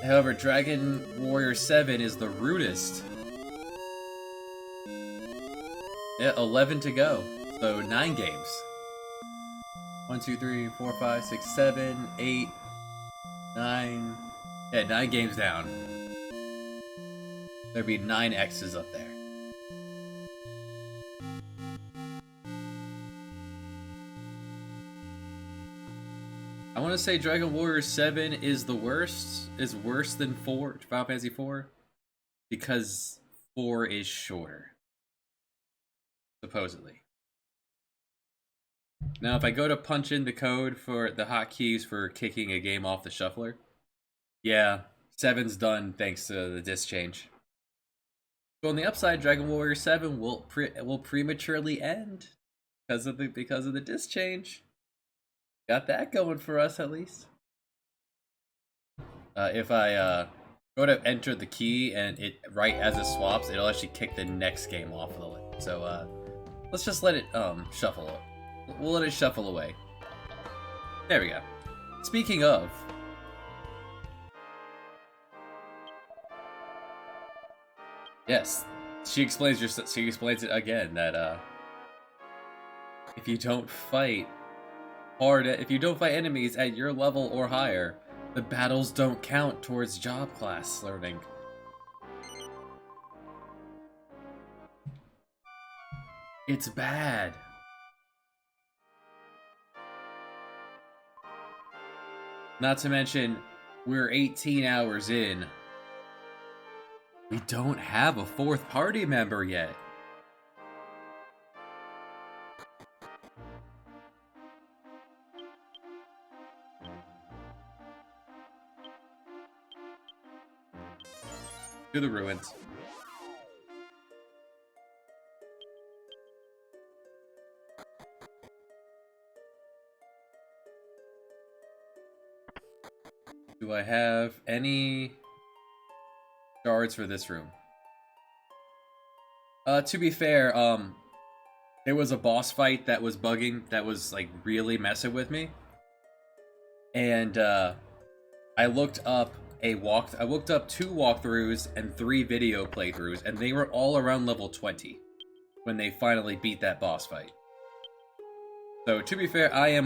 A: However, Dragon Warrior 7 is the rudest. Yeah, 11 to go. So 9 games. 1, 2, 3, 4, 5, 6, 7, 8, 9. Yeah, 9 games down. There'd be 9 X's up there. I want to say Dragon Warrior 7 is the worst, is worse than Final Fantasy 4, because 4 is shorter. Supposedly. Now, if I go to punch in the code for the hotkeys for kicking a game off the shuffler, yeah, 7's done thanks to the disc change. So on the upside, Dragon Warrior 7 will prematurely end because of the disc change. Got that going for us at least. If I go to enter the key and it right as it swaps, it'll actually kick the next game off of the list. So let's just let it shuffle. We'll let it shuffle away. There we go. Speaking of, yes, she explains it again that if you don't fight enemies at your level or higher, the battles don't count towards job class learning. It's bad. Not to mention, we're 18 hours in. We don't have a 4th party member yet. To the ruins. Do I have any Shards for this room. To be fair, there was a boss fight that was bugging, that was like really messing with me. And I looked up I looked up 2 walkthroughs and 3 video playthroughs, and they were all around level 20 when they finally beat that boss fight. So to be fair, I'm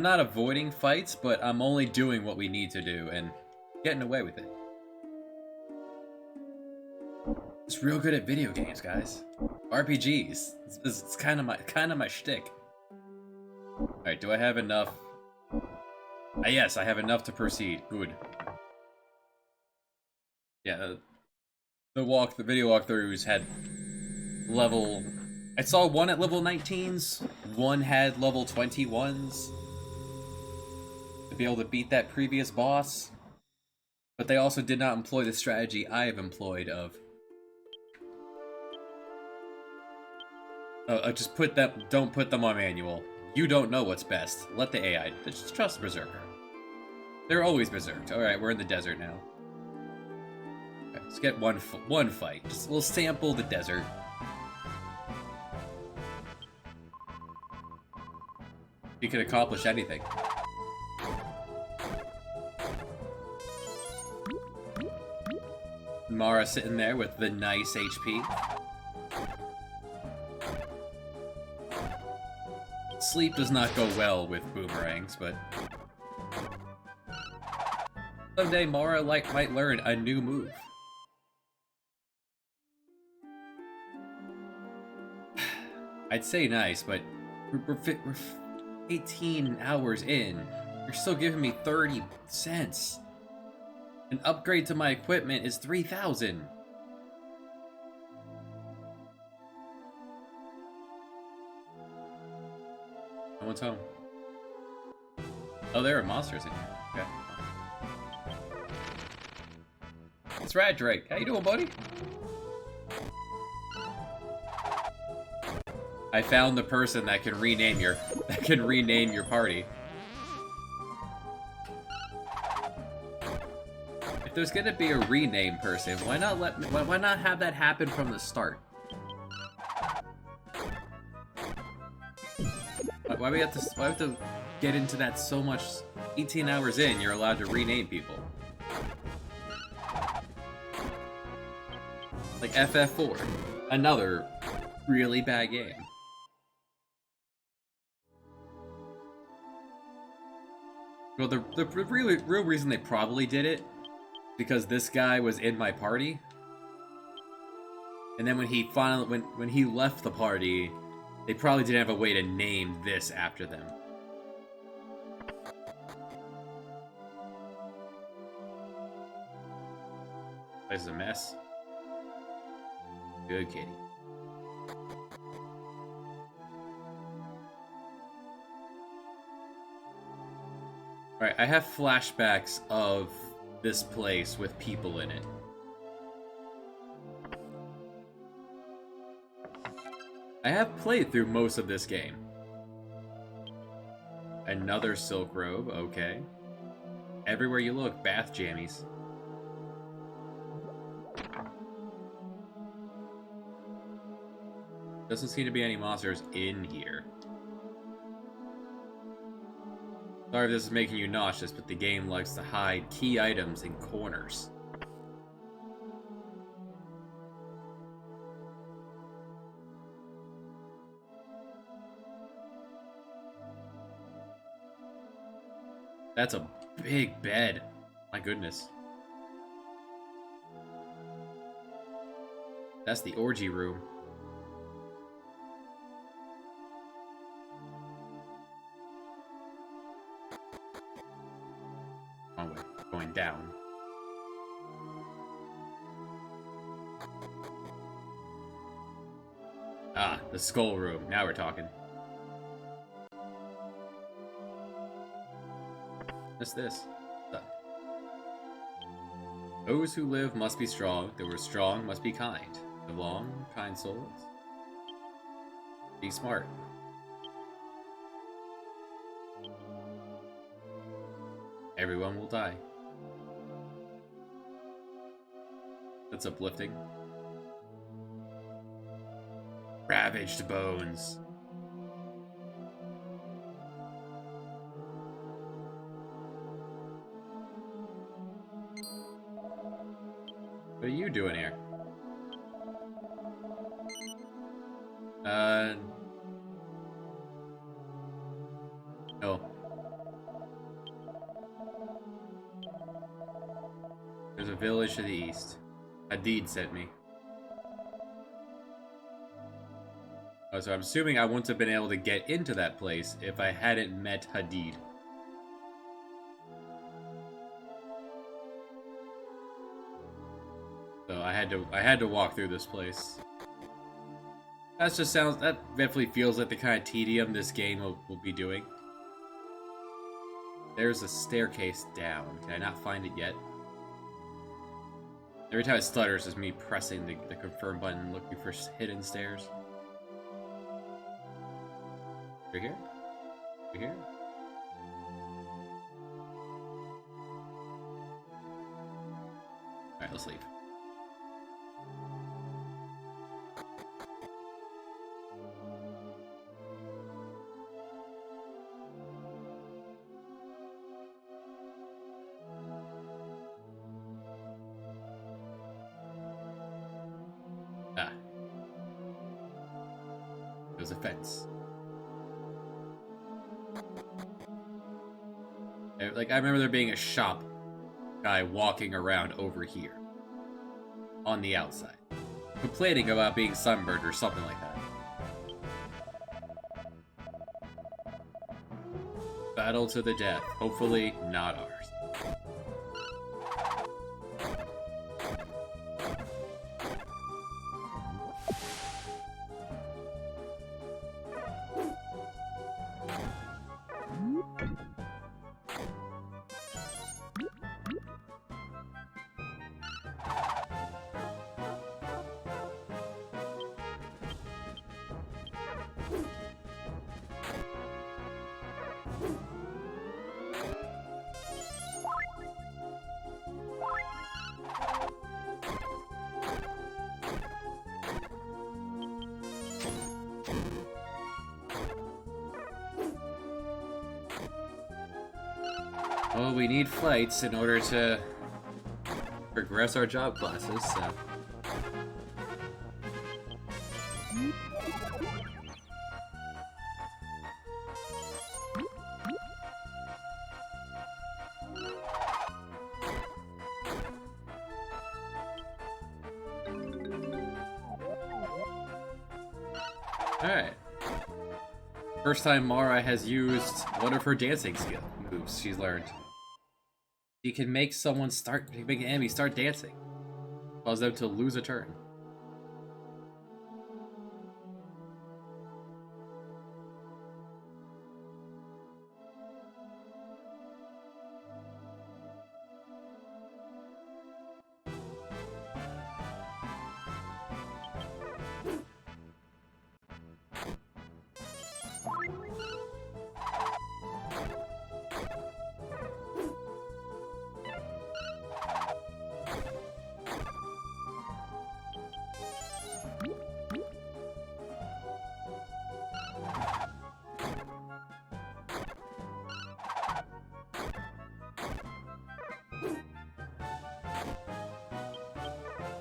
A: not avoiding fights, but I'm only doing what we need to do and getting away with it. It's real good at video games, guys. RPGs. It's kind of my shtick. All right, do I have enough? Yes, I have enough to proceed. Good. Yeah, the video walkthroughs had level. I saw one at level 19s. One had level 21s to be able to beat that previous boss. But they also did not employ the strategy I have employed of. Just don't put them on manual. You don't know what's best. Let the AI. Just trust Berserker. They're always berserked. Alright, we're in the desert now. Okay, let's get one fight. We'll sample the desert. You can accomplish anything. Mara sitting there with the nice HP. Sleep does not go well with boomerangs, but someday Mara might learn a new move. I'd say nice, but we're 18 hours in. You're still giving me 30 cents. An upgrade to my equipment is 3,000. No one's home. Oh, there are monsters in here. Okay. It's Rat Drake. How you doing, buddy? I found the person that can rename your party. If there's gonna be a rename person, why not have that happen from the start? Why we have to get into that so much? 18 hours in, you're allowed to rename people. Like FF4, another really bad game. Well, the real reason they probably did it, because this guy was in my party, and then when he left the party, they probably didn't have a way to name this after them. This is a mess. Good kitty. Alright, I have flashbacks of this place with people in it. I have played through most of this game. Another silk robe, okay. Everywhere you look, bath jammies. Doesn't seem to be any monsters in here. Sorry if this is making you nauseous, but the game likes to hide key items in corners. That's a big bed. My goodness. That's the orgy room. Wrong way. Going down. Ah, the skull room. Now we're talking. What's this? Those who live must be strong. Those who are strong must be kind. Live long, kind souls. Be smart. Everyone will die. That's uplifting. Ravaged bones. What are you doing here? No. There's a village to the east. Hadid sent me. Oh, so I'm assuming I wouldn't have been able to get into that place if I hadn't met Hadid. So I had to walk through this place. That definitely feels like the kind of tedium this game will be doing. There's a staircase down. Can I not find it yet? Every time it stutters is me pressing the confirm button looking for hidden stairs. Over here? Over here? Alright, let's leave. Ah. There's a fence. Like, I remember there being a shop guy walking around over here. On the outside. Complaining about being sunburned or something like that. Battle to the death. Hopefully not ours. Well, we need flights in order to progress our job classes, so... Alright. First time Mara has used one of her dancing skill moves she's learned. She can make an enemy start dancing. Cause them to lose a turn.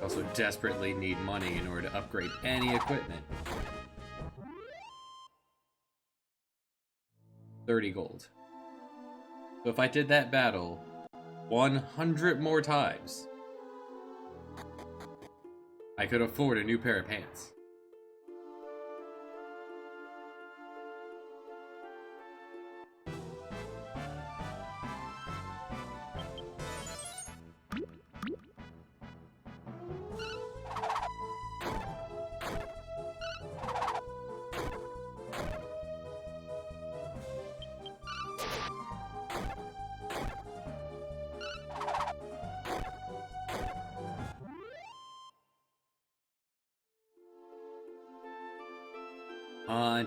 A: Also desperately need money in order to upgrade any equipment. 30 gold. So if I did that battle 100 more times, I could afford a new pair of pants.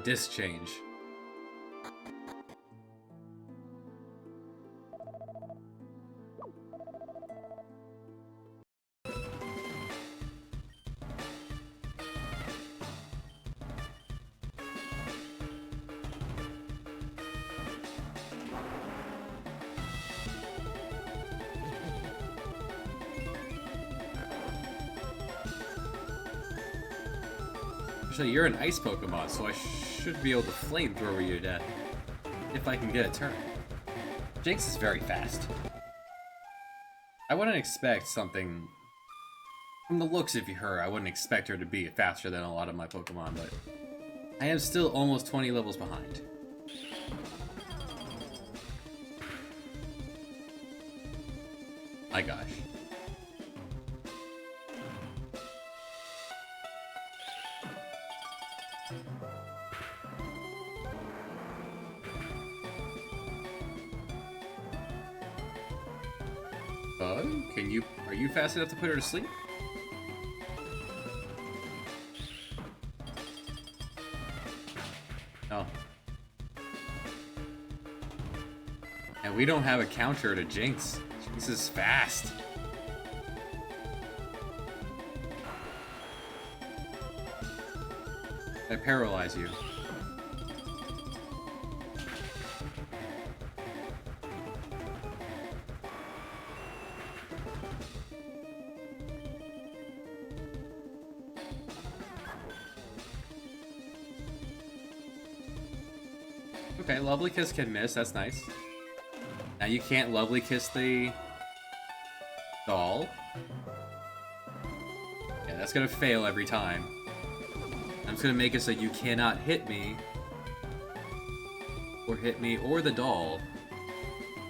A: Disc change. Actually, you're an ice Pokemon, so I should be able to flamethrower you to death. If I can get a turn. Jynx is very fast. I wouldn't expect something... From the looks of her, I wouldn't expect her to be faster than a lot of my Pokemon, but... I am still almost 20 levels behind. My gosh. Are you fast enough to put her to sleep? No. And we don't have a counter to Jynx. Jynx is fast. I paralyze you. Okay, Lovely Kiss can miss, that's nice. Now you can't Lovely Kiss the doll. Yeah, that's gonna fail every time. I'm just gonna make it so you cannot hit me or the doll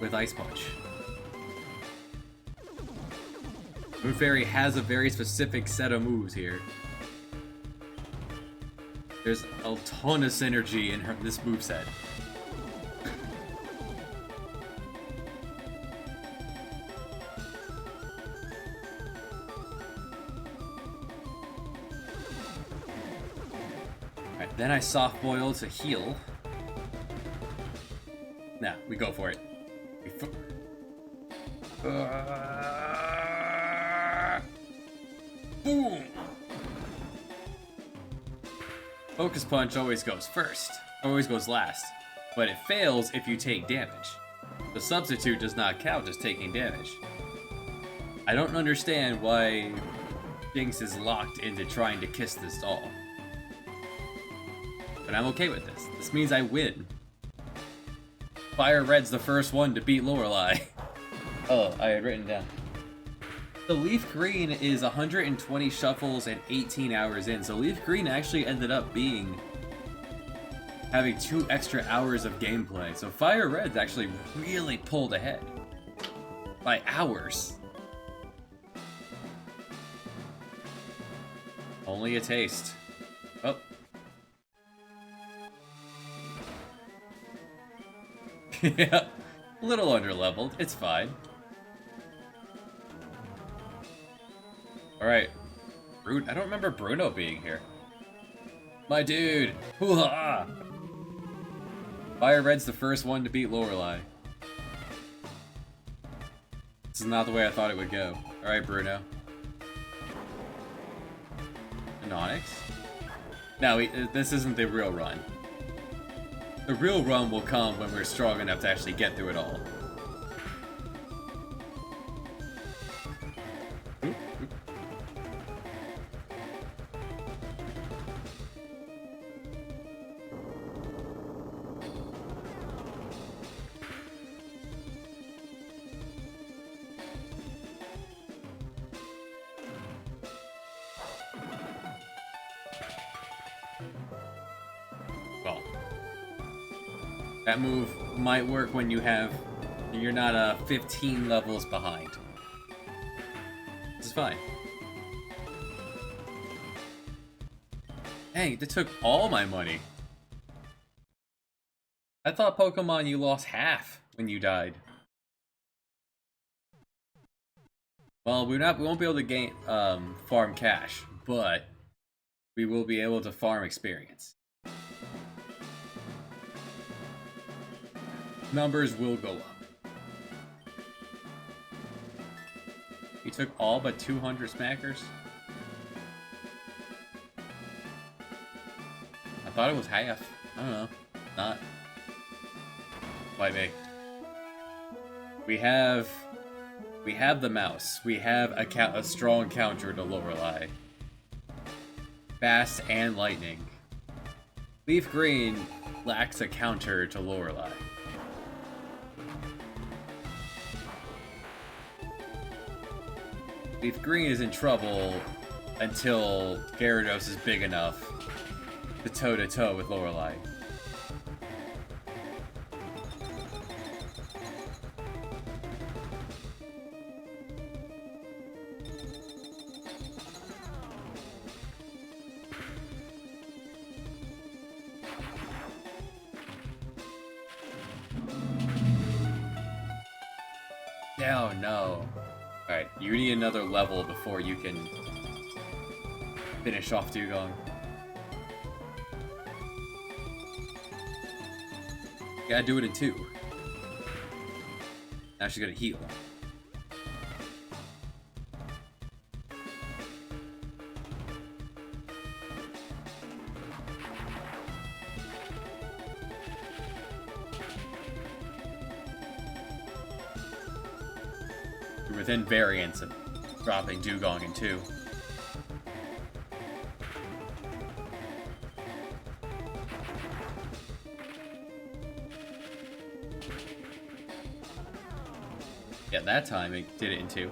A: with Ice Punch. Moon Fairy has a very specific set of moves here. There's a ton of synergy in this moveset. Alright, then I soft boil to heal. Nah, we go for it. Boom! Focus Punch always goes first, always goes last, but it fails if you take damage. The substitute does not count as taking damage. I don't understand why Jynx is locked into trying to kiss this doll. But I'm okay with this. This means I win. Fire Red's the first one to beat Lorelei. Oh, I had written down. The Leaf Green is 120 shuffles and 18 hours in, so Leaf Green actually ended up having 2 extra hours of gameplay. So Fire Red's actually really pulled ahead by hours. Only a taste. Oh. Yeah, a little underleveled. It's fine. Alright. I don't remember Bruno being here. My dude! Hoo-ha! Fire Red's the first one to beat Lorelei. This is not the way I thought it would go. Alright, Bruno. An Onix? No, this isn't the real run. The real run will come when we're strong enough to actually get through it all. Well, that move might work when you're not 15 levels behind. This is fine. Hey, that took all my money. I thought Pokemon you lost half when you died. Well, we won't be able to gain farm cash, but we will be able to farm experience. Numbers will go up. You took all but 200 smackers? I thought it was half. I don't know. Not. Why me? We have the mouse. We have a strong counter to Lorelei. Fast and lightning. Leaf Green lacks a counter to Lorelei. Leaf Green is in trouble until Gyarados is big enough to toe-to-toe with Lorelei. Oh no. Alright, you need another level before you can finish off Dewgong. You gotta do it in 2. Now she's gonna heal. You're within variance of dropping Dewgong in 2. Yeah, that time it did it in 2.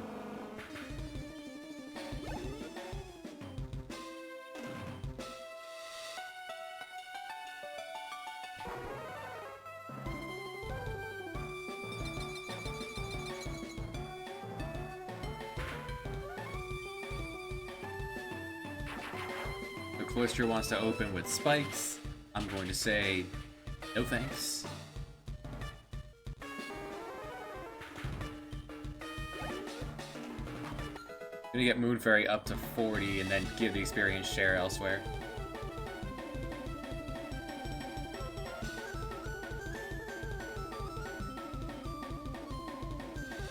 A: The Cloister wants to open with spikes. I'm going to say no thanks. Gonna get Moonfairy up to 40 and then give the experience share elsewhere.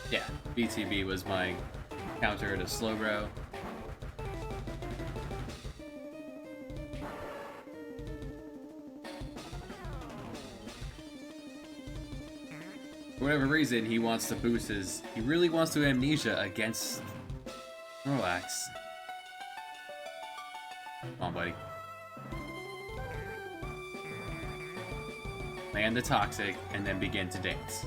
A: Yeah, BTB was my counter to Slowbro. For whatever reason, he wants to boost his... He really wants to Amnesia against Relax. Come on, buddy. Land the Toxic, and then begin to dance.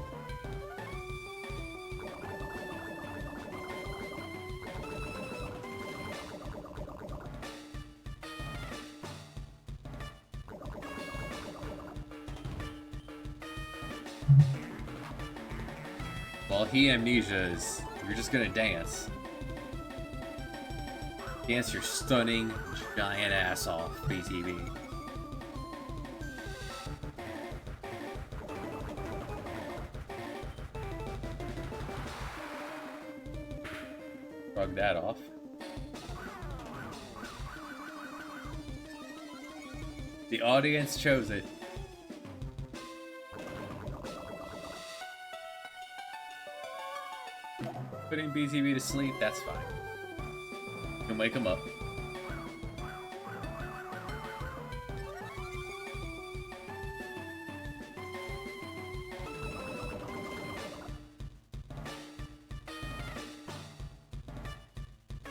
A: While he amnesias, you're just gonna dance. Dance your stunning giant ass off, BTB. Shrug that off. The audience chose it. Putting BTB to sleep, that's fine. You can wake him up.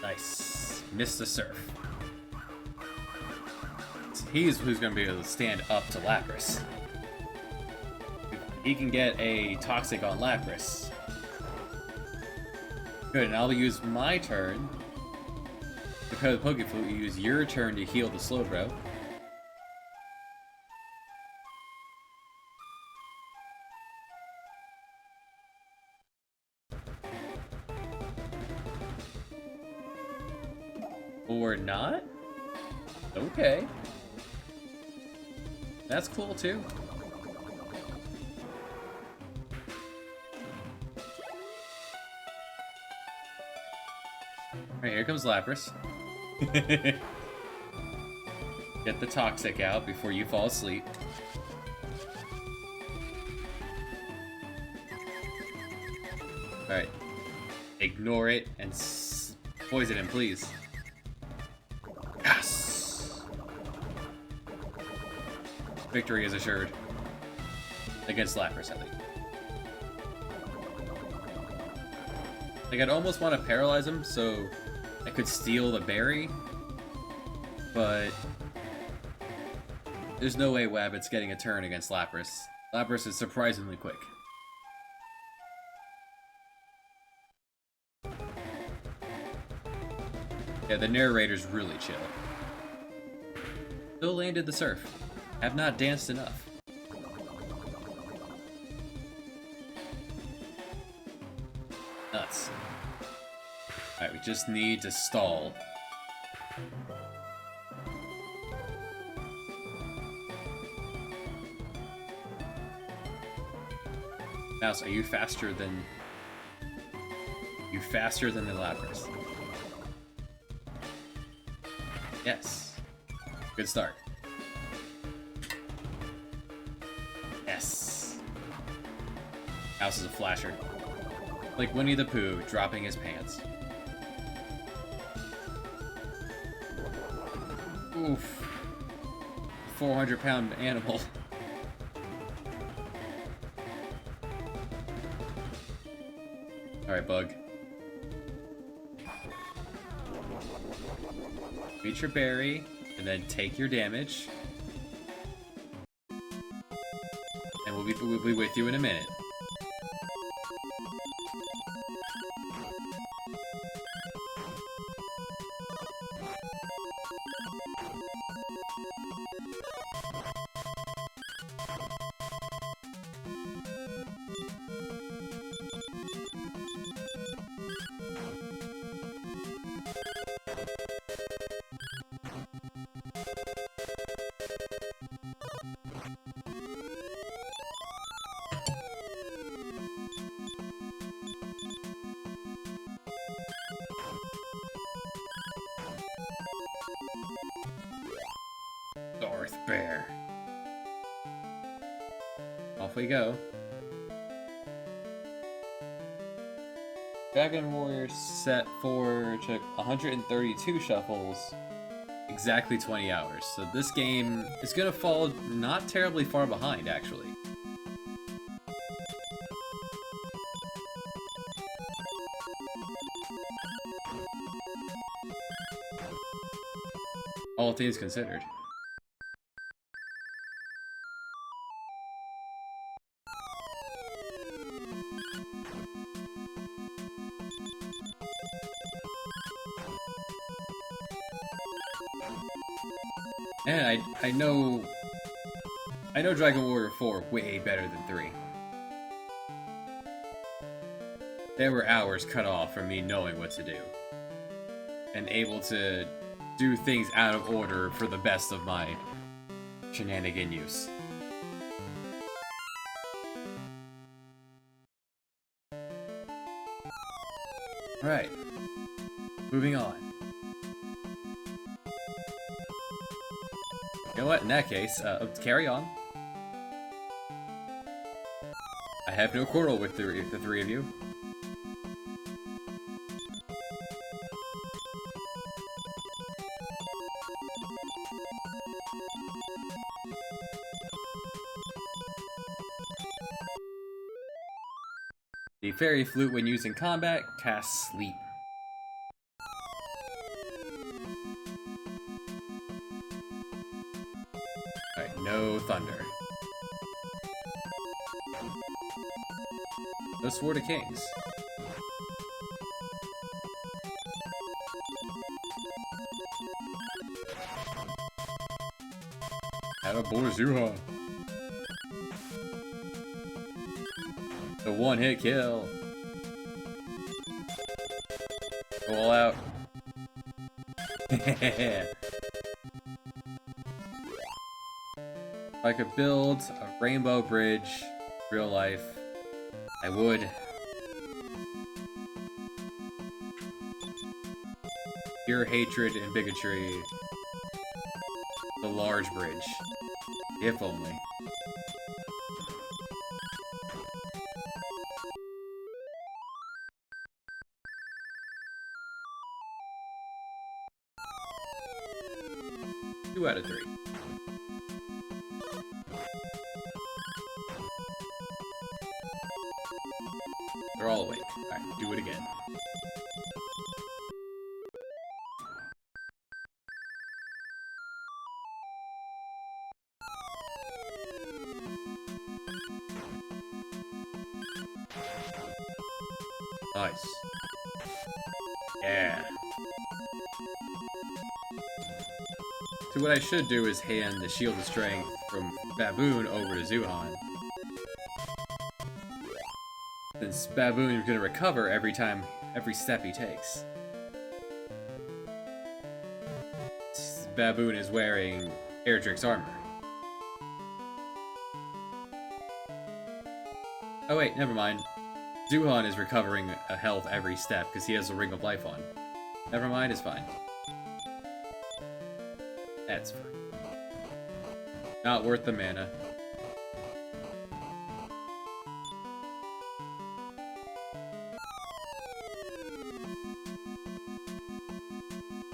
A: Nice. Missed the surf. He's who's going to be able to stand up to Lapras. He can get a Toxic on Lapras. Good, and I'll use my turn. Because of Pokeflute, you use your turn to heal the Slowbro. Or not? Okay. That's cool too. Alright, here comes Lapras. Get the Toxic out before you fall asleep. Alright. Ignore it and poison him, please. Yes! Victory is assured. Against Lapras, at least. Like, I'd almost want to paralyze him so I could steal the berry. but there's no way Wabbit's getting a turn against Lapras. Lapras is surprisingly quick. Yeah, the narrator's really chill. Still landed the surf. Have not danced enough. Nuts. Alright, we just need to stall. Mouse, are you faster than... You faster than the Lapras? Yes. Good start. Yes. Mouse is a flasher. Like Winnie the Pooh dropping his pants. Oof. 400-pound animal. Alright, Bug. Beat your berry, and then take your damage. And we'll be with you in a minute. Darth Bear. Off we go. Dragon Warrior set for 132 shuffles, exactly 20 hours. So this game is gonna fall not terribly far behind, actually. All things considered. And I know Dragon Warrior 4 way better than 3. There were hours cut off from me knowing what to do. And able to do things out of order for the best of my shenanigan use. Alright. Moving on. You know what? In that case, carry on. I have no quarrel with the three of you. The Fairy Flute, when used in combat, casts Sleep. Alright, no Thunder. No Sword of Kings. Attaboy Zuha. The one-hit kill. Go all out. If I could build a rainbow bridge, real life, I would. Pure hatred and bigotry. The large bridge. If only. Two out of three. They're all awake. Alright, do it again. Nice. Yeah. So what I should do is hand the Shield of Strength from Baboon over to Zuhan. Since Baboon is gonna recover every step he takes. Baboon is wearing Erdrick's armor. Oh wait, never mind. Zuhan is recovering a health every step because he has the Ring of Life on. Never mind, it's fine. That's fine. Not worth the mana.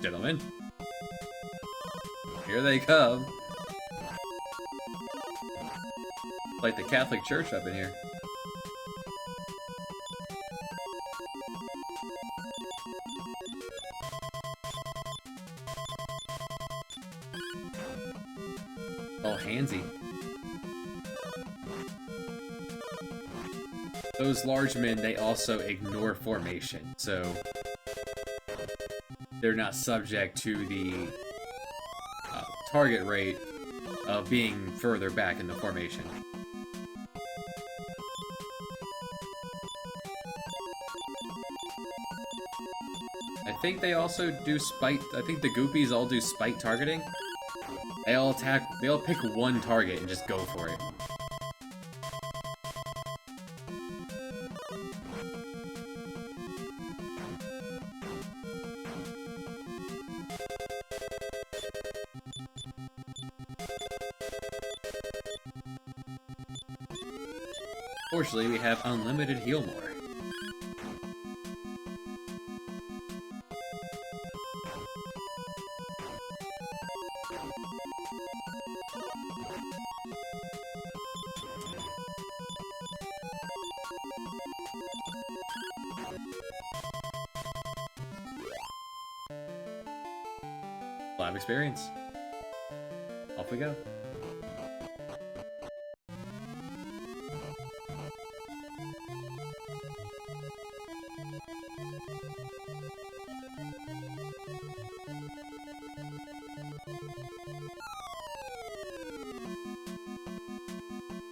A: Gentlemen. Here they come. Like the Catholic Church up in here. All handsy. Those large men, they also ignore formation, so they're not subject to the target rate of being further back in the formation. I think they also do spite. I think the Goopies all do spite targeting. They all pick one target and just go for it. Fortunately, we have unlimited heal more. Live experience. Off we go.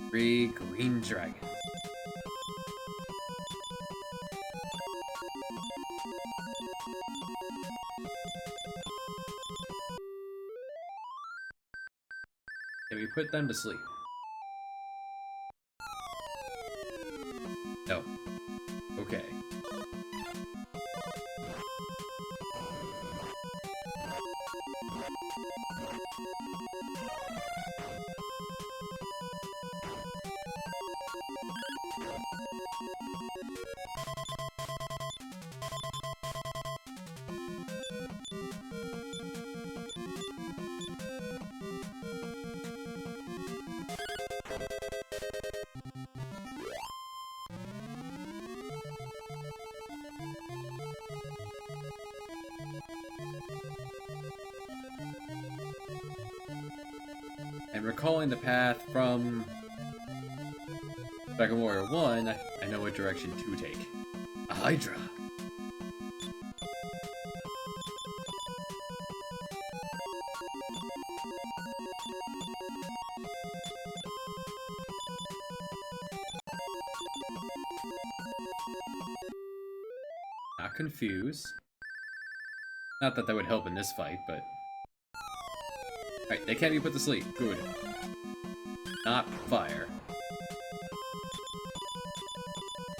A: Three green dragons. Can we put them to sleep? No. Okay. And recalling the path from Dragon Warrior 1, I know what direction to take. A Hydra! Not confuse. Not that that would help in this fight, but... Alright, they can't be put to sleep. Good. Not fire.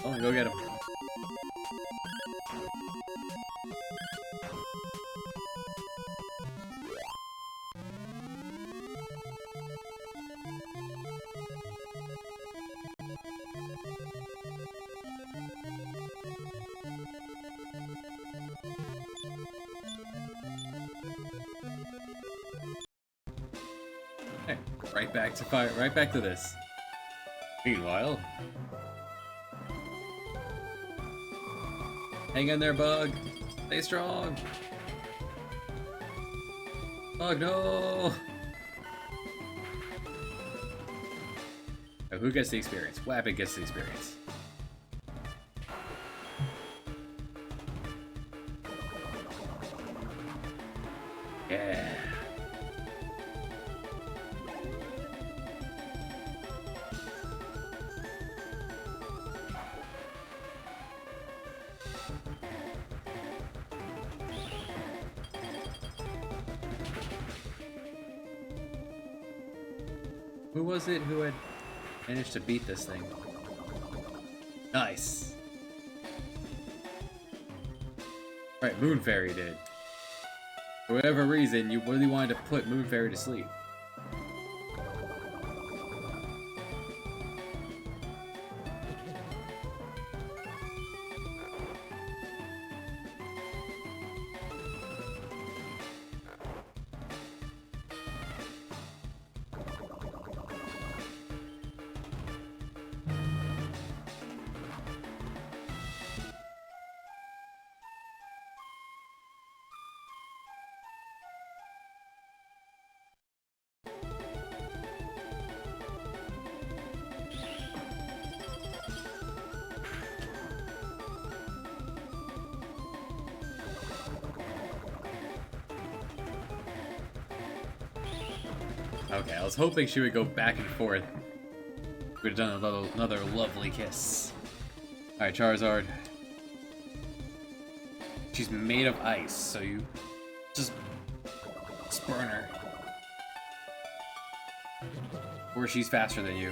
A: Oh, go get him. Okay, right back to fire. Right back to this. Meanwhile, hang in there, Bug. Stay strong. Bug, no. Oh, who gets the experience? Wabbit gets the experience. Who was it who had managed to beat this thing? Nice. Right, Moon Fairy did. For whatever reason, you really wanted to put Moon Fairy to sleep. Okay, I was hoping she would go back and forth. We'd have done another lovely kiss. Alright, Charizard. She's made of ice, so you just burn her. Or she's faster than you.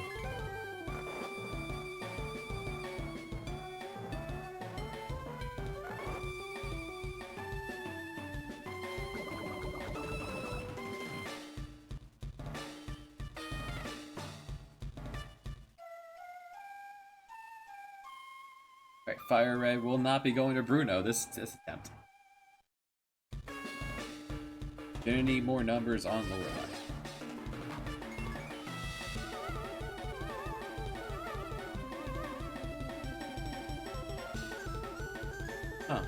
A: Alright, Fire Red will not be going to Bruno this attempt. Gonna need more numbers on Lorelei. Huh.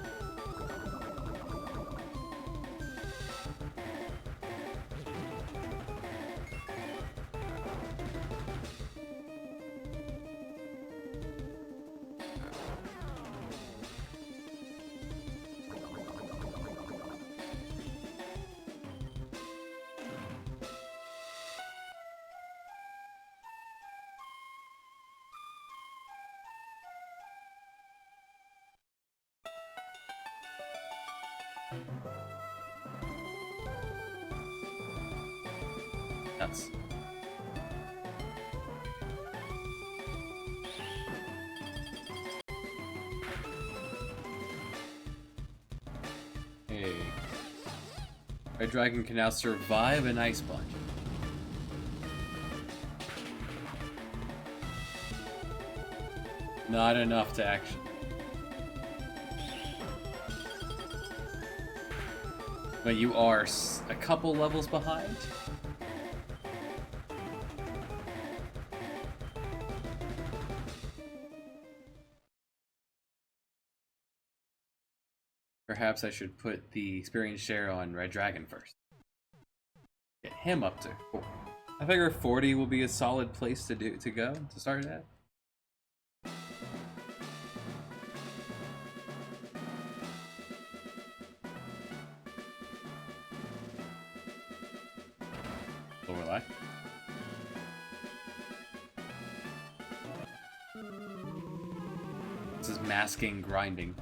A: Nuts. Hey. Red Dragon can now survive an Ice Punch. Not enough to action. But you are a couple levels behind. Perhaps I should put the experience share on Red Dragon first. Get him up to 40. I figure 40 will be a solid place to start at. Lorelei. This is masking grinding.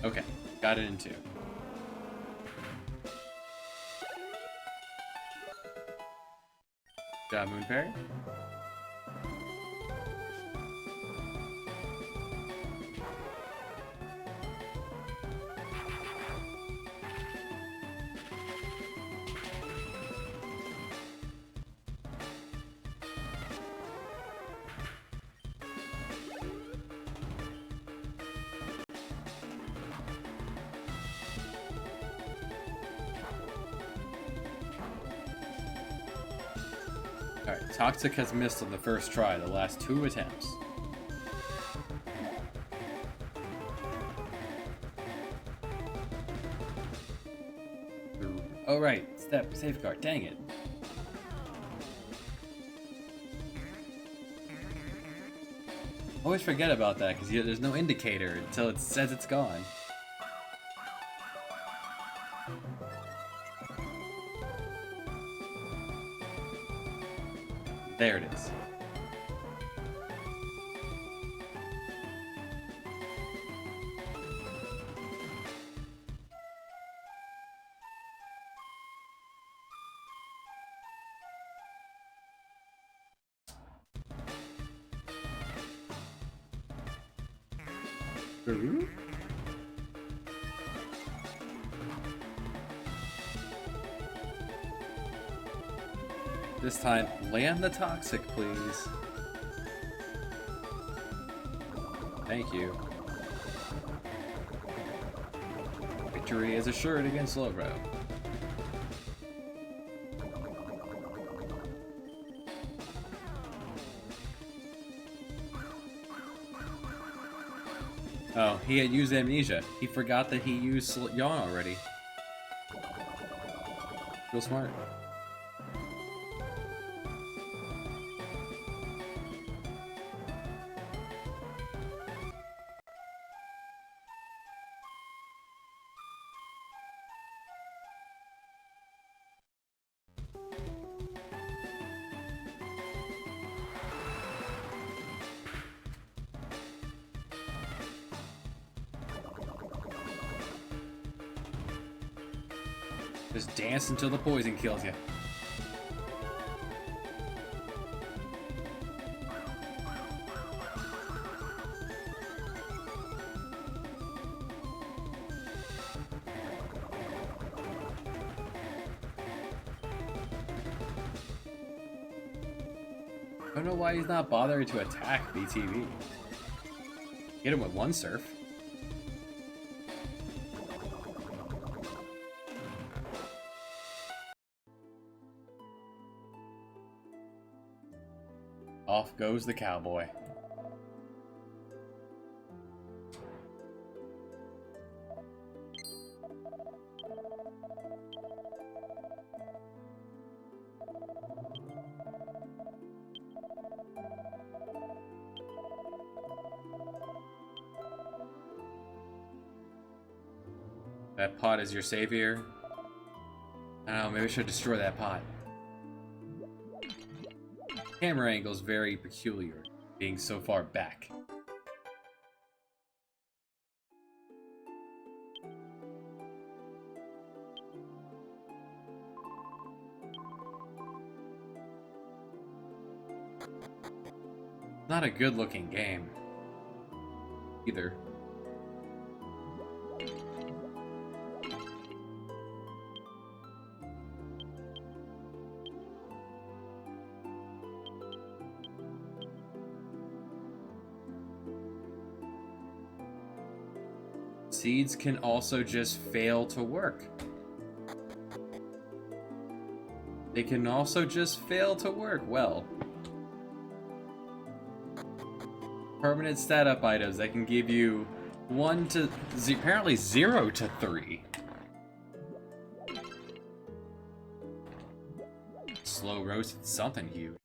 A: Okay, got it in 2. Moon Fairy. Alright, Toxic has missed on the first try, the last 2 attempts. Oh right, step safeguard. Dang it. Always forget about that because there's no indicator until it says it's gone. There it is. Ooh. This time, land the toxic, please. Thank you. Victory is assured against Slowbro. Oh, he had used amnesia. He forgot that he used yawn already. Real smart. Just dance until the poison kills you. I don't know why he's not bothering to attack BTV. Hit him with one surf. Off goes the cowboy. That pot is your savior. I don't know, maybe I should destroy that pot. Camera angle is very peculiar, being so far back. Not a good looking game. Either. Seeds can also just fail to work. They can also just fail to work well. Permanent stat up items that can give you 1 to apparently 0 to 3. Slow roasted something huge.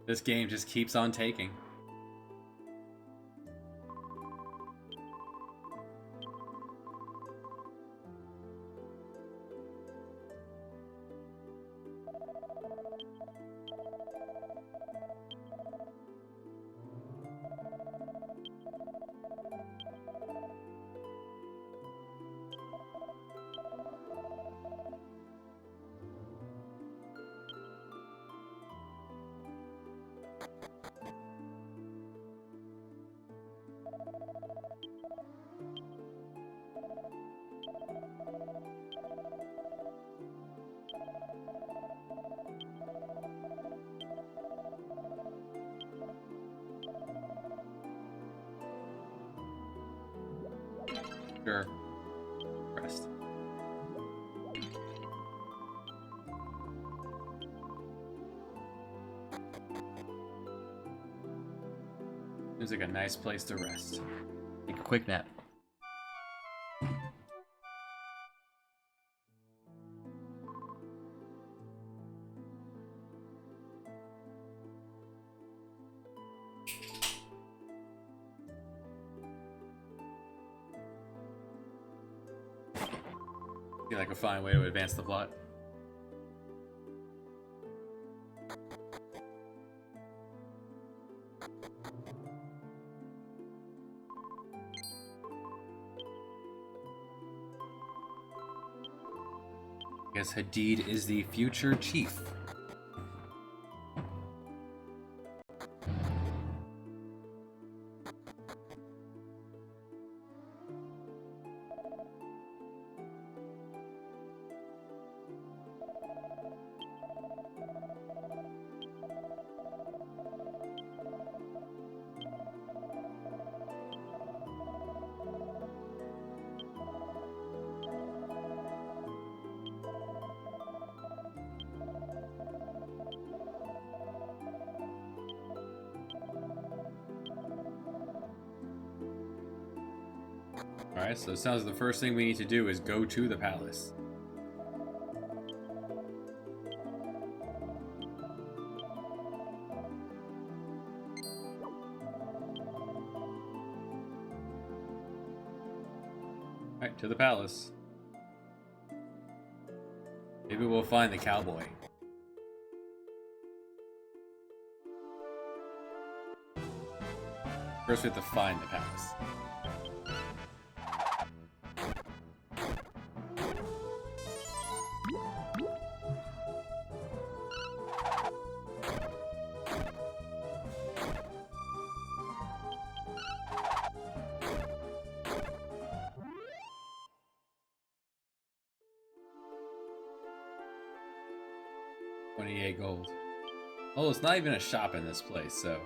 A: This game just keeps on taking. Sure. Rest. Seems like a nice place to rest. Take a quick nap. Feel like a fine way to advance the plot. I guess Hadid is the future chief. Alright, so it sounds like the first thing we need to do is go to the palace. Alright, to the palace. Maybe we'll find the cowboy. First we have to find the palace. Gold. Oh, it's not even a shop in this place, so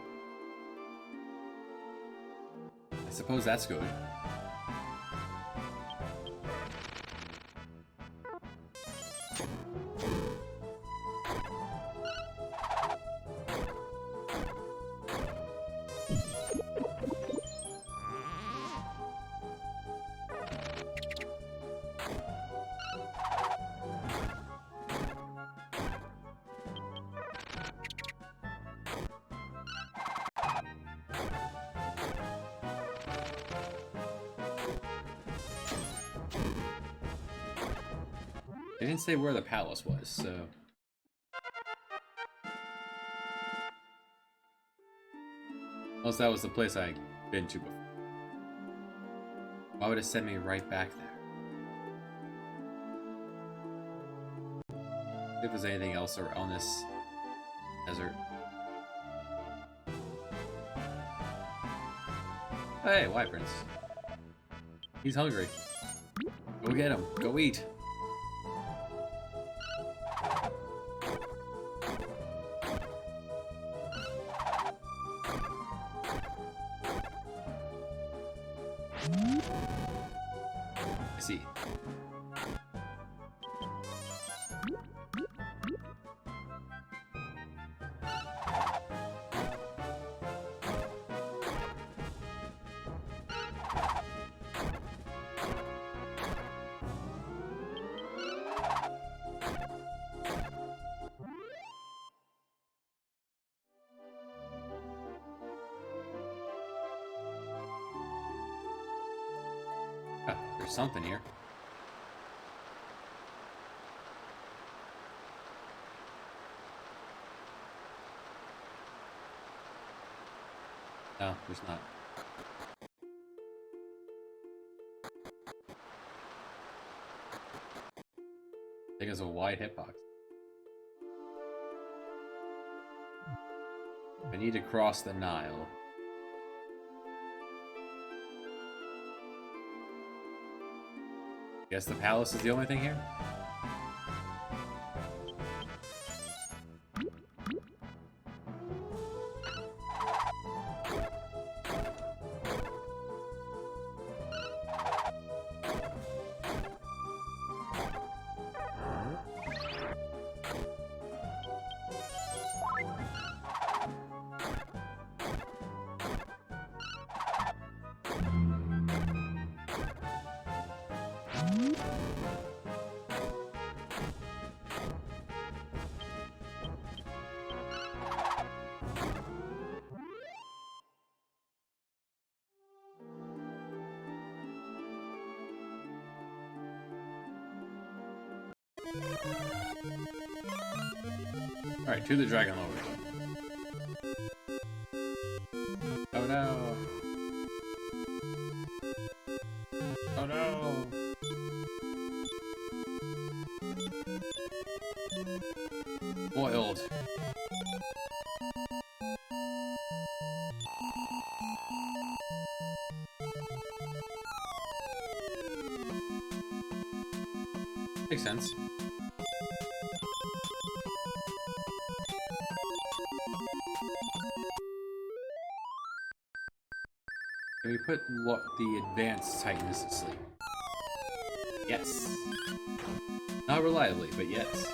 A: I suppose that's good. They didn't say where the palace was, so... Unless that was the place I'd been to before. Why would it send me right back there? If there's anything else around this desert. Hey, Wyverns. He's hungry. Go get him. Go eat. I see. There's something here. No, there's not. I think it's a wide hitbox. I need to cross the Nile. Guess the palace is the only thing here? Alright, to the Dragon Lord. Oh no! Oh no! Boiled. Makes sense. Can we put the advanced Titans to sleep? Yes. Not reliably, but yes.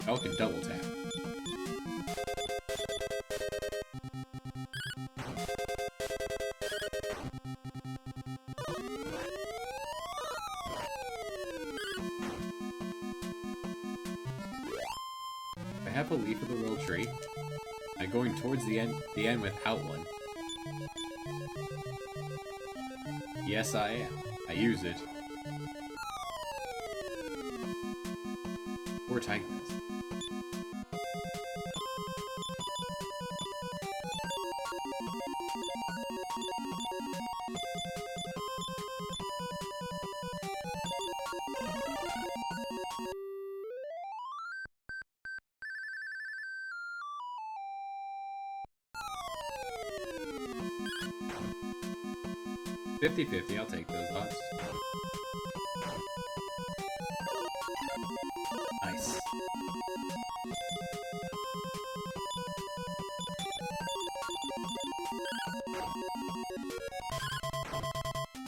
A: I can double tap. I have a leaf of the World Tree. I'm going towards the end without one. Yes, I am. I use it. Or Titans. $50-50, I'll take those odds. Nice.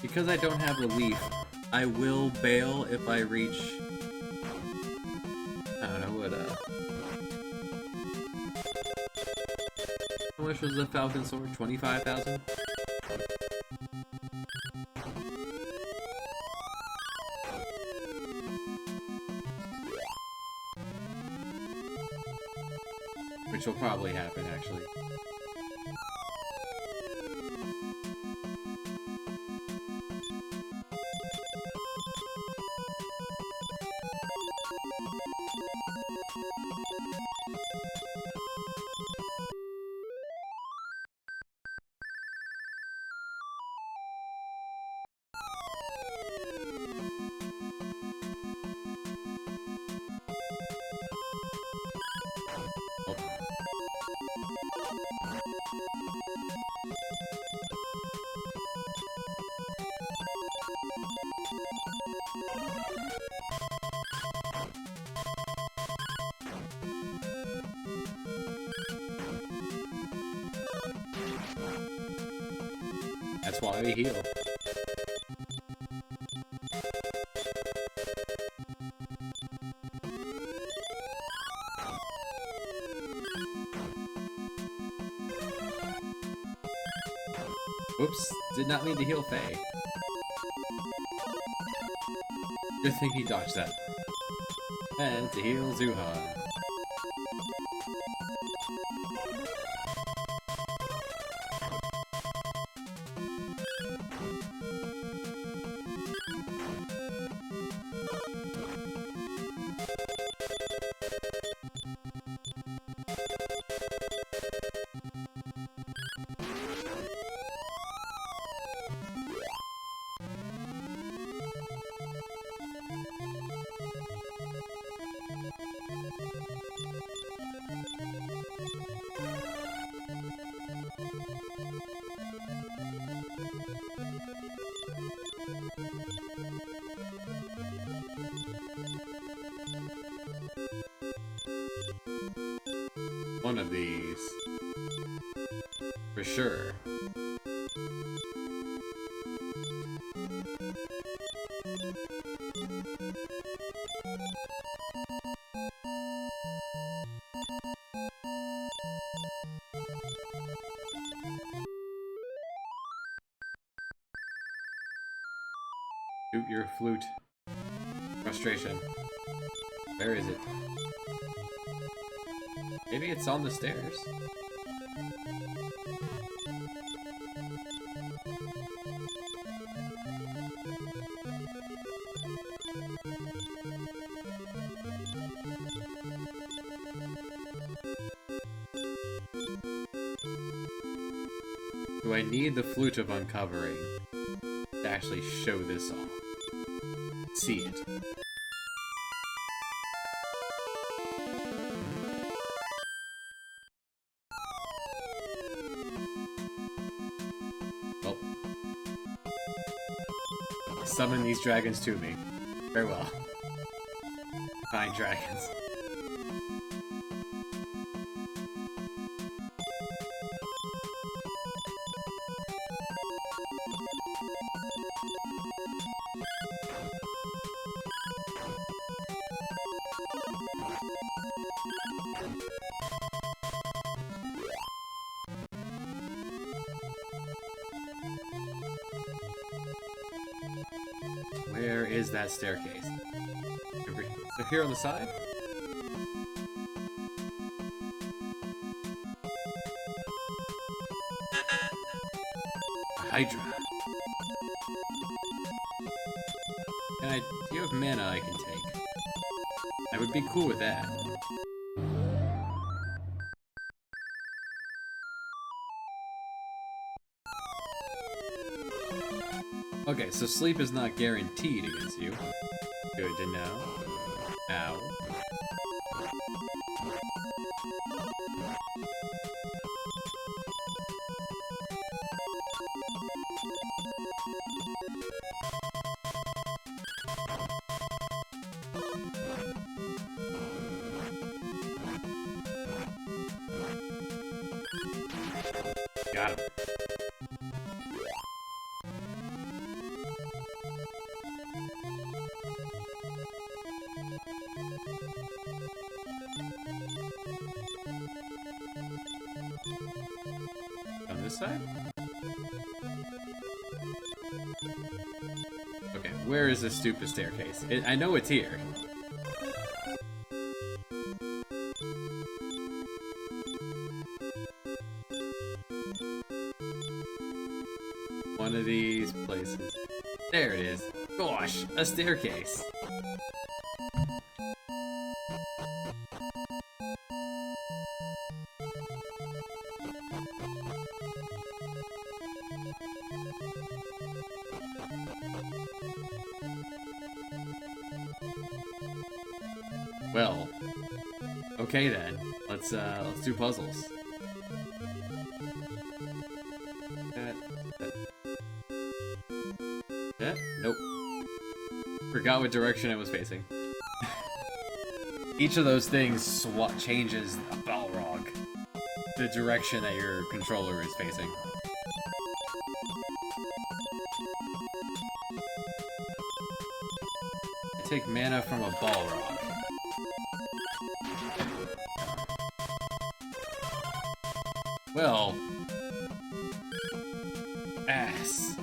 A: Because I don't have the leaf, I will bail if I reach... I don't know what, how much was the Falcon Sword? 25,000? Which will probably happen, actually. That's why we heal. Whoops, did not mean to heal Faye. Good thing he dodged that. And to heal Zuhan. One of these. For sure. Shoot your flute. Frustration. Where is it? Maybe it's on the stairs. Do I need the Flute of Uncovering to actually show this off? See it. Well. Summon these dragons to me. Very well. Fine dragons. Where is that staircase? So here on the side? A Hydra. And do you have mana I can take? I would be cool with that. Okay, so sleep is not guaranteed against you. Good to know. Ow. Got him. On this side? Okay, where is this stupid staircase? I know it's here. One of these places. There it is. Gosh, a staircase. Well, okay then. Let's do puzzles. Nope. Forgot what direction I was facing. Each of those things changes a Balrog, the direction that your controller is facing. I take mana from a Balrog. Well, ass.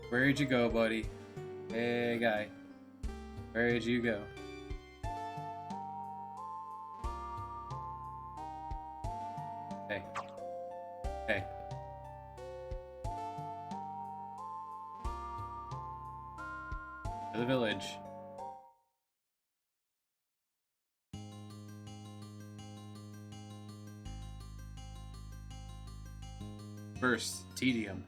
A: Where'd you go, buddy? Hey, guy. Where'd you go? Hey. Hey. To the village. First, tedium.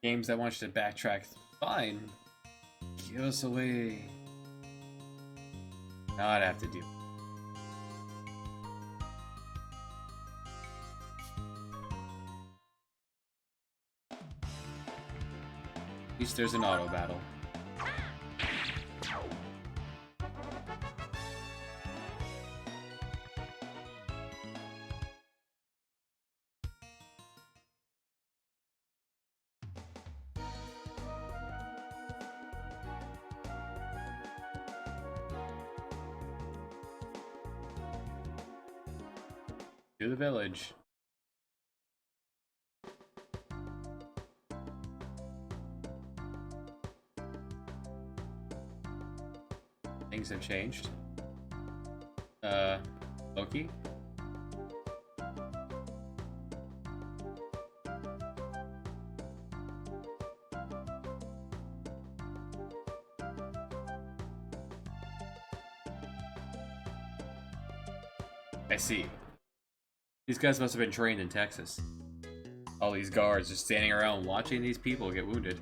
A: Games that want you to backtrack, fine. Give us away. Now I'd have to do. At least there's an auto battle. To the village. Things have changed. Loki? I see. These guys must have been trained in Texas. All these guards just standing around watching these people get wounded.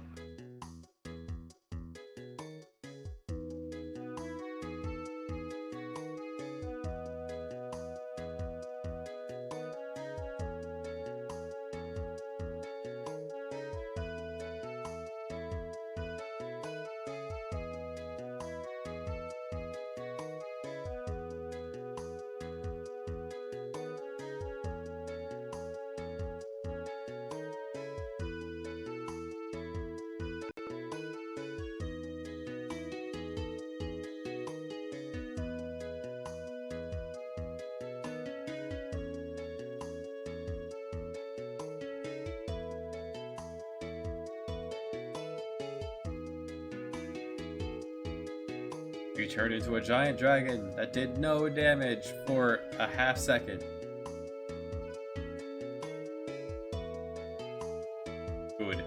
A: You turned into a giant dragon that did no damage for a half second. Good.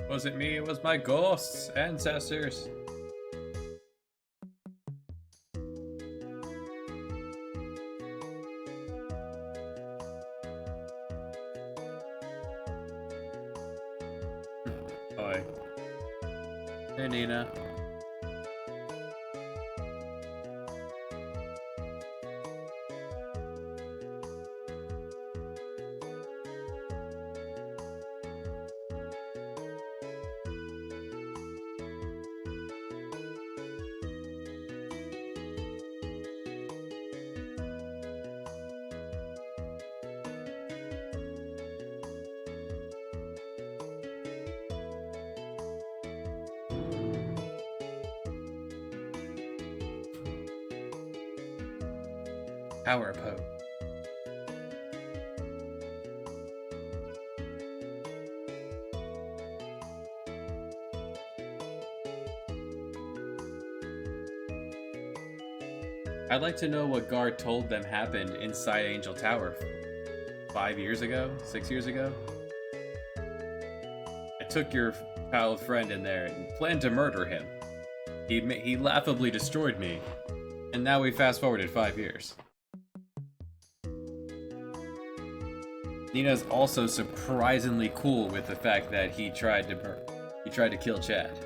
A: Wasn't me, it was my ghosts, ancestors. Oi. Hey, Nina. Power Poke. I'd like to know what Guard told them happened inside Angel Tower 5 years ago, 6 years ago. I took your child friend in there and planned to murder him. He laughably destroyed me, and now we fast forwarded 5 years. Nina's also surprisingly cool with the fact that he tried to kill Chad.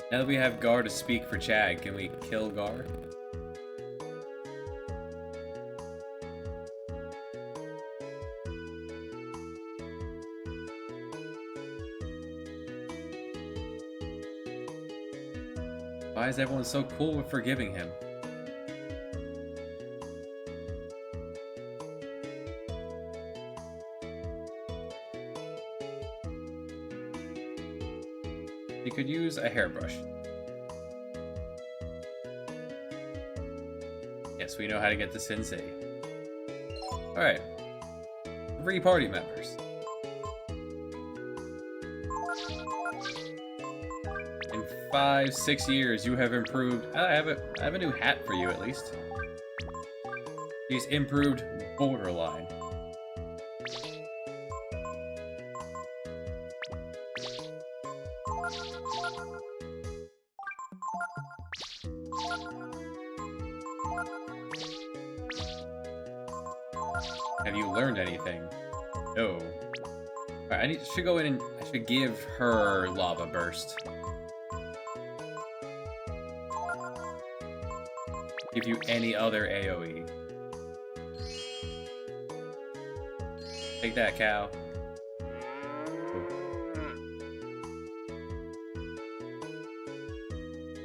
A: Now that we have Gar to speak for Chad, can we kill Gar? Why is everyone so cool with forgiving him? You could use a hairbrush. Yes, we know how to get to Sensei. Alright. 3 party members. And 5, 6 years, you have improved. I have a new hat for you at least. He's improved borderline. Have you learned anything? No. Alright, should go in and I should give her Lava Burst. Give you any other AoE. Take that, cow.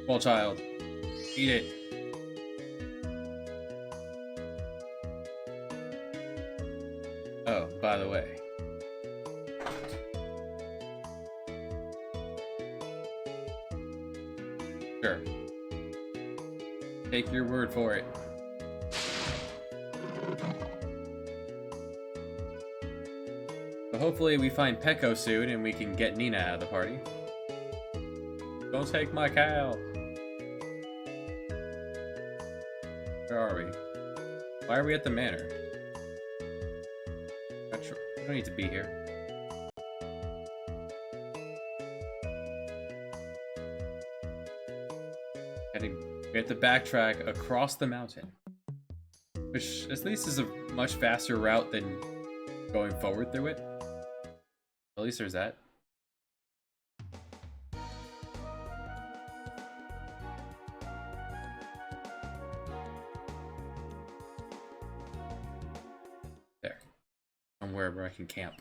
A: Small child. Eat it. Oh, by the way. Sure. Take your word for it. So hopefully we find Peko soon and we can get Nina out of the party. Don't take my cow. Where are we? Why are we at the manor? We don't need to be here. We have to backtrack across the mountain. Which at least is a much faster route than going forward through it. At least there's that. There. Somewhere where I can camp.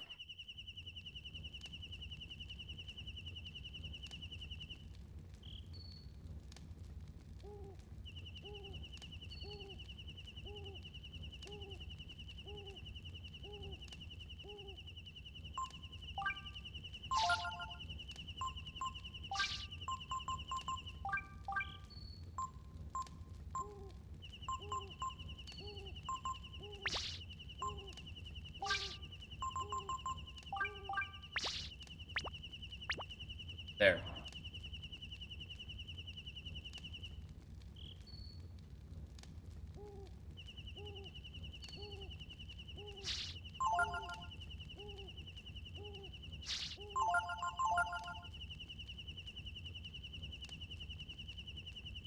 A: There.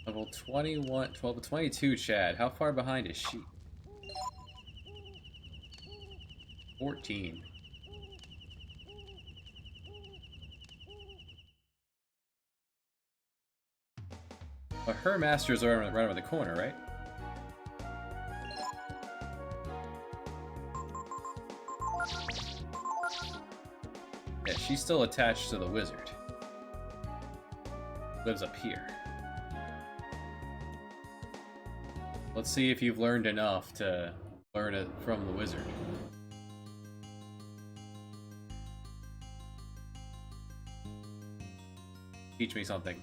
A: Level 21, 12 to 22, Chad. How far behind is she? 14. But her masters are right around the corner, right? Yeah, she's still attached to the wizard. Lives up here. Let's see if you've learned enough to learn it from the wizard. Teach me something.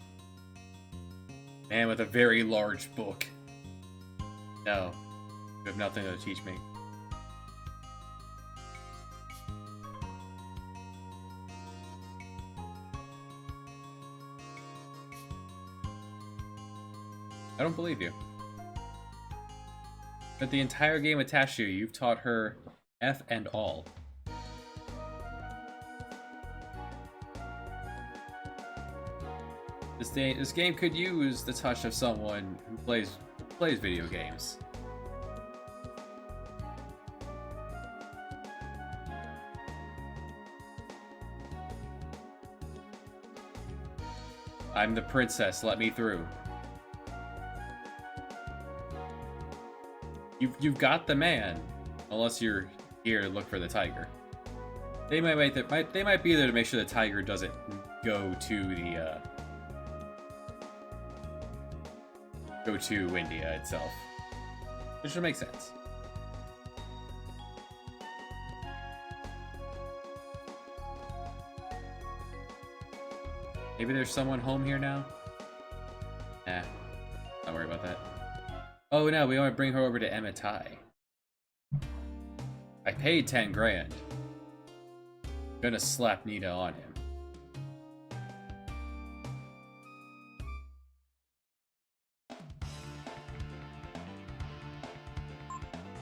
A: Man with a very large book. No. You have nothing to teach me. I don't believe you. But the entire game attached to you, you've taught her F and all. This game could use the touch of someone who plays video games. I'm the princess, let me through. You've got the man, unless you're here to look for the tiger. They might be there to make sure the tiger doesn't go to the go to India itself, which would make sense. Maybe there's someone home here now? Nah, not worry about that. Oh no, we want to bring her over to Emitai. I paid 10 grand. Gonna slap Nina on him.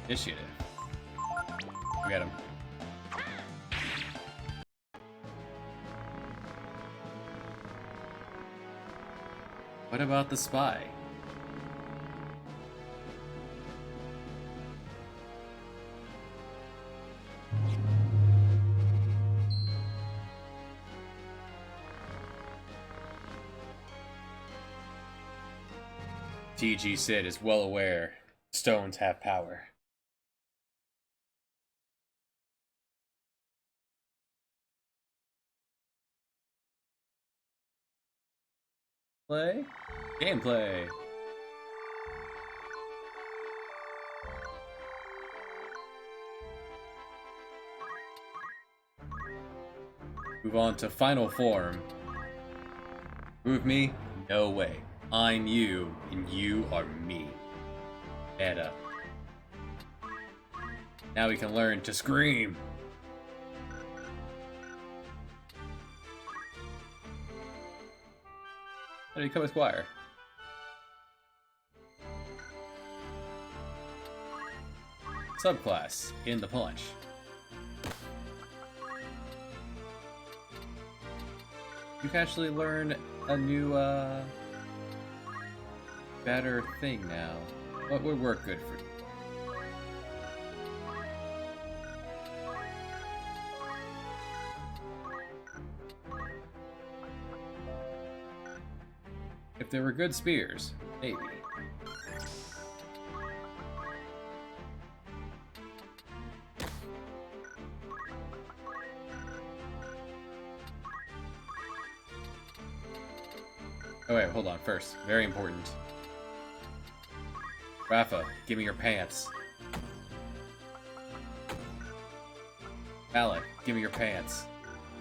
A: Initiative. We got him. What about the spy? TG Sid is well aware stones have power. Play? Gameplay! Move on to final form. Move me? No way. I'm you, and you are me. Meta. Now we can learn to scream. How do you become a squire? Subclass in the punch. You can actually learn a new, better thing now. What would work good for you? If there were good spears, maybe. Oh wait, hold on, first. Very important. Rafa, give me your pants. Alec, give me your pants.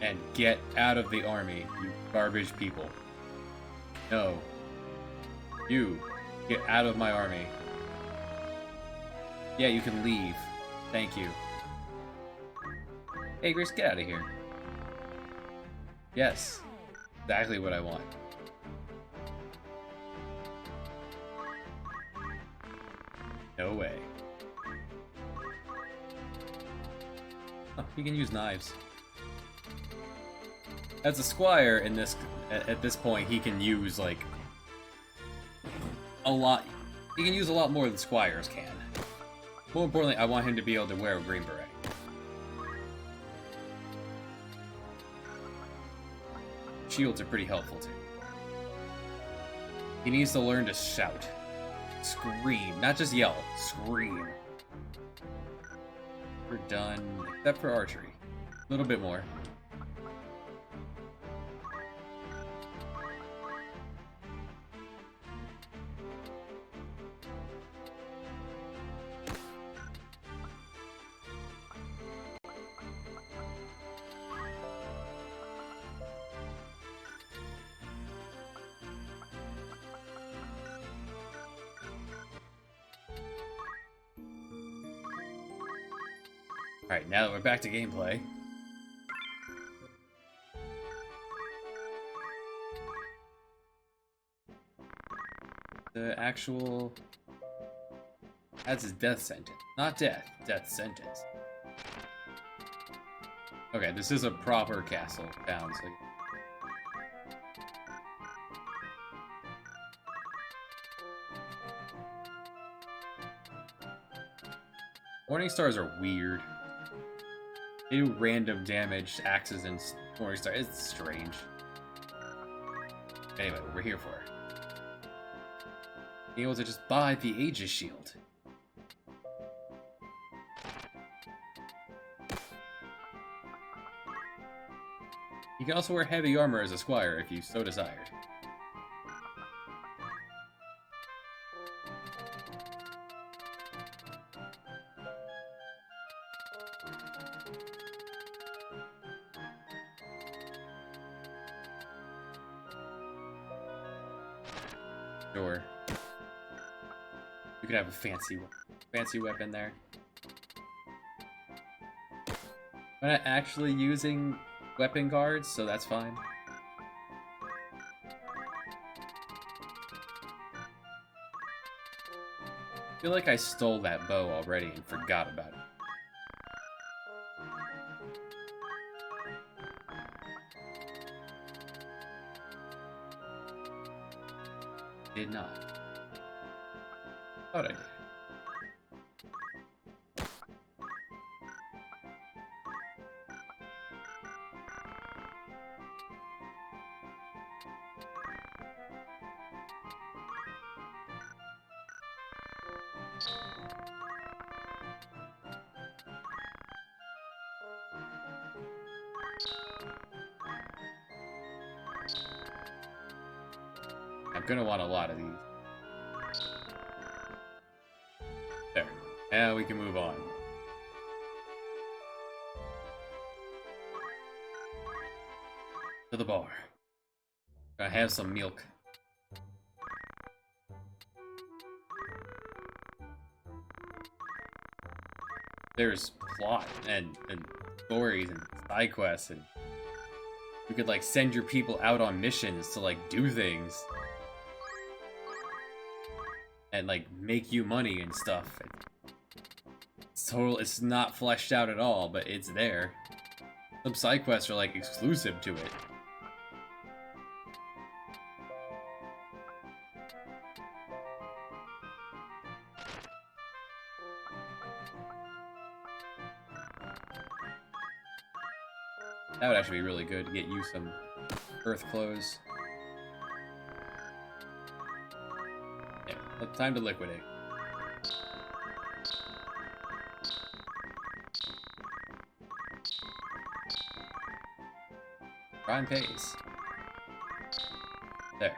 A: And get out of the army, you garbage people. No. You, get out of my army. Yeah, you can leave. Thank you. Hey, Grace, get out of here. Yes. Exactly what I want. No way. Oh, he can use knives. As a squire in this, at this point, he can use like a lot. He can use a lot more than squires can. More importantly, I want him to be able to wear a green beret. Shields are pretty helpful too. He needs to learn to shout. Scream, not just yell, scream. We're done, except for archery. A little bit more. Alright, now that we're back to gameplay. The actual... That's his death sentence. Not death, death sentence. Okay, this is a proper castle town, so... Morning stars are weird. They do random damage, axes, and Morning Star. It's strange. Anyway, what we're here for. Being able to just buy the Aegis Shield. You can also wear heavy armor as a squire if you so desired. Sure. You could have a fancy weapon there. I'm not actually using weapon guards, so that's fine. feel like I stole that bow already and forgot about it. Did not. Thought I did. I'm gonna want a lot of these. There. Now we can move on. To the bar. Gonna have some milk. There's plot and stories and side quests, and you could like send your people out on missions to like do things and like make you money and stuff. It's not fleshed out at all, but it's there. Some side quests are like exclusive to it. That would actually be really good to get you some earth clothes. Yeah, time to liquidate. Prime pays. There.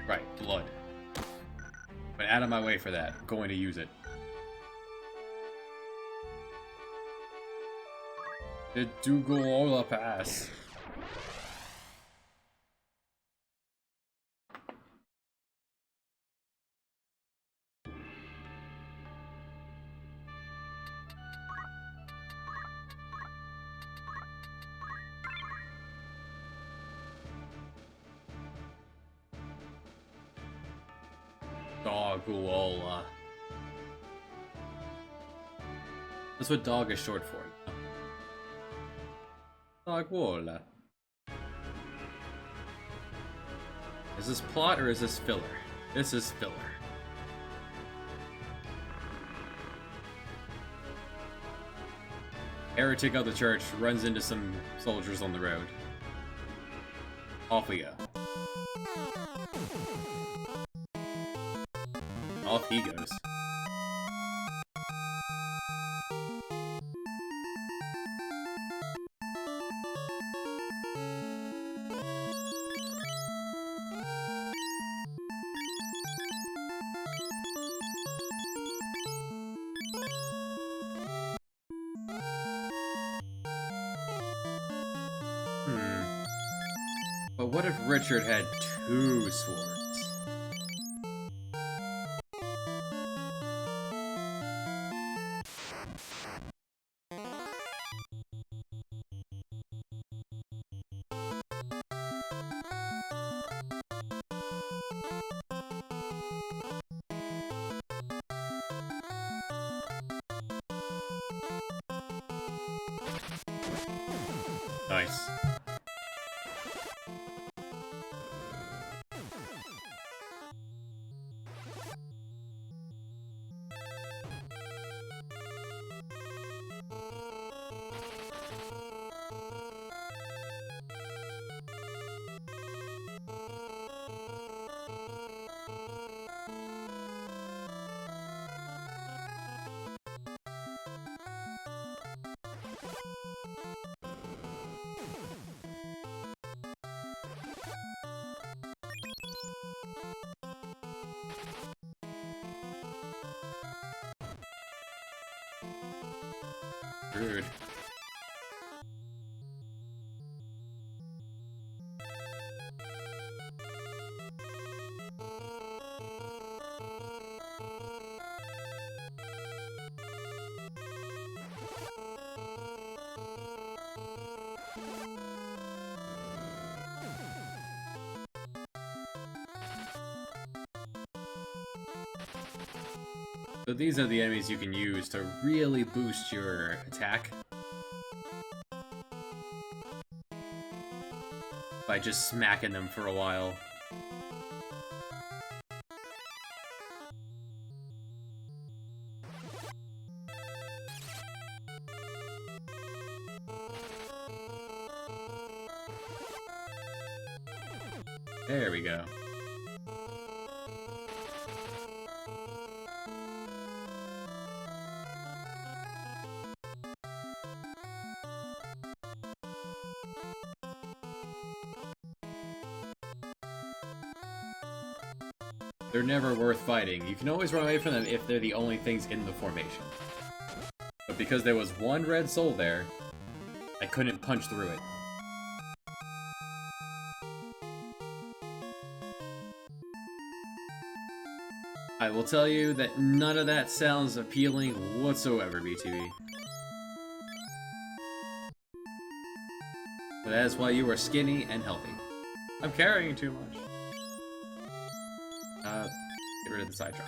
A: Right, blood. Went out of my way for that. I'm going to use it. The Dugoola Pass. Dogoola. That's what dog is short for. Dogoola. Is this plot or is this filler? This is filler. Heretic of the church runs into some soldiers on the road. Off we go. Off he goes. But what if Richard had 2 swords? Nice. Rude. So these are the enemies you can use to really boost your attack. By just smacking them for a while. There we go. They're never worth fighting. You can always run away from them if they're the only things in the formation. But because there was one red soul there, I couldn't punch through it. I will tell you that none of that sounds appealing whatsoever, BTV. But that is why you are skinny and healthy. I'm carrying too much. Get rid of the side drop.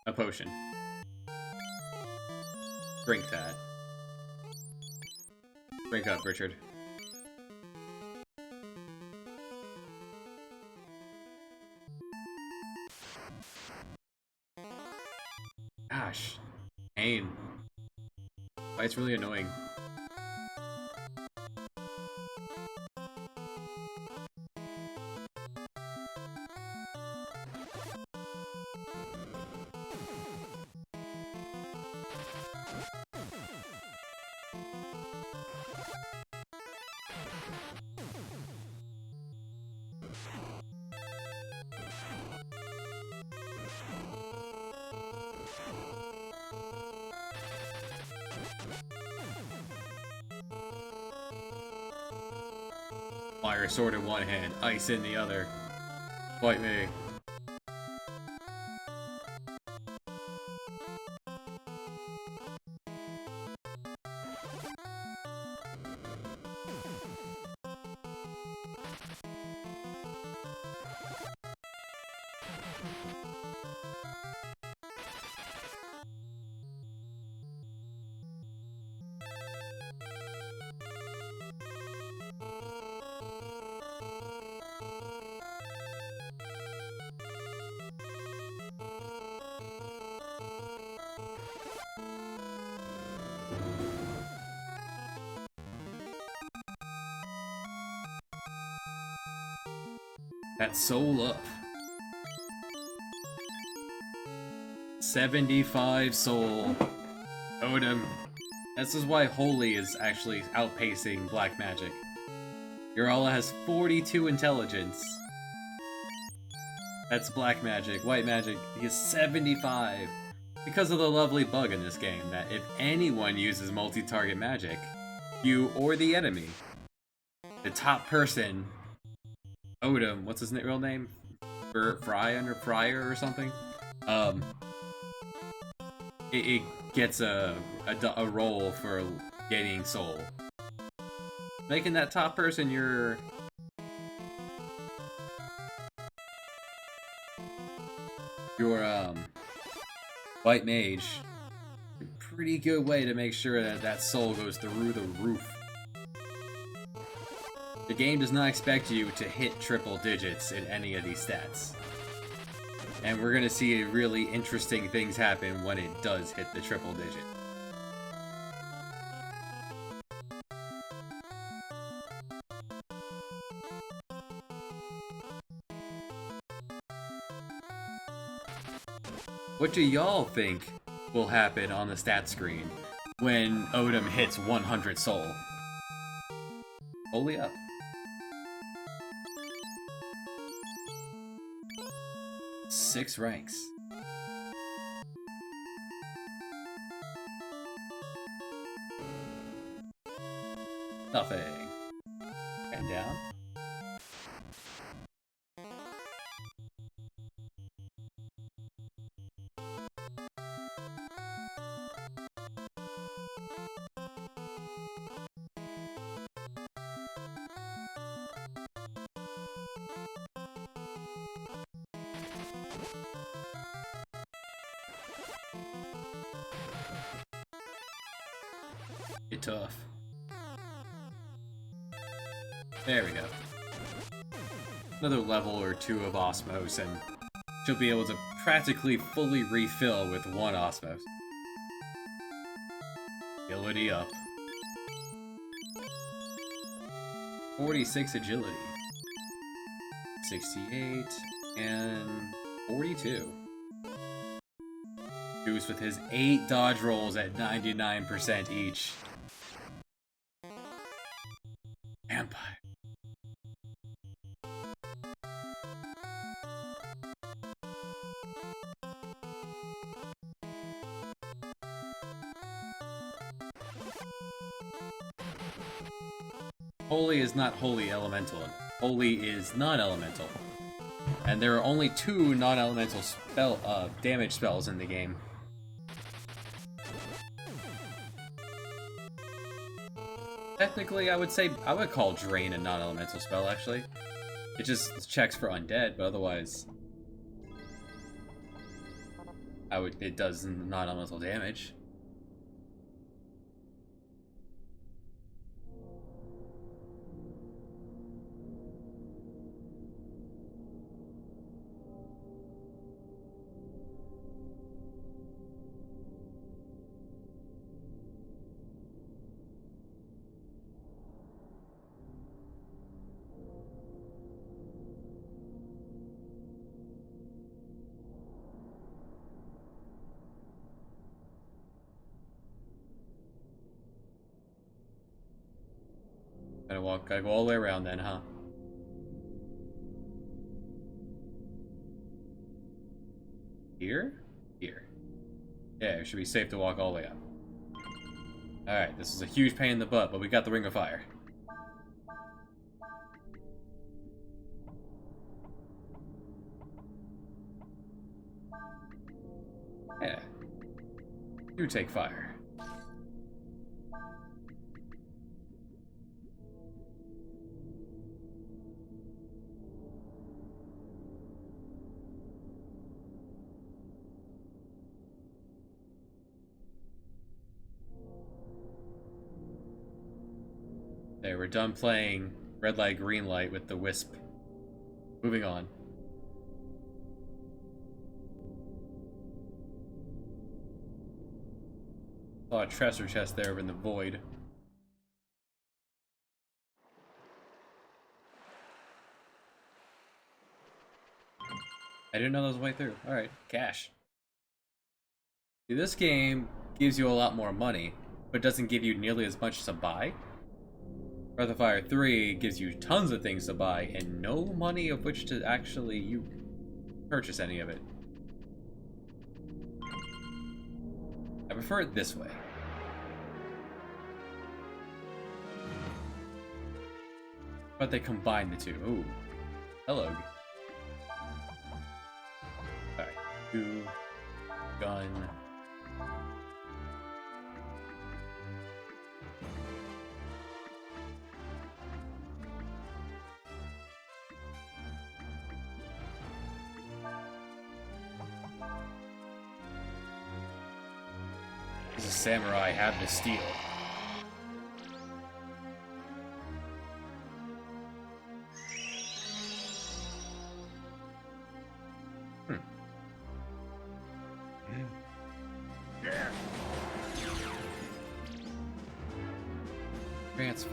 A: A potion. Drink that. Drink up, Richard. Gosh. Pain. Why it's really annoying. Fire sword in one hand, ice in the other. Fight me. That soul up. 75 soul. Odin. This is why Holy is actually outpacing Black Magic. Urala has 42 intelligence. That's Black Magic. White Magic, he has 75. Because of the lovely bug in this game, that if anyone uses multi-target magic, you or the enemy, the top person, Odin, what's his real name? Fryer or something? It gets a roll for gaining soul. Making that top person your white mage. A pretty good way to make sure that that soul goes through the roof. The game does not expect you to hit triple digits in any of these stats. And we're gonna see really interesting things happen when it does hit the triple digit. What do y'all think will happen on the stat screen when Odin hits 100 soul? Holy up. Six ranks. Nothing. And down. Get tough. There we go. Another level or two of Osmos, and she'll be able to practically fully refill with one Osmos. Agility up. 46 agility. 68 and 42. Goose with his 8 dodge rolls at 99% each. Vampire. Holy is not holy elemental. Holy is non-elemental. And there are only 2 non-elemental spell damage spells in the game. Technically, I would call Drain a non-elemental spell, actually. It just checks for undead, but otherwise it does non-elemental damage. Gotta go all the way around then, huh? Here? Here. Yeah, it should be safe to walk all the way up. Alright, this is a huge pain in the butt, but we got the Ring of Fire. Yeah. You take fire. Okay, we're done playing red light, green light with the wisp. Moving on. Saw a treasure chest there in the void. I didn't know that was the way through. Alright, cash. See, this game gives you a lot more money, but doesn't give you nearly as much to buy. Breath of Fire 3 gives you tons of things to buy and no money of which to actually purchase any of it. I prefer it this way. But they combine the two. Ooh. Hello. Alright. 2. Gun. As a samurai, have the steel. Transfer.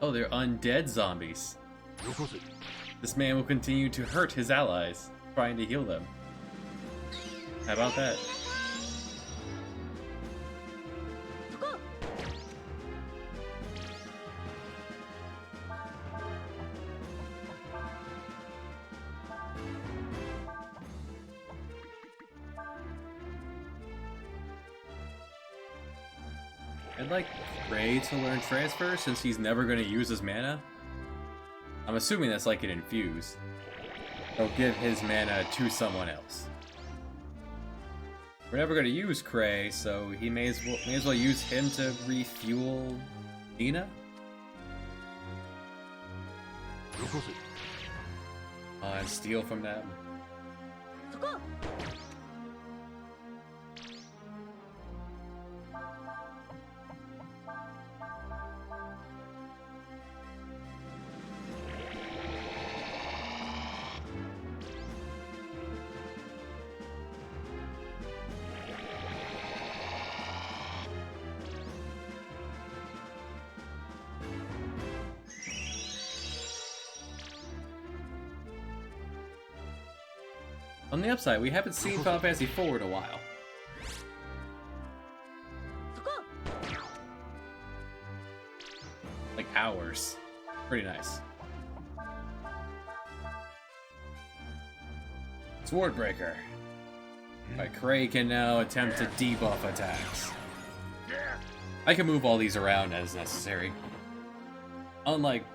A: Oh, they're undead zombies. This man will continue to hurt his allies, trying to heal them. How about that? I'd like Ray to learn Transfer since he's never going to use his mana. I'm assuming that's like an infuse. He'll give his mana to someone else. We're never going to use Cray, so he may as well use him to refuel Nina. And steal from them. On the upside, we haven't seen Final Fantasy IV in a while. Like hours. Pretty nice. Swordbreaker. Alright, Cray can now attempt to debuff attacks. I can move all these around as necessary. Unlike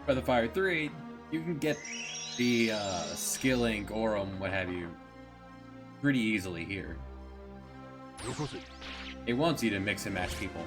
A: Breath of Fire 3, you can get the skilling, Gorum, what have you, pretty easily here. It wants you to mix and match people.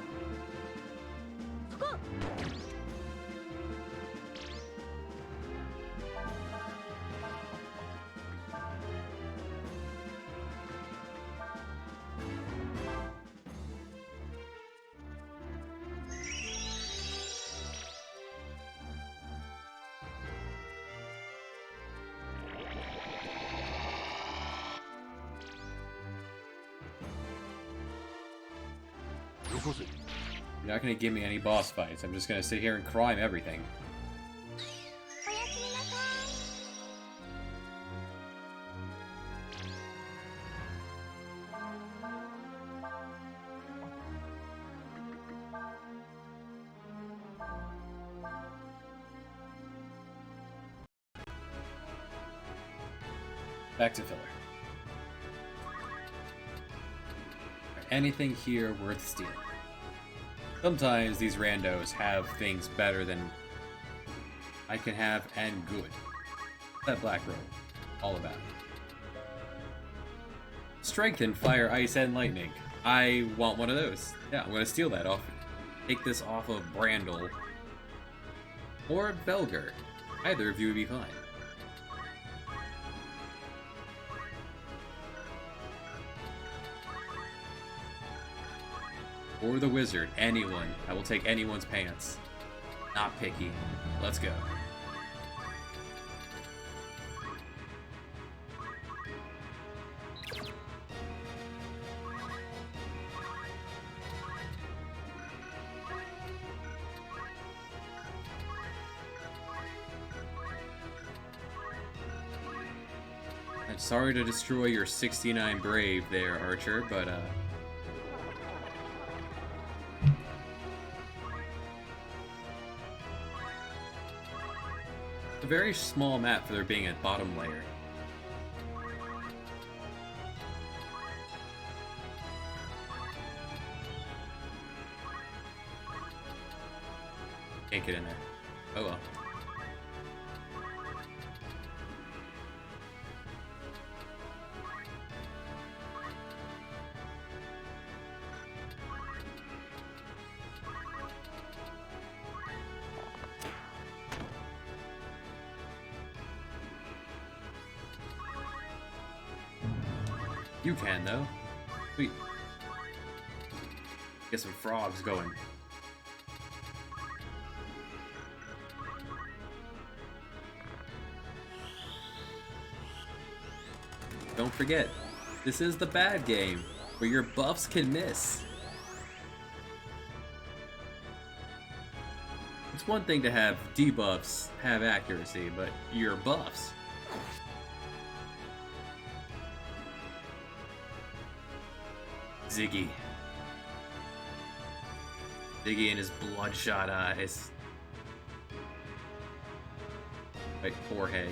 A: You're not gonna give me any boss fights. I'm just gonna sit here and crime everything. Back to filler. Anything here worth stealing? Sometimes these randos have things better than I can have and good. That black robe, all about. Strengthen, fire, ice, and lightning. I want one of those. Yeah, I'm gonna steal that off. Take this off of Brandel. Or Belger. Either of you would be fine. Or the wizard, anyone. I will take anyone's pants. Not picky. Let's go. I'm sorry to destroy your 69 Brave there, Archer, but a very small map for there being a bottom layer. Can't get in there. Oh well. You can, though. Sweet. Get some frogs going. Don't forget, this is the bad game, where your buffs can miss. It's one thing to have debuffs have accuracy, but your buffs. Ziggy. Ziggy and his bloodshot eyes. Right, Jorge.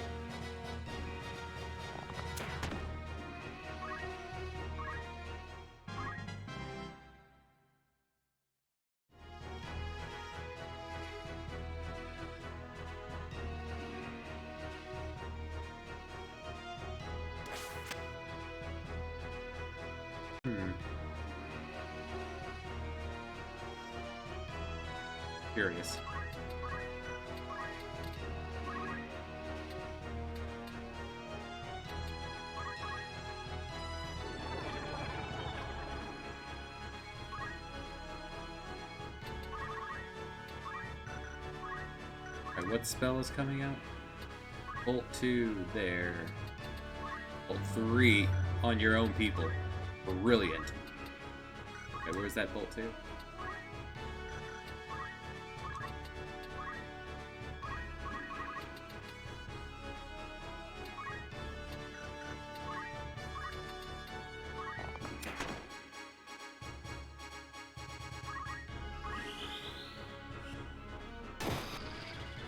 A: curious. Alright, what spell is coming out? Bolt 2 there. Bolt 3 on your own people. Brilliant. Okay, where's that bolt 2?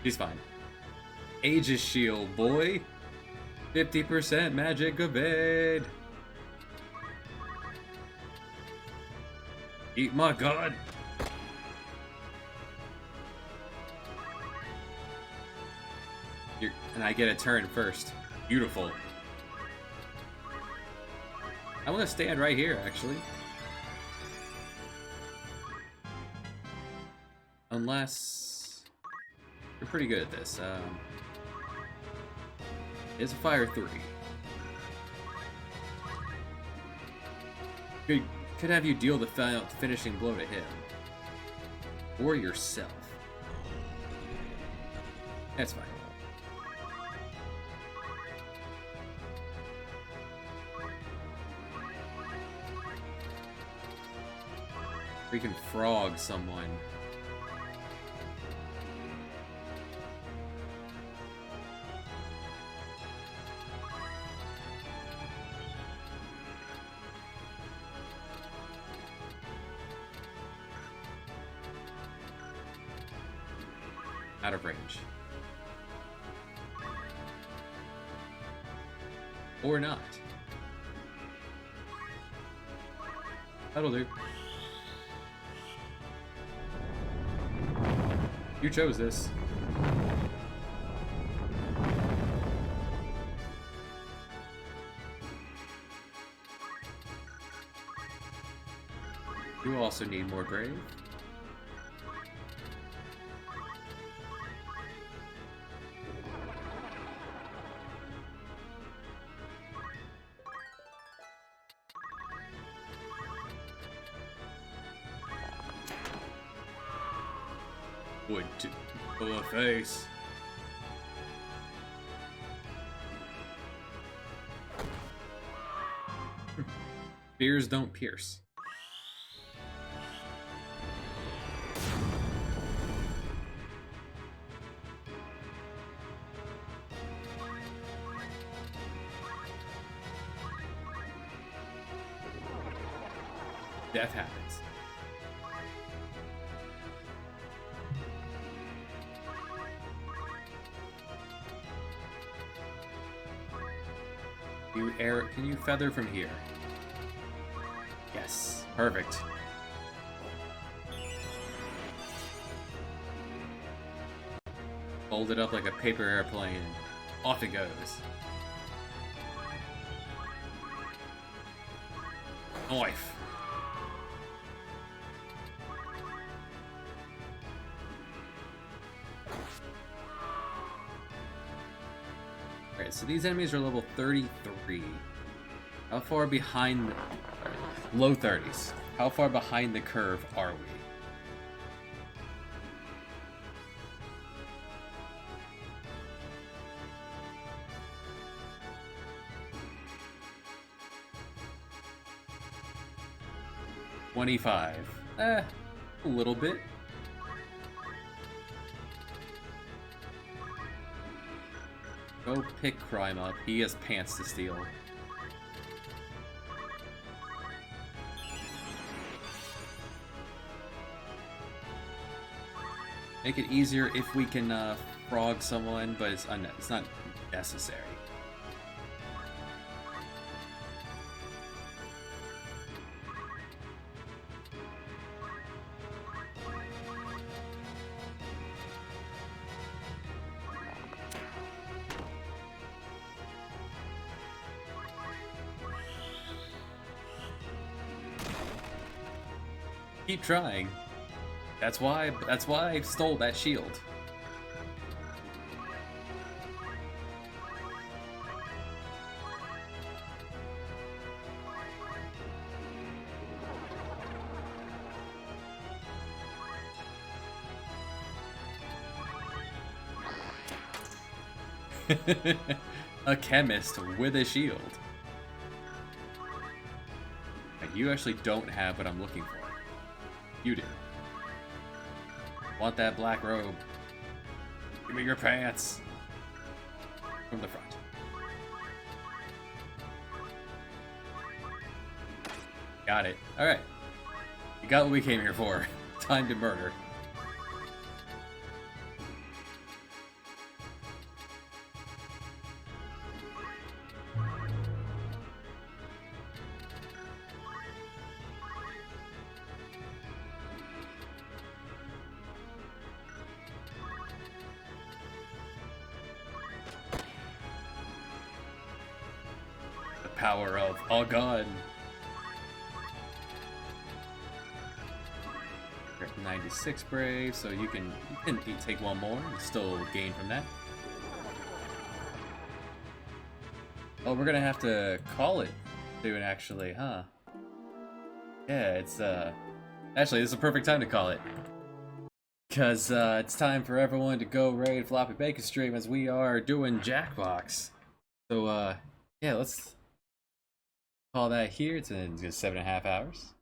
A: He's fine. Aegis Shield, boy! 50% magic evade! Eat my god! And I get a turn first. Beautiful. I want to stand right here, actually. Unless... You're pretty good at this. It's a fire 3. Could have you deal the finishing blow to him. Or yourself. That's fine. We can frog someone. Out of range. Or not. That'll do. You chose this. You also need more brave. Wood to the face. Spears don't pierce. Death happens. Can you feather from here? Yes, perfect. Fold it up like a paper airplane. Off it goes. Knife. Alright, so these enemies are level 33. How far behind the... Low 30s. How far behind the curve are we? $25. A little bit. Go pick Crime up. He has pants to steal. Make it easier if we can frog someone, but it's not necessary. Keep trying. That's why I stole that shield. A chemist with a shield. You actually don't have what I'm looking for. You do. Want that black robe? Give me your pants. From the front. Got it. Alright. You got what we came here for. Time to murder. Power of a gun. 96 brave, so you can take one more and still gain from that. Oh, we're gonna have to call it soon, actually, huh? Yeah, it's actually this is a perfect time to call it. Because it's time for everyone to go raid Floppy Bacon Stream as we are doing Jackbox. So yeah, let's call that here. It's in just 7.5 hours.